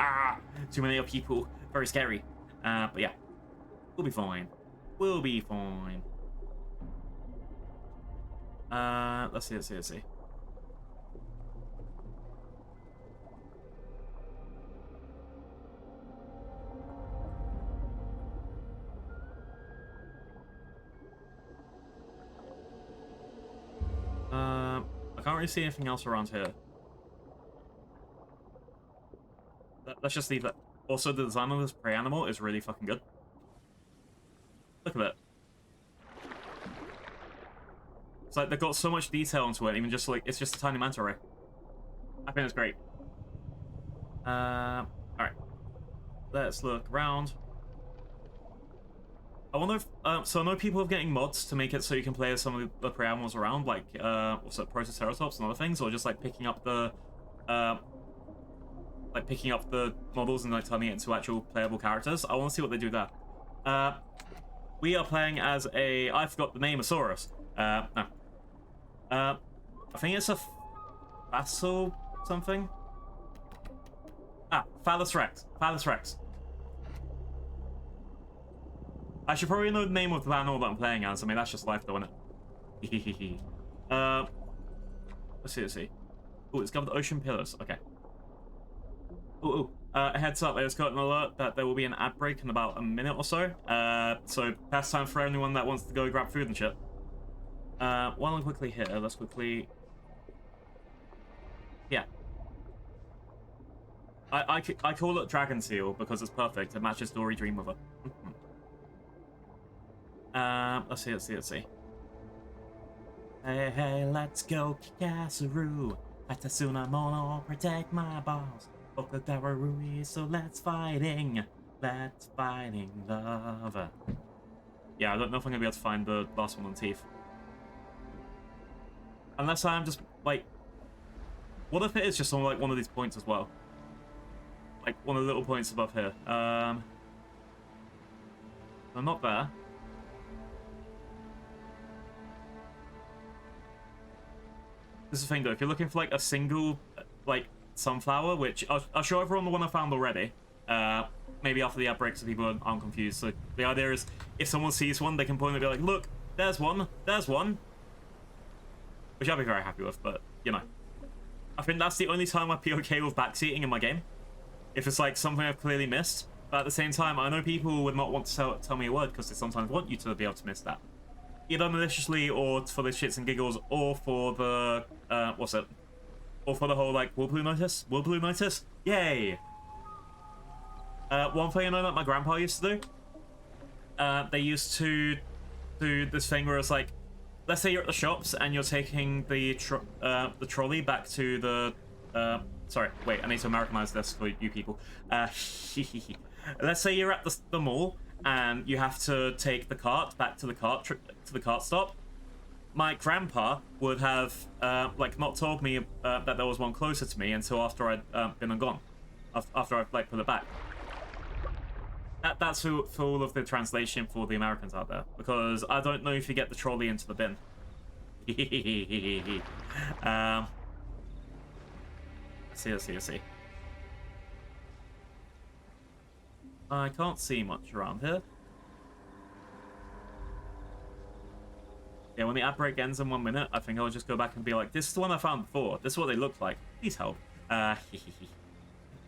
too many people. Very scary. But yeah. We'll be fine. Let's see. I can't really see anything else around here. Let's just leave that. Also, the design of this prey animal is really fucking good. Look at it. It's like they've got so much detail into it, even just like, it's just a tiny manta ray. I think it's great. Alright. Let's look around. I wonder if, so I know people are getting mods to make it so you can play as some of the prey animals around, like, what's it, Protoceratops and other things, or just like picking up the models and like turning it into actual playable characters. I want to see what they do there. We are playing as a... I forgot the name of Saurus. No. I think it's a Facile something. Phallus Rex. I should probably know the name of the animal that I'm playing as. I mean, that's just life, though, isn't it? Let's see. Oh, it's got the ocean pillars. Okay. Oh, A heads up, I just got an alert that there will be an ad break in about a minute or so. So best time for anyone that wants to go grab food and shit. While I'm quickly here, let's quickly... Yeah. I call it Dragon Seal because it's perfect. It matches Dory Dreamweaver. Let's see. Hey, let's go Kikasuru. Atasuna Mono, protect my balls. Okagararui, so let's fighting love. Yeah, I don't know if I'm gonna be able to find the last one on Teeth. Unless I'm just, like... What if it is just on, like, one of these points as well? Like, one of the little points above here. I'm not there. This is the thing, though. If you're looking for, like, a single, like, sunflower, which I'll show everyone the one I found already. Maybe after the outbreak so people aren't confused. So the idea is, if someone sees one, they can point and be like, look, there's one. Which I'll be very happy with, but, you know. I think that's the only time I'd be okay with backseating in my game. If it's, like, something I've clearly missed. But at the same time, I know people would not want to tell me a word because they sometimes want you to be able to miss that. Either maliciously, or for the shits and giggles, or for the, what's it? Or for the whole, like, Woolblue notice? Woolblue notice? Yay! One thing I know that my grandpa used to do, they used to do this thing where it's like, let's say you're at the shops and you're taking the trolley back to the, sorry, wait, I need to Americanize this for you people. Let's say you're at the mall and you have to take the cart back to the cart stop. My grandpa would have, like, not told me that there was one closer to me until after I'd been and gone. After I'd, like, put it back. That's for all of the translation for the Americans out there. Because I don't know if you get the trolley into the bin. Let's see. I can't see much around here. Yeah, when the outbreak ends in 1 minute, I think I'll just go back and be like, this is the one I found before. This is what they looked like. Please help. But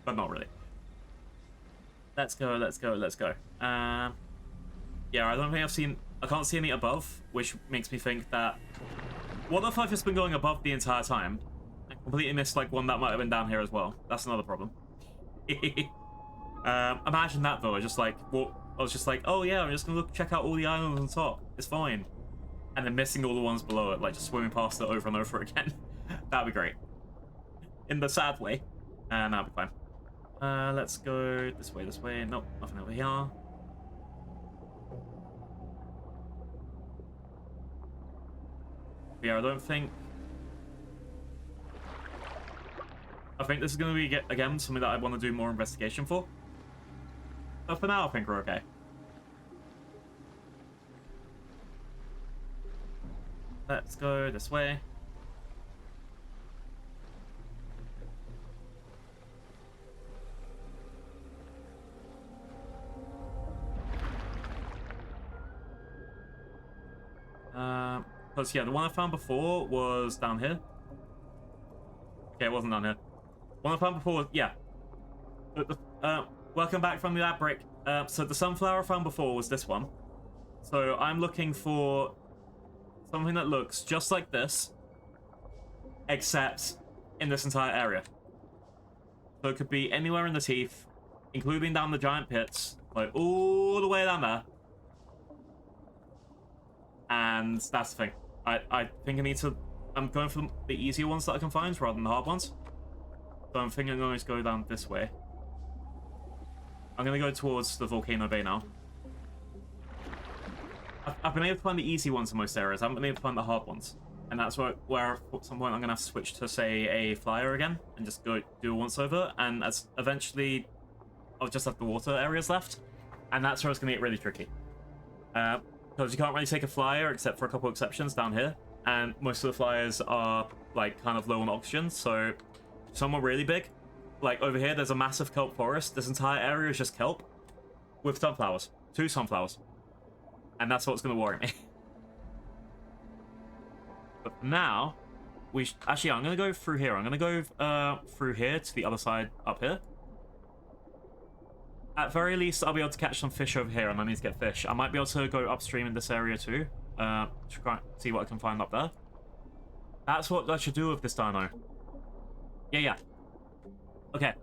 not really. Let's go. Yeah, I don't think I can't see any above, which makes me think that... What if I've just been going above the entire time? I completely missed, like, one that might have been down here as well. That's another problem. Imagine that, though. I was just like, oh yeah, I'm just gonna check out all the islands on top. It's fine. And then missing all the ones below it, like just swimming past it over and over again. That'd be great. In the sad way. That'd be fine. Let's go this way. Nope, nothing over here. Yeah, I think this is going to be, again, something that I want to do more investigation for. But for now, I think we're okay. Let's go this way. Because, yeah, the one I found before was down here. Okay, it wasn't down here. One I found before, yeah. Welcome back from the outbreak. So the sunflower I found before was this one. So I'm looking for something that looks just like this, except in this entire area. So it could be anywhere in the teeth, including down the giant pits, like all the way down there. And that's the thing. I think I need to... I'm going for the easier ones that I can find rather than the hard ones. So I'm thinking I'm going to go down this way. I'm going to go towards the volcano bay now. I've been able to find the easy ones in most areas. I haven't been able to find the hard ones. And that's where at some point I'm going to have to switch to, say, a flyer again. And just go do a once-over. And as eventually, I'll just have the water areas left. And that's where it's going to get really tricky. Because you can't really take a flyer, except for a couple exceptions down here. And most of the flyers are, like, kind of low on oxygen. So, somewhere really big. Like, over here, there's a massive kelp forest. This entire area is just kelp. With sunflowers. 2 sunflowers. And that's what's going to worry me. But now, actually, I'm going to go through here. I'm going to go through here to the other side up here. At very least, I'll be able to catch some fish over here, and I need to get fish. I might be able to go upstream in this area too. To try see what I can find up there. That's what I should do with this dino. Yeah. Okay.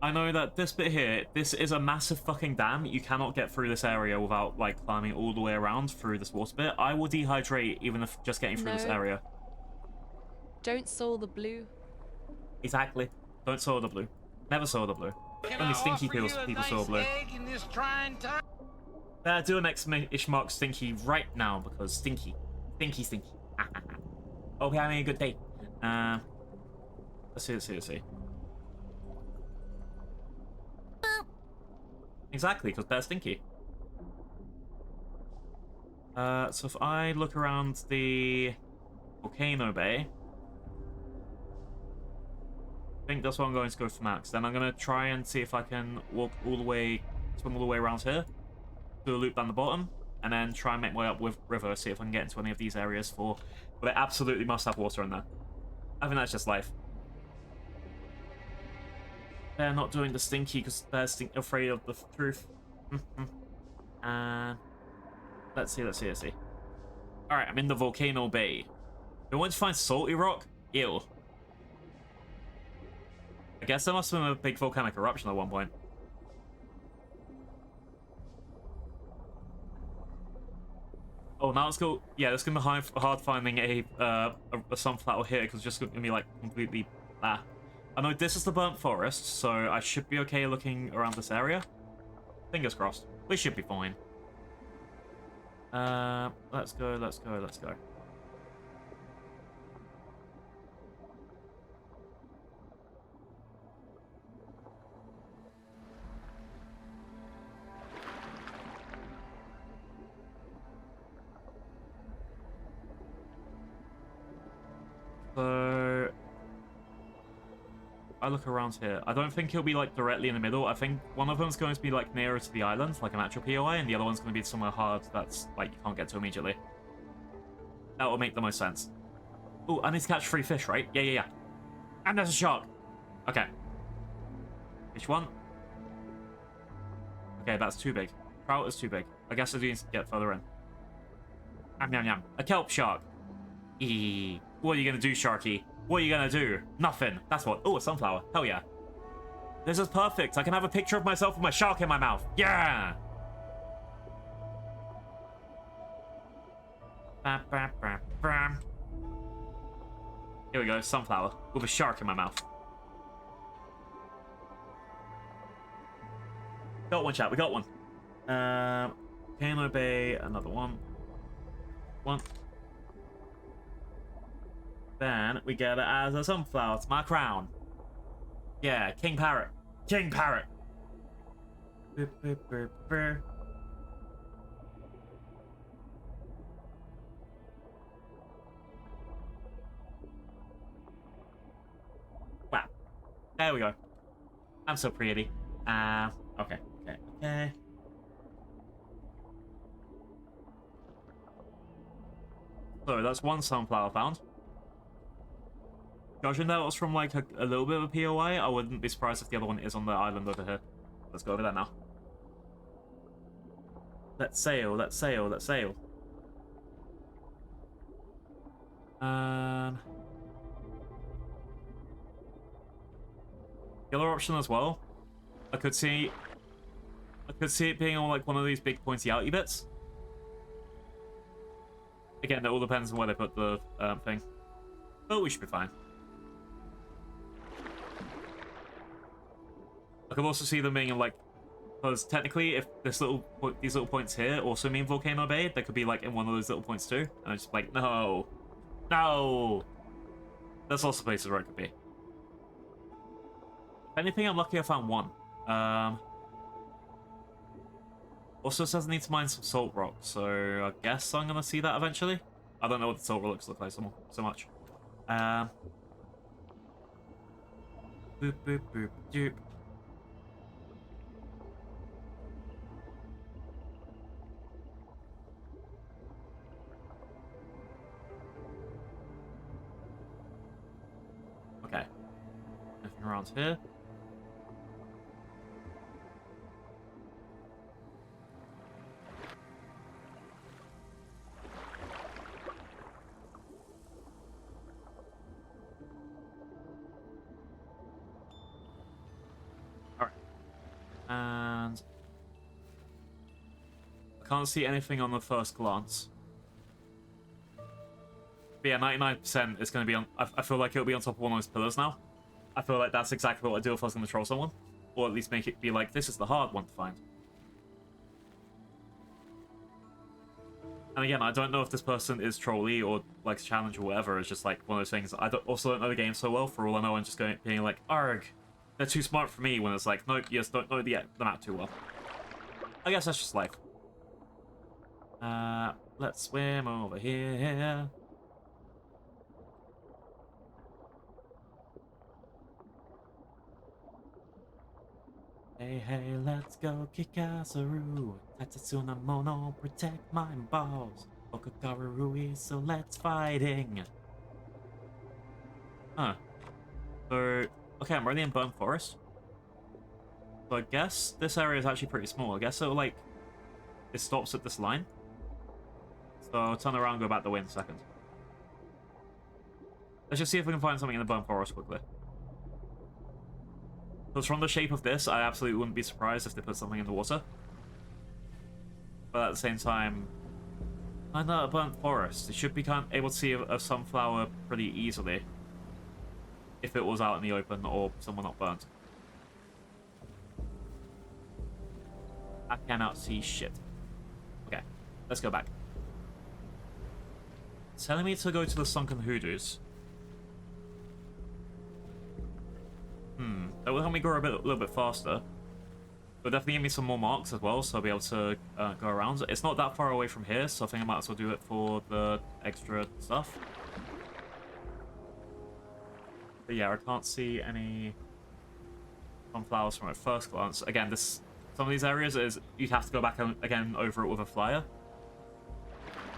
I know that this bit here, this is a massive fucking dam. You cannot get through this area without, like, climbing all the way around through this water bit. I will dehydrate even if just getting through this area. Don't soil the blue. Exactly. Don't soil the blue. Never soil the blue. Can Only I stinky offer you people a soil nice blue. egg in this trying time? Do an exclamation mark stinky right now because stinky. Stinky. Hope you're having a good day. Let's see. Exactly, because they're stinky. So if I look around the volcano bay, I think that's what I'm going to go for max. Then I'm going to try and see if I can swim all the way around here, do a loop down the bottom, and then try and make my way up with river, see if I can get into any of these areas but they absolutely must have water in there. I think that's just life. They're not doing the stinky because they're afraid of the truth. Let's see. Alright, I'm in the volcano bay. I want to find salty rock? Ew. I guess there must have been a big volcanic eruption at one point. Oh, now let's go. Yeah, it's gonna be hard finding a sunflower here because it's just gonna be like completely blah. I know this is the burnt forest, so I should be okay looking around this area. Fingers crossed. We should be fine. Let's go. So I look around here. I don't think he'll be like directly in the middle. I think one of them's going to be like nearer to the island, like an actual POI, and the other one's going to be somewhere hard that's like you can't get to immediately. That will make the most sense. Oh, I need to catch 3 fish, right? Yeah. And there's a shark. Okay. Which one? Okay, that's too big. Trout is too big. I guess I do need to get further in. Yum. A kelp shark. Eee. What are you gonna do, Sharky? What are you gonna do? Nothing. That's what. Oh, a sunflower. Hell yeah. This is perfect. I can have a picture of myself with my shark in my mouth. Yeah! Here we go. Sunflower. With a shark in my mouth. Got one, chat. We got one. Volcano Bay. Another one. Then we get it as a sunflower. It's my crown. Yeah, King Parrot. Wow. There we go. I'm so pretty. Okay. So that's one sunflower found. Judging that was from like a little bit of a POI, I wouldn't be surprised if the other one is on the island over here. Let's go over there now. Let's sail. The other option as well, I could see it being on like one of these big pointy outy bits. Again, it all depends on where they put the thing. But we should be fine. I could also see them being in like, because technically, if these little points here also mean Volcano Bay, they could be like in one of those little points too. And I'm just like, no. There's also places where it could be. If anything, I'm lucky I found one. Also says I need to mine some salt rock, so I guess I'm gonna see that eventually. I don't know what the salt rocks look like so much. Boop boop boop doop. Okay. Nothing around here. can't see anything on the first glance. But yeah, 99% is going to be on... I feel like it'll be on top of one of those pillars now. I feel like that's exactly what I'd do if I was going to troll someone. Or at least make it be like, this is the hard one to find. And again, I don't know if this person is trolly or likes challenge or whatever. It's just like one of those things. I also don't know the game so well. For all I know, I'm just being like, arg, they're too smart for me. When it's like, nope, you just don't know the map too well. I guess that's just life. Let's swim over here. Hey, hey, let's go Kikasaru. Tatsuna Mono, protect my balls. Okakarurui, so let's fighting. Huh. So, okay, I'm already in Burnt Forest. So I guess this area is actually pretty small. I guess it'll, like, it stops at this line. So I'll turn around and go back the way in a second. Let's just see if we can find something in the Burnt Forest quickly. Because from the shape of this, I absolutely wouldn't be surprised if they put something in the water. But at the same time, I know a Burnt Forest. You should be able to see a sunflower pretty easily. If it was out in the open or somewhere not burnt. I cannot see shit. Okay, let's go back. It's telling me to go to the Sunken Hoodoos. That will help me go a little bit faster. It'll definitely give me some more marks as well, so I'll be able to go around. It's not that far away from here, so I think I might as well do it for the extra stuff. But yeah, I can't see any sunflowers from at first glance. Again, some of these areas is you'd have to go back again over it with a flyer.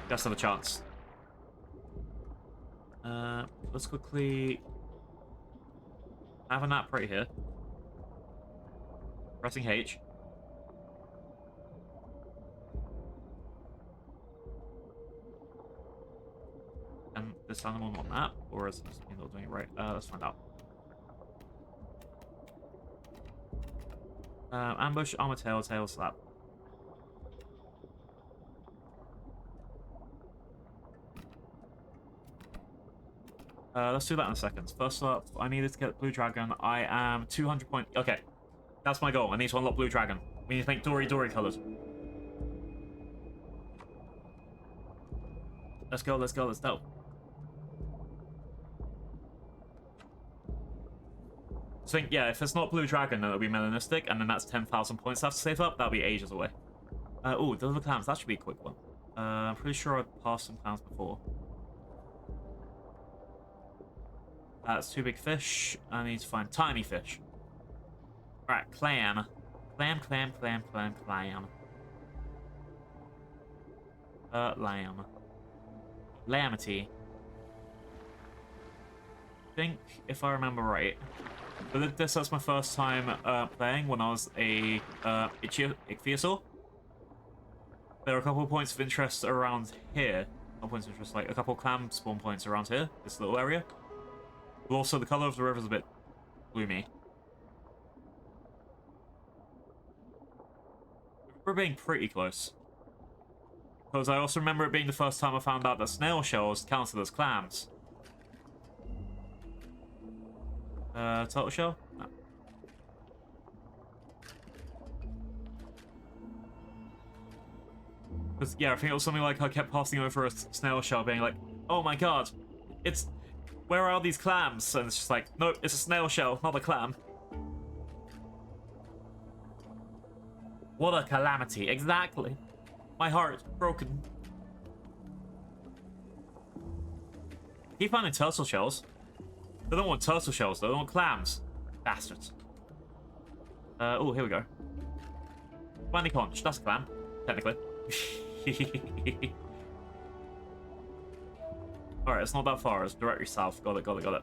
Just have a chance. Let's quickly have a nap right here. Pressing H. And this animal not nap, or is this not doing it right? Let's find out. Ambush, armor, tail slap. Let's do that in a second. First up, I needed to get Blue Dragon. I am 200 point. Okay, that's my goal. I need to unlock Blue Dragon. We need to make Dory colors. Let's go, let's go, let's go. I think, yeah, if it's not Blue Dragon, then it'll be Melanistic, and then that's 10,000 points I have to save up. That'll be ages away. Oh, deliver clams. That should be a quick one. I'm pretty sure I've passed some clams before. That's two big fish. I need to find tiny fish. Alright, clam. Clam. Lamb. Lamity. I think, if I remember right, but this was my first time playing when I was a Ichthyosaur. There are a couple of points of interest around here. Not points of interest, like a couple of clam spawn points around here, this little area. But also, the color of the river is a bit gloomy. We're being pretty close. Because I also remember it being the first time I found out that snail shells counted as clams. Turtle shell? No. Because, yeah, I think it was something like I kept passing over a snail shell being like, oh my god, where are these clams? And it's just like, nope, it's a snail shell, not a clam. What a calamity, exactly. My heart, broken. Keep finding turtle shells. They don't want turtle shells, though. They want clams. Bastards. Oh, here we go. Spiny conch. That's a clam, technically. Alright, it's not that far. It's directly south. Got it.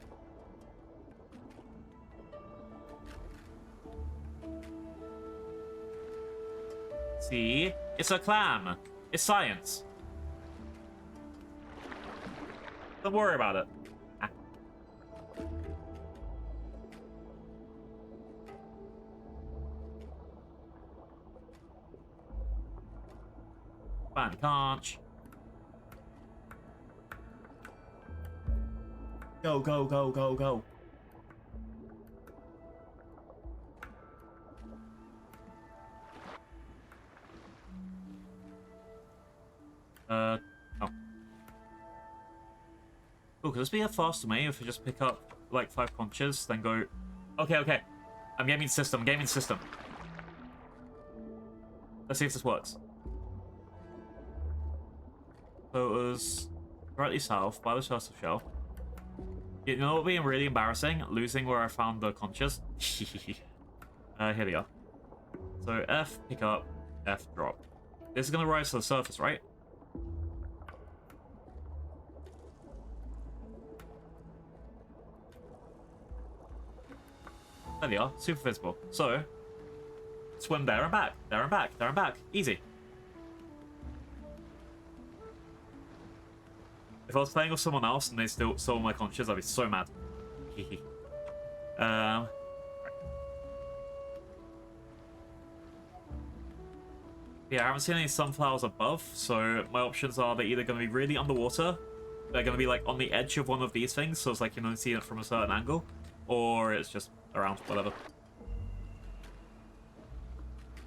See? It's a clam. It's science. Don't worry about it. Fine, conch. Go, go, go, go, go. Oh. Cool, could this be a faster way if we just pick up like 5 conches, then go... Okay, okay. I'm gaming the system, I'm gaming the system. Let's see if this works. So it was directly south by the Chest of Shell. You know what would be really embarrassing? Losing where I found the conches. Here we are. So F, pick up, F, drop. This is gonna rise to the surface, right? There they are, super visible. So, swim there and back, there and back, there and back. Easy. If I was playing with someone else and they still saw my conches, I'd be so mad. Right. Yeah, I haven't seen any sunflowers above, so my options are they're either going to be really underwater, they're going to be like on the edge of one of these things, so it's like you know seeing it from a certain angle, or it's just around, whatever.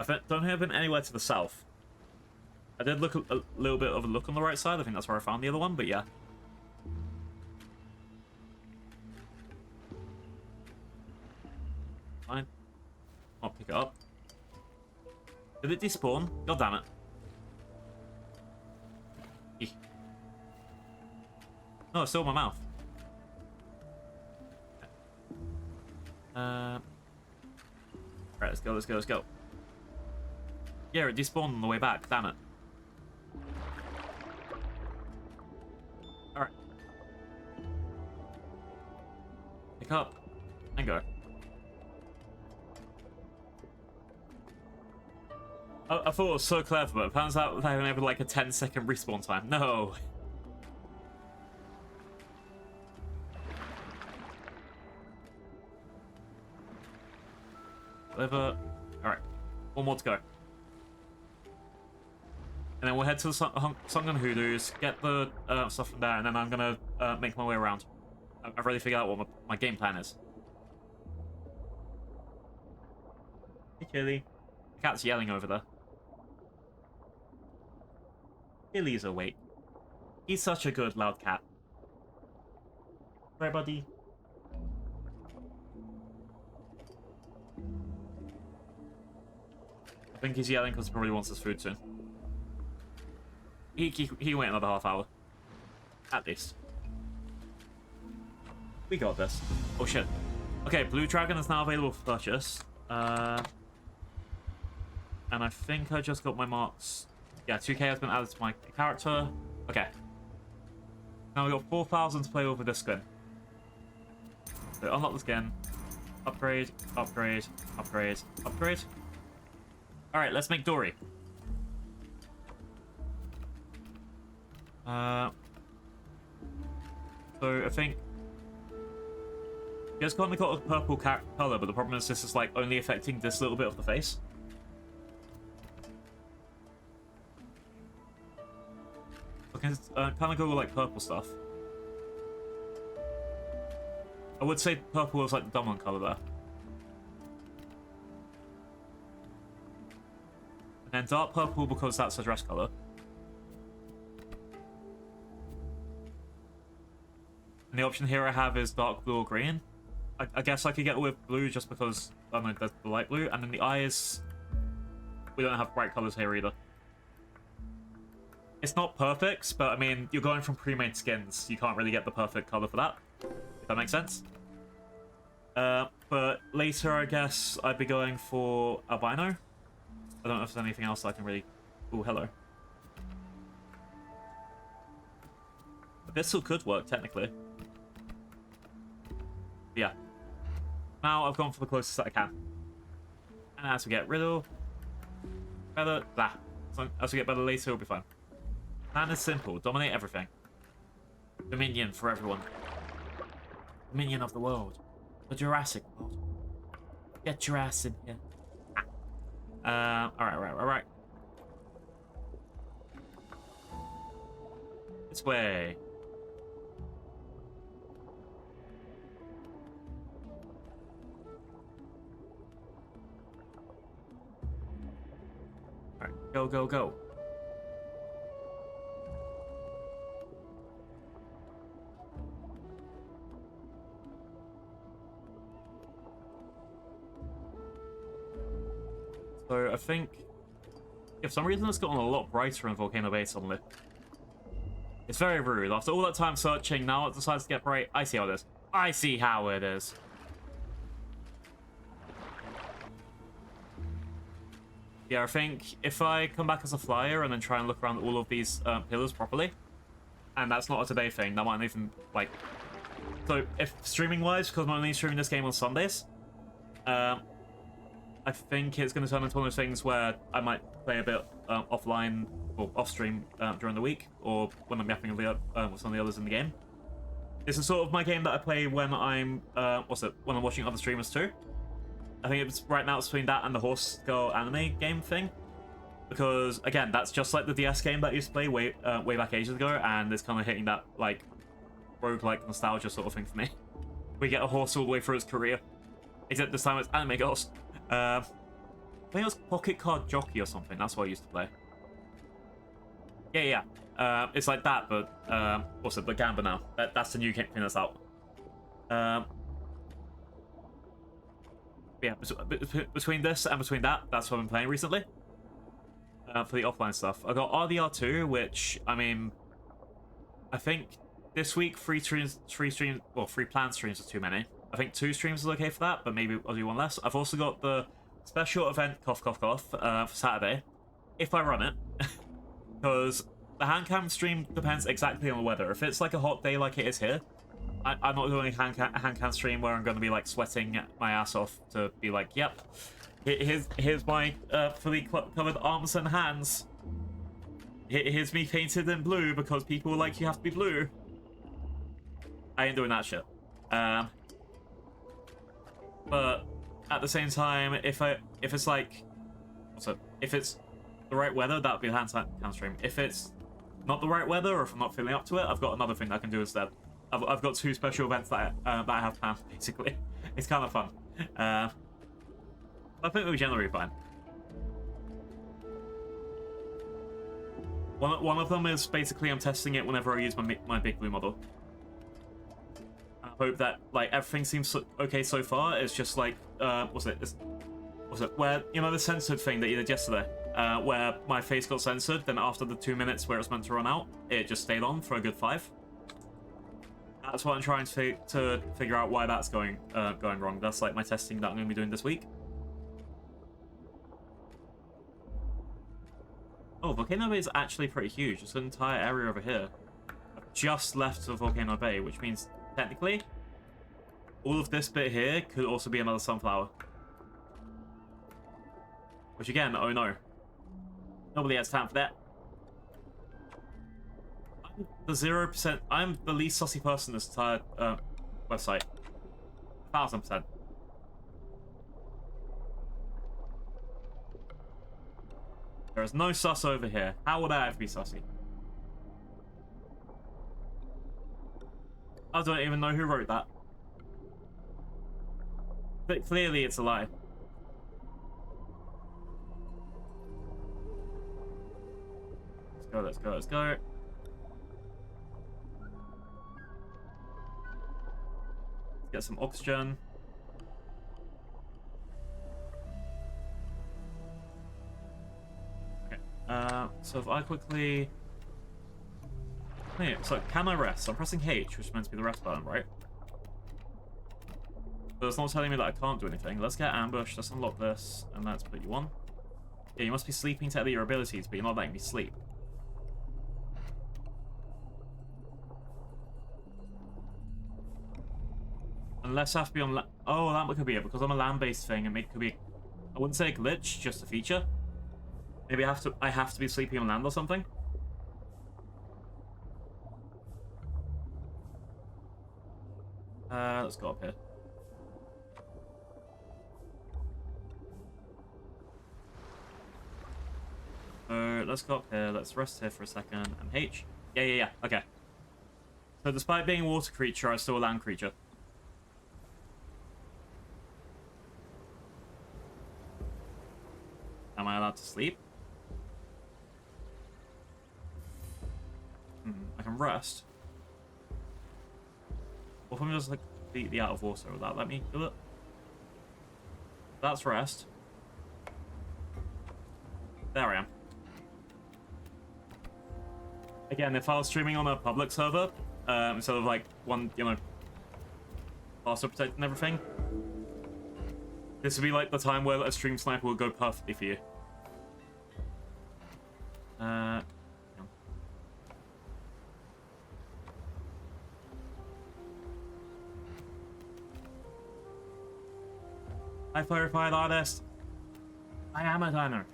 I don't have been anywhere to the south. I did look a little bit of a look on the right side. I think that's where I found the other one, but yeah. Fine. I'll pick it up. Did it despawn? God damn it. Eek. No, it's still in my mouth. Right, let's go, let's go, let's go. Yeah, it despawned on the way back, damn it. Alright. Pick up and go. I thought it was so clever, but it turns out they only have like a 10-second respawn time. No. Deliver. Alright. One more to go. And then we'll head to the Sunken Hoodoos, get the stuff from there, and then I'm gonna make my way around. I've already figured out what my game plan is. Hey, Chili. The cat's yelling over there. Chili's awake. He's such a good loud cat. Right, buddy? I think he's yelling because he probably wants his food soon. He can wait another half hour. At least. We got this. Oh shit. Okay, Blue Dragon is now available for purchase. And I think I just got my marks. Yeah, 2k has been added to my character. Okay. Now we got 4,000 to play with this skin. So unlock the skin. Upgrade, upgrade, upgrade, upgrade. Alright, let's make Dory. So I think it's kind of got a purple color, but the problem is this is like only affecting this little bit of the face. I can kind of go with like purple stuff. I would say purple was like the dominant color there. And then dark purple because that's the dress color. And the option here I have is dark blue or green. I guess I could get with blue just because I don't know, that's the light blue. And then the eyes, we don't have bright colors here either. It's not perfect, but I mean, you're going from pre-made skins. You can't really get the perfect color for that, if that makes sense. But later, I guess, I'd be going for albino. I don't know if there's anything else I can really... Oh, hello. Abyssal could work, technically. But yeah. Now I've gone for the closest that I can. And as we get riddle... better... blah. So as we get better later, it'll be fine. Plan is simple. Dominate everything. Dominion for everyone. Dominion of the world. The Jurassic world. Get your ass in here. Alright. This way. Alright, go, go, go. So I think, if for some reason it's gotten a lot brighter in Volcano Bay suddenly. It's very rude. After all that time searching, now it decides to get bright. I see how it is. I see how it is. Yeah, I think if I come back as a flyer and then try and look around all of these pillars properly, and that's not a today thing, that might not even, like... So, if streaming-wise, because I'm only streaming this game on Sundays, I think it's going to turn into one of those things where I might play a bit offline or off-stream during the week, or when I'm yapping with some of the others in the game. This is sort of my game that I play when I'm when I'm watching other streamers too. I think it's right now it's between that and the Horse Girl anime game thing, because again, that's just like the DS game that I used to play way back ages ago, and it's kind of hitting that like roguelike nostalgia sort of thing for me. We get a horse all the way through its career, except this time it's anime girls. I think it was Pocket Card Jockey or something. That's what I used to play. Yeah. It's like that, but what's it? But Gamba now. That's the new game thing that's out. Yeah, between this and between that, that's what I've been playing recently. For the offline stuff, I got RDR2, which I mean, I think this week free planned streams are too many. I think 2 streams is okay for that, but maybe I'll do 1 less. I've also got the special event cough for Saturday, if I run it, because the hand cam stream depends exactly on the weather. If it's like a hot day like it is here, I'm not doing a hand cam stream where I'm going to be like sweating my ass off to be like, yep, here's my fully covered arms and hands. Here's me painted in blue because people like you have to be blue. I ain't doing that shit. But at the same time, if it's like, if it's the right weather, that would be a hand cam stream. If it's not the right weather, or if I'm not feeling up to it, I've got another thing that I can do instead. I've got 2 special events that I have planned. Basically, it's kind of fun. I think we're generally fine. One of them is basically I'm testing it whenever I use my big blue model. I hope that like everything seems okay so far. It's just like what's it where, you know, the censored thing that you did yesterday, where my face got censored, then after the 2 minutes where it's meant to run out, it just stayed on for a good 5. That's what I'm trying to figure out why that's going wrong. That's like my testing that I'm going to be doing this week. Oh, Volcano Bay is actually pretty huge. It's an entire area over here. I've just left the Volcano Bay, which means technically all of this bit here could also be another sunflower. Which again, oh no. Nobody has time for that. I'm the 0%. I'm the least sussy person in this entire website. 1000%. There is no sus over here. How would I ever be sussy? I don't even know who wrote that. But clearly it's a lie. Let's go. Let's get some oxygen. Okay. So if I quickly... Hey, so can I rest? So I'm pressing H, which is meant to be the rest button, right? But it's not telling me that I can't do anything. Let's get ambush, let's unlock this, and let's put you on. Yeah, you must be sleeping to edit your abilities, but you're not letting me sleep. Unless I have to be on oh, that could be it, because I'm a land-based thing, and it could be... I wouldn't say a glitch, just a feature. Maybe I have to be sleeping on land or something. Let's go up here. Let's go up here, let's rest here for a second, and H. Yeah. Okay. So despite being a water creature, I'm still a land creature. Am I allowed to sleep? I can rest. What if I'm just like completely out of water? Will that let me do it? That's rest. There I am. Again, if I was streaming on a public server, instead of like one, you know, password protected and everything, this would be like the time where a stream sniper will go perfectly for you. Hi, Firefight Artist. I am a dino.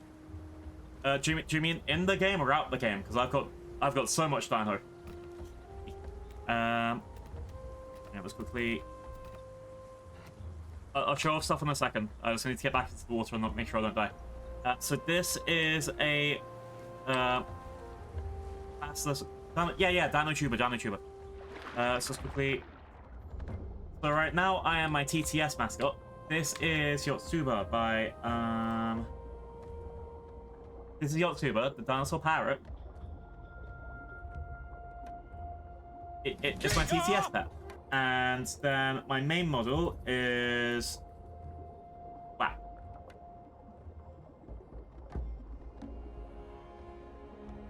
Do you mean in the game or out the game? Because I've got so much dino. Yeah, let's quickly. I'll show off stuff in a second. I just need to get back into the water and make sure I don't die. So this is a that's this. Dino Tuber. So let's quickly. So right now I am my TTS mascot. This is Yotsuba by This is Yotsuba, the dinosaur parrot. It's my TTS pet. And then my main model is... Wow.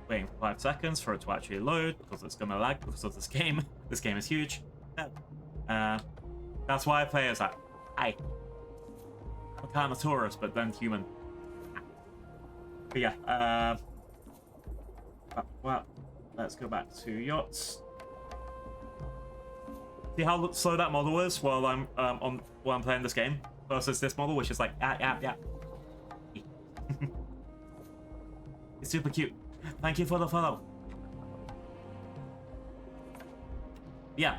Waiting for 5 seconds for it to actually load, because it's gonna lag because of this game. This game is huge. That's why I play as that. I'm a Carnotaurus, but then human. But yeah, well, let's go back to yachts. See how slow that model is while I'm while I'm playing this game versus this model, which is like yeah. It's super cute. Thank you for the follow. Yeah,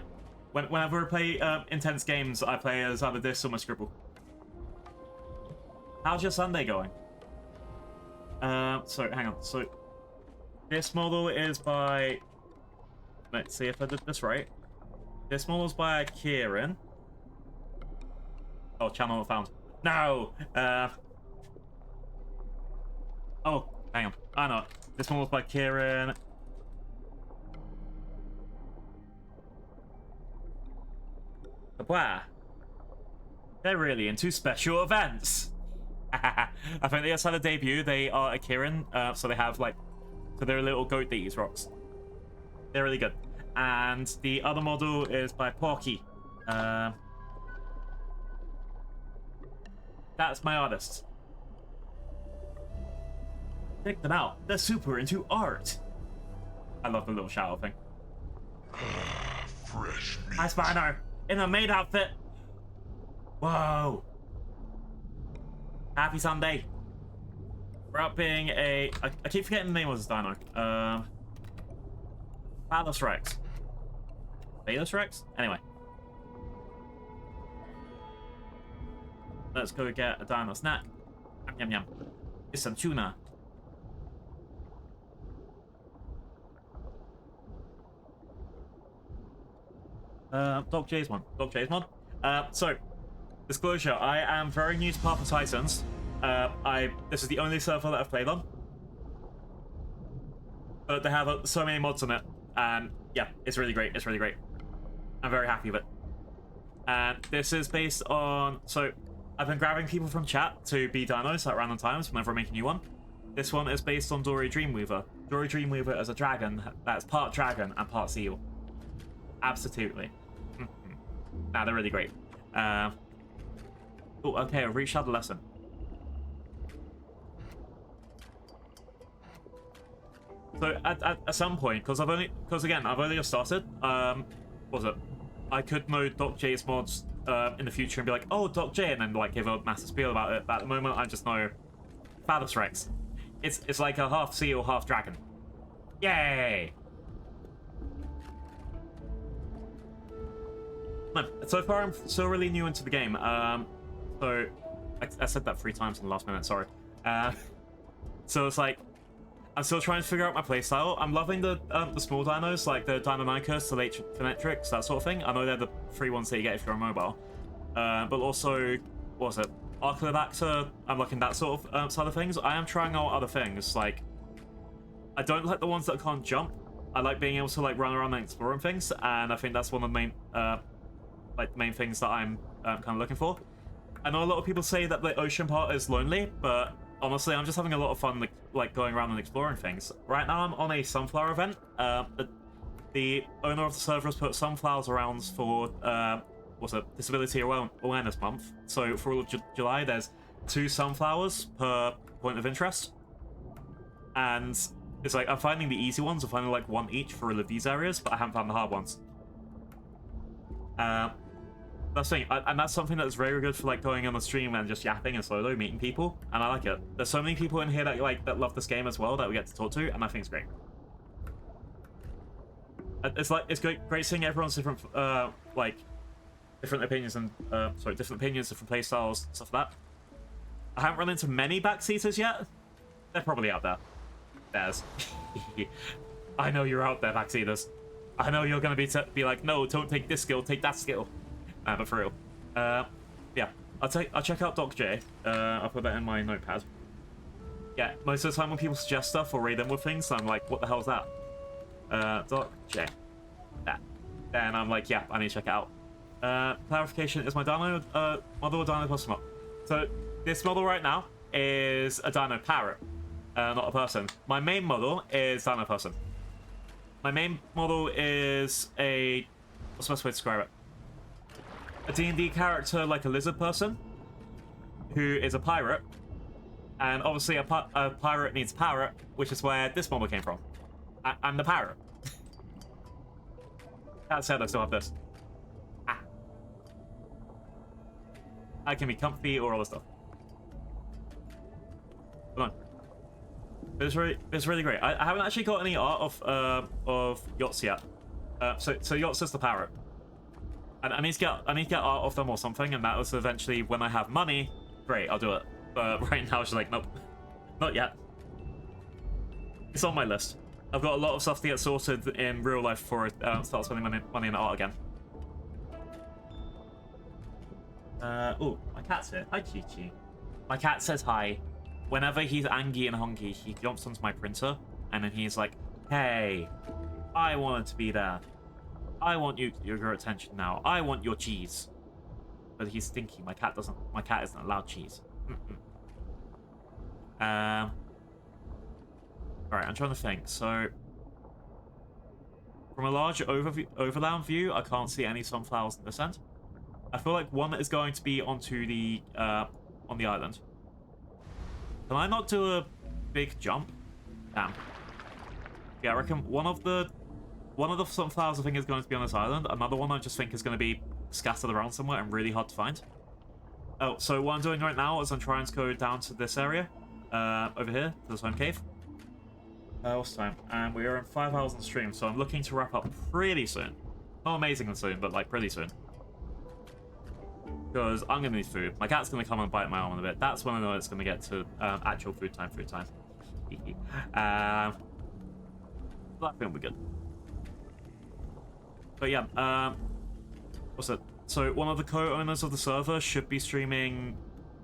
whenever I play intense games, I play as either this or my Scribble. How's your Sunday going? So hang on. So this model is by. Let's see if I did this right. This model's by Kieran. Oh, channel not found. No. Oh, hang on. I know. This model's by Kieran. Wow. They're really into special events. I think they just had a debut. They are a Kieran, so they have like, so they're little goat that eats rocks. They're really good. And the other model is by Porky. That's my artist. Check them out. They're super into art. I love the little shower thing. Fresh meat. Hi, Spino. In a maid outfit. Whoa. Happy Sunday. We're up being a... I keep forgetting the name of this dino. Phallus Rex. Phallus Rex? Anyway. Let's go get a dino snack. Yum yum. It's some tuna. Doc J's mod. So, disclosure, I am very new to Path of Titans. This is the only server that I've played on. But they have so many mods on it. And yeah, it's really great. It's really great. I'm very happy with it. And this is based on... So, I've been grabbing people from chat to be dinos at random times whenever I make a new one. This one is based on Dory Dreamweaver. Dory Dreamweaver is a dragon that's part dragon and part seal. Absolutely. Nah, they're really great. Oh, okay, I've reached adolescent. So at some point, because again I've only just started. What was it? I could know Doc J's mods in the future and be like, oh, Doc J, and then like give a massive spiel about it. But at the moment, I just know Phallus Rex. It's like a half seal, half dragon. Yay! No, so far I'm still really new into the game. So I said that 3 times in the last minute. Sorry. So it's like I'm still trying to figure out my playstyle. I'm loving the small dinos, like the Deinonychus, the Phonetrix, that sort of thing. I know they're the free ones that you get if you're on mobile. But also, what was it? Archaeolobacter, I'm liking that sort of side of things. I am trying out other things, like... I don't like the ones that can't jump. I like being able to like run around and exploring things, and I think that's one of the main, main things that I'm kind of looking for. I know a lot of people say that the ocean part is lonely, but honestly, I'm just having a lot of fun like going around and exploring things. Right now, I'm on a sunflower event. The owner of the server has put sunflowers around for what's it? Disability Awareness Month. So for all of July, there's 2 sunflowers per point of interest, and it's like I'm finding the easy ones. I'm finding like 1 each for all of these areas, but I haven't found the hard ones. That's the thing, and that's something that's very good for like going on the stream and just yapping and solo, meeting people, and I like it. There's so many people in here that love this game as well that we get to talk to, and I think it's great. It's great seeing everyone's different different opinions and different opinions, different play styles, stuff like that. I haven't run into many backseaters yet. They're probably out there. There's. I know you're out there, backseaters. I know you're gonna be like, no, don't take this skill, take that skill. But for real. Yeah, I'll check out Doc J. I'll put that in my notepad. Yeah, most of the time when people suggest stuff or raid them with things, I'm like, what the hell's that? Doc J. That. Then I'm like, yeah, I need to check it out. Clarification, is my dino model or dino person? So this model right now is a dino parrot, not a person. My main model is dino person. My main model is a... what's the best way to describe it? A D&D character like a lizard person who is a pirate, and obviously a pirate needs a parrot, which is where this model came from. I'm the parrot. That said, I still have this. I can be comfy or other stuff. Come on. It's really great. I haven't actually got any art of Yachts yet. So Yachts is the parrot. And I need to get art of them or something, and that was eventually when I have money. Great, I'll do it. But right now, it's just like, nope, not yet. It's on my list. I've got a lot of stuff to get sorted in real life before I start spending money on art again. Oh, my cat's here. Hi, Chi-Chi. My cat says hi. Whenever he's angry and hungry, he jumps onto my printer, and then he's like, hey, I wanted to be there. I want your attention now. I want your cheese. But he's stinky. My cat isn't allowed cheese. Alright, I'm trying to think. So from a large overland view, I can't see any sunflowers in this end. I feel like one is going to be onto the on the island. Can I not do a big jump? Damn. Yeah, I reckon one of the sunflowers I think is going to be on this island. Another one I just think is going to be scattered around somewhere and really hard to find. Oh, so what I'm doing right now is I'm trying to go down to this area, over here, to this home cave. What's the time? And we are in 5 hours on the stream, so I'm looking to wrap up pretty soon. Not amazingly soon, but like pretty soon. Because I'm going to need food. My cat's going to come and bite my arm in a bit. That's when I know it's going to get to actual food time. I think we're good. But yeah, what's it? So one of the co-owners of the server should be streaming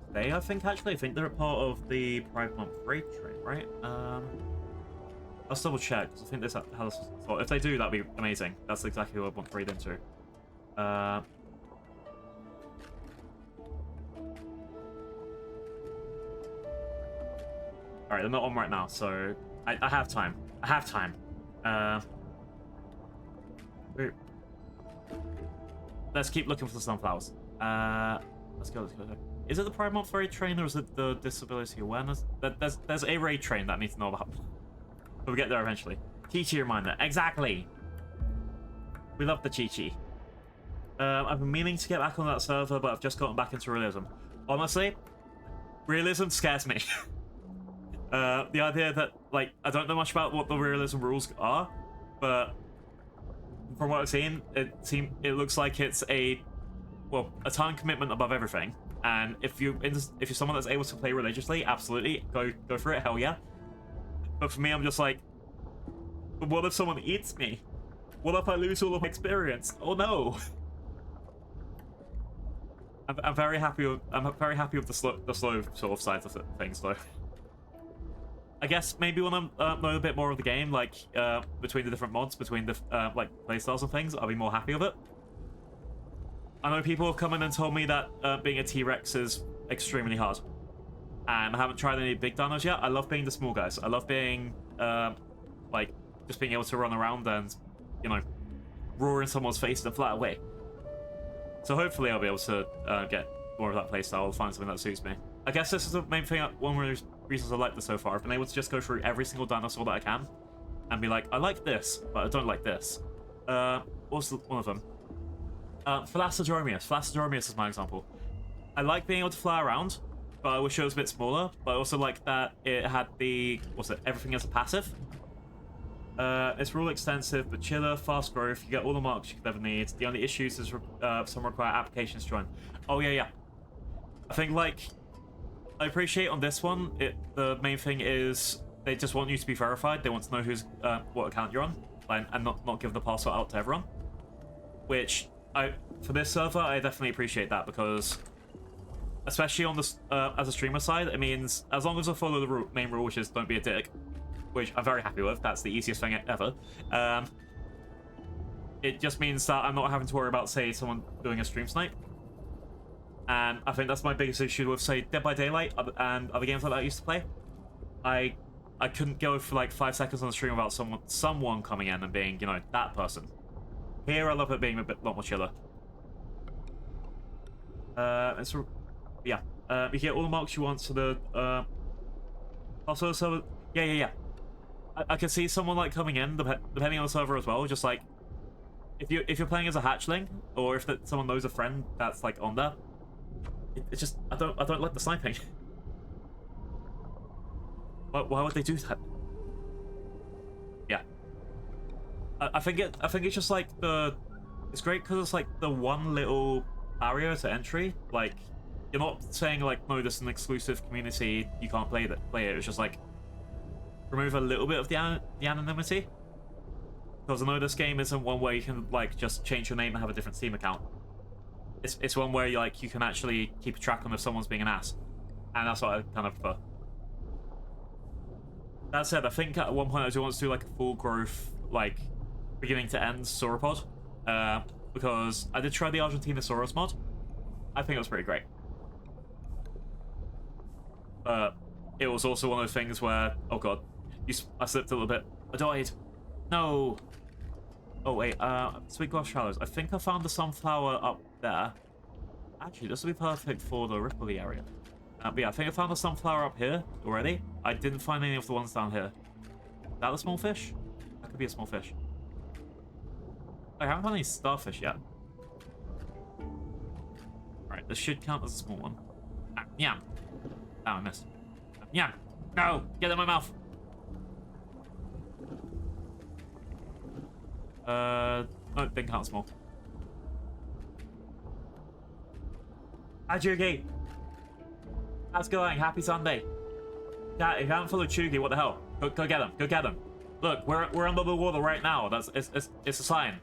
today, I think, actually. I think they're a part of the Pride Month raid train, right? Let's double check, because I think this has... So if they do, that'd be amazing. That's exactly what I want to raid into. Alright, they're not on right now, so I have time. I have time. Let's keep looking for the sunflowers. Let's go. Is it the Pride Month raid train, or is it the disability awareness? There's a raid train that I need to know about. But we'll get there eventually. Chi-Chi reminder. Exactly! We love the Chi-Chi. I've been meaning to get back on that server, but I've just gotten back into realism. Honestly, realism scares me. The idea that, like, I don't know much about what the realism rules are, but from what I've seen, it looks like it's a time commitment above everything. And if you're someone that's able to play religiously, absolutely, go for it, hell yeah. But for me, I'm just like, what if someone eats me? What if I lose all of my experience? Oh no! I'm very happy with the slow sort of side of things though. I guess maybe when I know a bit more of the game, like between the different mods, between the like playstyles and things, I'll be more happy with it. I know people have come in and told me that being a T-Rex is extremely hard, and I haven't tried any big dinos yet. I love being the small guys. I love being like just being able to run around and, you know, roar in someone's face and fly away. So hopefully I'll be able to get more of that playstyle. I'll find something that suits me. I guess this is the main thing. One of the reasons I like this so far. I've been able to just go through every single dinosaur that I can and be like, I like this, but I don't like this. What's one of them? Thalassodromeus. Thalassodromeus is my example. I like being able to fly around, but I wish it was a bit smaller. But I also like that it had the, everything as a passive. It's rule extensive, but chiller, fast growth. You get all the marks you could ever need. The only issues is some require applications to join. Oh yeah. I think like I appreciate on this one, the main thing is they just want you to be verified. They want to know who's what account you're on, and not give the password out to everyone. Which for this server, I definitely appreciate that, because especially on this as a streamer side, it means as long as I follow the main rule, which is don't be a dick, which I'm very happy with. That's the easiest thing ever. It just means that I'm not having to worry about, say, someone doing a stream snipe. And I think that's my biggest issue with, say, Dead by Daylight and other games like that I used to play. I couldn't go for like 5 seconds on the stream without someone coming in and being, you know, that person. Here, I love it being a lot more chiller. Yeah. You get all the marks you want, so the also, so yeah. I can see someone like coming in, depending on the server as well. Just like if you're playing as a hatchling, or if someone knows a friend that's like on there, it's just I don't like the sniping. Why would they do that? Yeah, I think it's just like it's great because it's like the one little barrier to entry. Like you're not saying like, no, this is an exclusive community, you can't play it. It's just like remove a little bit of the anonymity, because I know this game isn't one where you can like just change your name and have a different Steam account. It's one where you can actually keep track on if someone's being an ass, and that's what I kind of prefer. That said, I think at one point I do want to do like a full growth, like beginning to end sauropod, because I did try the Argentinosaurus mod. I think it was pretty great. It was also one of those things where, oh god, I slipped a little bit. I died. No. Oh wait, Sweetgrass Shallows. I think I found the sunflower up there. Actually, this would be perfect for the Ripley area. But yeah, I think I found the sunflower up here already. I didn't find any of the ones down here. Is that a small fish? That could be a small fish. I haven't found any starfish yet. Right, this should count as a small one. Yam. Oh, I missed. Yam. No! Get in my mouth! No, didn't count small. Hi, Chugi! How's it going? Happy Sunday. Yeah, if you haven't followed Chugi, what the hell? Go get him. Go get him. Look, we're under the water right now. It's a sign.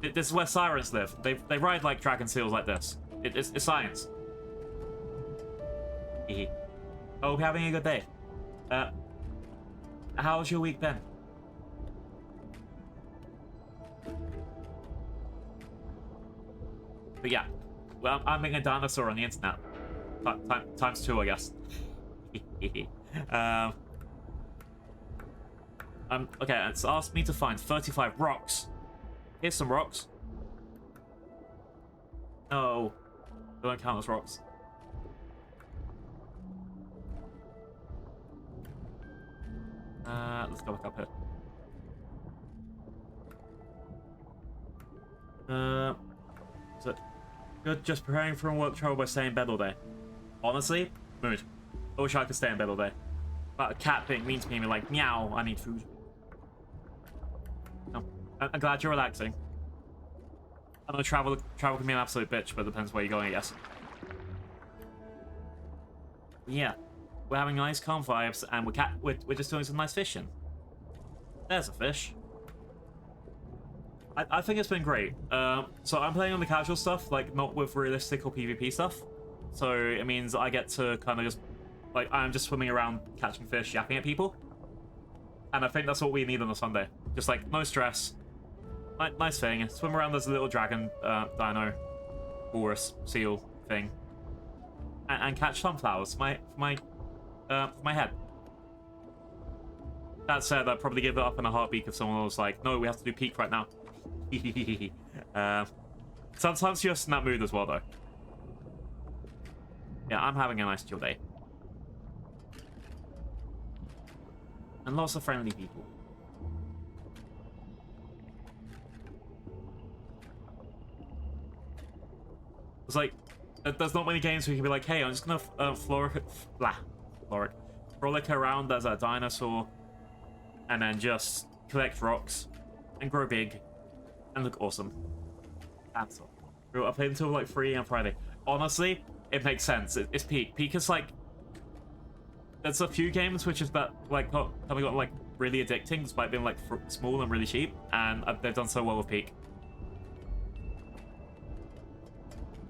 This is where sirens live. They ride like dragon seals like this. It's science. Hope you're having a good day. How's your week been? But yeah, well, I'm being a dinosaur on the internet. Times 2, I guess. Okay, it's asked me to find 35 rocks. Here's some rocks. No, they don't count as rocks. Let's go back up here. Is it good just preparing for work travel by staying in bed all day? Honestly, mood. I wish I could stay in bed all day. But a cat being mean to me, like, meow, I need food. No, I'm glad you're relaxing. I know travel can be an absolute bitch, but it depends where you're going, I guess. Yeah. we're having nice calm vibes, and we're just doing some nice fishing. There's a fish. I think it's been great. So I'm playing on the casual stuff, like not with realistic or PvP stuff. So it means I get to kind of just, like, I'm just swimming around, catching fish, yapping at people. And I think that's what we need on a Sunday. Just like, no stress. Nice thing. Swim around as a little dragon, dino, walrus, seal thing. And catch sunflowers for my head. That said, I'd probably give it up in a heartbeat if someone was like, no, we have to do peak right now. Sometimes you're just in that mood as well, though. Yeah, I'm having a nice chill day. And lots of friendly people. It's like, there's not many games where you can be like, hey, I'm just gonna frolic around as a dinosaur and then just collect rocks and grow big and look awesome. That's all. I played until like 3 on Friday. Honestly, it makes sense. It's Peak. Peak is like, there's a few games which is that like got like really addicting despite being like small and really cheap, and they've done so well with Peak.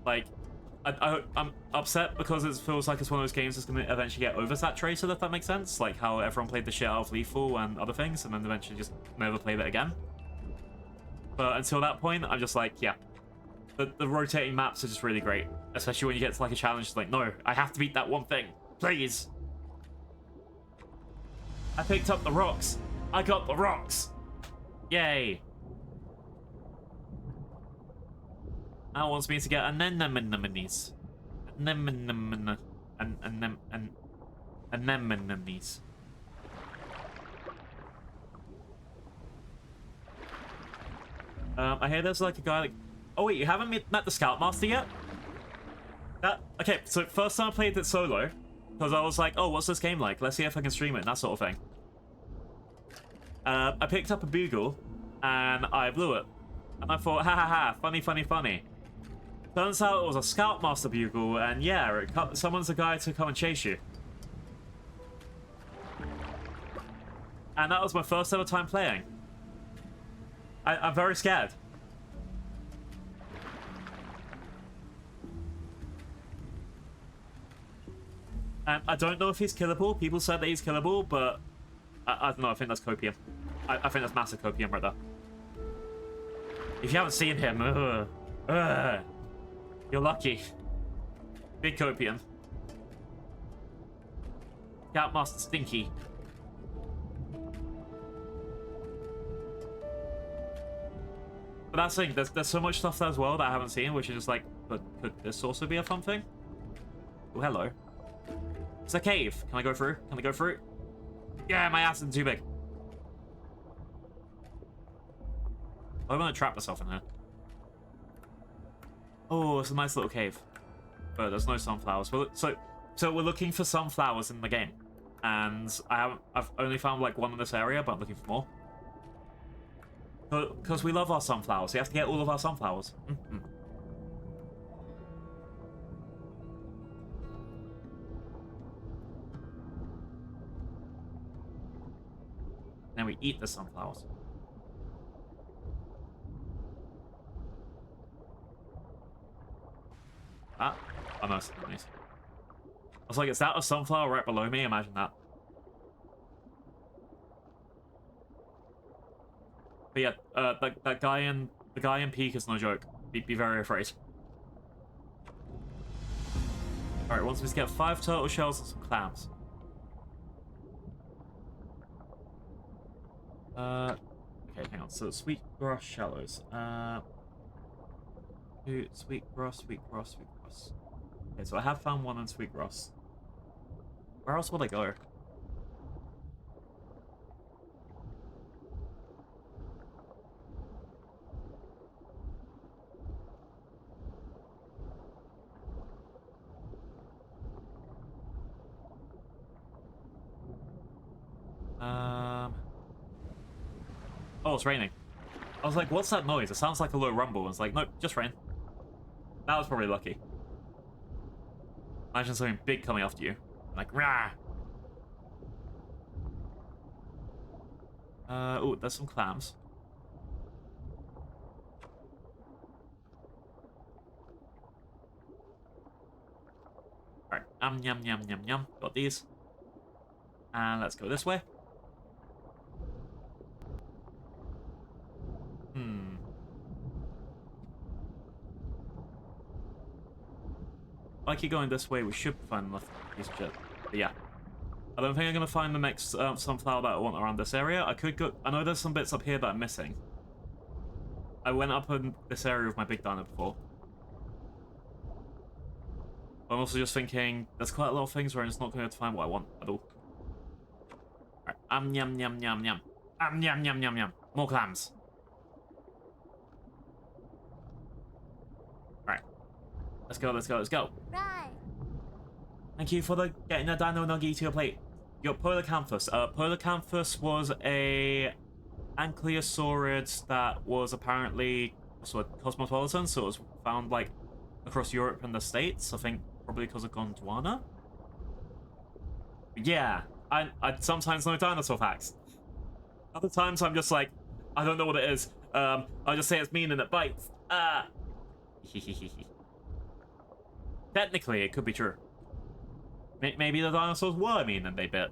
Like, I'm upset because it feels like it's one of those games that's going to eventually get oversaturated, if that makes sense. Like how everyone played the shit out of Lethal and other things, and then eventually just never played it again. But until that point, I'm just like, yeah. The rotating maps are just really great. Especially when you get to like a challenge, it's like, no, I have to beat that one thing. Please. I picked up the rocks. I got the rocks. Yay. Now wants me to get anemones. Anemones. I hear there's like a guy like... Oh wait, you haven't met the Scoutmaster yet? Okay, so first time I played it solo, because I was like, oh, what's this game like? Let's see if I can stream it and that sort of thing. I picked up a bugle, and I blew it. And I thought, ha ha ha, funny, funny, funny. Turns out it was a Scoutmaster bugle, and yeah, it summons a guy to come and chase you. And that was my first ever time playing. I'm very scared. And I don't know if he's killable. People said that he's killable, but I don't know. I think that's copium. I think that's massive copium right there. If you haven't seen him, you're lucky. Big copium. Scoutmaster Stinky. But that's the thing. There's so much stuff there as well that I haven't seen, which is just like, but could this also be a fun thing? Oh, hello. It's a cave. Can I go through? Can I go through? Yeah, my ass isn't too big. I'm gonna trap myself in here. Oh, it's a nice little cave. But there's no sunflowers. So we're looking for sunflowers in the game. And I've only found like one in this area, but I'm looking for more. Because we love our sunflowers. We have to get all of our sunflowers. Then we eat the sunflowers. Ah, oh no, it's nice. I was like, is that a sunflower right below me? Imagine that. But yeah, the guy in Peak is no joke. Be very afraid. All right, once we get 5 turtle shells and some clams. Okay, hang on. So sweet grass shallows. Sweet grass. Okay, so I have found one in sweet grass. Where else would I go? Oh, it's raining. I was like, what's that noise? It sounds like a low rumble. It's like, nope, just rain. That was probably lucky. Imagine something big coming after you. Like, rah! Oh, there's some clams. Alright, yum, yum, yum, yum. Got these. And let's go this way. If I keep going this way, we should find enough piece of shit. But yeah. I don't think I'm gonna find the next sunflower that I want around this area. I could go... I know there's some bits up here that I'm missing. I went up in this area with my big dino before. I'm also just thinking, there's quite a lot of things where I'm just not going to find what I want at all. Alright, yum, yum, yum, yum. Yum, yum, yum, yum. More clams. Alright. Let's go, let's go, let's go. Right. Thank you for getting a dino nugget to your plate. Your Polacanthus. Polacanthus was a ankylosaurus that was apparently also a cosmopolitan, so it was found like across Europe and the States, I think probably because of Gondwana. Yeah, I sometimes know dinosaur facts. Other times I'm just like, I don't know what it is. I'll just say it's mean and it bites. Technically, it could be true. Maybe the dinosaurs were mean and they bit.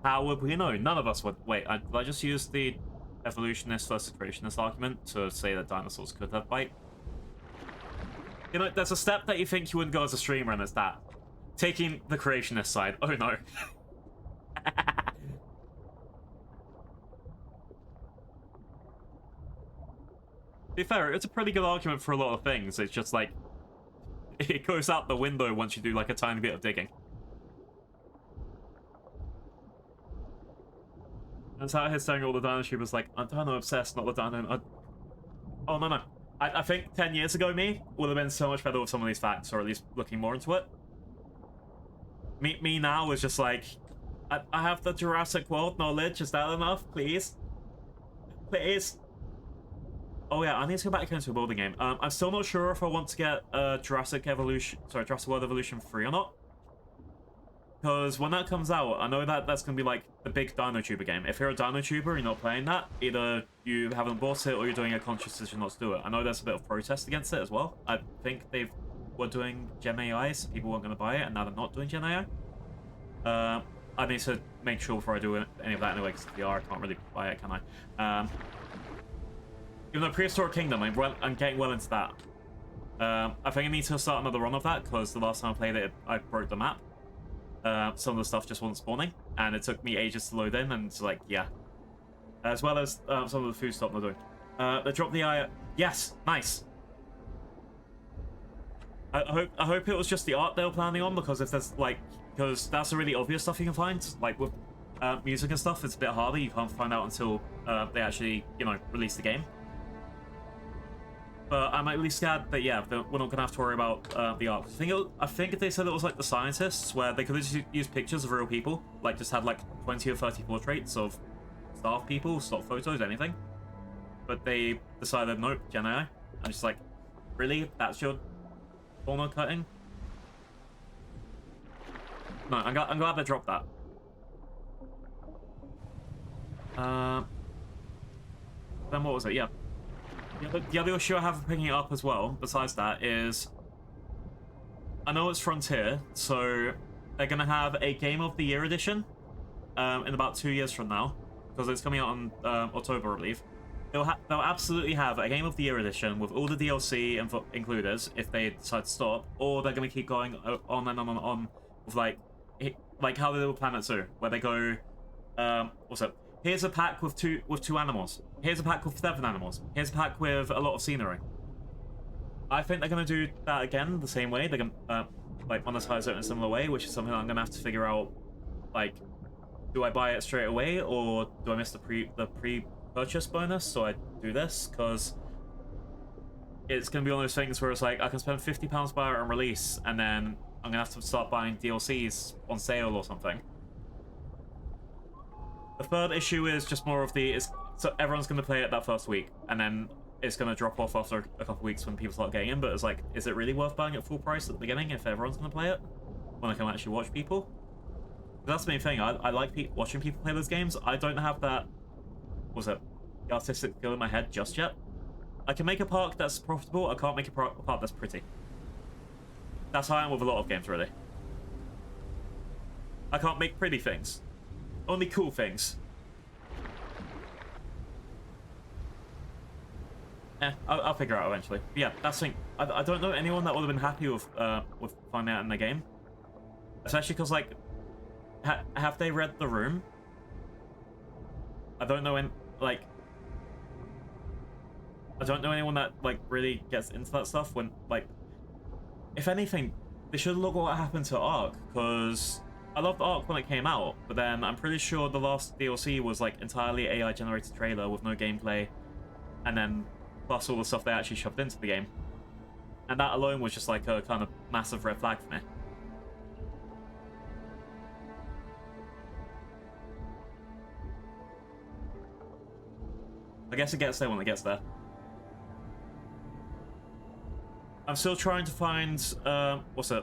How would we know? None of us would. Wait, did I just use the evolutionist versus creationist argument to say that dinosaurs could have bite? You know, there's a step that you think you wouldn't go as a streamer, and it's that. Taking the creationist side. Oh no. To be fair, it's a pretty good argument for a lot of things. It's just like, it goes out the window once you do like a tiny bit of digging. That's how he's saying all the dino tubers like, I'm dino obsessed, not the dino. Oh no no. I think 10 years ago me would have been so much better with some of these facts, or at least looking more into it. Me now is just like, I have the Jurassic World knowledge, is that enough? Please? Please? Oh yeah, I need to go back into a building game. I'm still not sure if I want to get Jurassic World Evolution 3 or not. Because when that comes out, I know that that's going to be like the big Dino Tuber game. If you're a Dino Tuber and you're not playing that, either you haven't bought it or you're doing a conscious decision not to do it. I know there's a bit of protest against it as well. I think they were doing Gen AI, so people weren't going to buy it, and now they're not doing Gen AI. I need to make sure before I do any of that anyway, because VR, I can't really buy it, can I? Even though Prehistoric Kingdom, I'm getting well into that. I think I need to start another run of that, because the last time I played it, I broke the map. Some of the stuff just wasn't spawning, and it took me ages to load in, and it's like, yeah. As well as some of the food stuff they're doing. They dropped the eye. Yes, nice. I hope it was just the art they were planning on, because if there's like, because that's the really obvious stuff you can find. Like with music and stuff, it's a bit harder. You can't find out until they actually, you know, release the game. But I'm at least scared that, yeah, that we're not going to have to worry about the art. I think they said it was like the scientists, where they could just use pictures of real people. Like, just had like 20 or 30 portraits of staff people, stock photos, anything. But they decided, nope, Gen AI. I'm just like, really? That's your corner cutting? No, I'm glad they dropped that. Then what was it? Yeah. The other issue I have for picking it up as well, besides that, is I know it's Frontier, so they're going to have a Game of the Year edition in about 2 years from now, because it's coming out on October, I believe. They'll absolutely have a Game of the Year edition with all the DLC included if they decide to stop, or they're going to keep going on and on with like how they did with Planet Zoo, where they go, what's it? Here's a pack with two animals. Here's a pack with 7 animals. Here's a pack with a lot of scenery. I think they're going to do that again the same way. They're going to like monetize it in a similar way, which is something I'm going to have to figure out. Like, do I buy it straight away, or do I miss the pre-purchase bonus? So I do this, because it's going to be one of those things where it's like I can spend £50 buy it on release, and then I'm going to have to start buying DLCs on sale or something. The third issue is just more of so everyone's going to play it that first week, and then it's going to drop off after a couple weeks when people start getting in, but it's like, is it really worth buying at full price at the beginning if everyone's going to play it? when I can actually watch people. That's the main thing. I like watching people play those games. I don't have that, what's it, the artistic skill in my head just yet. I can make a park that's profitable. I can't make a park that's pretty. That's how I am with a lot of games, really. I can't make pretty things. Only cool things. I'll figure it out eventually. But yeah, that's the thing. I don't know anyone that would have been happy with finding out in the game. Especially because, like, have they read The Room? I don't know I don't know anyone that, like, really gets into that stuff when, like, if anything, they should look what happened to Ark, because I loved Ark when it came out, but then I'm pretty sure the last DLC was, like, entirely AI-generated trailer with no gameplay, and then plus all the stuff they actually shoved into the game. And that alone was just, like, a kind of massive red flag for me. I guess it gets there when it gets there. I'm still trying to find, what's it?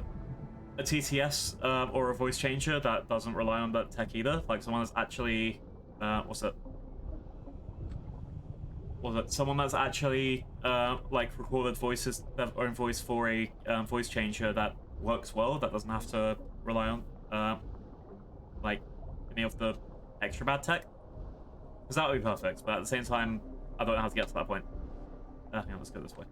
A TTS or a voice changer that doesn't rely on that tech either. Like someone that's actually, what's it? Someone that's actually, like, recorded voices, their own voice for a voice changer that works well, that doesn't have to rely on, like, any of the extra bad tech. Because that would be perfect, but at the same time, I don't know how to get to that point. Yeah, let's go this way.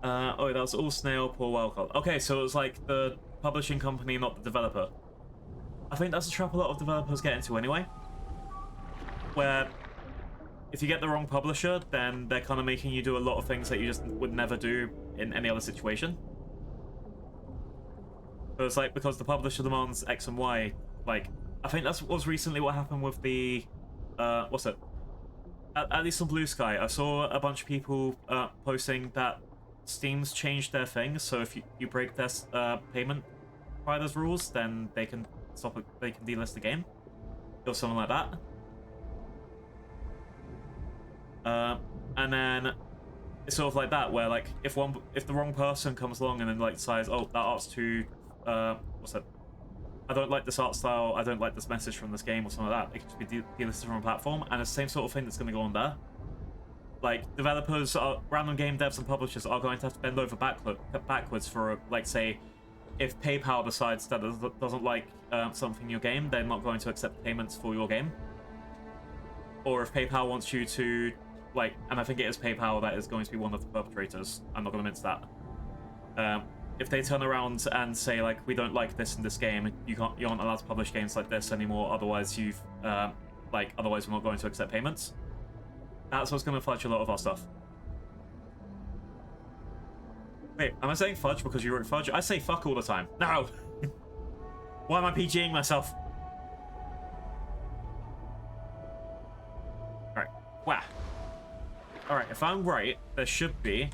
Oh, that was all Snail, poor Wildcard. Okay, so it was like the publishing company, not the developer. I think that's a trap a lot of developers get into anyway. Where if you get the wrong publisher, then they're kind of making you do a lot of things that you just would never do in any other situation. So it's like, because the publisher demands X and Y, like, I think that's was recently what happened with the, what's it? At least on Blue Sky, I saw a bunch of people posting that Steam's changed their thing, so if you break their payment providers rules, then they can stop it, they can delist the game, or something like that. And then it's sort of like that, where like if the wrong person comes along and then like decides, oh, that art's too, what's that? I don't like this art style, I don't like this message from this game, or something like that. It could just be delisted from a platform, and it's the same sort of thing that's going to go on there. Like, developers, random game devs and publishers are going to have to bend over backwards for, like, say, if PayPal decides that it doesn't like something in your game, they're not going to accept payments for your game. Or if PayPal wants you to, like, and I think it is PayPal that is going to be one of the perpetrators, I'm not going to mince that. If they turn around and say, like, we don't like this in this game, you aren't allowed to publish games like this anymore, otherwise otherwise we're not going to accept payments. That's what's going to fudge a lot of our stuff. Wait, am I saying fudge because you wrote fudge? I say fuck all the time. No! Why am I PGing myself? Alright. Wow. Alright, if I'm right, there should be...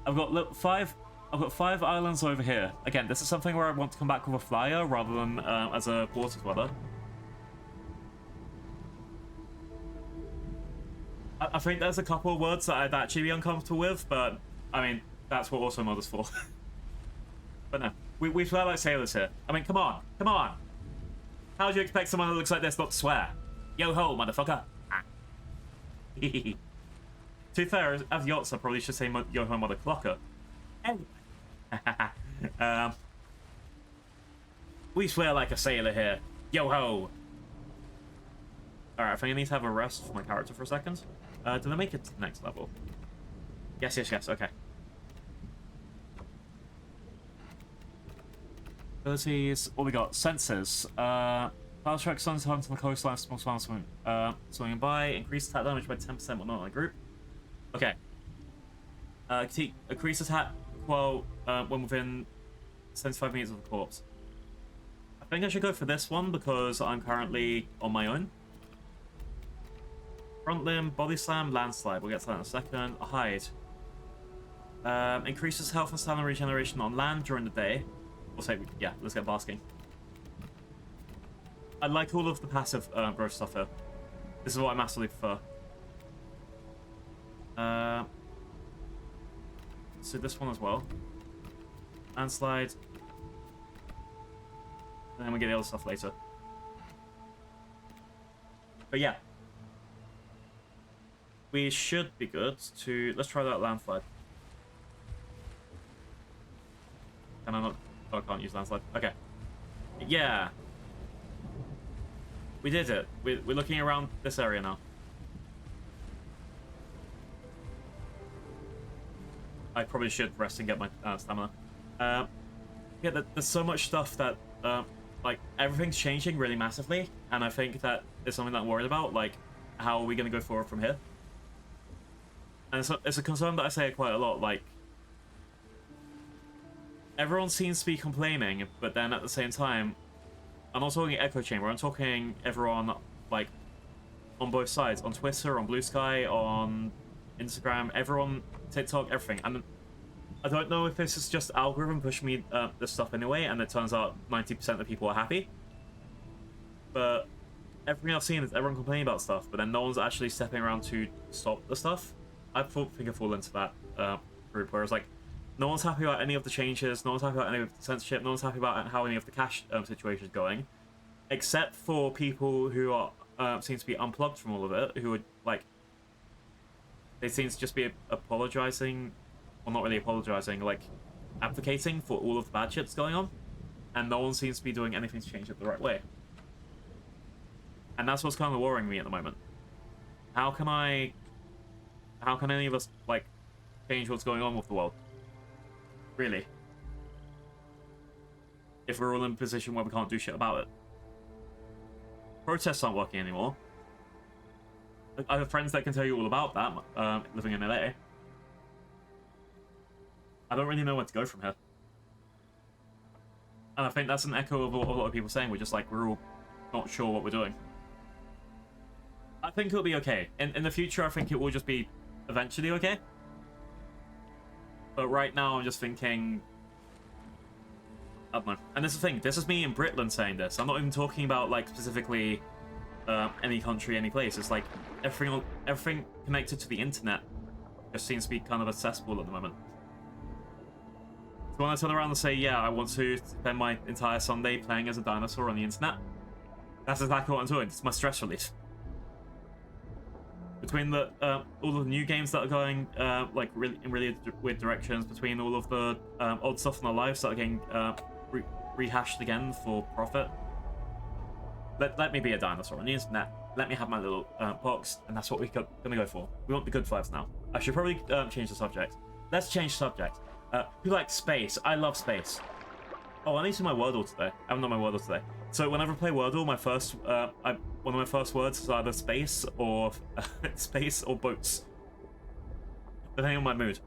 I've got 5 islands over here. Again, this is something where I want to come back with a flyer rather than as a water dweller. I think there's a couple of words that I'd actually be uncomfortable with, but I mean, that's what auto mod is for. But no, we fly like sailors here. I mean, come on, come on. How do you expect someone that looks like this not to swear? Yo ho, motherfucker. To be fair, as yachts, I probably should say yo ho, mother clocker. We swear like a sailor here. Yo ho. Alright, I think I need to have a rest for my character for a second. Did I make it to the next level? Yes, okay. Abilities, what we got? Senses. Fast track, sun on the coastline, small swimming by, increase attack damage by 10% when not in a group. Okay. Increase attack while when within 75 meters of the corpse. I think I should go for this one because I'm currently on my own. Front limb, body slam, landslide. We'll get to that in a second. A hide. Increases health and stamina regeneration on land during the day. We'll say, yeah, let's get basking. I like all of the passive growth stuff here. This is what I massively prefer. So this one as well. Landslide, And then we get the other stuff later. But yeah. We should be good to... Let's try that landslide. Can I not... Oh, I can't use landslide. Okay. Yeah. We did it. We're looking around this area now. I probably should rest and get my stamina. Yeah, there's so much stuff that... like, everything's changing really massively. And I think that is something that I'm worried about. Like, how are we going to go forward from here? And it's a concern that I say quite a lot. Like, everyone seems to be complaining, but then at the same time, I'm not talking echo chamber. I'm talking everyone, like, on both sides. On Twitter, on Blue Sky, on Instagram, everyone, TikTok, everything. And I don't know if this is just algorithm pushing me this stuff anyway, and it turns out 90% of the people are happy. But everything I've seen is everyone complaining about stuff, but then no one's actually stepping around to stop the stuff. I think I fall into that group where it's like, no one's happy about any of the changes, no one's happy about any of the censorship, no one's happy about how any of the cash situation is going, except for people who are seem to be unplugged from all of it, who are like, they seem to just be apologizing, well, not really apologizing, like advocating for all of the bad shit that's going on, and no one seems to be doing anything to change it the right way. And that's what's kind of worrying me at the moment. How can any of us, like, change what's going on with the world? Really? If we're all in a position where we can't do shit about it. Protests aren't working anymore. I have friends that can tell you all about that, living in LA. I don't really know where to go from here. And I think that's an echo of a lot of people saying we're just like, we're all not sure what we're doing. I think it'll be okay. In the future, I think it will just be eventually okay. But right now, I'm just thinking... I don't know. And this is the thing. This is me in Britland saying this. I'm not even talking about, like, specifically any country, any place. It's like everything connected to the internet just seems to be kind of accessible at the moment. So when I turn around and say, yeah, I want to spend my entire Sunday playing as a dinosaur on the internet, that's exactly what I'm doing. It's my stress release. Between the all of the new games that are going like really in really weird directions, between all of the old stuff in our lives that are getting rehashed again for profit, let me be a dinosaur on the internet. Let me have my little box, and that's what we're gonna go for. We want the good vibes now. I should probably change the subject. Let's change the subject. Who likes space? I love space. Oh, I need to do my Wordle today. I haven't done my Wordle today. So whenever I play Wordle, my first, one of my first words is either space or space or boats, depending on my mood.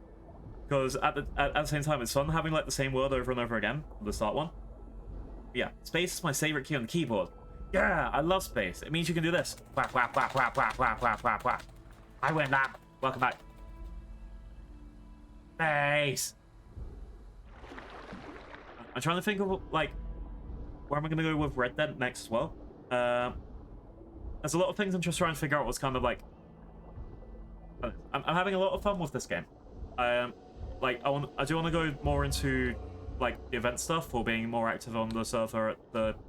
Because at the same time, it's fun having like the same word over and over again for the start one. But yeah, space is my favorite key on the keyboard. Yeah, I love space. It means you can do this. Whack, whack, whack, whack, whack, whack, whack, whack, whack. I win that. Welcome back. Space. I'm trying to think of like, where am I going to go with Red Dead next as well? There's a lot of things I'm just trying to figure out what's kind of like... I'm having a lot of fun with this game. Like, I do want to go more into like the event stuff, or being more active on the server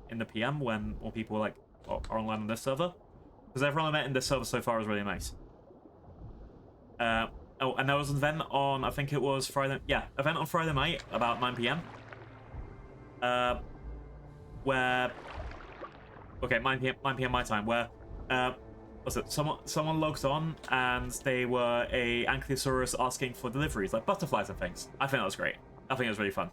in the PM when more people like are online on this server. Because everyone I met in this server so far is really nice. Oh, and there was an event on, I think it was Friday... Yeah, event on Friday night, about 9 PM. Where... Okay, 9 PM my time, where... was it? Someone logged on, and they were a Ankylosaurus asking for deliveries, like butterflies and things. I think that was great. I think it was really fun.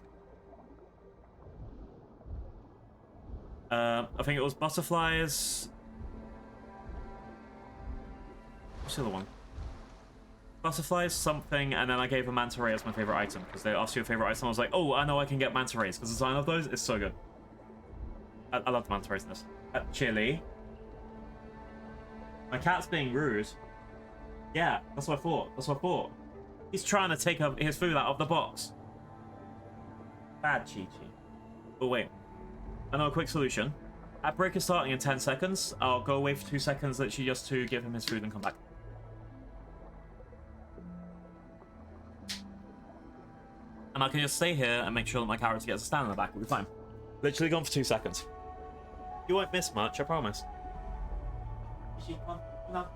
I think it was butterflies... What's the other one? Butterflies, something, and then I gave a manta ray as my favorite item, because they asked you a favorite item. I was like, oh, I know I can get manta rays, because the design of those is so good. I love the manta rays in this. Chili. My cat's being rude. Yeah, that's what I thought. That's what I thought. He's trying to take his food out of the box. Bad Chi-Chi. Oh, wait. I know a quick solution. At break is starting in 10 seconds. I'll go away for 2 seconds, literally just to give him his food and come back. And I can just stay here and make sure that my character gets a stand in the back. We'll be fine. Literally gone for 2 seconds. You won't miss much, I promise. Come on, come on.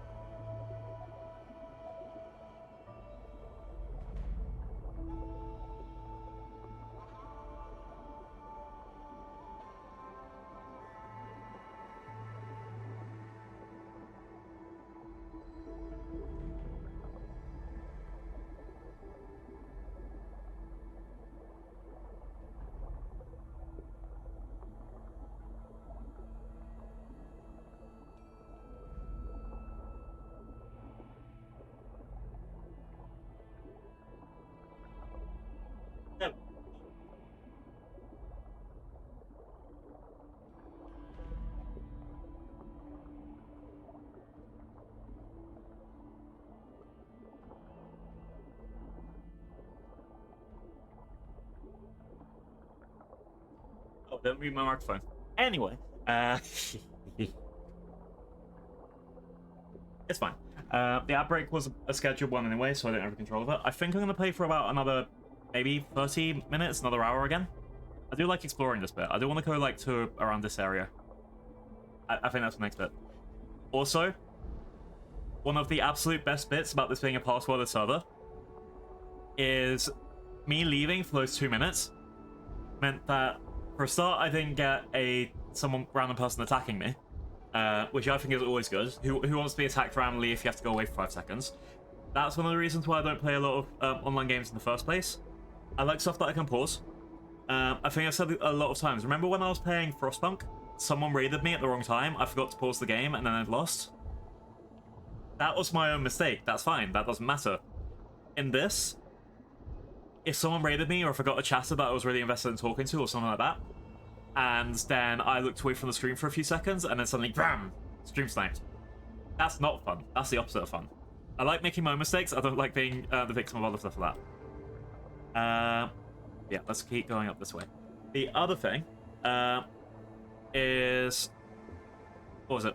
Oh, don't mute my microphone. Anyway, it's fine. The outbreak was a scheduled one anyway, so I don't have control of it. I think I'm going to play for about another, maybe 30 minutes, another hour again. I do like exploring this bit. I do want to go, like, to around this area. I think that's the next bit. Also, one of the absolute best bits about this being a passworded server is me leaving for those 2 minutes meant that, for a start, I didn't get some random person attacking me. Which I think is always good. Who wants to be attacked randomly if you have to go away for 5 seconds? That's one of the reasons why I don't play a lot of online games in the first place. I like stuff that I can pause. I think I've said it a lot of times. Remember when I was playing Frostpunk? Someone raided me at the wrong time. I forgot to pause the game and then I'd lost. That was my own mistake. That's fine. That doesn't matter. In this, if someone raided me or I forgot a chatter that I was really invested in talking to or something like that, and then I looked away from the screen for a few seconds, and then suddenly, BAM! Stream sniped. That's not fun. That's the opposite of fun. I like making my own mistakes. I don't like being the victim of other stuff like that. Yeah, let's keep going up this way. The other thing is... What was it?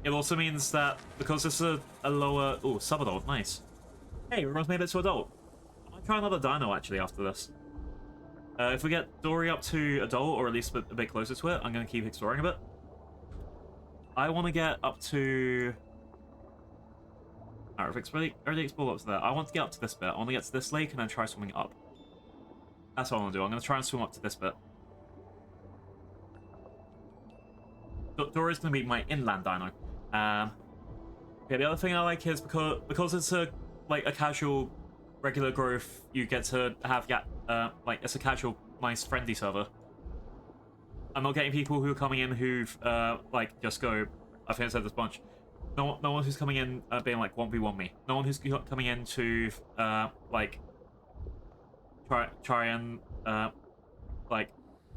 It also means that, because this is a lower... Oh, sub-adult, nice. Hey, everyone's made it to adult. I might try another dino, actually, after this. If we get Dory up to adult, or at least a bit closer to it, I'm going to keep exploring a bit. I want to get up to... Alright, I've already explored up to there. I want to get up to this bit. I want to get to this lake and then try swimming up. That's what I want to do. I'm going to try and swim up to this bit. Dory's going to be my inland dino. Yeah, the other thing I like is because it's a casual, regular growth, you get to have it's a casual, nice, friendly server. I'm not getting people who are coming in who've just go. I think I said this bunch. No one who's coming in being like 1v1 me. No one who's coming in to try and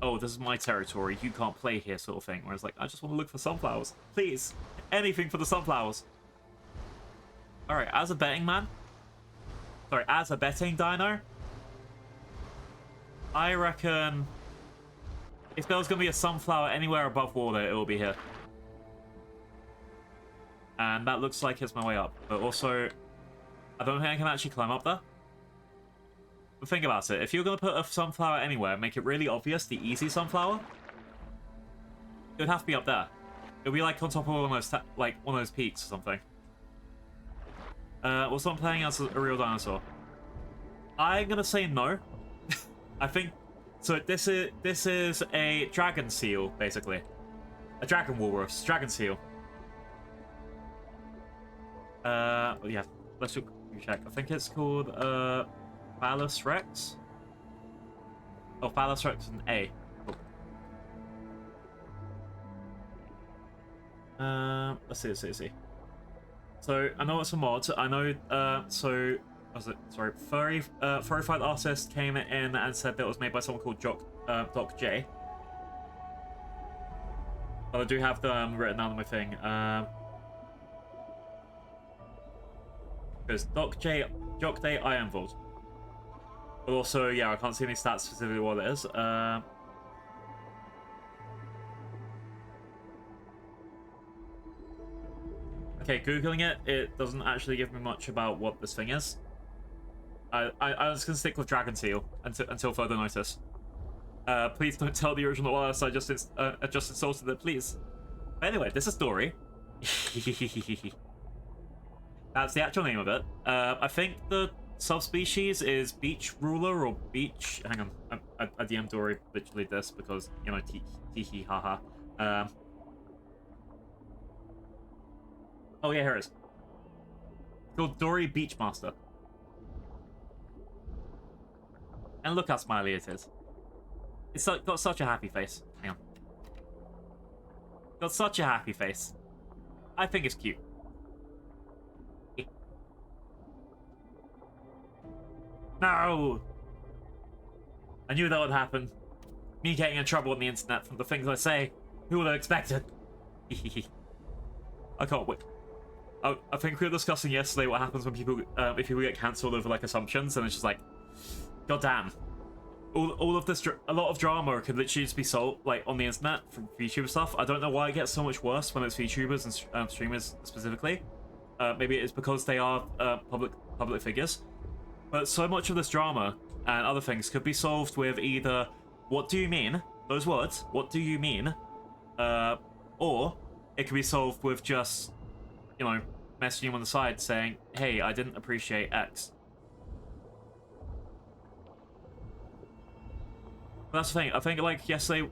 oh, this is my territory, you can't play here, sort of thing. Whereas, I just want to look for sunflowers. Please. Anything for the sunflowers. Alright, as a betting man... Sorry, as a betting dino... I reckon... If there was going to be a sunflower anywhere above water, it will be here. And that looks like it's my way up. But also, I don't think I can actually climb up there. But think about it. If you're going to put a sunflower anywhere, make it really obvious, the easy sunflower, it would have to be up there. It would be on top of one of those peaks or something. Was someone playing as a real dinosaur? I'm going to say no. I think... So this is a dragon seal, basically. A dragon walrus. Dragon seal. Yeah. Let's check. I think it's called, Phallus Rex? Oh, Phallus Rex and A. Cool. Let's see. So, I know it's a mod. I know, what was it? Sorry. Furry-fied artist came in and said that it was made by someone called Doc J. But I do have them written down on my thing. Because Doc J Ironvold. But also, yeah, I can't see any stats specifically what it is. Okay, Googling it, it doesn't actually give me much about what this thing is. I was going to stick with Dragon Seal until further notice. Please don't tell the original artist I just insulted it, please. But anyway, this is Dory. That's the actual name of it. I think the subspecies is beach ruler or beach. Hang on, I DM Dory literally this because, you know, tee haha. Oh yeah, here it is. It's called Dory Beachmaster. And look how smiley it is. It's got such a happy face. Hang on. Got such a happy face. I think it's cute. No! I knew that would happen. Me getting in trouble on the internet from the things I say. Who would have expected? I can't wait. I think we were discussing yesterday what happens when people, if people get cancelled over like assumptions, and it's just like, god damn. All of this, a lot of drama could literally just be solved like on the internet from VTuber stuff. I don't know why it gets so much worse when it's VTubers and streamers specifically. Maybe it's because they are public figures. But so much of this drama and other things could be solved with either "What do you mean?" those words. What do you mean? Or it could be solved with just, you know, messaging him on the side saying, "Hey, I didn't appreciate X." But that's the thing. I think like yesterday,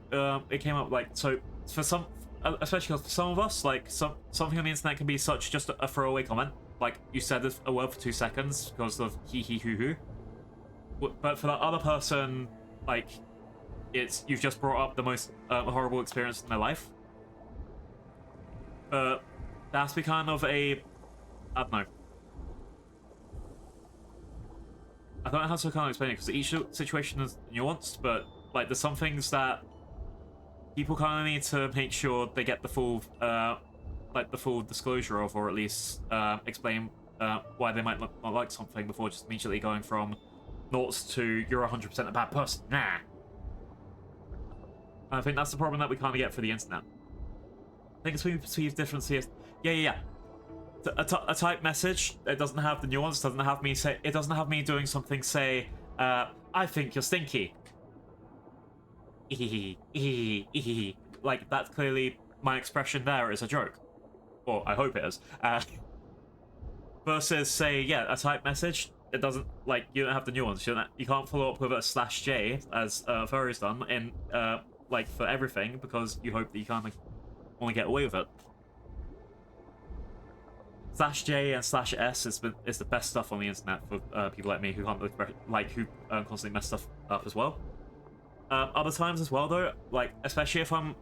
it came up like so for some, especially because for some of us, like something on the internet can be such just a throwaway comment. Like you said a word for 2 seconds because of hee hee hoo hoo. But for that other person, like you've just brought up the most horrible experience in their life. That's be kind of a, I don't know. I don't know how to kind of explain it because each situation is nuanced, but like there's some things that people kind of need to make sure they get the full, like the full disclosure of, or at least explain why they might not like something before just immediately going from noughts to you're 100% a bad person. Nah. I think that's the problem that we kind of get for the internet. I think it's when we perceive differences. Yeah. A type message, it doesn't have the nuance, doesn't have me say, it doesn't have me doing something, say, I think you're stinky. Like, that's clearly my expression there is a joke. Or I hope it is. Versus, say, yeah, a type message, it doesn't, like, you don't have the nuance. You can't follow up with a /J, as Furry's done, in, like, for everything, because you hope that you kind of want to get away with it. /J and /S is the best stuff on the internet for people like me who can't who constantly mess stuff up as well. Other times as well though, like especially if I'm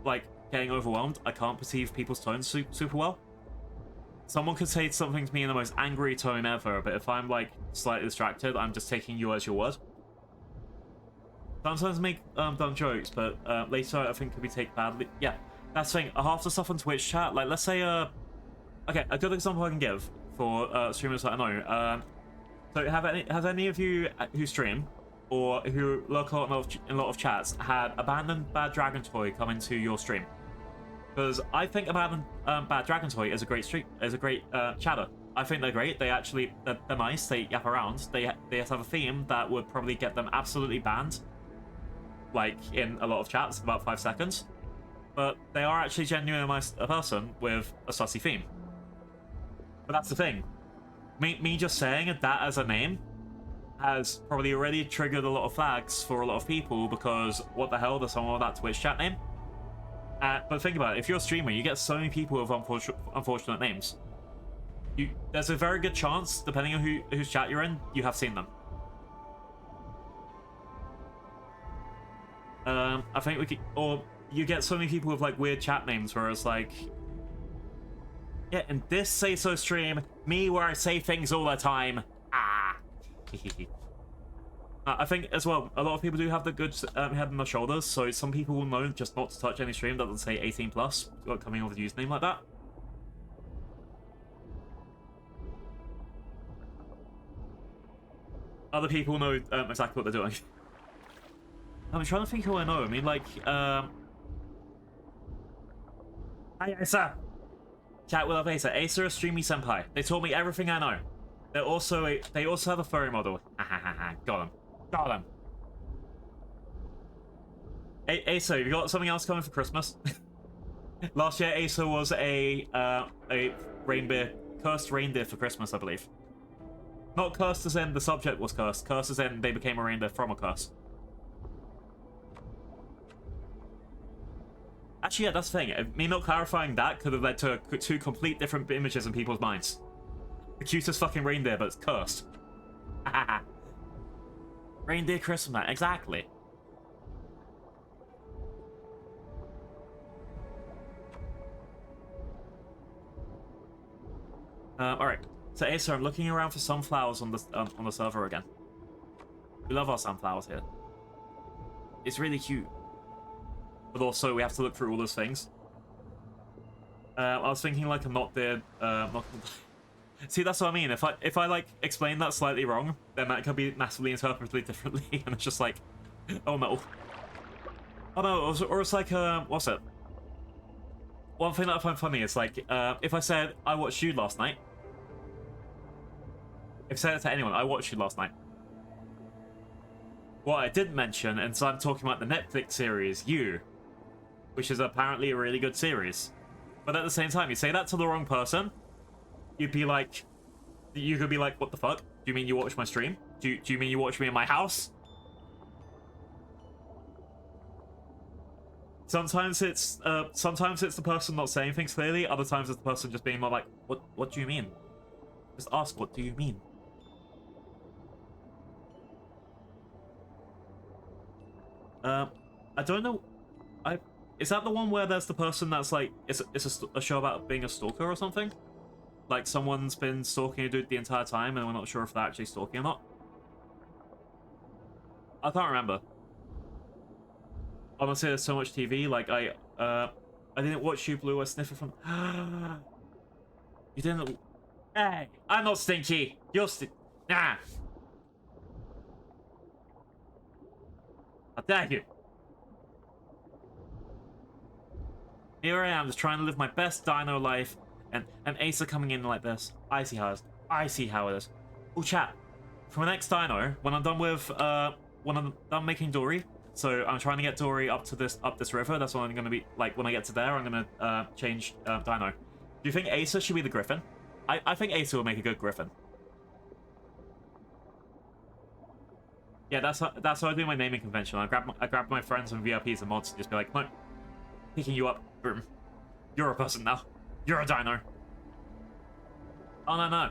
like getting overwhelmed, I can't perceive people's tones super well. Someone could say something to me in the most angry tone ever, but if I'm like slightly distracted, I'm just taking you as your word. Sometimes I make dumb jokes, but later I think could be taken badly. Yeah, that's the thing. Half the stuff on Twitch chat, like let's say okay, a good example I can give for streamers that I know. So have any of you who stream or who lurk in a lot of chats had abandoned bad dragon toy come into your stream? Because I think abandoned bad dragon toy is a great chatter. I think they're great. They're nice. They yap around. They have a theme that would probably get them absolutely banned, like in a lot of chats, in about 5 seconds. But they are actually genuinely a nice person with a sussy theme. But that's the thing. Me just saying that as a name has probably already triggered a lot of flags for a lot of people, because what the hell does someone with that Twitch chat name? But think about it, if you're a streamer, you get so many people with unfortunate names. There's a very good chance, depending on whose chat you're in, you have seen them. I think we could, or you get so many people with like weird chat names where it's like, yeah, in this Say So stream, me where I say things all the time. Ah. I think as well, a lot of people do have the good head on their shoulders, so some people will know just not to touch any stream that doesn't say 18 plus, coming with a username like that. Other people know exactly what they're doing. I'm trying to think who I know. I mean, like, hi, Asa. Chat with Asa. Asa is Streamy Senpai. They taught me everything I know. They also have a furry model. Got him. Asa, you got something else coming for Christmas? Last year, Asa was a reindeer, cursed reindeer for Christmas, I believe. Not cursed as in the subject was cursed. Cursed as in they became a reindeer from a curse. Actually, yeah, that's the thing. Me not clarifying that could have led to two complete different images in people's minds. The cutest fucking reindeer, but it's cursed. Reindeer Christmas, exactly. Alright. So Asa, I'm looking around for sunflowers on the server again. We love our sunflowers here. It's really cute. But also, we have to look through all those things. I was thinking like I'm not dead. See, that's what I mean. If I like explain that slightly wrong, then that could be massively interpreted differently, and it's just like, oh no, oh no, or it's like what's it? One thing that I find funny is like if I said I watched you last night. If I said it to anyone, I watched you last night. What I didn't mention, and so I'm talking about the Netflix series You, which is apparently a really good series. But at the same time, you say that to the wrong person, you'd be like, you could be like, what the fuck? Do you mean you watch my stream? Do you mean you watch me in my house? Sometimes it's the person not saying things clearly. Other times it's the person just being more like, what do you mean? Just ask, what do you mean? I don't know. Is that the one where there's the person that's like, it's a show about being a stalker or something? Like someone's been stalking a dude the entire time and we're not sure if they're actually stalking or not? I can't remember. Honestly, there's so much TV. Like I didn't watch You Blew a Sniffer from. You didn't. Hey, I'm not stinky. You're nah. How dare you? Here I am, just trying to live my best dino life, and Asa coming in like this. I see how it is. I see how it is. Oh, chat. For my next dino, when I'm done with when I'm done making Dory, so I'm trying to get Dory up this river. That's what I'm gonna be like when I get to there. I'm gonna change dino. Do you think Asa should be the Griffin? I think Asa will make a good Griffin. Yeah, that's how I do my naming convention. I grab my friends and VIPs and mods and just be like, no, picking you up. Boom. You're a person now. You're a dino. Oh, no.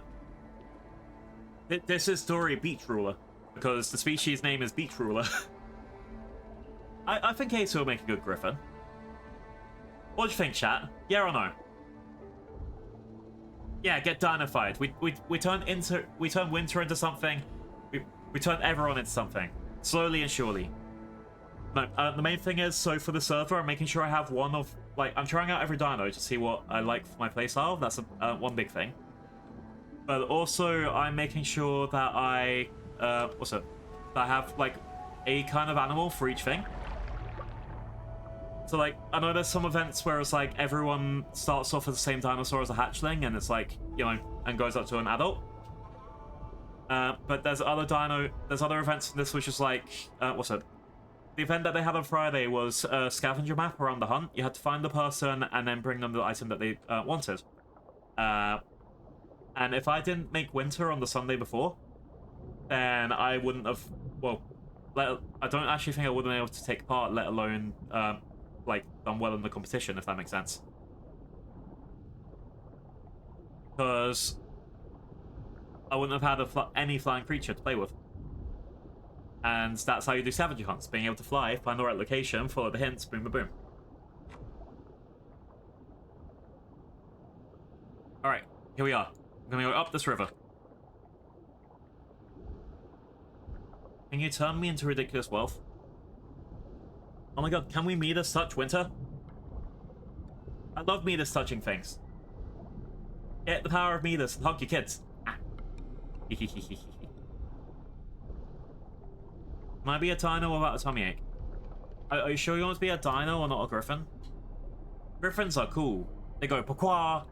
This is Dory Beach Ruler, because the species name is Beach Ruler. I think Asa will make a good Griffin. What do you think, chat? Yeah or no? Yeah, get dinofied. We turn winter into something. We turn everyone into something. Slowly and surely. No, the main thing is, so for the server, I'm making sure I have one of, like, I'm trying out every dino to see what I like for my playstyle. That's one big thing. But also, I'm making sure that I, that I have, like, a kind of animal for each thing. So, like, I know there's some events where it's like, everyone starts off as the same dinosaur as a hatchling, and it's like, you know, and goes up to an adult. But there's other events in this which is like, the event that they had on Friday was a scavenger map around the hunt. You had to find the person and then bring them the item that they wanted. And if I didn't make winter on the Sunday before, then I wouldn't have, well, I don't actually think I would have been able to take part, let alone, like, done well in the competition, if that makes sense. Because I wouldn't have had any flying creature to play with. And that's how you do scavenger hunts. Being able to fly, find the right location, follow the hints, boom, boom, boom. Alright, here we are. I'm gonna go up this river. Can you turn me into ridiculous wealth? Oh my god, can we meet as touch winter? I love Midas touching things. Get the power of Midas and hug your kids. Ah. Might be a dino without a tummy ache. Are you sure you want to be a dino or not a griffin? Griffins are cool. They go pourquoi.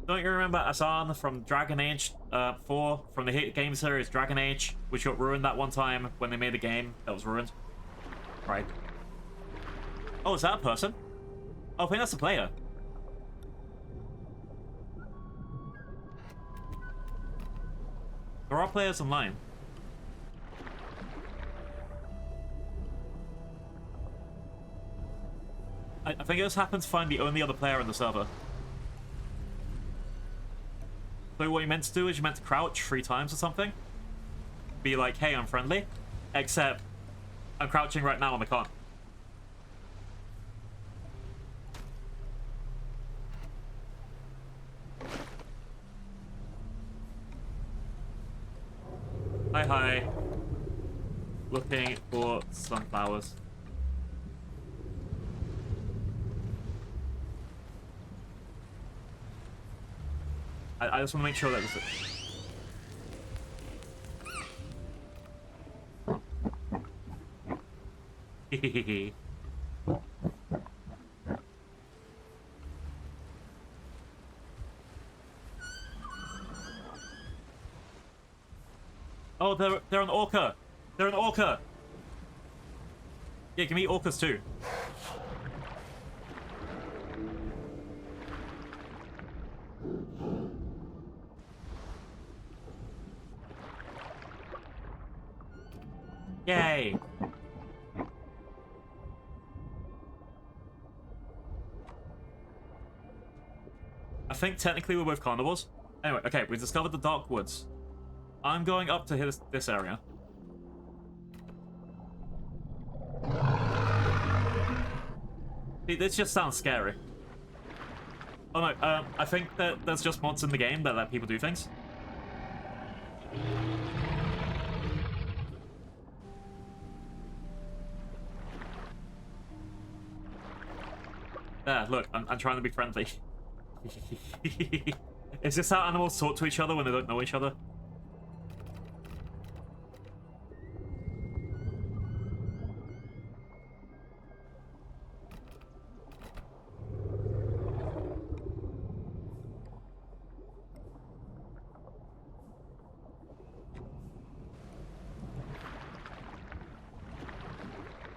Don't you remember Asan from Dragon Age 4, from the hit game series Dragon Age, which got ruined that one time when they made a game that was ruined? Right. Oh, is that a person? Oh, I think that's a player. There are players online. I think it just happened to find the only other player in the server. So what you meant to do is you meant to crouch 3 times or something. Be like, hey, I'm friendly. Except, I'm crouching right now and I can't. Hi. Looking for sunflowers. I just want to make sure that this is... Oh, they're an orca. They're an orca. Yeah, give me orcas too. Yay. I think technically we're both carnivores. Anyway, okay, we discovered the Dark Woods. I'm going up to this area. This just sounds scary. Oh no, I think that there's just mods in the game that let people do things. There, look, I'm trying to be friendly. Is this how animals talk to each other when they don't know each other?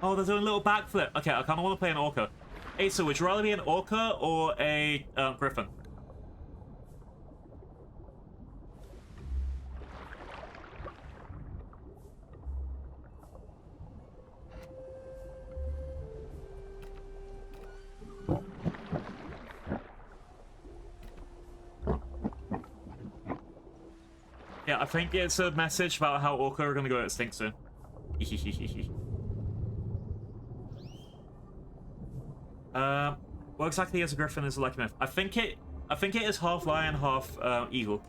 Oh, they're doing a little backflip. Okay, I kind of want to play an orca. Hey, so would you rather be an orca or a griffin? Yeah, I think it's a message about how orca are going to go extinct soon. What exactly is a griffin is a lycanthrope? I think it is half lion, half eagle.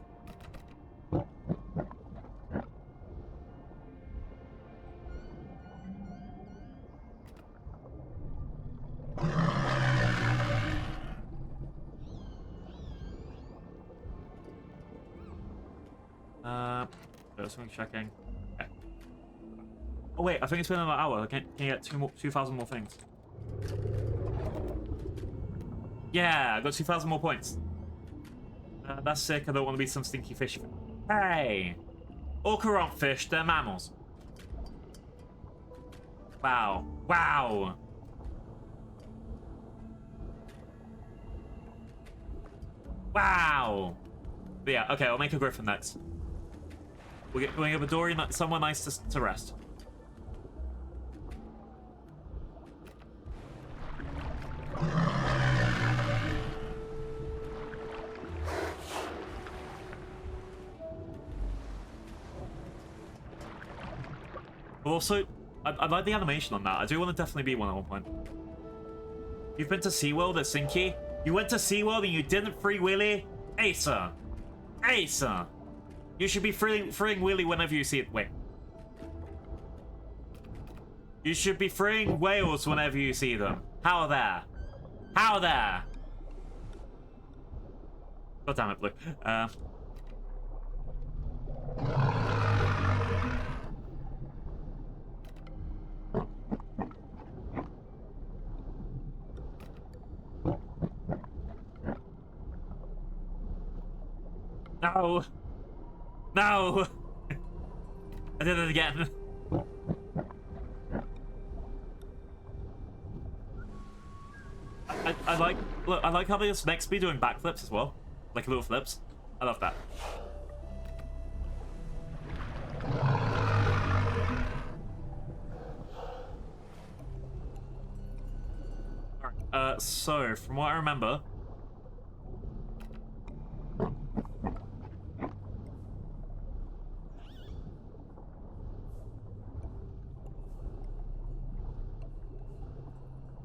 Just checking. Okay. Oh wait, I think it's been another hour. Can you get 2,000 more things? Yeah, I got 2,000 more points. That's sick. I don't want to be some stinky fish. Hey! Orca aren't fish, they're mammals. Wow. Wow! Wow! But yeah, okay, I'll make a griffin next. We're going to give a Dory somewhere nice to rest. Also, I like the animation on that. I do want to definitely be one at one point. You've been to SeaWorld at Sinky? You went to SeaWorld and you didn't free Willy? Asa! Asa! You should be freeing Willy whenever you see it. Wait. You should be freeing whales whenever you see them. How there? How there? God damn it, Blue. No! No! I did it again. I like look. I like how this next be doing backflips as well, like little flips. I love that. Alright, so from what I remember.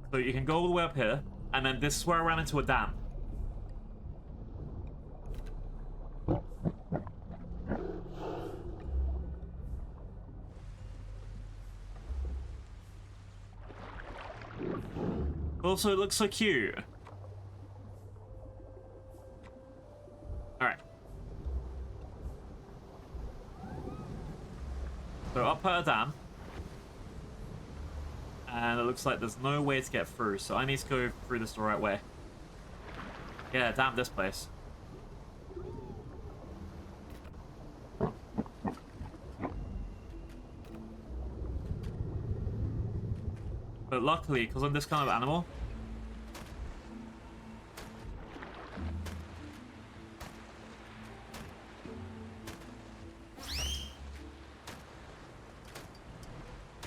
So you can go all the way up here, and then this is where I ran into a dam. Also, it looks so cute. Alright. So up at a dam. And it looks like there's no way to get through, so I need to go through this the right way. Yeah, damn this place. But luckily, because I'm this kind of animal...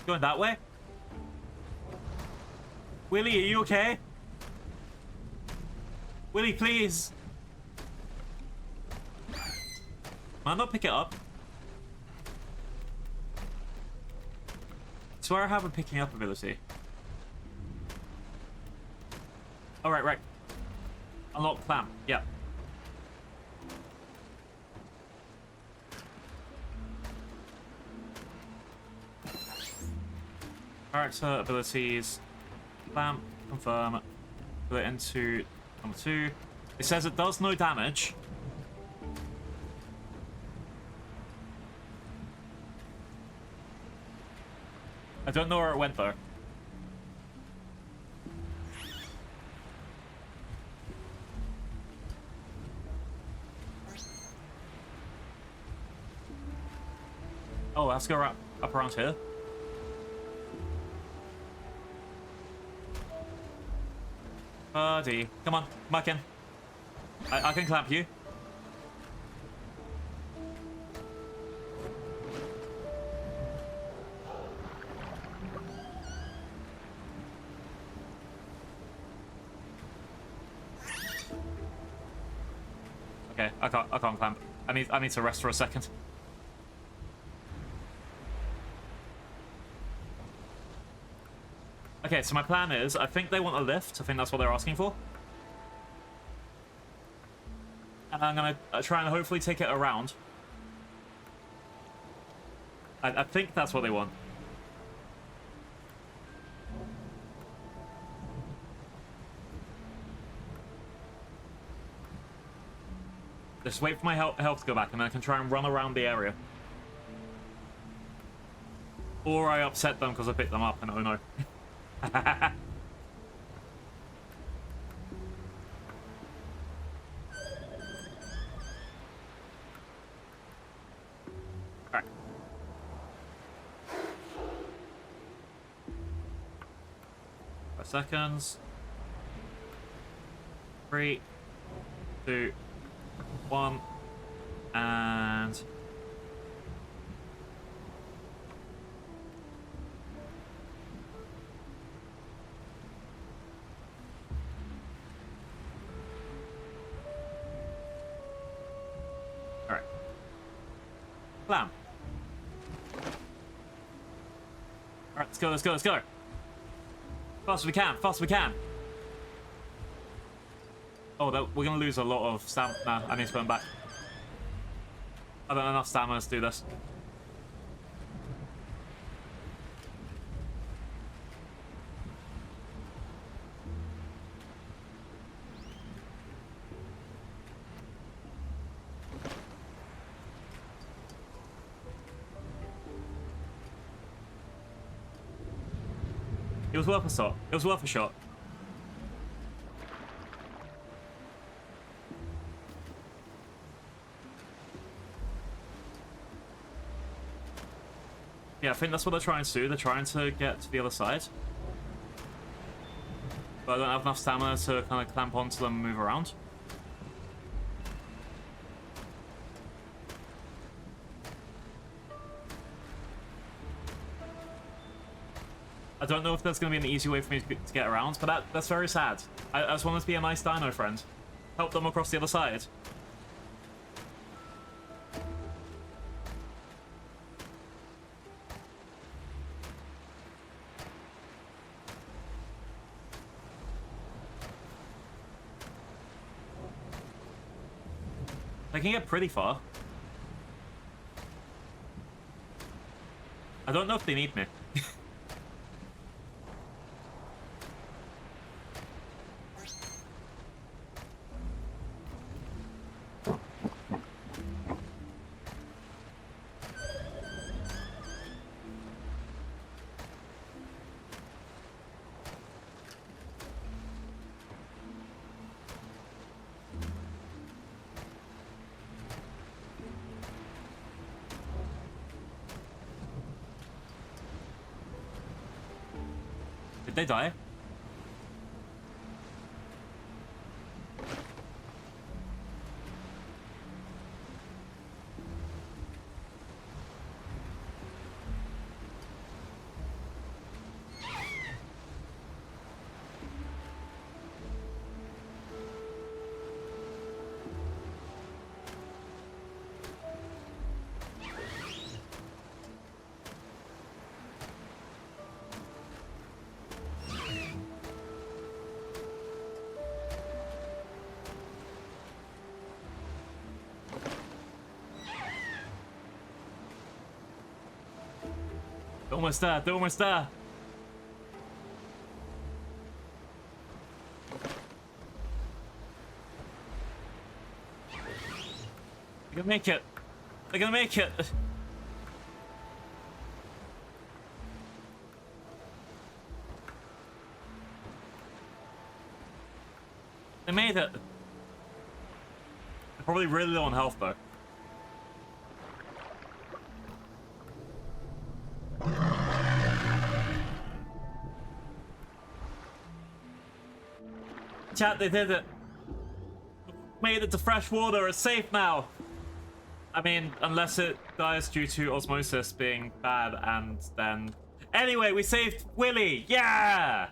Going that way? Willy, are you okay? Willy, please! Might not pick it up. I swear I have a picking up ability. Oh, right. Unlock clamp, yeah. Character abilities. Clamp, confirm, put it into number 2. It says it does no damage. I don't know where it went though. Oh, let's go up around here. Buddy, come on, back in. I can clamp you. Okay, I can't clamp. I need to rest for a second. Okay, so my plan is, I think they want a lift. I think that's what they're asking for. And I'm gonna try and hopefully take it around. I think that's what they want. Just wait for my health to go back, and then I can try and run around the area. Or I upset them because I picked them up, and oh no. Alright. 5 seconds. 3, 2, 1, and... Alright. Blam. Alright, let's go. Fast as we can. Oh, we're gonna lose a lot of stamina. Nah, I need to put them back. I don't have enough stamina to do this. It was worth a shot. It was worth a shot. Yeah, I think that's what they're trying to do. They're trying to get to the other side. but I don't have enough stamina to kind of clamp onto them and move around. I don't know if there's going to be an easy way for me to get around, but that's very sad. I just want to be a nice dino friend. Help them across the other side. They can get pretty far. I don't know if they need me. Did they die? They're almost there. They're almost there. They're gonna make it. They're gonna make it. They made it. They're probably really low on health though. Chat, they did it. Made it to fresh water. It's safe now. I mean, unless it dies due to osmosis being bad, and then... Anyway, we saved Willy! Yeah!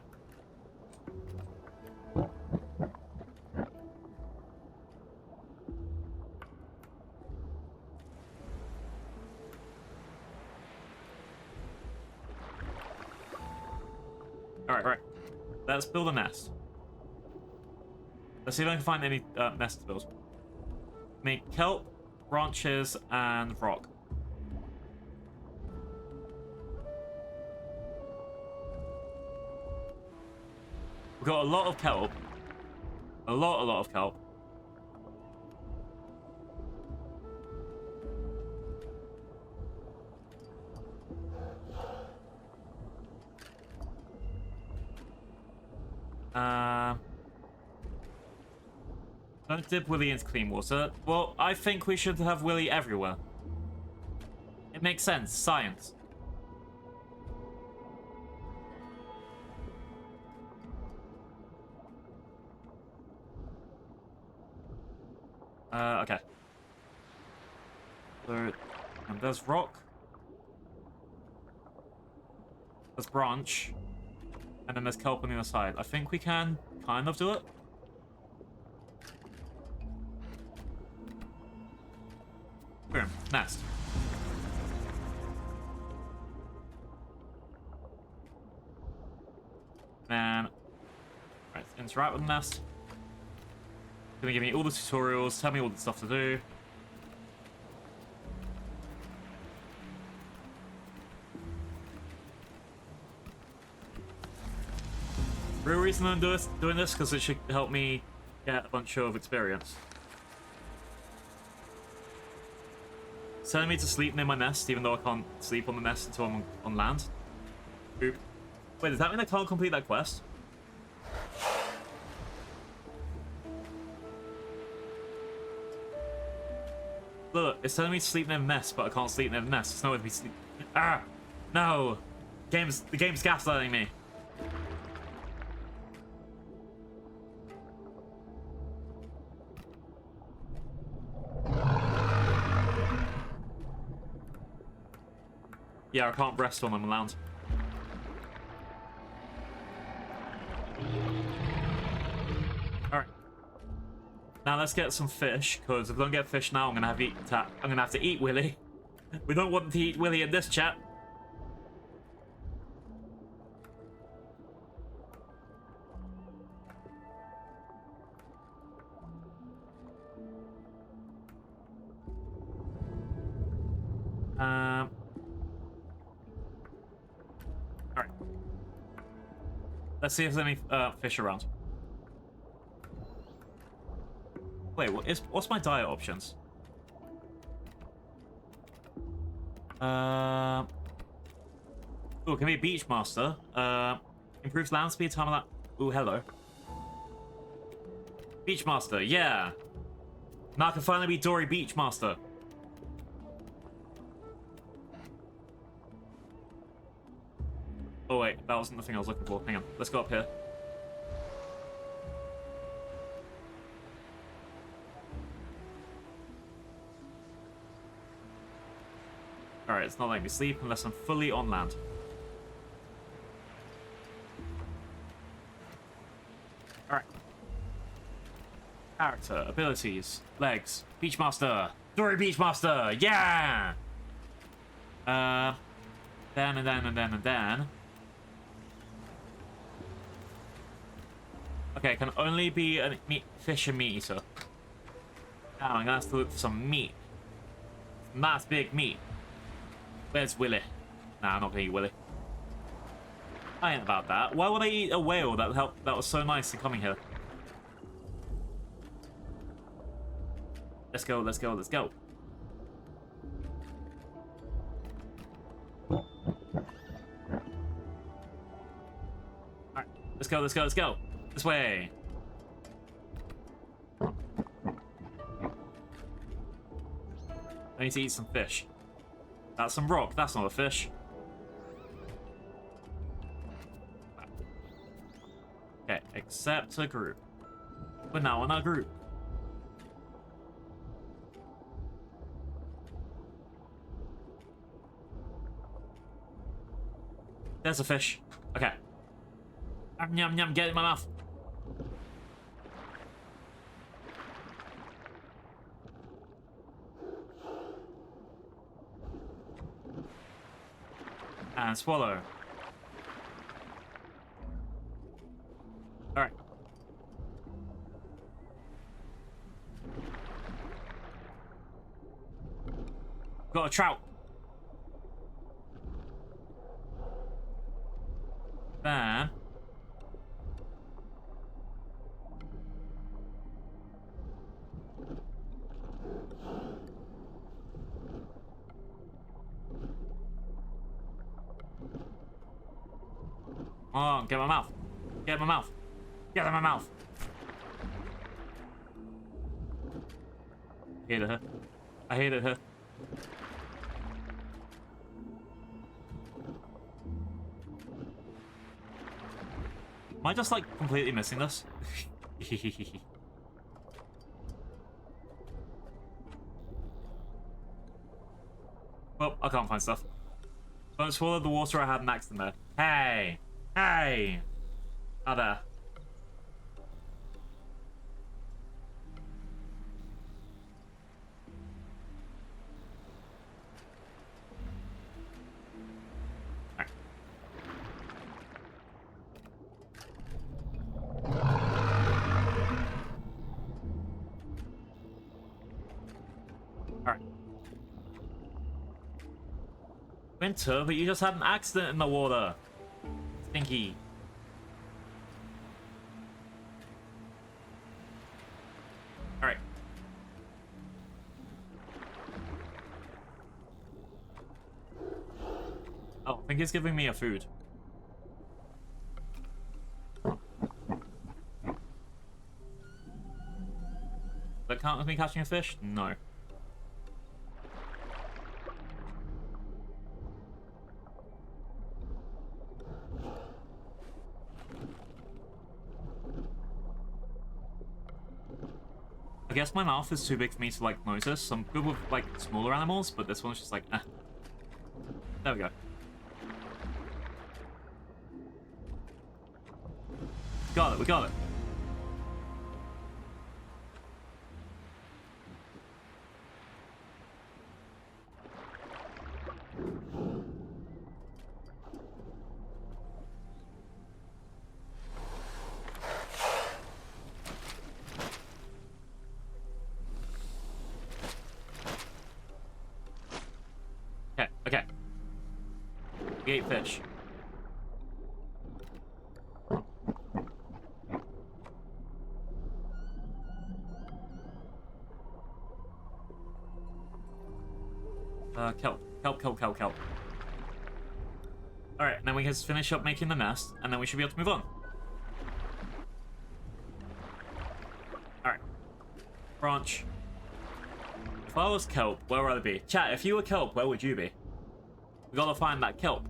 Alright. Let's build a nest. Let's see if I can find any nest to build. Make kelp, branches, and rock. We've got a lot of kelp. A lot of kelp. Don't dip Willy into clean water. Well, I think we should have Willy everywhere. It makes sense. Science. Okay. So, and there's rock. There's branch. And then there's kelp on the other side. I think we can kind of do it. Boom. Nest. And right, interact with the nest. Gonna give me all the tutorials, tell me all the stuff to do. Real reason I'm doing this because it should help me get a bunch of experience. It's telling me to sleep near my nest, even though I can't sleep on the nest until I'm on land. Oop. Wait, does that mean I can't complete that quest? Look, it's telling me to sleep near the nest, but I can't sleep near the nest. It's nowhere to be sleep. Ah! No! The game's gaslighting me. Yeah, I can't rest on them on land. Alright. Now let's get some fish, because if I don't get fish now, I'm gonna have to eat Willy. We don't want to eat Willy in this chat. Alright. Let's see if there's any fish around. Wait, what's my diet options? Oh, it can be Beachmaster. Improves land speed, time of that. Ooh, hello. Beachmaster, yeah. Now I can finally be Dory Beachmaster. Oh wait, that wasn't the thing I was looking for. Hang on, let's go up here. Alright, it's not letting me sleep unless I'm fully on land. Alright. Character, abilities, legs, Beachmaster, Dory Beachmaster, yeah! Then. Okay, it can only be a fish and meat eater. Now I'm gonna have to look for some meat. Nice big meat. Where's Willy? Nah, I'm not gonna eat Willy. I ain't about that. Why would I eat a whale that was so nice in coming here? Let's go, let's go, let's go. Alright, let's go, let's go, let's go. This way. I need to eat some fish. That's some rock. That's not a fish. Okay, accept a group. We're now in our group. There's a fish. Okay. Yum, yum, get it in my mouth. And swallow. Alright. Got a trout. Then oh, get my mouth. Get my mouth. Get in my mouth. I hated her. I hated her. Am I just like completely missing this? Well, I can't find stuff. Don't swallow the water I had next in there. Hey! Hey! Oh, there. Alright. Alright. Winter, but you just had an accident in the water. Stinky. Alright. Oh, I think it's giving me a food. That count as me catching a fish? No. I guess my mouth is too big for me to like notice. I'm good with like smaller animals, but this one's just like, eh. There we go. got it, we got it. Okay, okay. We ate fish. Kelp. Kelp. Alright, then we can just finish up making the nest, and then we should be able to move on. Alright. Branch. If I was kelp, where would I be? Chat, if you were kelp, where would you be? We gotta find that kelp.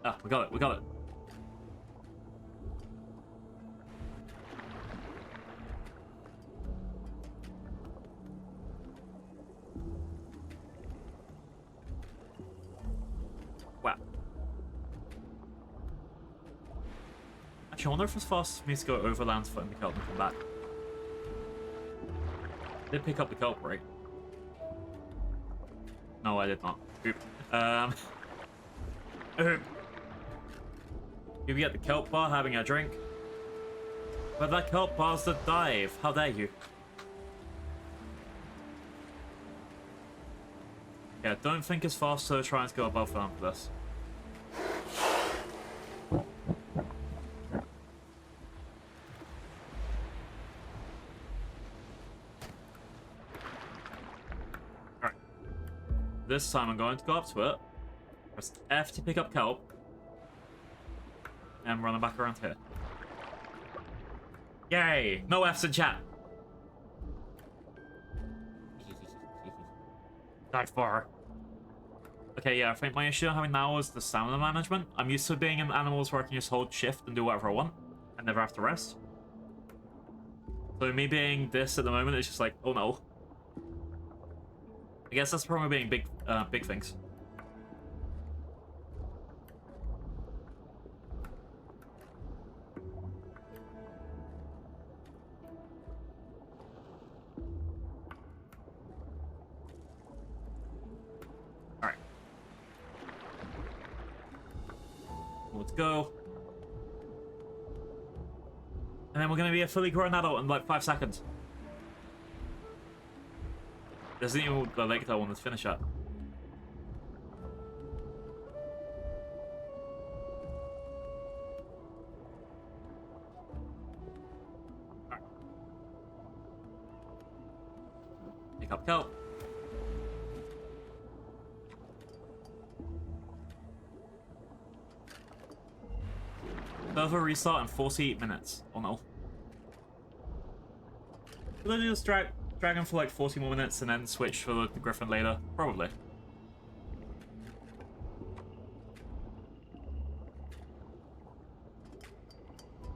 Ah, we got it, we got it. Wow. Actually, I wonder if it's fast for me to go overland to find the kelp and come back. Did pick up the kelp, right? No, I did not. Oop. Oop. You get the kelp bar having a drink. But that kelp bar's the dive. How dare you? Yeah, don't think it's faster trying to go above ground for this. Alright. This time I'm going to go up to it. Press F to pick up kelp. And running back around here. Yay! No F's in chat. Dive bar. Okay, yeah, I think my issue I'm having now is the stamina management. I'm used to being in animals where I can just hold shift and do whatever I want and never have to rest. So me being this at the moment is just like, oh no. I guess that's probably being big things. Let's go. And then we're going to be a fully grown adult in like 5 seconds. There's even the lake that I wanted to finish at. Alright. Pick up kelp. Server restart in 48 minutes. Oh no. Will I just drag him for like 40 more minutes and then switch for the Griffin later? Probably.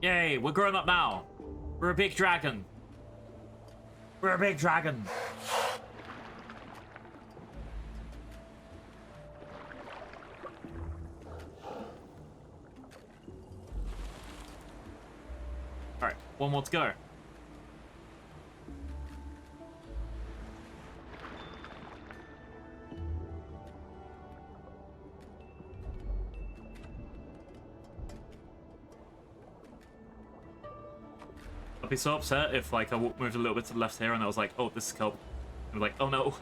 Yay, we're grown up now. We're a big dragon. We're a big dragon. Alright, one more to go. I'd be so upset if like I moved a little bit to the left here and I was like, oh, this is kelp. And I'm like, oh no.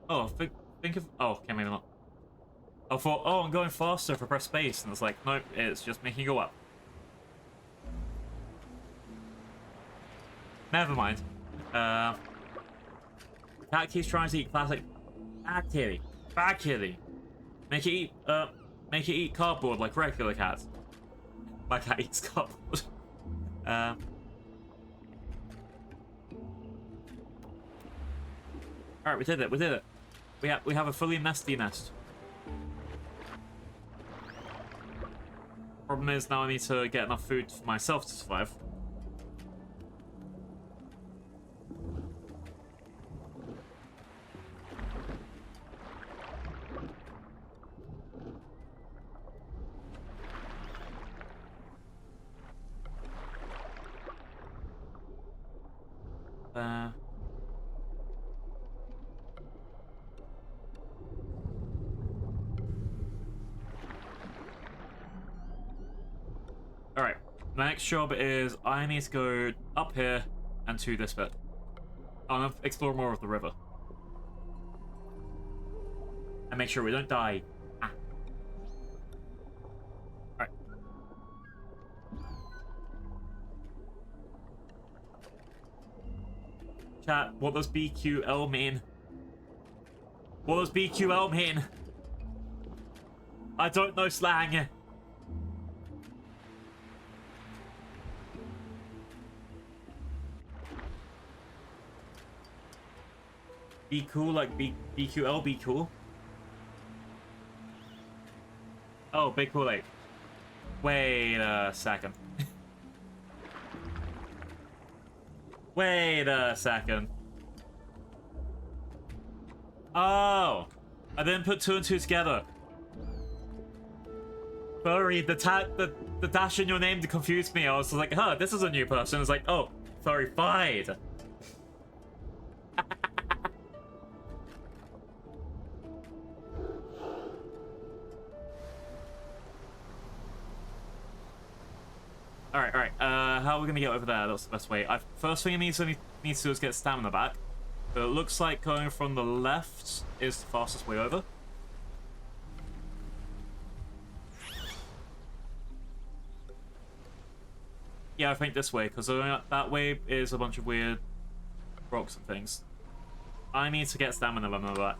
Oh, think of... Oh, okay, maybe not. I thought, oh, I'm going faster if I press space. And it's like, nope, it's just making you go up. Never mind. Cat keeps trying to eat classic. Bad kitty. Bad kitty. Make it eat cardboard like regular cats. My cat eats cardboard. Alright, we did it, we did it. We have a fully nesty nest. Problem is now I need to get enough food for myself to survive. Alright, the next job is I need to go up here and to this bit. I'm gonna explore more of the river. And make sure we don't die. Ah. Alright. Chat, what does BQL mean? What does BQL mean? I don't know slang. Be cool, like BQL, be cool. Oh, big cool lake. Wait a second. Wait a second. Oh, I didn't put 2 and 2 together. Furry, the dash in your name confused me. I was like, huh, this is a new person. It's like, oh, furry fight. Alright. How are we gonna get over there? That's the best way. First thing I need to do is get stamina back. But it looks like going from the left is the fastest way over. Yeah, I think this way, because that way is a bunch of weird rocks and things. I need to get stamina back.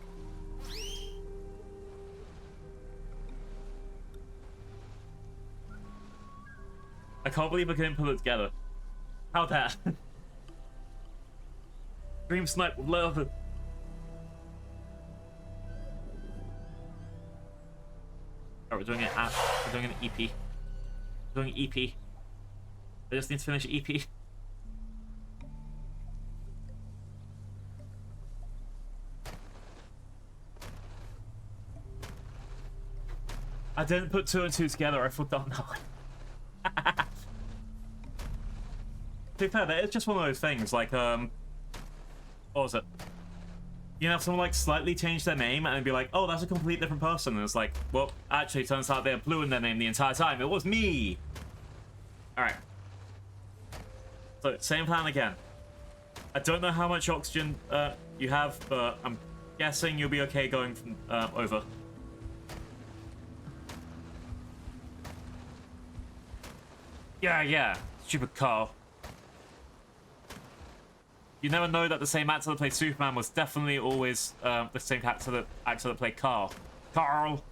I can't believe I couldn't put it together. How dare? Dream snipe with love. Alright, we're doing an EP. We're doing an EP. I just need to finish EP. I didn't put 2 and 2 together, I forgot now. To be fair, it's just one of those things, like, what was it? You know, if someone, like, slightly change their name and be like, oh, that's a complete different person, and it's like, well, actually, it turns out they had blue in their name the entire time. It was me! Alright. So, same plan again. I don't know how much oxygen you have, but I'm guessing you'll be okay going from over. Yeah. Stupid Carl. You never know that the same actor that played Superman was definitely always the same actor that played Carl. Carl!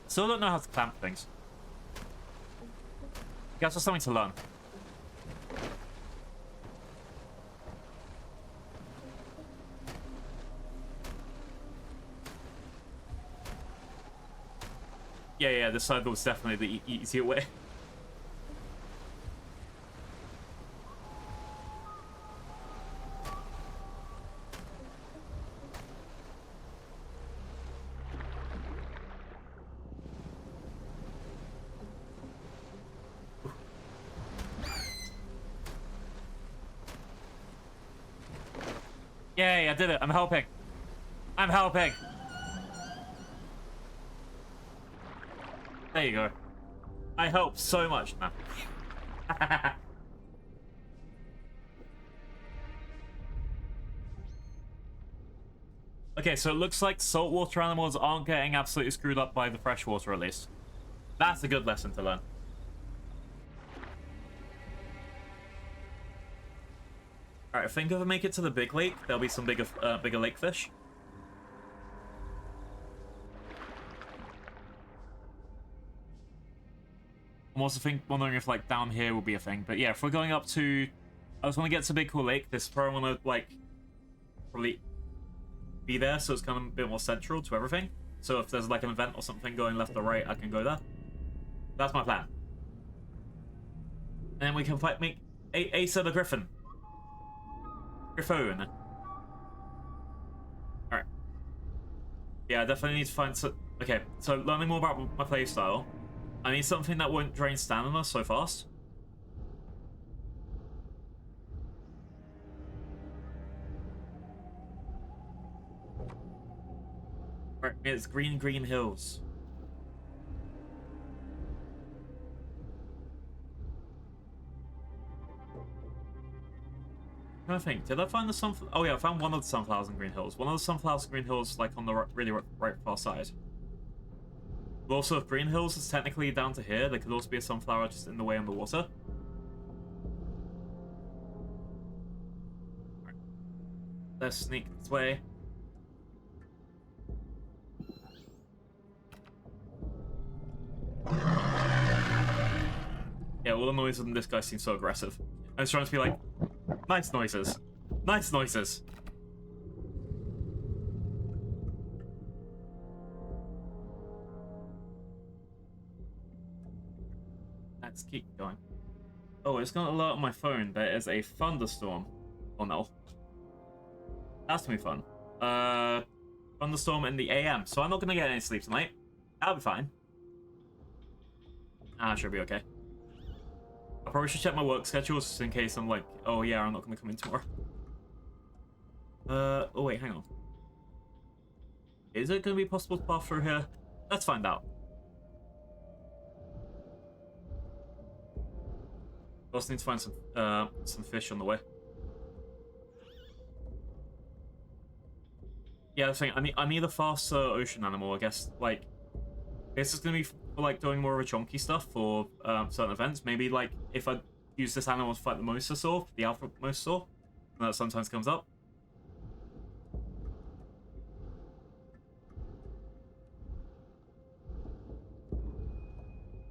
Still don't know how to clamp things. Guess there's something to learn. Yeah, this side was definitely the easier way. Yay, I did it. I'm helping. There you go. I help so much now. Okay, so it looks like saltwater animals aren't getting absolutely screwed up by the freshwater, at least. That's a good lesson to learn. Alright, I think if I make it to the big lake, there'll be some bigger lake fish. I'm also wondering if, like, down here will be a thing. But yeah, if we're going up to... I just want to get to Big Cool Lake. This is probably want to, like, probably be there, so it's kind of a bit more central to everything. So if there's, like, an event or something going left or right, I can go there. That's my plan. And then we can make Asa the Griffin. Griffon. Alright. Yeah, I definitely need to find some... Okay, so learning more about my playstyle. I need something that won't drain stamina so fast. Right, it's green hills. I'm trying to think, did I find the sunflower? Oh yeah, I found one of the sunflowers in Green Hills. One of the sunflowers in Green Hills, like on the really right far side. But also, if Green Hills is technically down to here, there could also be a sunflower just in the way on the water. Right. Let's sneak this way. Yeah, all the noises in this guy seems so aggressive. I was trying to be like, nice noises. Nice noises. Let's keep going. Oh, it's gonna alert on my phone. There is a thunderstorm. Oh no. That's gonna be fun. Thunderstorm in the AM. So I'm not gonna get any sleep tonight. That'll be fine. Ah, should be okay. I probably should check my work schedule just in case I'm like, oh yeah, I'm not gonna come in tomorrow. Oh wait, hang on. Is it gonna be possible to pass through here? Let's find out. I also need to find some fish on the way. Yeah, the thing, I need a faster ocean animal, I guess. Like, this is gonna be for, like, doing more of a chunky stuff for certain events. Maybe, like, if I use this animal to fight the mosasaur, the alpha mosasaur, and that sometimes comes up.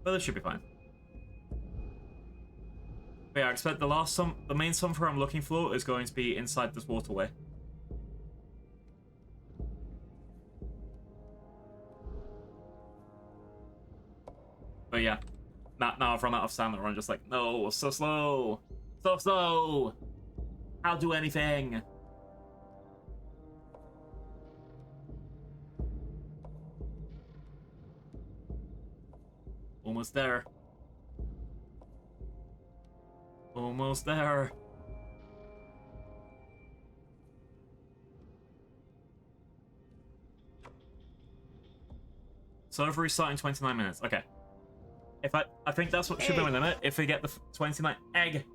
But this should be fine. But yeah, I expect the main sunflower I'm looking for is going to be inside this waterway. But yeah, now I've run out of stamina. I'm just like, no, so slow, so slow. I'll do anything. Almost there. Almost there. Server restarting 29 minutes. Okay. If I think that's what should be my limit. If we get the 29 egg,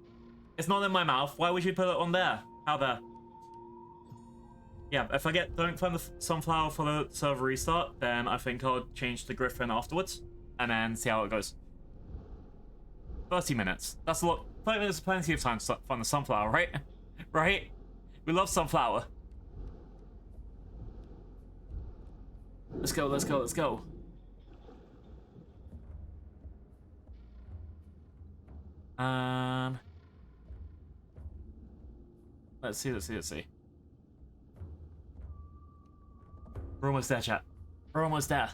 it's not in my mouth. Why would you put it on there? How there? Yeah. If I don't find the sunflower for the server restart, then I think I'll change to Griffin afterwards, and then see how it goes. 30 minutes. That's a lot. 30 minutes is plenty of time to find the sunflower, right? Right? We love sunflower. Let's go, let's go, let's go. Let's see. We're almost there, chat. We're almost there.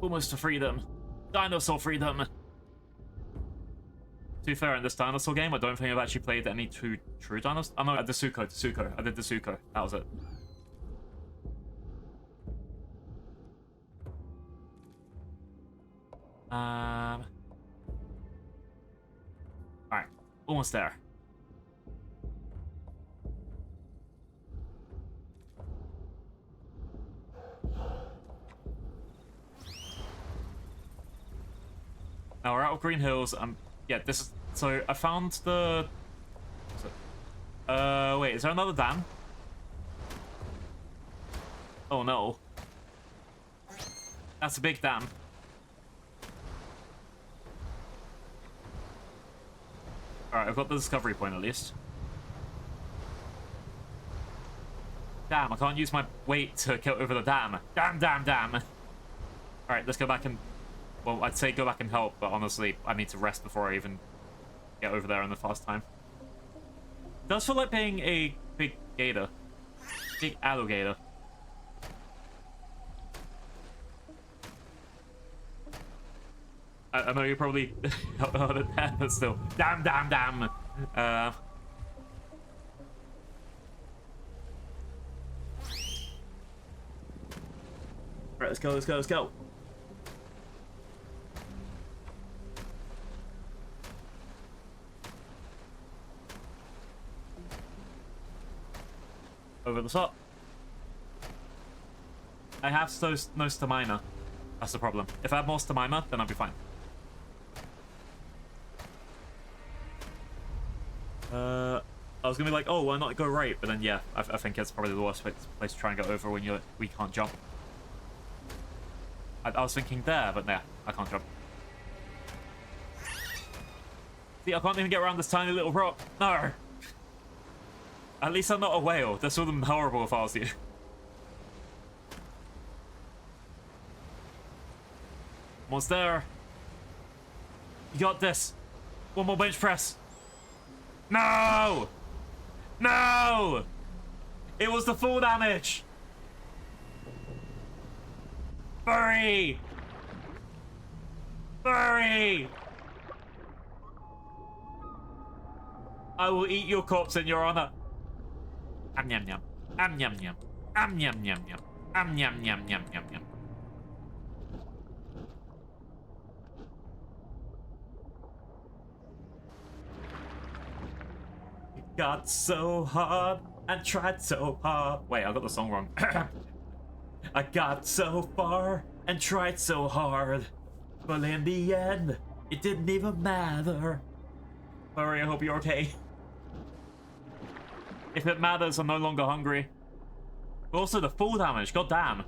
Almost to freedom. Dinosaur freedom. To be fair, in this dinosaur game, I don't think I've actually played any true dinosaurs. Oh no, Dasuko. I did Dasuko. That was it. Alright. Almost there. Now we're out of Green Hills. Yeah, this is... So, I found the... wait, is there another dam? Oh no. That's a big dam. Alright, I've got the discovery point at least. Damn, I can't use my weight to get over the dam. Damn. Alright, let's go back and... Well, I'd say go back and help, but honestly, I need to rest before I even get over there in the fast time. It does feel like being a big gator. Big alligator. I know you're probably out of that, but still. Damn. Right, let's go. Over the top. I have no stamina. That's the problem. If I had more stamina, then I'd be fine. I was gonna be like, oh, why not go right? But then, yeah, I think it's probably the worst place to try and get over when we can't jump. I was thinking there, but nah, I can't jump. See, I can't even get around this tiny little rock. No! At least I'm not a whale. This would have been horrible if I was you. Almost there. You got this. One more bench press. No! No! It was the full damage. Furry! Furry! I will eat your corpse in your honor. Am yum yum. Am yum yum. Am yum yum yum. Am yum yum yum yum yum. Got so hard and tried so hard. Wait, I got the song wrong. I got so far and tried so hard, but in the end, it didn't even matter. Sorry, I hope you're okay. If it matters, I'm no longer hungry. But also the full damage, goddamn.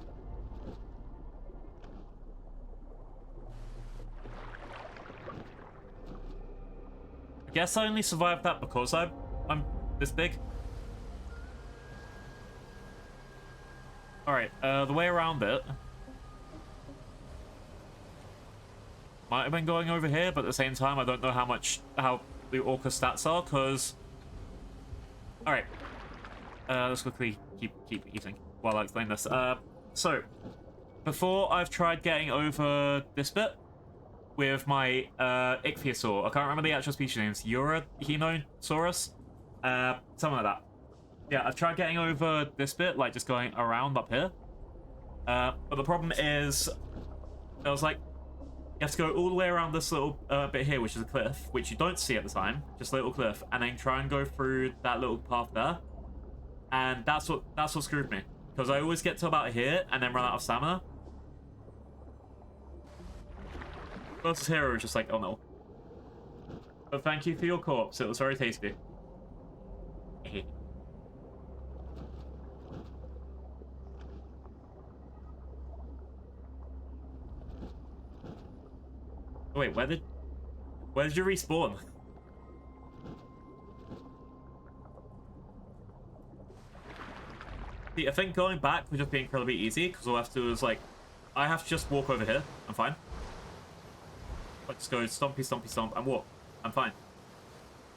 I guess I only survived that because I'm this big. Alright, the way around it might have been going over here, but at the same time I don't know how the Orca stats are, because... Alright. Let's quickly keep eating while I explain this. So, before I've tried getting over this bit with my Ichthyosaur. I can't remember the actual species names. Urahinosaurus? Something like that. Yeah, I've tried getting over this bit, like just going around up here. But the problem is, I was like, you have to go all the way around this little bit here, which is a cliff, which you don't see at the time, just a little cliff, and then try and go through that little path there. And that's what screwed me, because I always get to about here and then run out of stamina. Versus Hero was just like, oh no. But thank you for your corpse, it was very tasty. Wait, where did you respawn? See, I think going back would just be incredibly easy, because all I have to do is like, I have to just walk over here. I'm fine. Like, just go stompy, stompy, stomp, and walk. I'm fine.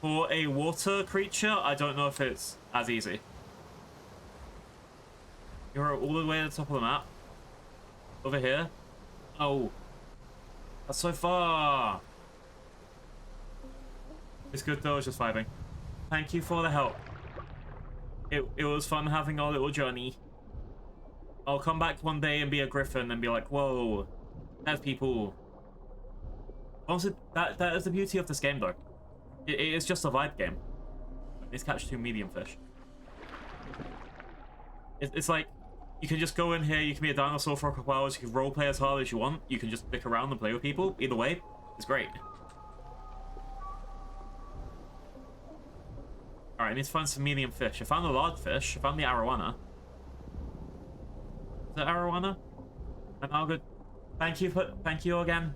For a water creature, I don't know if it's as easy. You're all the way at the top of the map. Over here. Oh. That's so far. It's good though, it's just vibing. Thank you for the help. It was fun having our little journey. I'll come back one day and be a griffin and be like, whoa, there's people. Honestly, that is the beauty of this game though. It is just a vibe game. It's catch 2 medium fish. It's like, you can just go in here, you can be a dinosaur for a couple hours, you can roleplay as hard as you want, you can just stick around and play with people. Either way, it's great. Alright, I need to find some medium fish. I found a large fish, I found the arowana. Is that arowana? I'm all good. Thank you again.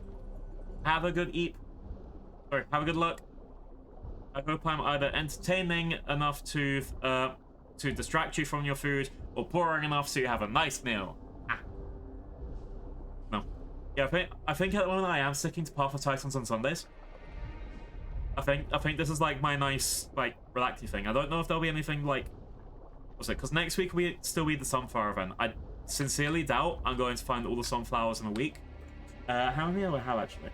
Have a good eat. Sorry, have a good look. I hope I'm either entertaining enough to distract you from your food, or boring enough so you have a nice meal. Ah. No. Yeah, I think at the moment I am sticking to Path of Titans on Sundays. I think this is like my nice, like, relaxing thing. I don't know if there'll be anything like, what's it? Because next week we still be the Sunflower event. I sincerely doubt I'm going to find all the sunflowers in a week. How many do I have actually?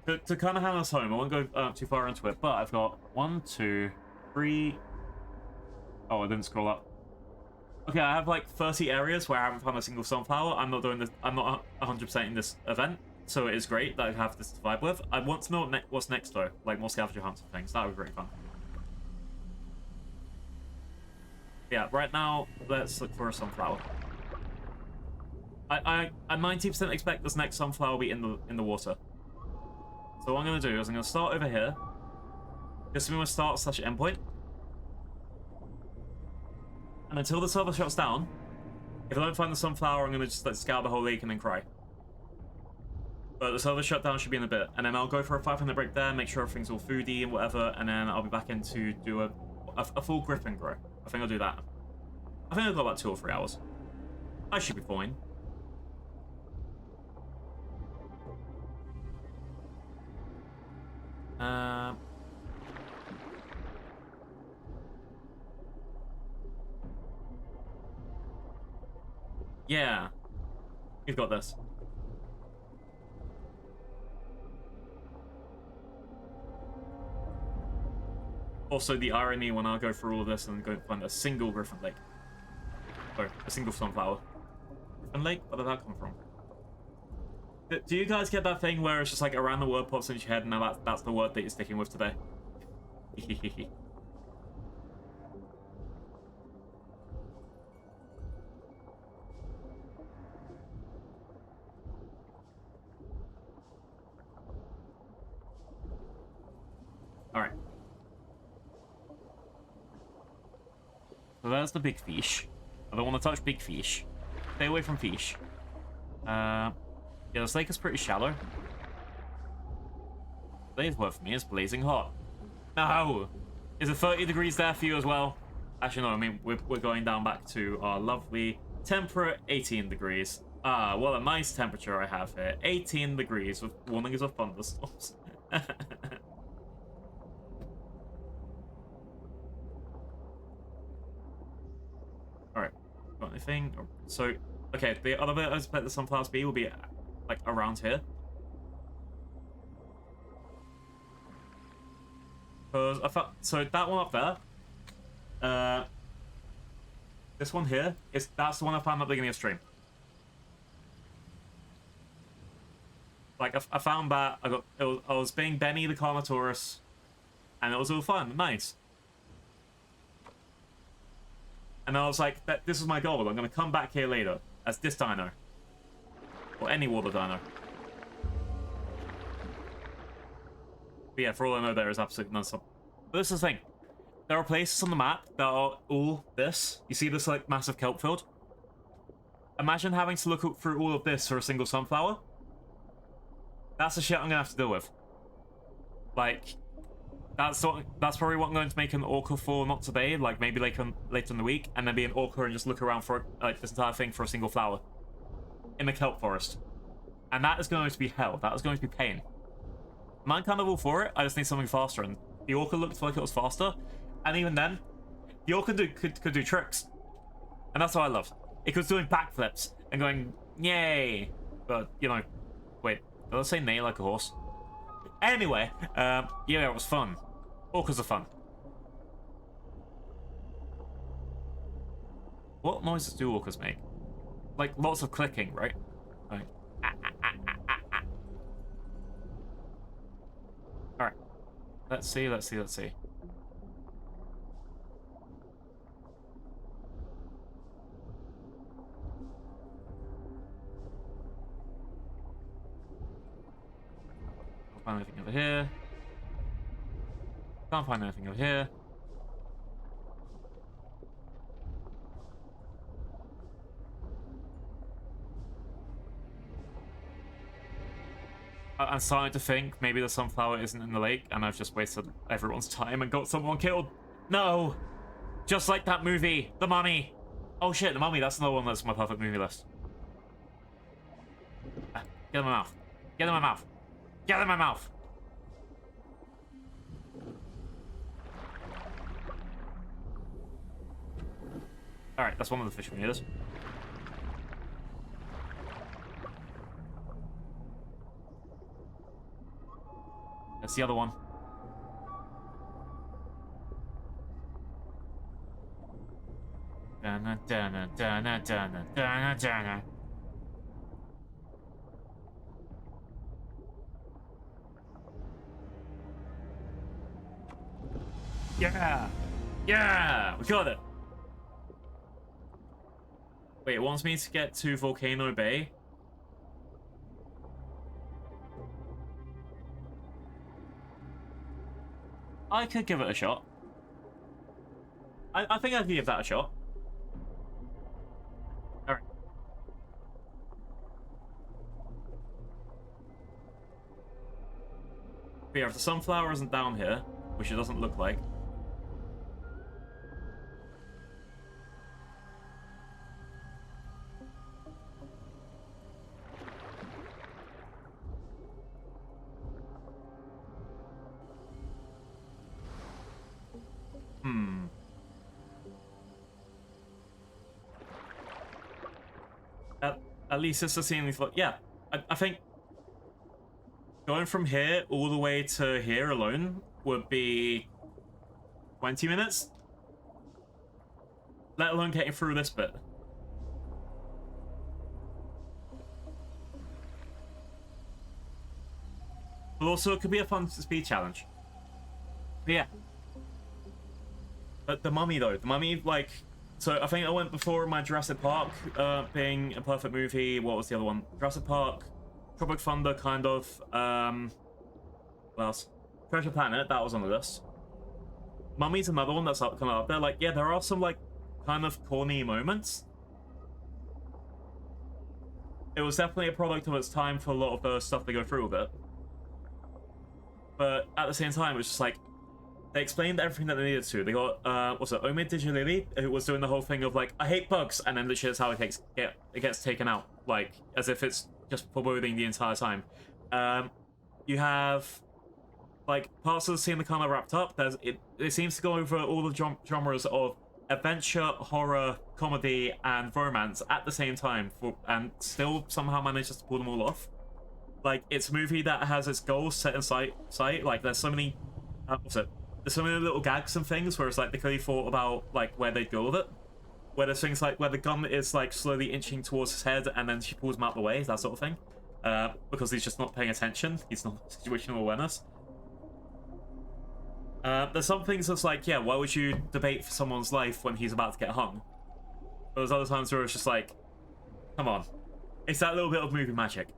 To kind of hand us home, I won't go too far into it, but I've got 1, 2, 3. Oh, I didn't scroll up. Okay, I have like 30 areas where I haven't found a single sunflower. I'm not doing this. I'm not 100% in this event, so it is great that I have this to vibe with. I want to know what's next though, like more scavenger hunts and things. That would be really fun. Yeah, right now let's look for a sunflower. I 90% expect this next sunflower will be in the water. So what I'm gonna do is I'm gonna start over here. This is my start/endpoint. And until the server shuts down, if I don't find the sunflower, I'm gonna just like scout the whole lake and then cry. But the server shutdown should be in a bit, and then I'll go for a 5-minute break there, make sure everything's all foodie and whatever, and then I'll be back in to do a full griffin grow. I think I'll do that. I think I've got about 2 or 3 hours. I should be fine. Yeah, you've got this. Also, the irony when I go through all of this and go find a single Griffin Lake. Sorry, a single sunflower. Griffin Lake? Where did that come from? Do you guys get that thing where it's just like a random word pops into your head and now that's the word that you're sticking with today? Alright. So there's the big fish. I don't want to touch big fish. Stay away from fish. Yeah, this lake is pretty shallow. Today's word for me is blazing hot. No! Is it 30 degrees there for you as well? Actually, no, I mean, we're going down back to our lovely temperate 18 degrees. Ah, what a nice temperature I have here. 18 degrees with warnings of thunderstorms. Alright, got anything? So, okay, the other bit I expect the sunflowers to be will be like around here. Because I thought, so that one up there, this one here that's the one I found at the beginning of stream. Like I found that I was being Benny the Carnotaurus, and it was all fun, nice. And I was like, this is my goal. I'm gonna come back here later as this dino, or any water dino. But yeah, for all I know, there is absolutely none. But this is the thing. There are places on the map that are all this. You see this, like, massive kelp field? Imagine having to look through all of this for a single sunflower. That's the shit I'm gonna have to deal with. Like, that's probably what I'm going to make an orca for, not today, like, maybe later in the week, and then be an orca and just look around for, like, this entire thing for a single flower. In the kelp forest. And that is going to be hell. That is going to be pain. I'm kind of all for it, I just need something faster, and the orca looked like it was faster, and even then, the orca could do tricks. And that's what I loved. It was doing backflips and going, yay! But, you know, wait, did I say neigh like a horse? Anyway, yeah, it was fun. Orcas are fun. What noises do orcas make? Like, lots of clicking, right? Like, Alright. Let's see. Can't find anything over here. Can't find anything over here. I'm starting to think maybe the sunflower isn't in the lake, and I've just wasted everyone's time and got someone killed. No! Just like that movie, The Mummy. Oh shit, The Mummy, that's another one that's on my perfect movie list. Get in my mouth. Get in my mouth. Get in my mouth. Alright, that's one of the fish we need. That's the other one. Dana, dana, dana, dana, dana, dana. Yeah! Yeah! We got it! Wait, it wants me to get to Volcano Bay? I could give it a shot. I think I could give that a shot. Alright. But yeah, if the sunflower isn't down here, which it doesn't look like. At least it's the same. Yeah, I think going from here all the way to here alone would be 20 minutes. Let alone getting through this bit. But also, it could be a fun speed challenge. But yeah. But The Mummy, though. The Mummy, like... So, I think I went before my Jurassic Park being a perfect movie. What was the other one? Jurassic Park, Tropic Thunder, kind of. What else? Treasure Planet, that was on the list. Mummy's another one that's kind of up there. Like, yeah, there are some, like, kind of corny moments. It was definitely a product of its time for a lot of the stuff they go through with it. But at the same time, it was just like, they explained everything that they needed to. They got, what's it, Omid Djalili, who was doing the whole thing of like, I hate bugs, and then literally that's how it gets taken out. Like, as if it's just foreboding the entire time. You have, like, parts of the scene that kind of wrapped up. It seems to go over all the genres of adventure, horror, comedy, and romance at the same time, and still somehow manages to pull them all off. Like, it's a movie that has its goals set in sight. Like, there's so many, there's so many little gags and things where it's like they clearly thought about like where they'd go with it. Where there's things like where the gun is like slowly inching towards his head and then she pulls him out the way, that sort of thing. Because he's just not paying attention. He's not situational awareness. There's some things that's like, yeah, why would you debate for someone's life when he's about to get hung? But there's other times where it's just like, come on. It's that little bit of movie magic.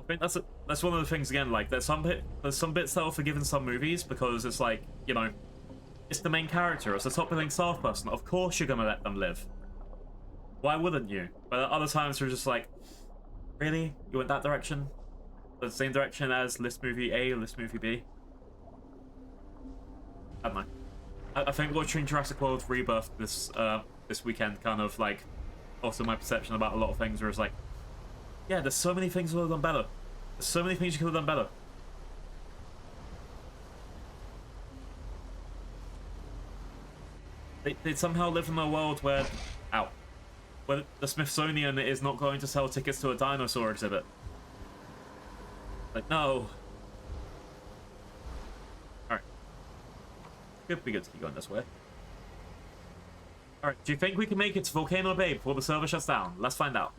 I think that's one of the things again. Like there's some bits that are forgiven some movies because it's like, you know, it's the main character, it's the top billing staff person. Of course you're gonna let them live. Why wouldn't you? But at other times we're just like, really? You went that direction? The same direction as list movie A or list movie B? I don't know. I think watching Jurassic World Rebirth this weekend kind of like altered my perception about a lot of things where it's like, yeah, there's so many things you could have done better. There's so many things you could have done better. They somehow live in a world where, where the Smithsonian is not going to sell tickets to a dinosaur exhibit. Like, no. Alright. Could be good to keep going this way. Alright, do you think we can make it to Volcano Bay before the server shuts down? Let's find out.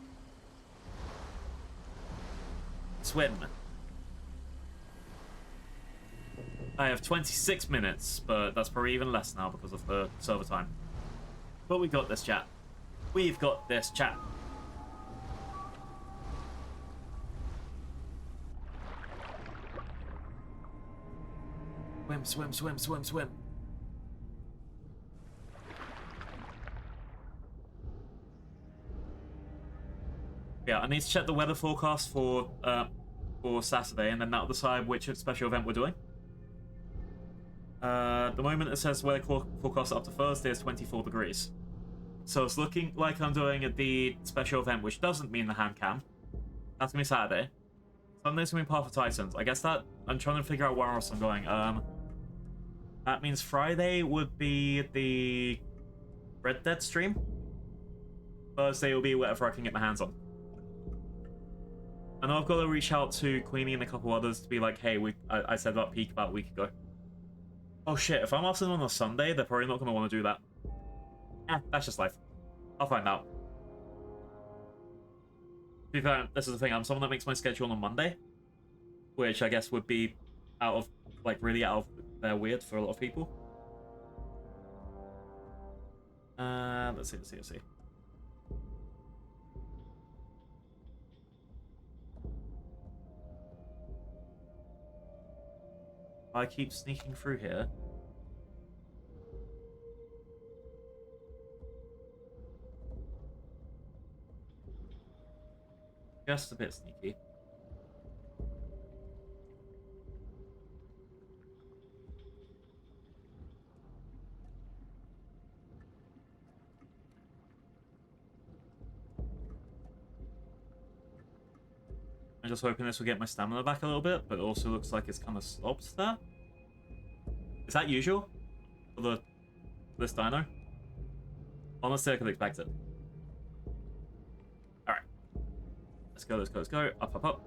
Swim. I have 26 minutes, but that's probably even less now because of the server time. But we got this, chat. We've got this, chat. Swim, swim, swim, swim, swim. Yeah, I need to check the weather forecast for Saturday, and then that'll decide which special event we're doing. The moment it says weather forecast up to Thursday is 24 degrees. So it's looking like I'm doing the special event, which doesn't mean the hand cam. That's gonna be Saturday. Sunday's gonna be Path of Titans. I guess that I'm trying to figure out where else I'm going. That means Friday would be the Red Dead stream. Thursday will be whatever I can get my hands on. I know I've got to reach out to Queenie and a couple others to be like, hey, I said about Peak about a week ago. Oh shit, if I'm asking on a Sunday, they're probably not going to want to do that. That's just life. I'll find out. To be fair, this is the thing, I'm someone that makes my schedule on Monday, which I guess would be out of, like, really out of their weird for a lot of people. Let's see. I keep sneaking through here. Just a bit sneaky. I'm just hoping this will get my stamina back a little bit, but it also looks like it's kind of stopped there. Is that usual for this dino? Honestly, I could expect it. Alright. Let's go. Up.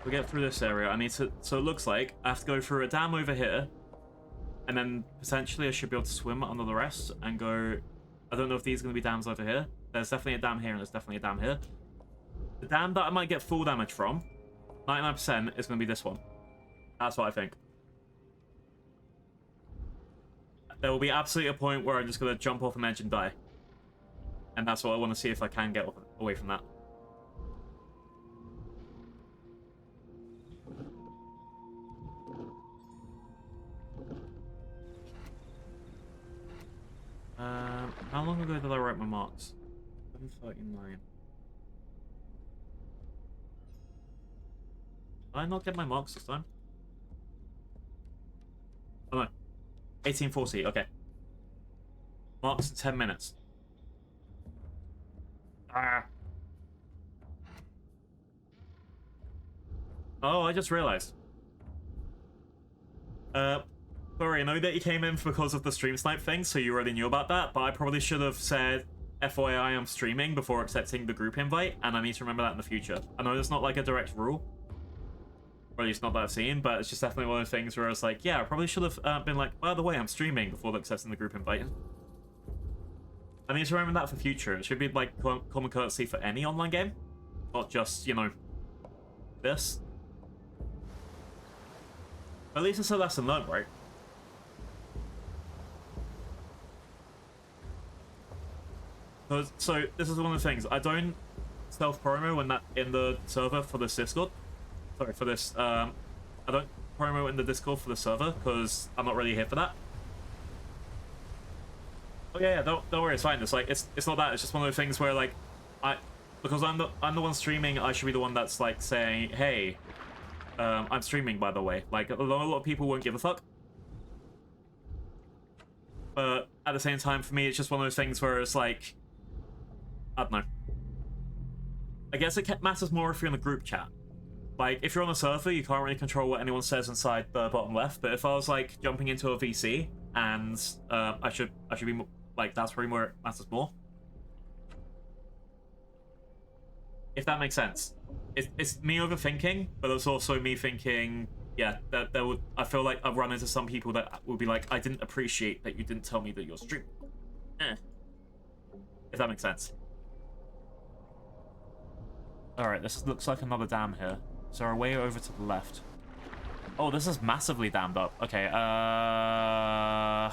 We get through this area. I need to... So it looks like I have to go through a dam over here. And then potentially I should be able to swim under the rest and go... I don't know if these are going to be dams over here. There's definitely a dam here and there's definitely a dam here. The dam that I might get full damage from, 99%, is going to be this one. That's what I think. There will be absolutely a point where I'm just going to jump off an edge and die. And that's what I want to see if I can get away from that. How long ago did I write my marks? 7:39. Did I not get my marks this time? Oh no. 1840, okay. Marks in 10 minutes. Ah. Oh, I just realized. Sorry, I know that you came in because of the stream snipe thing, so you already knew about that, but I probably should have said, FYI, I'm streaming before accepting the group invite, and I need to remember that in the future. I know there's not like a direct rule, or at least not that I've seen, but it's just definitely one of the things where I was like, yeah, I probably should have been like, by the way, I'm streaming before accepting the group invite. I need to remember that for future. It should be like common courtesy for any online game, not just, you know, this. At least it's a lesson learned, right? So this is one of the things. I don't self-promo in the server for this Discord. Sorry, for this. I don't promo in the Discord for the server because I'm not really here for that. Oh yeah, don't worry, it's fine. It's like it's not that. It's just one of the things where like because I'm the one streaming, I should be the one that's like saying, hey, I'm streaming by the way. Like a lot of people won't give a fuck. But at the same time, for me, it's just one of those things where it's like, I don't know. I guess it matters more if you're in a group chat. Like, if you're on a server, you can't really control what anyone says inside the bottom left. But if I was, like, jumping into a VC, and I should be, more, like, that's probably where it matters more. If that makes sense. It's me overthinking, but it's also me thinking, yeah, there would... I feel like I've run into some people that will be like, I didn't appreciate that you didn't tell me that you're streaming. If that makes sense. Alright, this looks like another dam here. Is there a way over to the left? Oh, this is massively dammed up. Okay, yeah.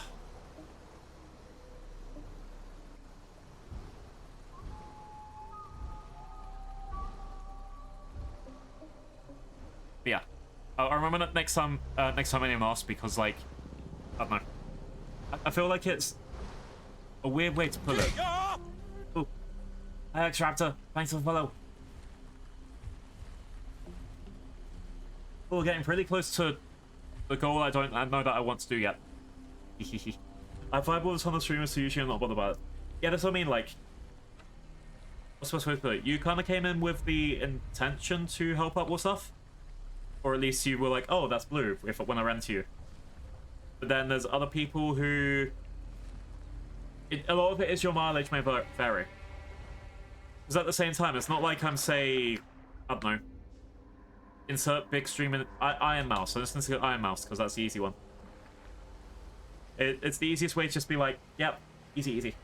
I remember that next time anyone asks because, like, I don't know. I feel like it's a weird way to put it. Yeah. Oh, hi X-Raptor, thanks for the follow. We're getting pretty close to the goal I know that I want to do yet. I vibe with a ton of streamers, so usually I'm not bothered about it. Yeah, that's what I mean, like... What's the supposed to put it? You kind of came in with the intention to help out with stuff? Or at least you were like, oh, that's blue, when I ran to you. But then there's other people who... a lot of it is your mileage may vary. Because at the same time, it's not like I'm, say... I don't know. Insert big stream in Iron Mouse. So I'm just going to go Iron Mouse, because that's the easy one. It's the easiest way to just be like, yep, easy, easy.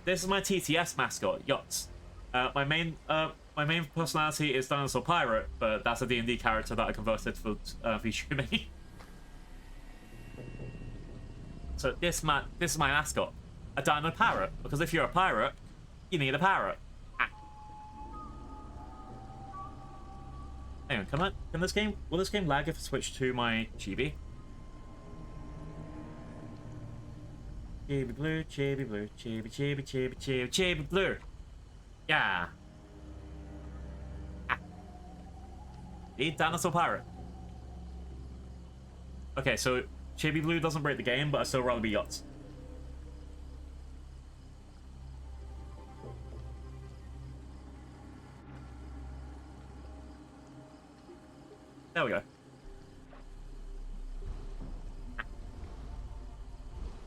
This is my TTS mascot, Yachts. My main personality is Dinosaur Pirate, but that's a D&D character that I converted for VTubing. So this is my mascot, a Dino Parrot, because if you're a pirate, you need a parrot. Ah. Hang on, will this game lag if I switch to my chibi? Chibi blue, chibi blue, chibi blue. Yeah. Ah. Need Dinosaur Pirate. Okay, so chibi blue doesn't break the game, but I'd still rather be Yachts. There we go.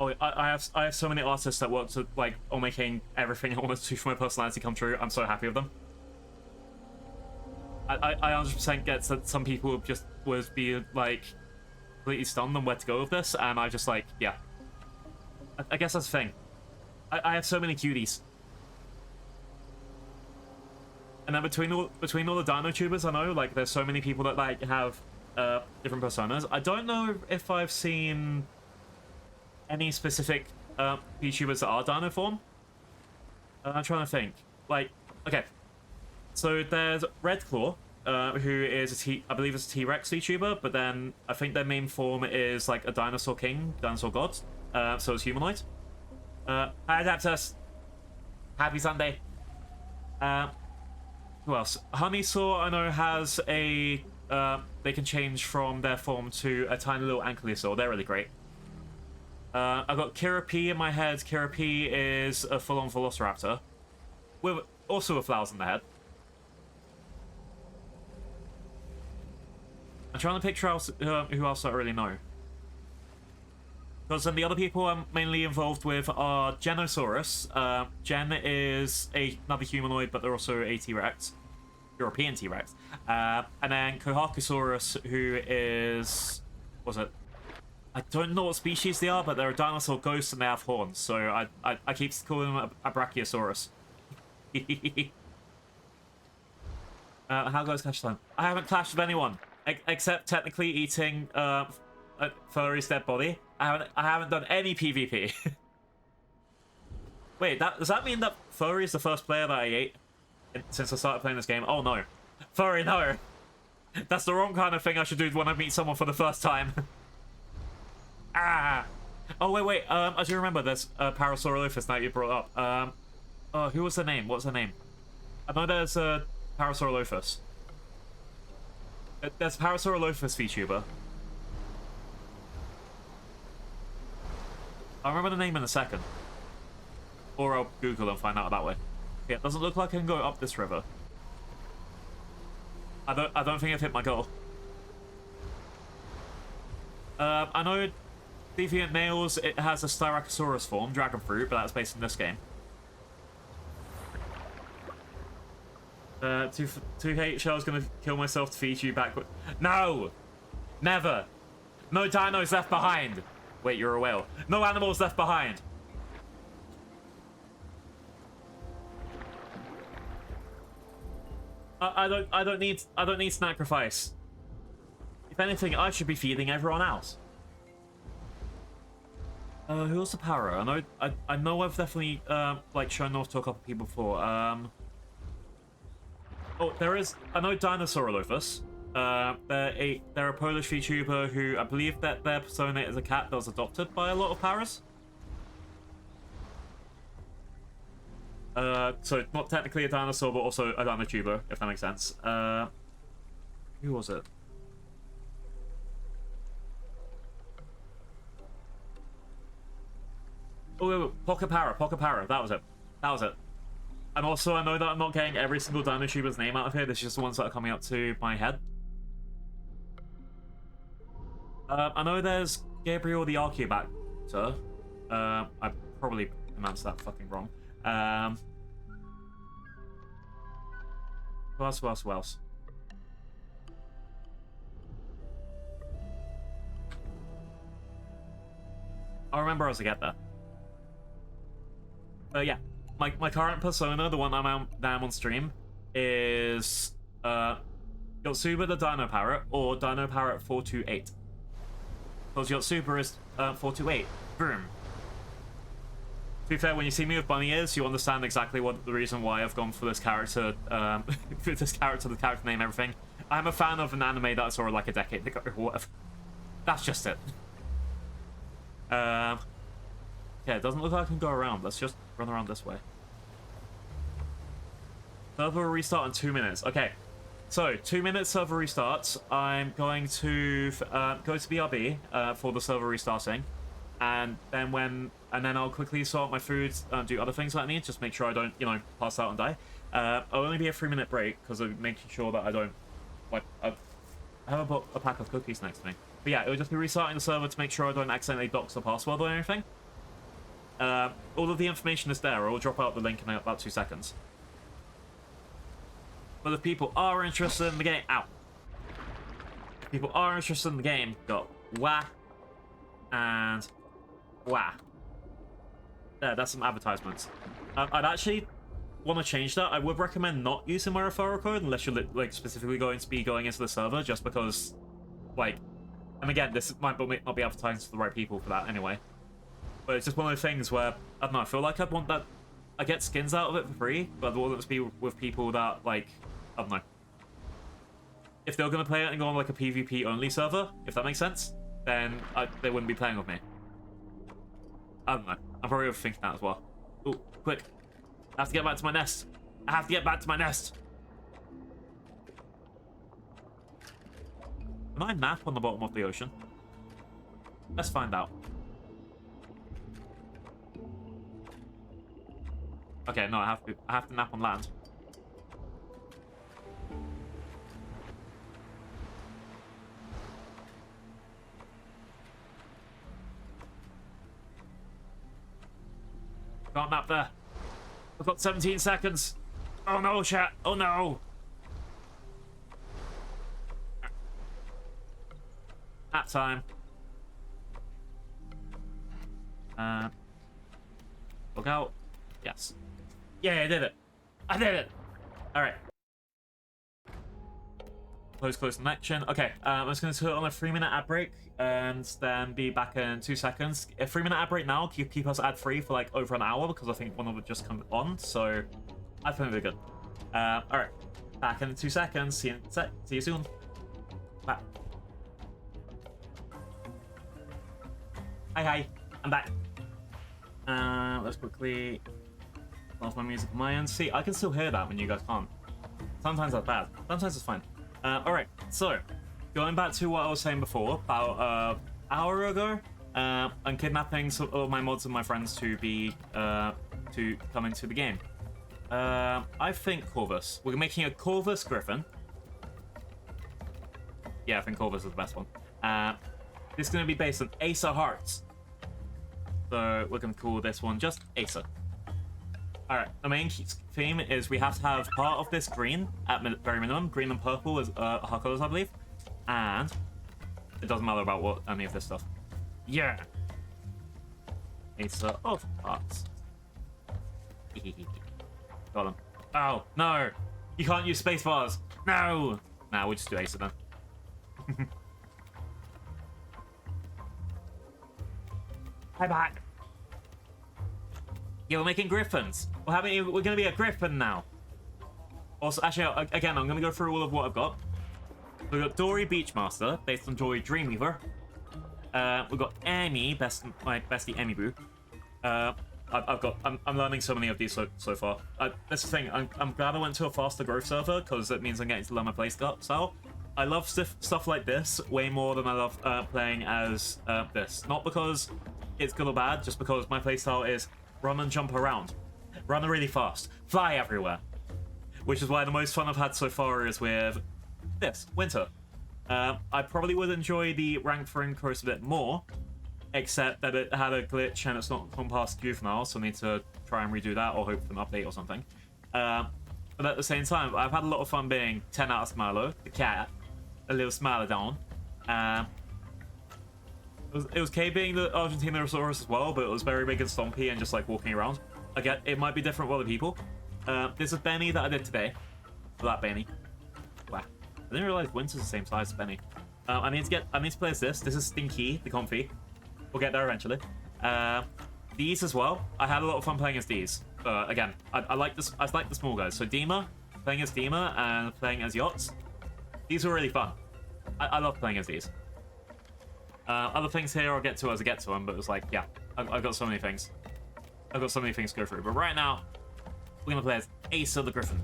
Oh, I have so many artists that work to, like, on making everything I want to do for my personality come true. I'm so happy with them. I 100% get that some people just would be, like, completely stunned on where to go with this, and I just, like, yeah. I guess that's the thing. I have so many cuties. And then between all the Dino tubers I know, like, there's so many people that, like, have different personas. I don't know if I've seen any specific VTubers that are Dino form. I'm trying to think. Like, okay. So there's Red Claw, who is I believe is a T-Rex VTuber, but then I think their main form is like a dinosaur king, dinosaur god. So it's humanoid. Hi Adaptus. Happy Sunday. Who else? Honeysaw I know has a they can change from their form to a tiny little ankylosaur. They're really great. I've got Kira P in my head. Kira P is a full-on Velociraptor with also with flowers in the head. I'm trying to picture who else I really know. Because then the other people I'm mainly involved with are Genosaurus. Gen is another humanoid, but they're also a T-Rex. European T-Rex. And then Kohakusaurus, who is... What was it? I don't know what species they are, but they're a dinosaur ghost and they have horns, so I keep calling them a Brachiosaurus. How goes Clash Time? I haven't clashed with anyone, except technically eating Furry's dead body. I haven't done any PvP. Wait, does that mean that Furry is the first player that I ate since I started playing this game? Oh no. Furry, no. That's the wrong kind of thing I should do when I meet someone for the first time. Ah! Oh, wait, I do remember there's Parasaurolophus that you brought up. Who was the name? What's the name? I know there's Parasaurolophus. There's Parasaurolophus VTuber. I'll remember the name in a second. Or I'll Google and find out that way. Yeah, it doesn't look like I can go up this river. I don't think I've hit my goal. I know Deviant Nails, it has a Styracosaurus form, Dragon Fruit, but that's based in this game. 2K Shell's gonna kill myself to feed you back. No! Never! No dinos left behind! Wait, you're a whale. No animals left behind! I don't need sacrifice. If anything, I should be feeding everyone else. Who's the para? I know I've definitely like shown off to a couple people before. Oh, there is. I know Dinosaurolophus. They're a Polish VTuber who I believe that their persona is a cat that was adopted by a lot of paras. So not technically a dinosaur, but also a Dinotuber, if that makes sense. Who was it? Oh, wait, wait. Pocketpara, that was it. That was it. And also, I know that I'm not getting every single Dinotuber's name out of here. This is just the ones that are coming up to my head. I know there's Gabriel the Archaeobacter. I probably pronounced that fucking wrong. Who else? I'll remember as I get there. Yeah, my current persona, the one I'm on stream, is Yotsuba the Dino Parrot or Dino Parrot 428. Because Yotsuba is 428. Boom. To be fair, when you see me with bunny ears, you understand exactly what the reason why I've gone for this character, for the character name, everything. I'm a fan of an anime that I saw like a decade ago or whatever. That's just it. Yeah, it doesn't look like I can go around. Let's just run around this way. Server will restart in 2 minutes. Okay, so 2 minutes server restarts. I'm going to go to BRB for the server restarting, and then I'll quickly sort my food, do other things that I need, just make sure I don't, pass out and die. I'll only be a 3-minute break because I'm making sure that I don't, I have a pack of cookies next to me. But yeah, it'll just be restarting the server to make sure I don't accidentally dox the password or anything. All of the information is there. I'll drop out the link in about 2 seconds. But if people are interested in the game, if people are interested in the game, go wah and wah. There, that's some advertisements. I'd actually want to change that. I would recommend not using my referral code unless you're specifically going to be going into the server, just because, and again, this might not be advertising to the right people for that anyway. But it's just one of those things where, I don't know, I feel like I'd want that. I get skins out of it for free, but I'd want it to be with people that, I don't know. If they're going to play it and go on, a PvP only server, if that makes sense, then they wouldn't be playing with me. I don't know. I'm probably overthinking that as well. Oh, quick. I have to get back to my nest. Can I nap on the bottom of the ocean? Let's find out. Okay, no, I have to nap on land. Can't nap there. I've got 17 seconds. Oh no, chat. Oh no. Nap time. Look out. Yes. Yeah, I did it. Alright. Close connection. Okay, I'm just going to put on a 3-minute ad break and then be back in 2 seconds. A 3-minute ad break now, keep us ad free for over an hour because I think one of them just come on, so I think we're good. Alright, back in 2 seconds. See you soon. Bye. Hi, I'm back. Let's quickly off my music on my end. See, I can still hear that when you guys can't. Sometimes that's bad. Sometimes it's fine. Alright, so going back to what I was saying before, about an hour ago, I'm kidnapping some of my mods and my friends to come into the game. I think Corvus. We're making a Corvus Griffin. Yeah, I think Corvus is the best one. This is going to be based on Acer Hearts. So we're going to call this one just Acer. Alright, the main theme is we have to have part of this green at very minimum. Green and purple is her colors, I believe. And it doesn't matter about any of this stuff. Yeah. Acer of Hearts. Got them. Oh, no. You can't use space bars. No. Nah, we'll just do Acer then. Hi back. Yeah, we're making griffins. We're gonna be a griffin now. Also, actually, again, I'm gonna go through all of what I've got. We've got Dory Beachmaster, based on Dory Dreamweaver. We've got Amy, my bestie Amy Boo. I'm learning so many of these so far. That's the thing. I'm glad I went to a faster growth server because it means I'm getting to learn my play style. I love stuff like this way more than I love playing as this. Not because it's good or bad, just because my playstyle is run and jump around, run really fast, fly everywhere. Which is why the most fun I've had so far is with this winter. I probably would enjoy the rank for Incros a bit more, except that it had a glitch and it's not gone past juvenile, so I need to try and redo that or hope for an update or something. But at the same time, I've had a lot of fun being 10 out of Smilo, the cat, a little Smilodon. It was K being the Argentinosaurus as well, but it was very big and stompy and just like walking around. Again, it might be different for other people. This is Benny that I did today. That Benny. Wow. I didn't realize Winter's the same size as Benny. I need to play as this. This is Stinky, the Comfy. We'll get there eventually. These as well. I had a lot of fun playing as these. Again, I like this. I like the small guys. So Dima, playing as Dima and playing as Yachts. These were really fun. I love playing as these. Other things here I'll get to as I get to them, but it was like, yeah, I've got so many things. I've got so many things to go through. But right now, we're gonna play as Acer the Griffin.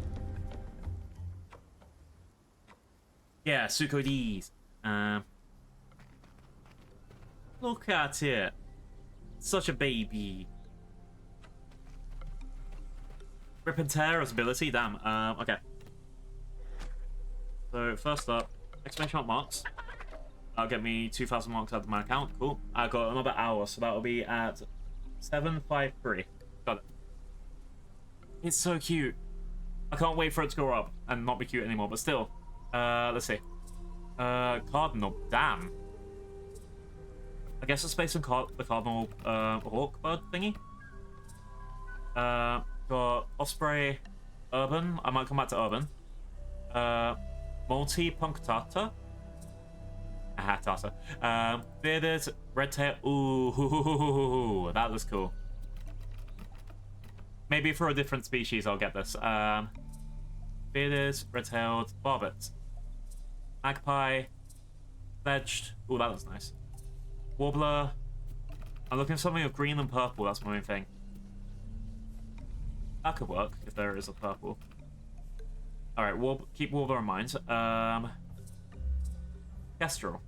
Yeah, Suko D's. Look at it. Such a baby. Rip and tear as ability, damn. Okay. So first up, exclamation marks. That'll get me 2,000 marks out of my account. Cool. I got another hour, so that'll be at 753. Got it. It's so cute. I can't wait for it to go up and not be cute anymore, but still. Let's see. Cardinal. Damn. I guess it's based on the Cardinal Hawk bird thingy. Got Osprey, Urban. I might come back to Urban. Multi-Punctata. Ah, Tata. Bearded, red tail. Ooh, that was cool. Maybe for a different species I'll get this. Bearded, red-tailed, barbet. Magpie. Fledged. Ooh, that looks nice. Warbler. I'm looking for something of green and purple, that's my main thing. That could work, if there is a purple. Alright, keep Warbler in mind. Kestrel.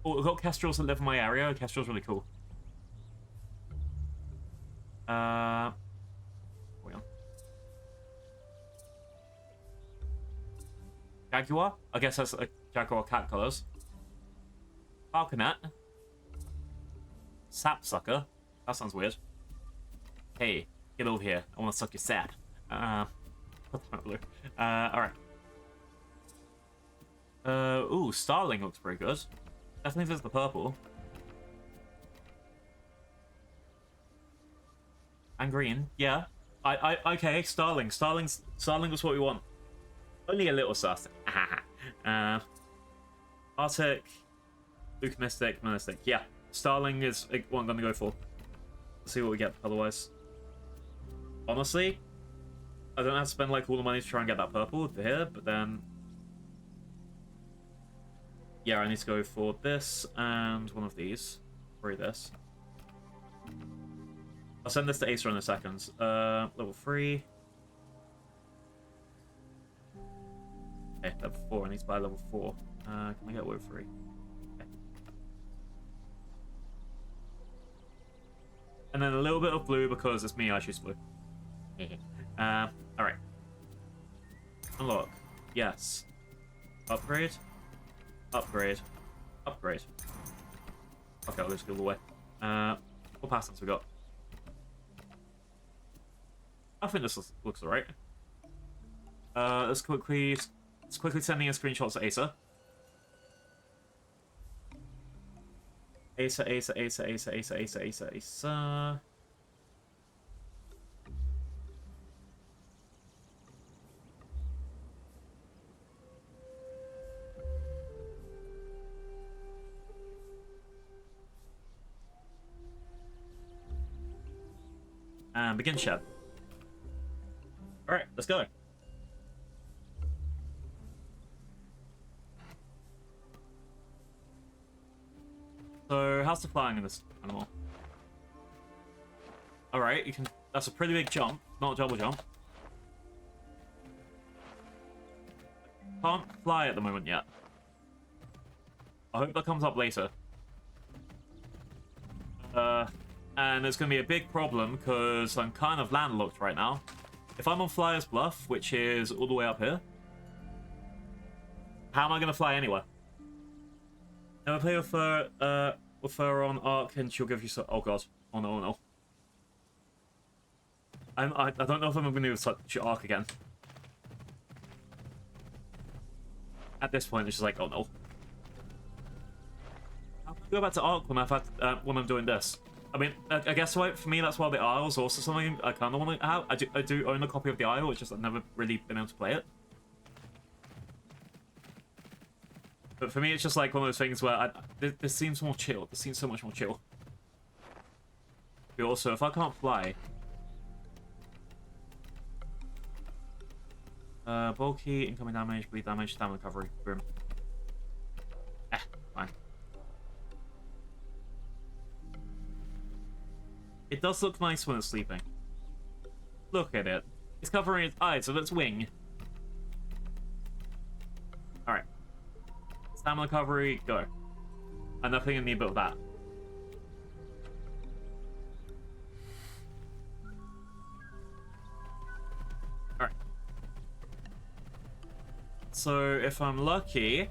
Oh, I've got Kestrels that live in my area. Kestrel's really cool. Wait on. Jaguar? I guess that's a Jaguar cat colours. Falconet. Sapsucker. That sounds weird. Hey, get over here. I want to suck your sap. Alright. Ooh, Starling looks pretty good. Definitely there's the purple. And green, yeah. Okay, Starling. Starling was what we want. Only a little sus. Arctic, Luke Mystic, Monistic. Yeah, Starling is what I'm gonna go for. Let's see what we get otherwise. Honestly, I don't have to spend like all the money to try and get that purple here, but then yeah, I need to go for this and one of these. Probably this. I'll send this to Acer in a second. Level 3. Okay, level 4. I need to buy level 4. Can I get level 3? Okay. And then a little bit of blue because it's me, I choose blue. Alright. Unlock. Yes. Upgrade. Upgrade. Upgrade. Okay, I'll just go all the way. What patterns we got? I think this looks alright. Let's quickly sending a screenshot to Acer. Acer. And begin shed. Alright, let's go. So, how's the flying in this animal? Alright, you can... That's a pretty big jump, not a double jump. Can't fly at the moment yet. I hope that comes up later. And it's going to be a big problem because I'm kind of landlocked right now. If I'm on Flyer's Bluff, which is all the way up here, how am I going to fly anywhere? Never play with her on Ark and she'll give you so... Oh god. Oh no, oh no. I don't know if I'm going to do such Ark again. At this point, it's just like, oh no. How can I go back to Ark when when I'm doing this? I mean, I guess for me that's why the Isle's also something I kind of want to have. I do own a copy of the Isle, it's just I've never really been able to play it. But for me, it's just like one of those things where this seems more chill. This seems so much more chill. But also, if I can't fly... bulky, incoming damage, bleed damage, stamina recovery. Boom. Fine. It does look nice when it's sleeping. Look at it. It's covering its eyes, so that's wing. Alright. Stamina recovery, go. And nothing in need but that. Alright. So, if I'm lucky,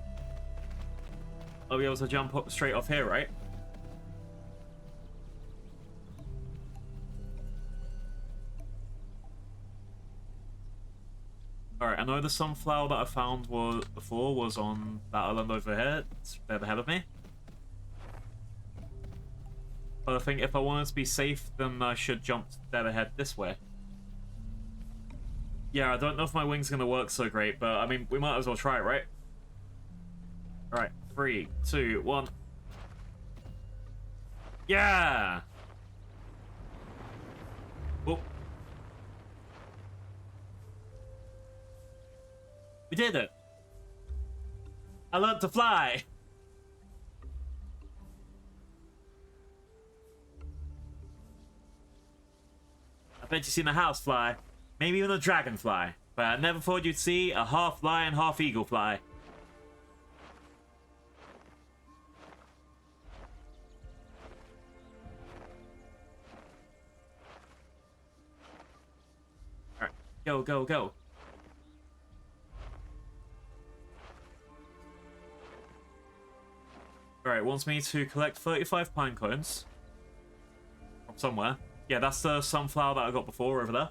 I'll be able to jump up straight off here, right? Alright, I know the sunflower that I found before was on that island over here. It's dead ahead of me. But I think if I wanted to be safe, then I should jump dead ahead this way. Yeah, I don't know if my wing's going to work so great, but I mean, we might as well try it, right? Alright, 3, 2, 1. Yeah! Oh. We did it! I learned to fly! I bet you've seen a house fly. Maybe even a dragonfly. But I never thought you'd see a half lion, half eagle fly. Alright, go, go, go. Alright, wants me to collect 35 pine cones. From somewhere. Yeah, that's the sunflower that I got before over there.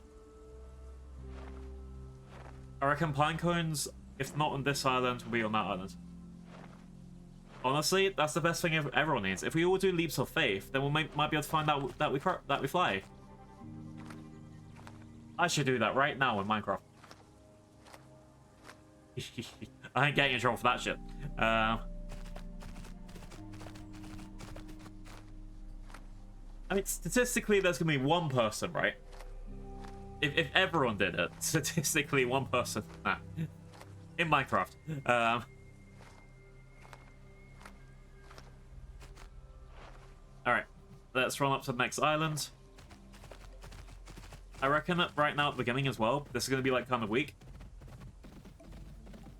I reckon pine cones, if not on this island, will be on that island. Honestly, that's the best thing everyone needs. If we all do leaps of faith, then we might be able to find out that we fly. I should do that right now in Minecraft. I ain't getting in trouble for that shit. I mean, statistically, there's gonna be one person, right? If everyone did it, statistically, one person. Nah. In Minecraft. Alright. Let's run up to the next island. I reckon that right now at the beginning as well, this is gonna be like kind of weak.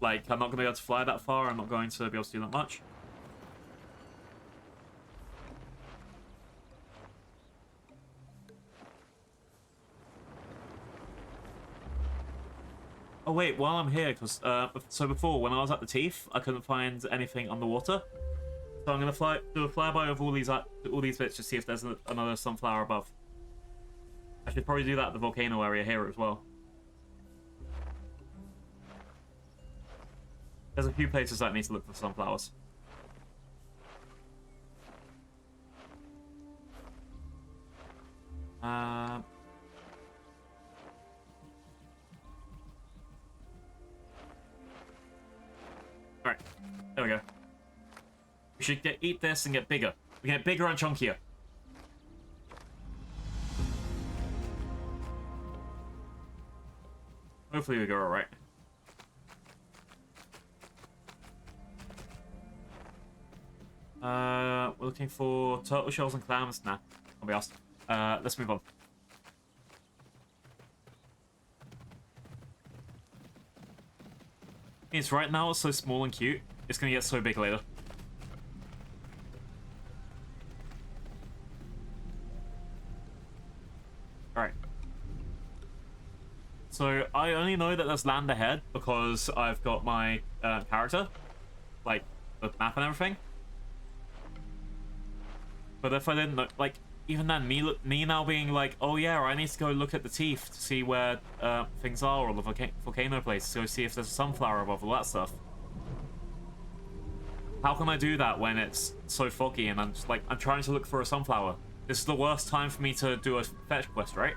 Like, I'm not gonna be able to fly that far, I'm not going to be able to do that much. Oh wait, while I'm here, because so before when I was at the Teeth, I couldn't find anything underwater. So I'm gonna do a flyby of all these bits to see if there's another sunflower above. I should probably do that at the volcano area here as well. There's a few places that I need to look for sunflowers. Alright, there we go. We should eat this and get bigger. We get bigger and chunkier. Hopefully we go alright. We're looking for turtle shells and clams. Nah, I'll be asked. Let's move on. It's right now it's so small and cute. It's gonna get so big later. Alright. So I only know that there's land ahead because I've got my character, like the map and everything. But if I didn't know, like, even then, me now being like, oh yeah, I need to go look at the teeth to see where things are, or the volcano place, to go see if there's a sunflower above, all that stuff. How can I do that when it's so foggy and I'm just like, I'm trying to look for a sunflower? This is the worst time for me to do a fetch quest, right?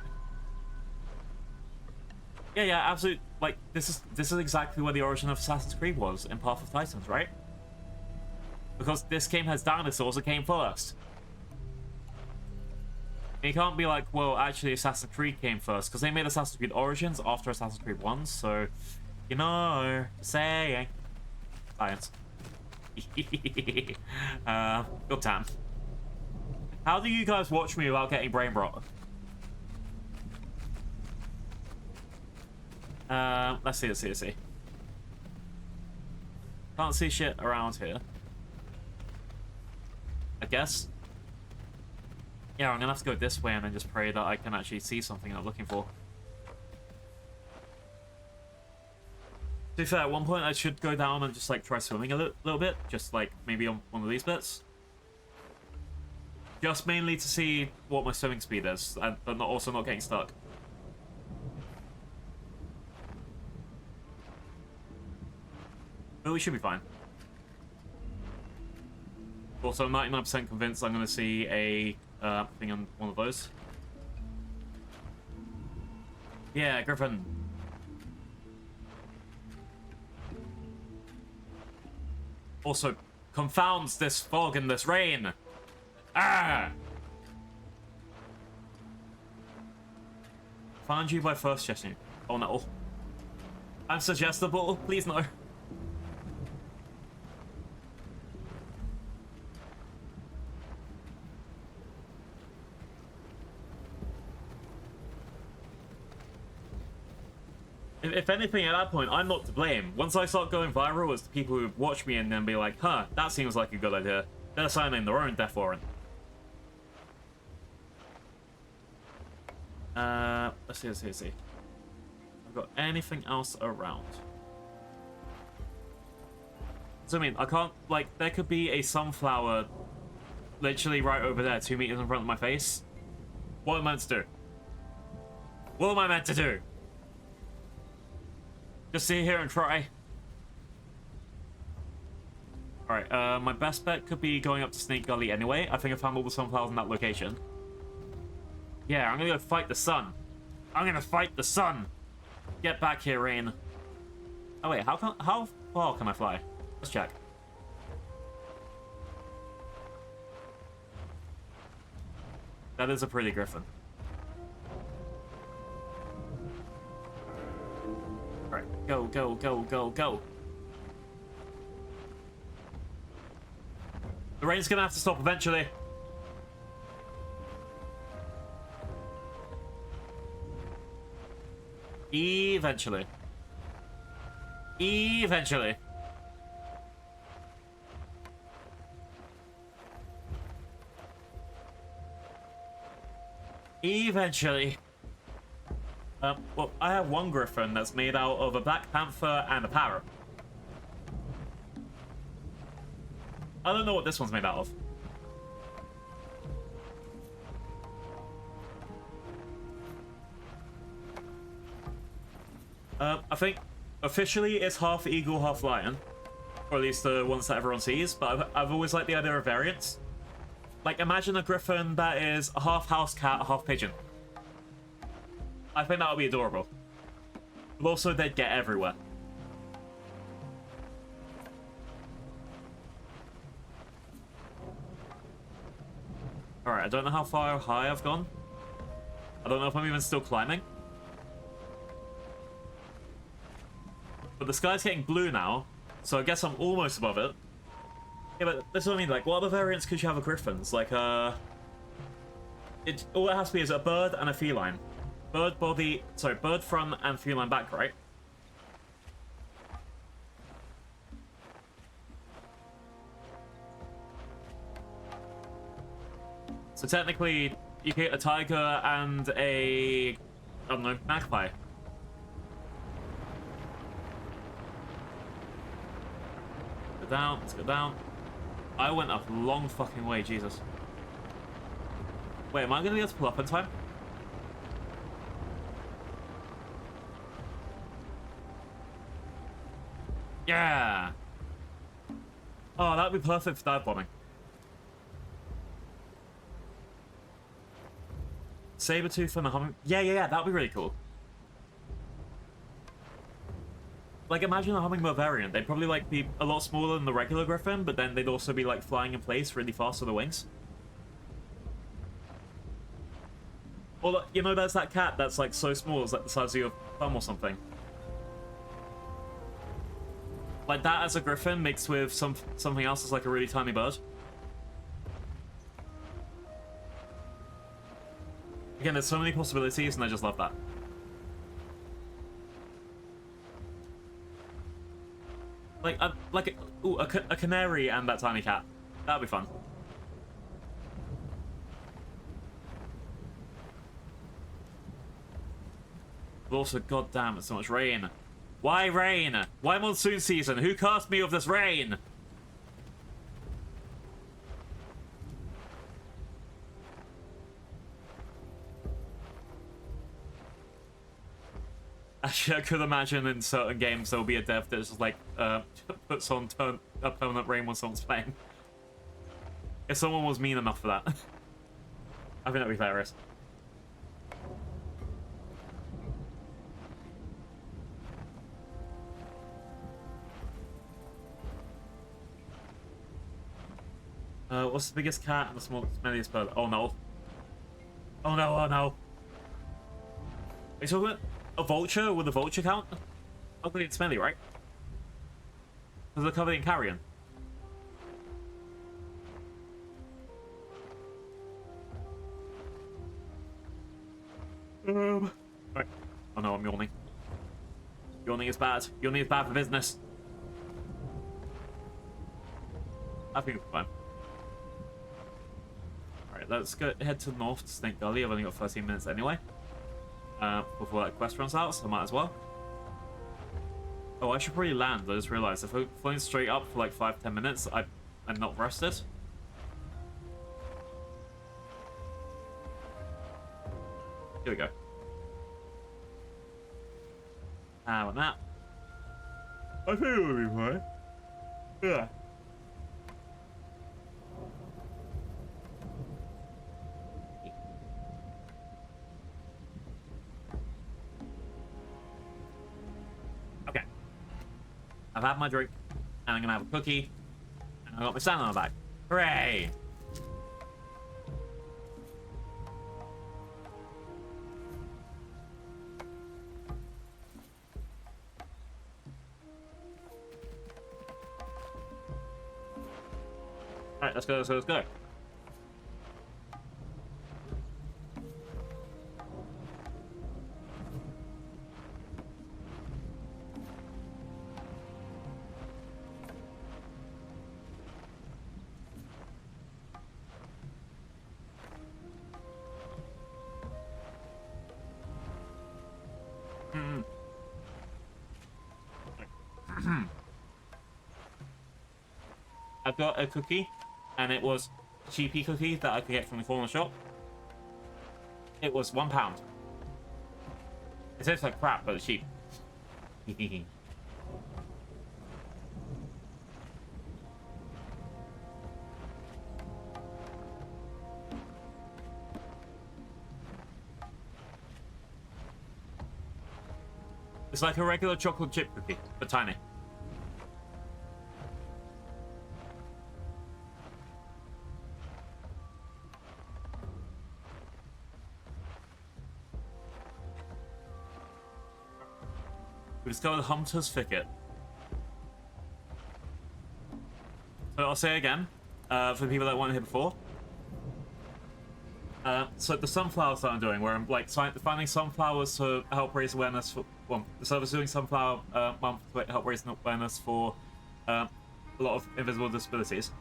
Yeah, absolutely. Like, this is exactly where the origin of Assassin's Creed was, in Path of Titans, right? Because this game has dinosaurs that came first. And you can't be like, well, actually Assassin's Creed came first, because they made Assassin's Creed Origins after Assassin's Creed 1, so, you know, saying. Science. Good time. How do you guys watch me without getting brain rot? Let's see. Can't see shit around here. I guess. Yeah, I'm gonna have to go this way and then just pray that I can actually see something I'm looking for. To be fair, at one point I should go down and just like try swimming a little bit, just like maybe on one of these bits. Just mainly to see what my swimming speed is, but also not getting stuck. But we should be fine. Also, I'm 99% convinced I'm going to see a thing on one of those. Yeah, Griffin. Also, confounds this fog and this rain. Ah! Found you by first suggestion. Oh no. I'm suggestible. Please no. If anything, at that point, I'm not to blame. Once I start going viral, it's the people who watch me and then be like, huh, that seems like a good idea. They're signing their own death warrant. Let's see. I've got anything else around? So, I mean, I can't, like, there could be a sunflower literally right over there, 2 meters in front of my face. What am I meant to do? What am I meant to do? Just sit here and try. Alright, my best bet could be going up to Snake Gully anyway. I think I found all the sunflowers in that location. Yeah, I'm gonna go fight the sun. I'm gonna fight the sun! Get back here, Rain. Oh wait, how far can I fly? Let's check. That is a pretty griffin. Alright, go. The rain's gonna have to stop eventually. Eventually. Well, I have one griffin that's made out of a black panther and a parrot. I don't know what this one's made out of. I think officially it's half eagle, half lion. Or at least the ones that everyone sees, but I've always liked the idea of variants. Like, imagine a griffin that is a half house cat, half pigeon. I think that would be adorable. But also, they'd get everywhere. Alright, I don't know how far high I've gone. I don't know if I'm even still climbing. But the sky's getting blue now, so I guess I'm almost above it. Yeah, but that's what I mean, like, what other variants could you have of griffins? Like, all it has to be is a bird and a feline. Bird front and feline back, right? So technically, you get a tiger and a, I don't know, magpie. Go down, let's go down. I went a long fucking way, Jesus. Wait, am I gonna be able to pull up in time? Yeah! Oh, that'd be perfect for dive bombing. Sabertooth and the humming. Yeah, that'd be really cool. Like, imagine a hummingbird variant. They'd probably like be a lot smaller than the regular griffin, but then they'd also be like flying in place really fast with the wings. Or, you know, there's that cat that's like so small, it's like the size of your thumb or something. Like that as a griffin mixed with something else that's like a really tiny bird. Again, there's so many possibilities, and I just love that. Like a canary and that tiny cat. That'd be fun. But also, goddamn, it's so much rain. Why rain? Why monsoon season? Who cast me of this rain? Actually, I could imagine in certain games there'll be a dev that's just like puts on a permanent rain when someone's playing. If someone was mean enough for that. I think that'd be hilarious. What's the biggest cat and the smelliest bird? Oh no. Oh no, oh no. Are you talking about a vulture? Would the vulture count? Ugly and smelly, right? Because they're covered in carrion. Right. Oh no, I'm yawning. Yawning is bad. Yawning is bad for business. I think it's fine. Alright, let's go head to the north to Snake Gully. I've only got 13 minutes anyway. Before that quest runs out, so I might as well. Oh, I should probably land. I just realized if I'm flying straight up for like 5-10 minutes, I'm not rested. Here we go. How about that? I think it'll be fine. Yeah. Okay. I've had my drink, and I'm gonna have a cookie, and I got my salad on my back. Hooray! Alright, let's go, let's go, let's go. I've got a cookie, and it was a cheapy cookie that I could get from the corner shop. It was £1. It tastes like crap, but it's cheap. It's like a regular chocolate chip cookie, but tiny. We discovered Hunter's Thicket. So I'll say again, for the people that weren't here before. So the sunflowers that I'm doing, where I'm like finding sunflowers to help raise awareness for, well, the service doing sunflower month to help raise awareness for a lot of invisible disabilities.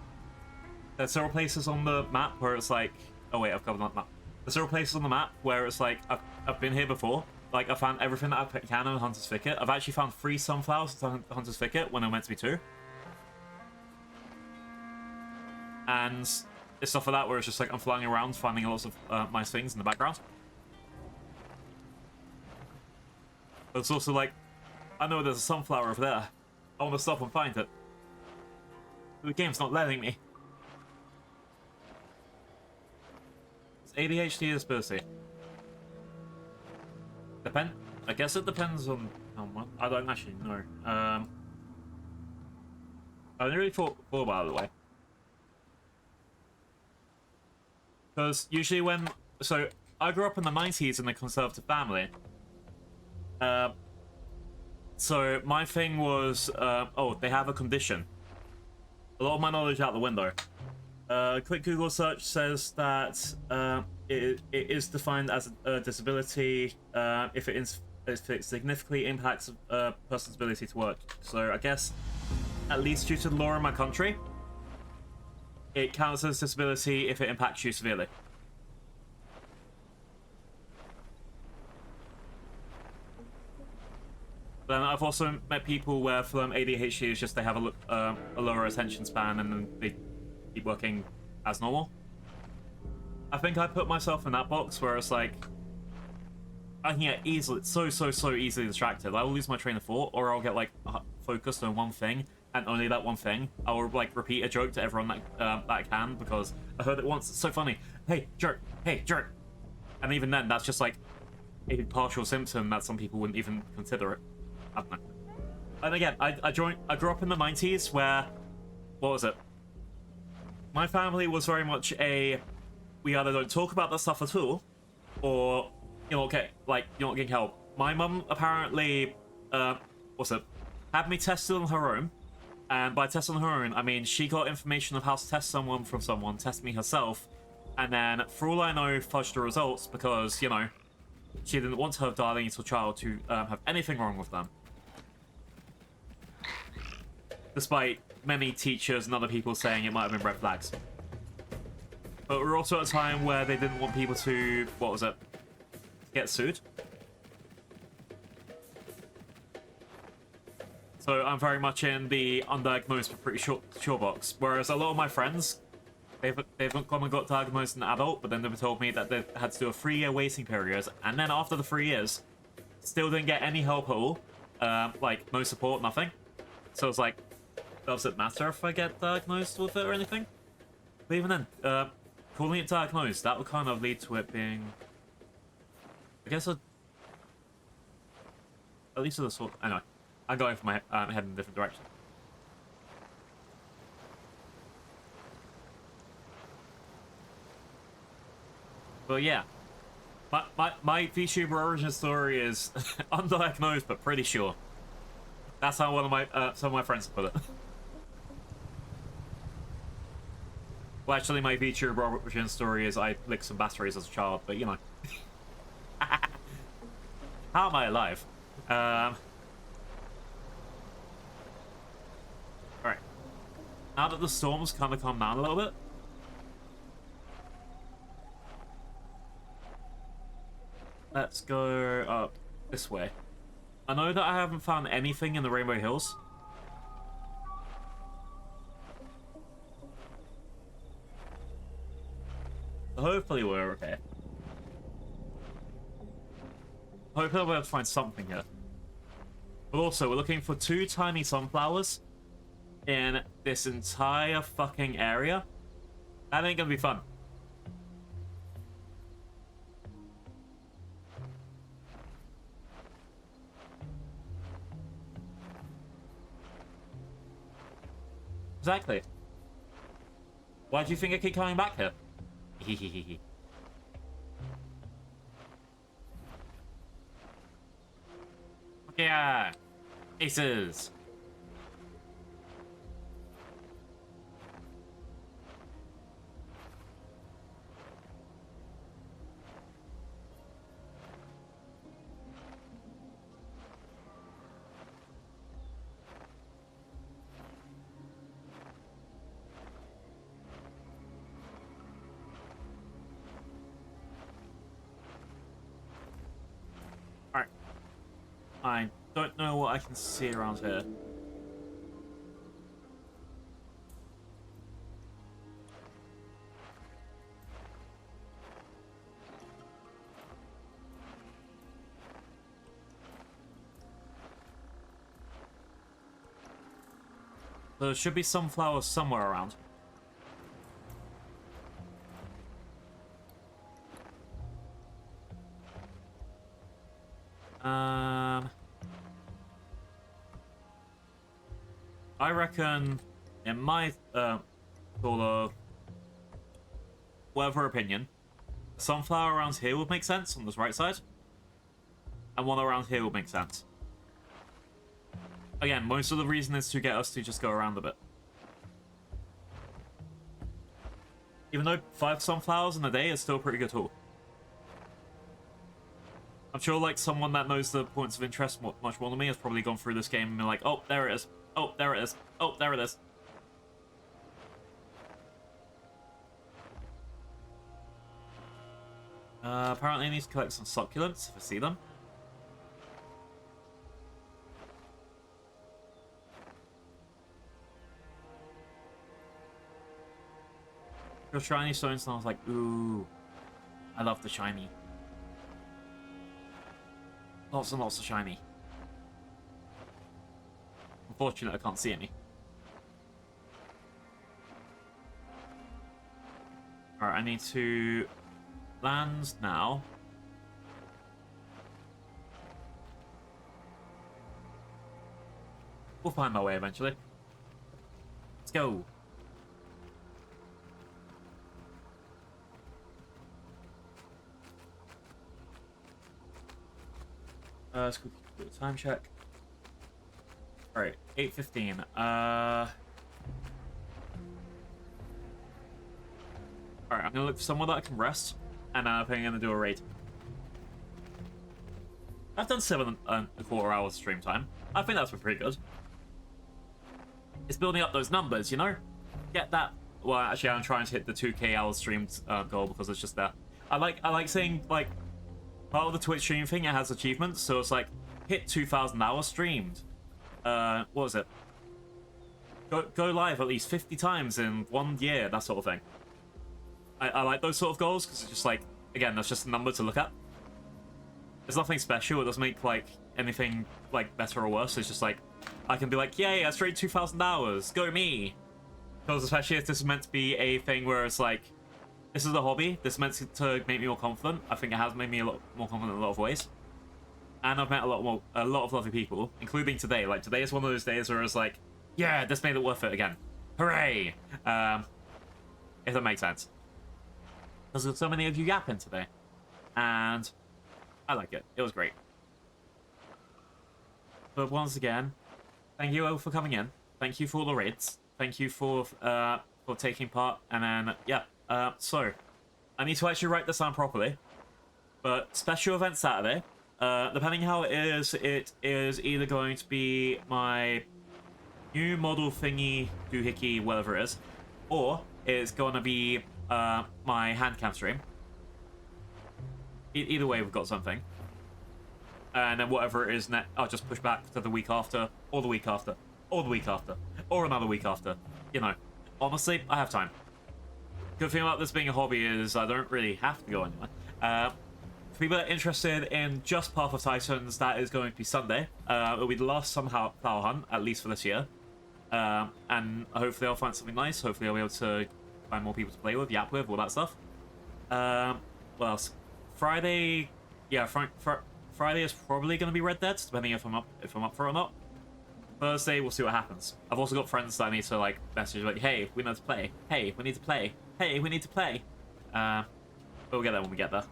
There's several places on the map where it's like Oh wait, I've covered that map. There's several places on the map where it's like I've been here before. Like I found everything that I can in Hunter's Thicket. I've actually found 3 sunflowers in Hunter's Thicket when I meant to be 2. And it's stuff like that where it's just like I'm flying around finding lots of nice things in the background. But it's also like, I know there's a sunflower over there. I want to stop and find it. The game's not letting me. It's ADHD disability. I guess it depends on how much. I don't actually know. I didn't really thought about it the way. Because usually so I grew up in the 90s in a conservative family. So my thing was, oh, they have a condition. A lot of my knowledge out the window. Quick Google search says that it is defined as a disability if it significantly impacts a person's ability to work. So I guess, at least due to the law in my country, it counts as disability if it impacts you severely. Then I've also met people where for them ADHD is just they have a lower attention span and then they keep working as normal. I think I put myself in that box where it's like I can get easily so easily distracted. I will lose my train of thought, or I'll get like focused on one thing and only that one thing. I will like repeat a joke to everyone that I can because I heard it once. It's so funny. Hey jerk! Hey jerk! And even then, that's just like a partial symptom that some people wouldn't even consider it. I don't know. And again, I grew up in the 90s where, what was it? My family was very much we either don't talk about that stuff at all, or you're not getting help. My mum apparently, had me tested on her own, and by tested on her own, I mean she got information of how to test someone from someone, test me herself, and then for all I know, fudged the results because she didn't want her darling little child to have anything wrong with them. Despite many teachers and other people saying it might have been red flags. But we're also at a time where they didn't want people to, get sued. So I'm very much in the undiagnosed but pretty sure box. Whereas a lot of my friends, they've gone and got diagnosed as an adult, but then they've told me that they had to do a 3-year waiting period, and then after the 3 years, still didn't get any help at all. Like, no support, nothing. So it's like, does it matter if I get diagnosed with it or anything? But even then, calling it diagnosed, that would kind of lead to it being, I guess, at least a sort. Anyway, I'm going for my head in a different direction. But yeah, my VTuber origin story is undiagnosed but pretty sure. That's how some of my friends put it. Well, actually, my VTuber origin story is I licked some batteries as a child, but you know. How am I alive? Alright. Now that the storm's kind of calmed down a little bit. Let's go up this way. I know that I haven't found anything in the Rainbow Hills. Hopefully we're okay. Hopefully I'll be able to find something here. But also, we're looking for 2 tiny sunflowers in this entire fucking area. That ain't gonna be fun. Exactly. Why do you think I keep coming back here? Yeah, aces. I don't know what I can see around here. There should be some flowers somewhere around. I reckon, in my sort of whatever opinion, a sunflower around here would make sense on this right side, and one around here would make sense. Again, most of the reason is to get us to just go around a bit. Even though 5 sunflowers in a day is still a pretty good haul. I'm sure like someone that knows the points of interest much more than me has probably gone through this game and been like, oh, there it is. Oh, there it is. Oh, there it is. Apparently I need to collect some succulents if I see them. Your shiny stones, and I was like, ooh, I love the shiny. Lots and lots of shiny. Unfortunately, I can't see any. Alright, I need to land now. We'll find my way eventually. Let's go. Let's quickly do a time check. Alright, 8:15. Alright, I'm gonna look for somewhere that I can rest, and I think I'm gonna do a raid. I've done 7.25 hours stream time. I think that's been pretty good. It's building up those numbers, you know? Get that. Well, actually, I'm trying to hit the 2K hours streamed goal because it's just there. I like seeing, like, part of the Twitch stream thing, it has achievements, so it's like, hit 2,000 hours streamed. What was it? Go live at least 50 times in 1 year, that sort of thing. I like those sort of goals, because it's just like, again, that's just a number to look at. There's nothing special, it doesn't make, like, anything, like, better or worse, it's just like, I can be like, yay, I streamed 2,000 hours, go me! Because especially if this is meant to be a thing where it's like, this is a hobby, this is meant to make me more confident. I think it has made me a lot more confident in a lot of ways. And I've met a lot of lovely people, including today. Like, today is one of those days where it's like, yeah, this made it worth it again. Hooray! If that makes sense. Because there's so many of you yapping today. And I like it. It was great. But once again, thank you all for coming in. Thank you for all the raids. Thank you for taking part. And then, yeah. So, I need to actually write this down properly. But special event Saturday. Depending how it is either going to be my new model thingy, doohickey, whatever it is, or it's going to be my handcam stream. Either way, we've got something. And then whatever it is next, I'll just push back to the week after, or the week after, or the week after, or another week after. You know, honestly, I have time. Good thing about this being a hobby is I don't really have to go anywhere. For people that are interested in just Path of Titans, that is going to be Sunday. It'll be the last flower hunt, at least for this year. And hopefully I'll find something nice. Hopefully I'll be able to find more people to play with, yap with, all that stuff. What else? Friday, yeah, Friday is probably going to be Red Dead, depending if I'm up for it or not. Thursday, we'll see what happens. I've also got friends that I need to like message like, hey, we need to play. Hey, we need to play. Hey, we need to play. But we'll get there when we get there.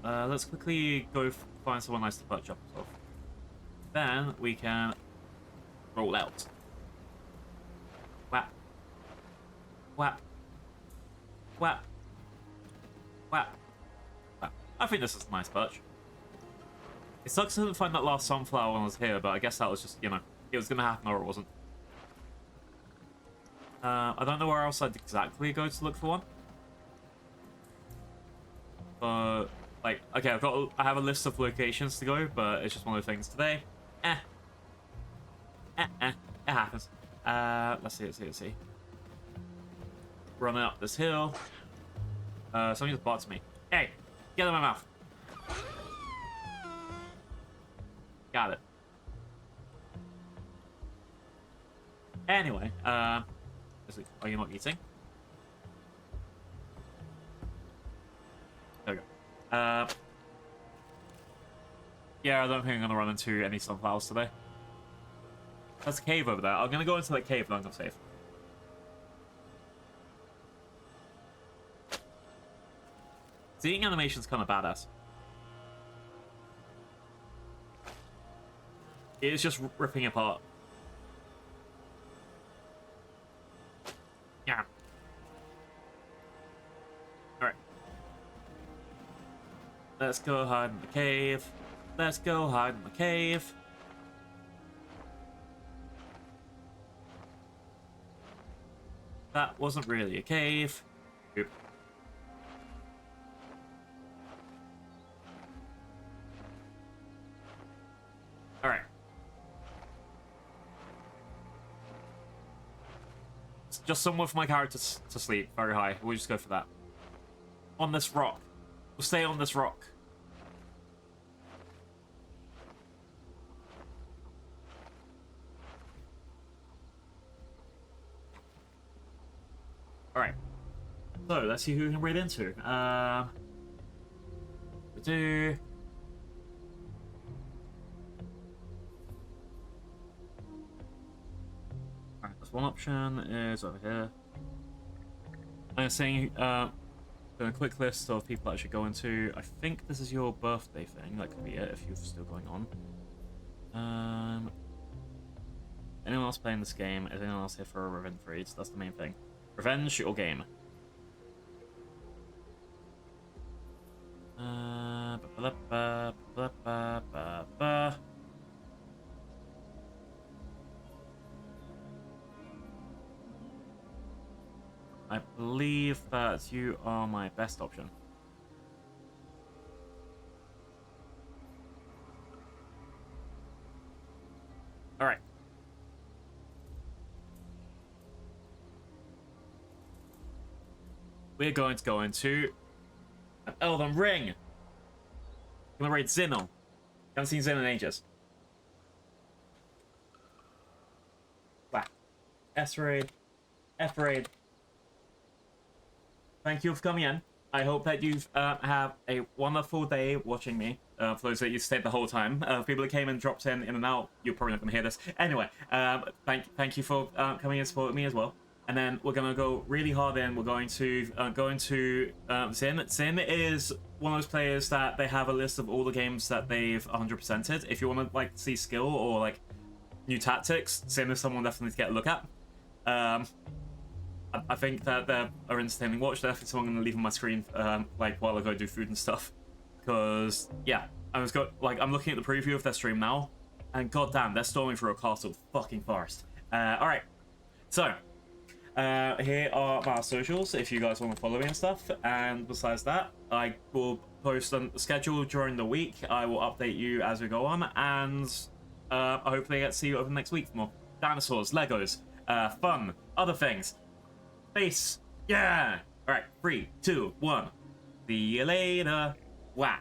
Let's quickly go find someone nice to perch up with. Then we can roll out. Whap. Whap. Whap. Whap. Whap. I think this is a nice perch. It sucks I didn't find that last sunflower when I was here, but I guess that was just, you know, it was going to happen or it wasn't. I don't know where else I'd exactly go to look for one. But like, okay, I have a list of locations to go, but it's just one of the things today. It happens. Let's see. Running up this hill. Somebody just bots me. Hey, get out of my mouth. Got it. Anyway, are you not eating? There we go. Yeah, I don't think I'm gonna run into any sunflowers today. There's a cave over there. I'm gonna go into that cave and I'm safe. The eating animation's kind of badass. It's just ripping apart. Yeah. Alright. Let's go hide in the cave. Let's go hide in the cave. That wasn't really a cave. Oop. Alright. Just somewhere for my character to sleep very high. We'll just go for that. On this rock. We'll stay on this rock. Alright. So, let's see who we can raid into. We do... Alright, that's one option is over here. I'm saying, a quick list of people that I should go into. I think this is your birthday thing. That could be it if you're still going on. Anyone else playing this game? Is anyone else here for a revenge raid? That's the main thing. Revenge or game? I believe that you are my best option. All right. We're going to go into an Elden Ring. I'm gonna raid Xenon. Haven't seen Xenon in ages. Wow. S raid. F raid. Thank you for coming in. I hope that you've have a wonderful day watching me. For those that you stayed the whole time. People that came and dropped in and out, you're probably not gonna hear this. Anyway, thank you for coming and supporting me as well. And then we're gonna go really hard in. We're going to go into Zin. Zin is one of those players that they have a list of all the games that they've 100%ed. If you want to like see skill or like new tactics, Zin is someone definitely to get a look at. I think that they're an entertaining watch. Definitely someone I'm gonna leave on my screen like while I go do food and stuff. Because yeah, I'm looking at the preview of their stream now, and goddamn, they're storming through a castle fucking forest. All right, so. Here are my socials if you guys want to follow me and stuff. And besides that, I will post on the schedule during the week. I will update you as we go on, and hopefully I get to see you over the next week for more dinosaurs, Legos, fun, other things. Space, yeah! Alright, 3, 2, 1. See you later. Wow.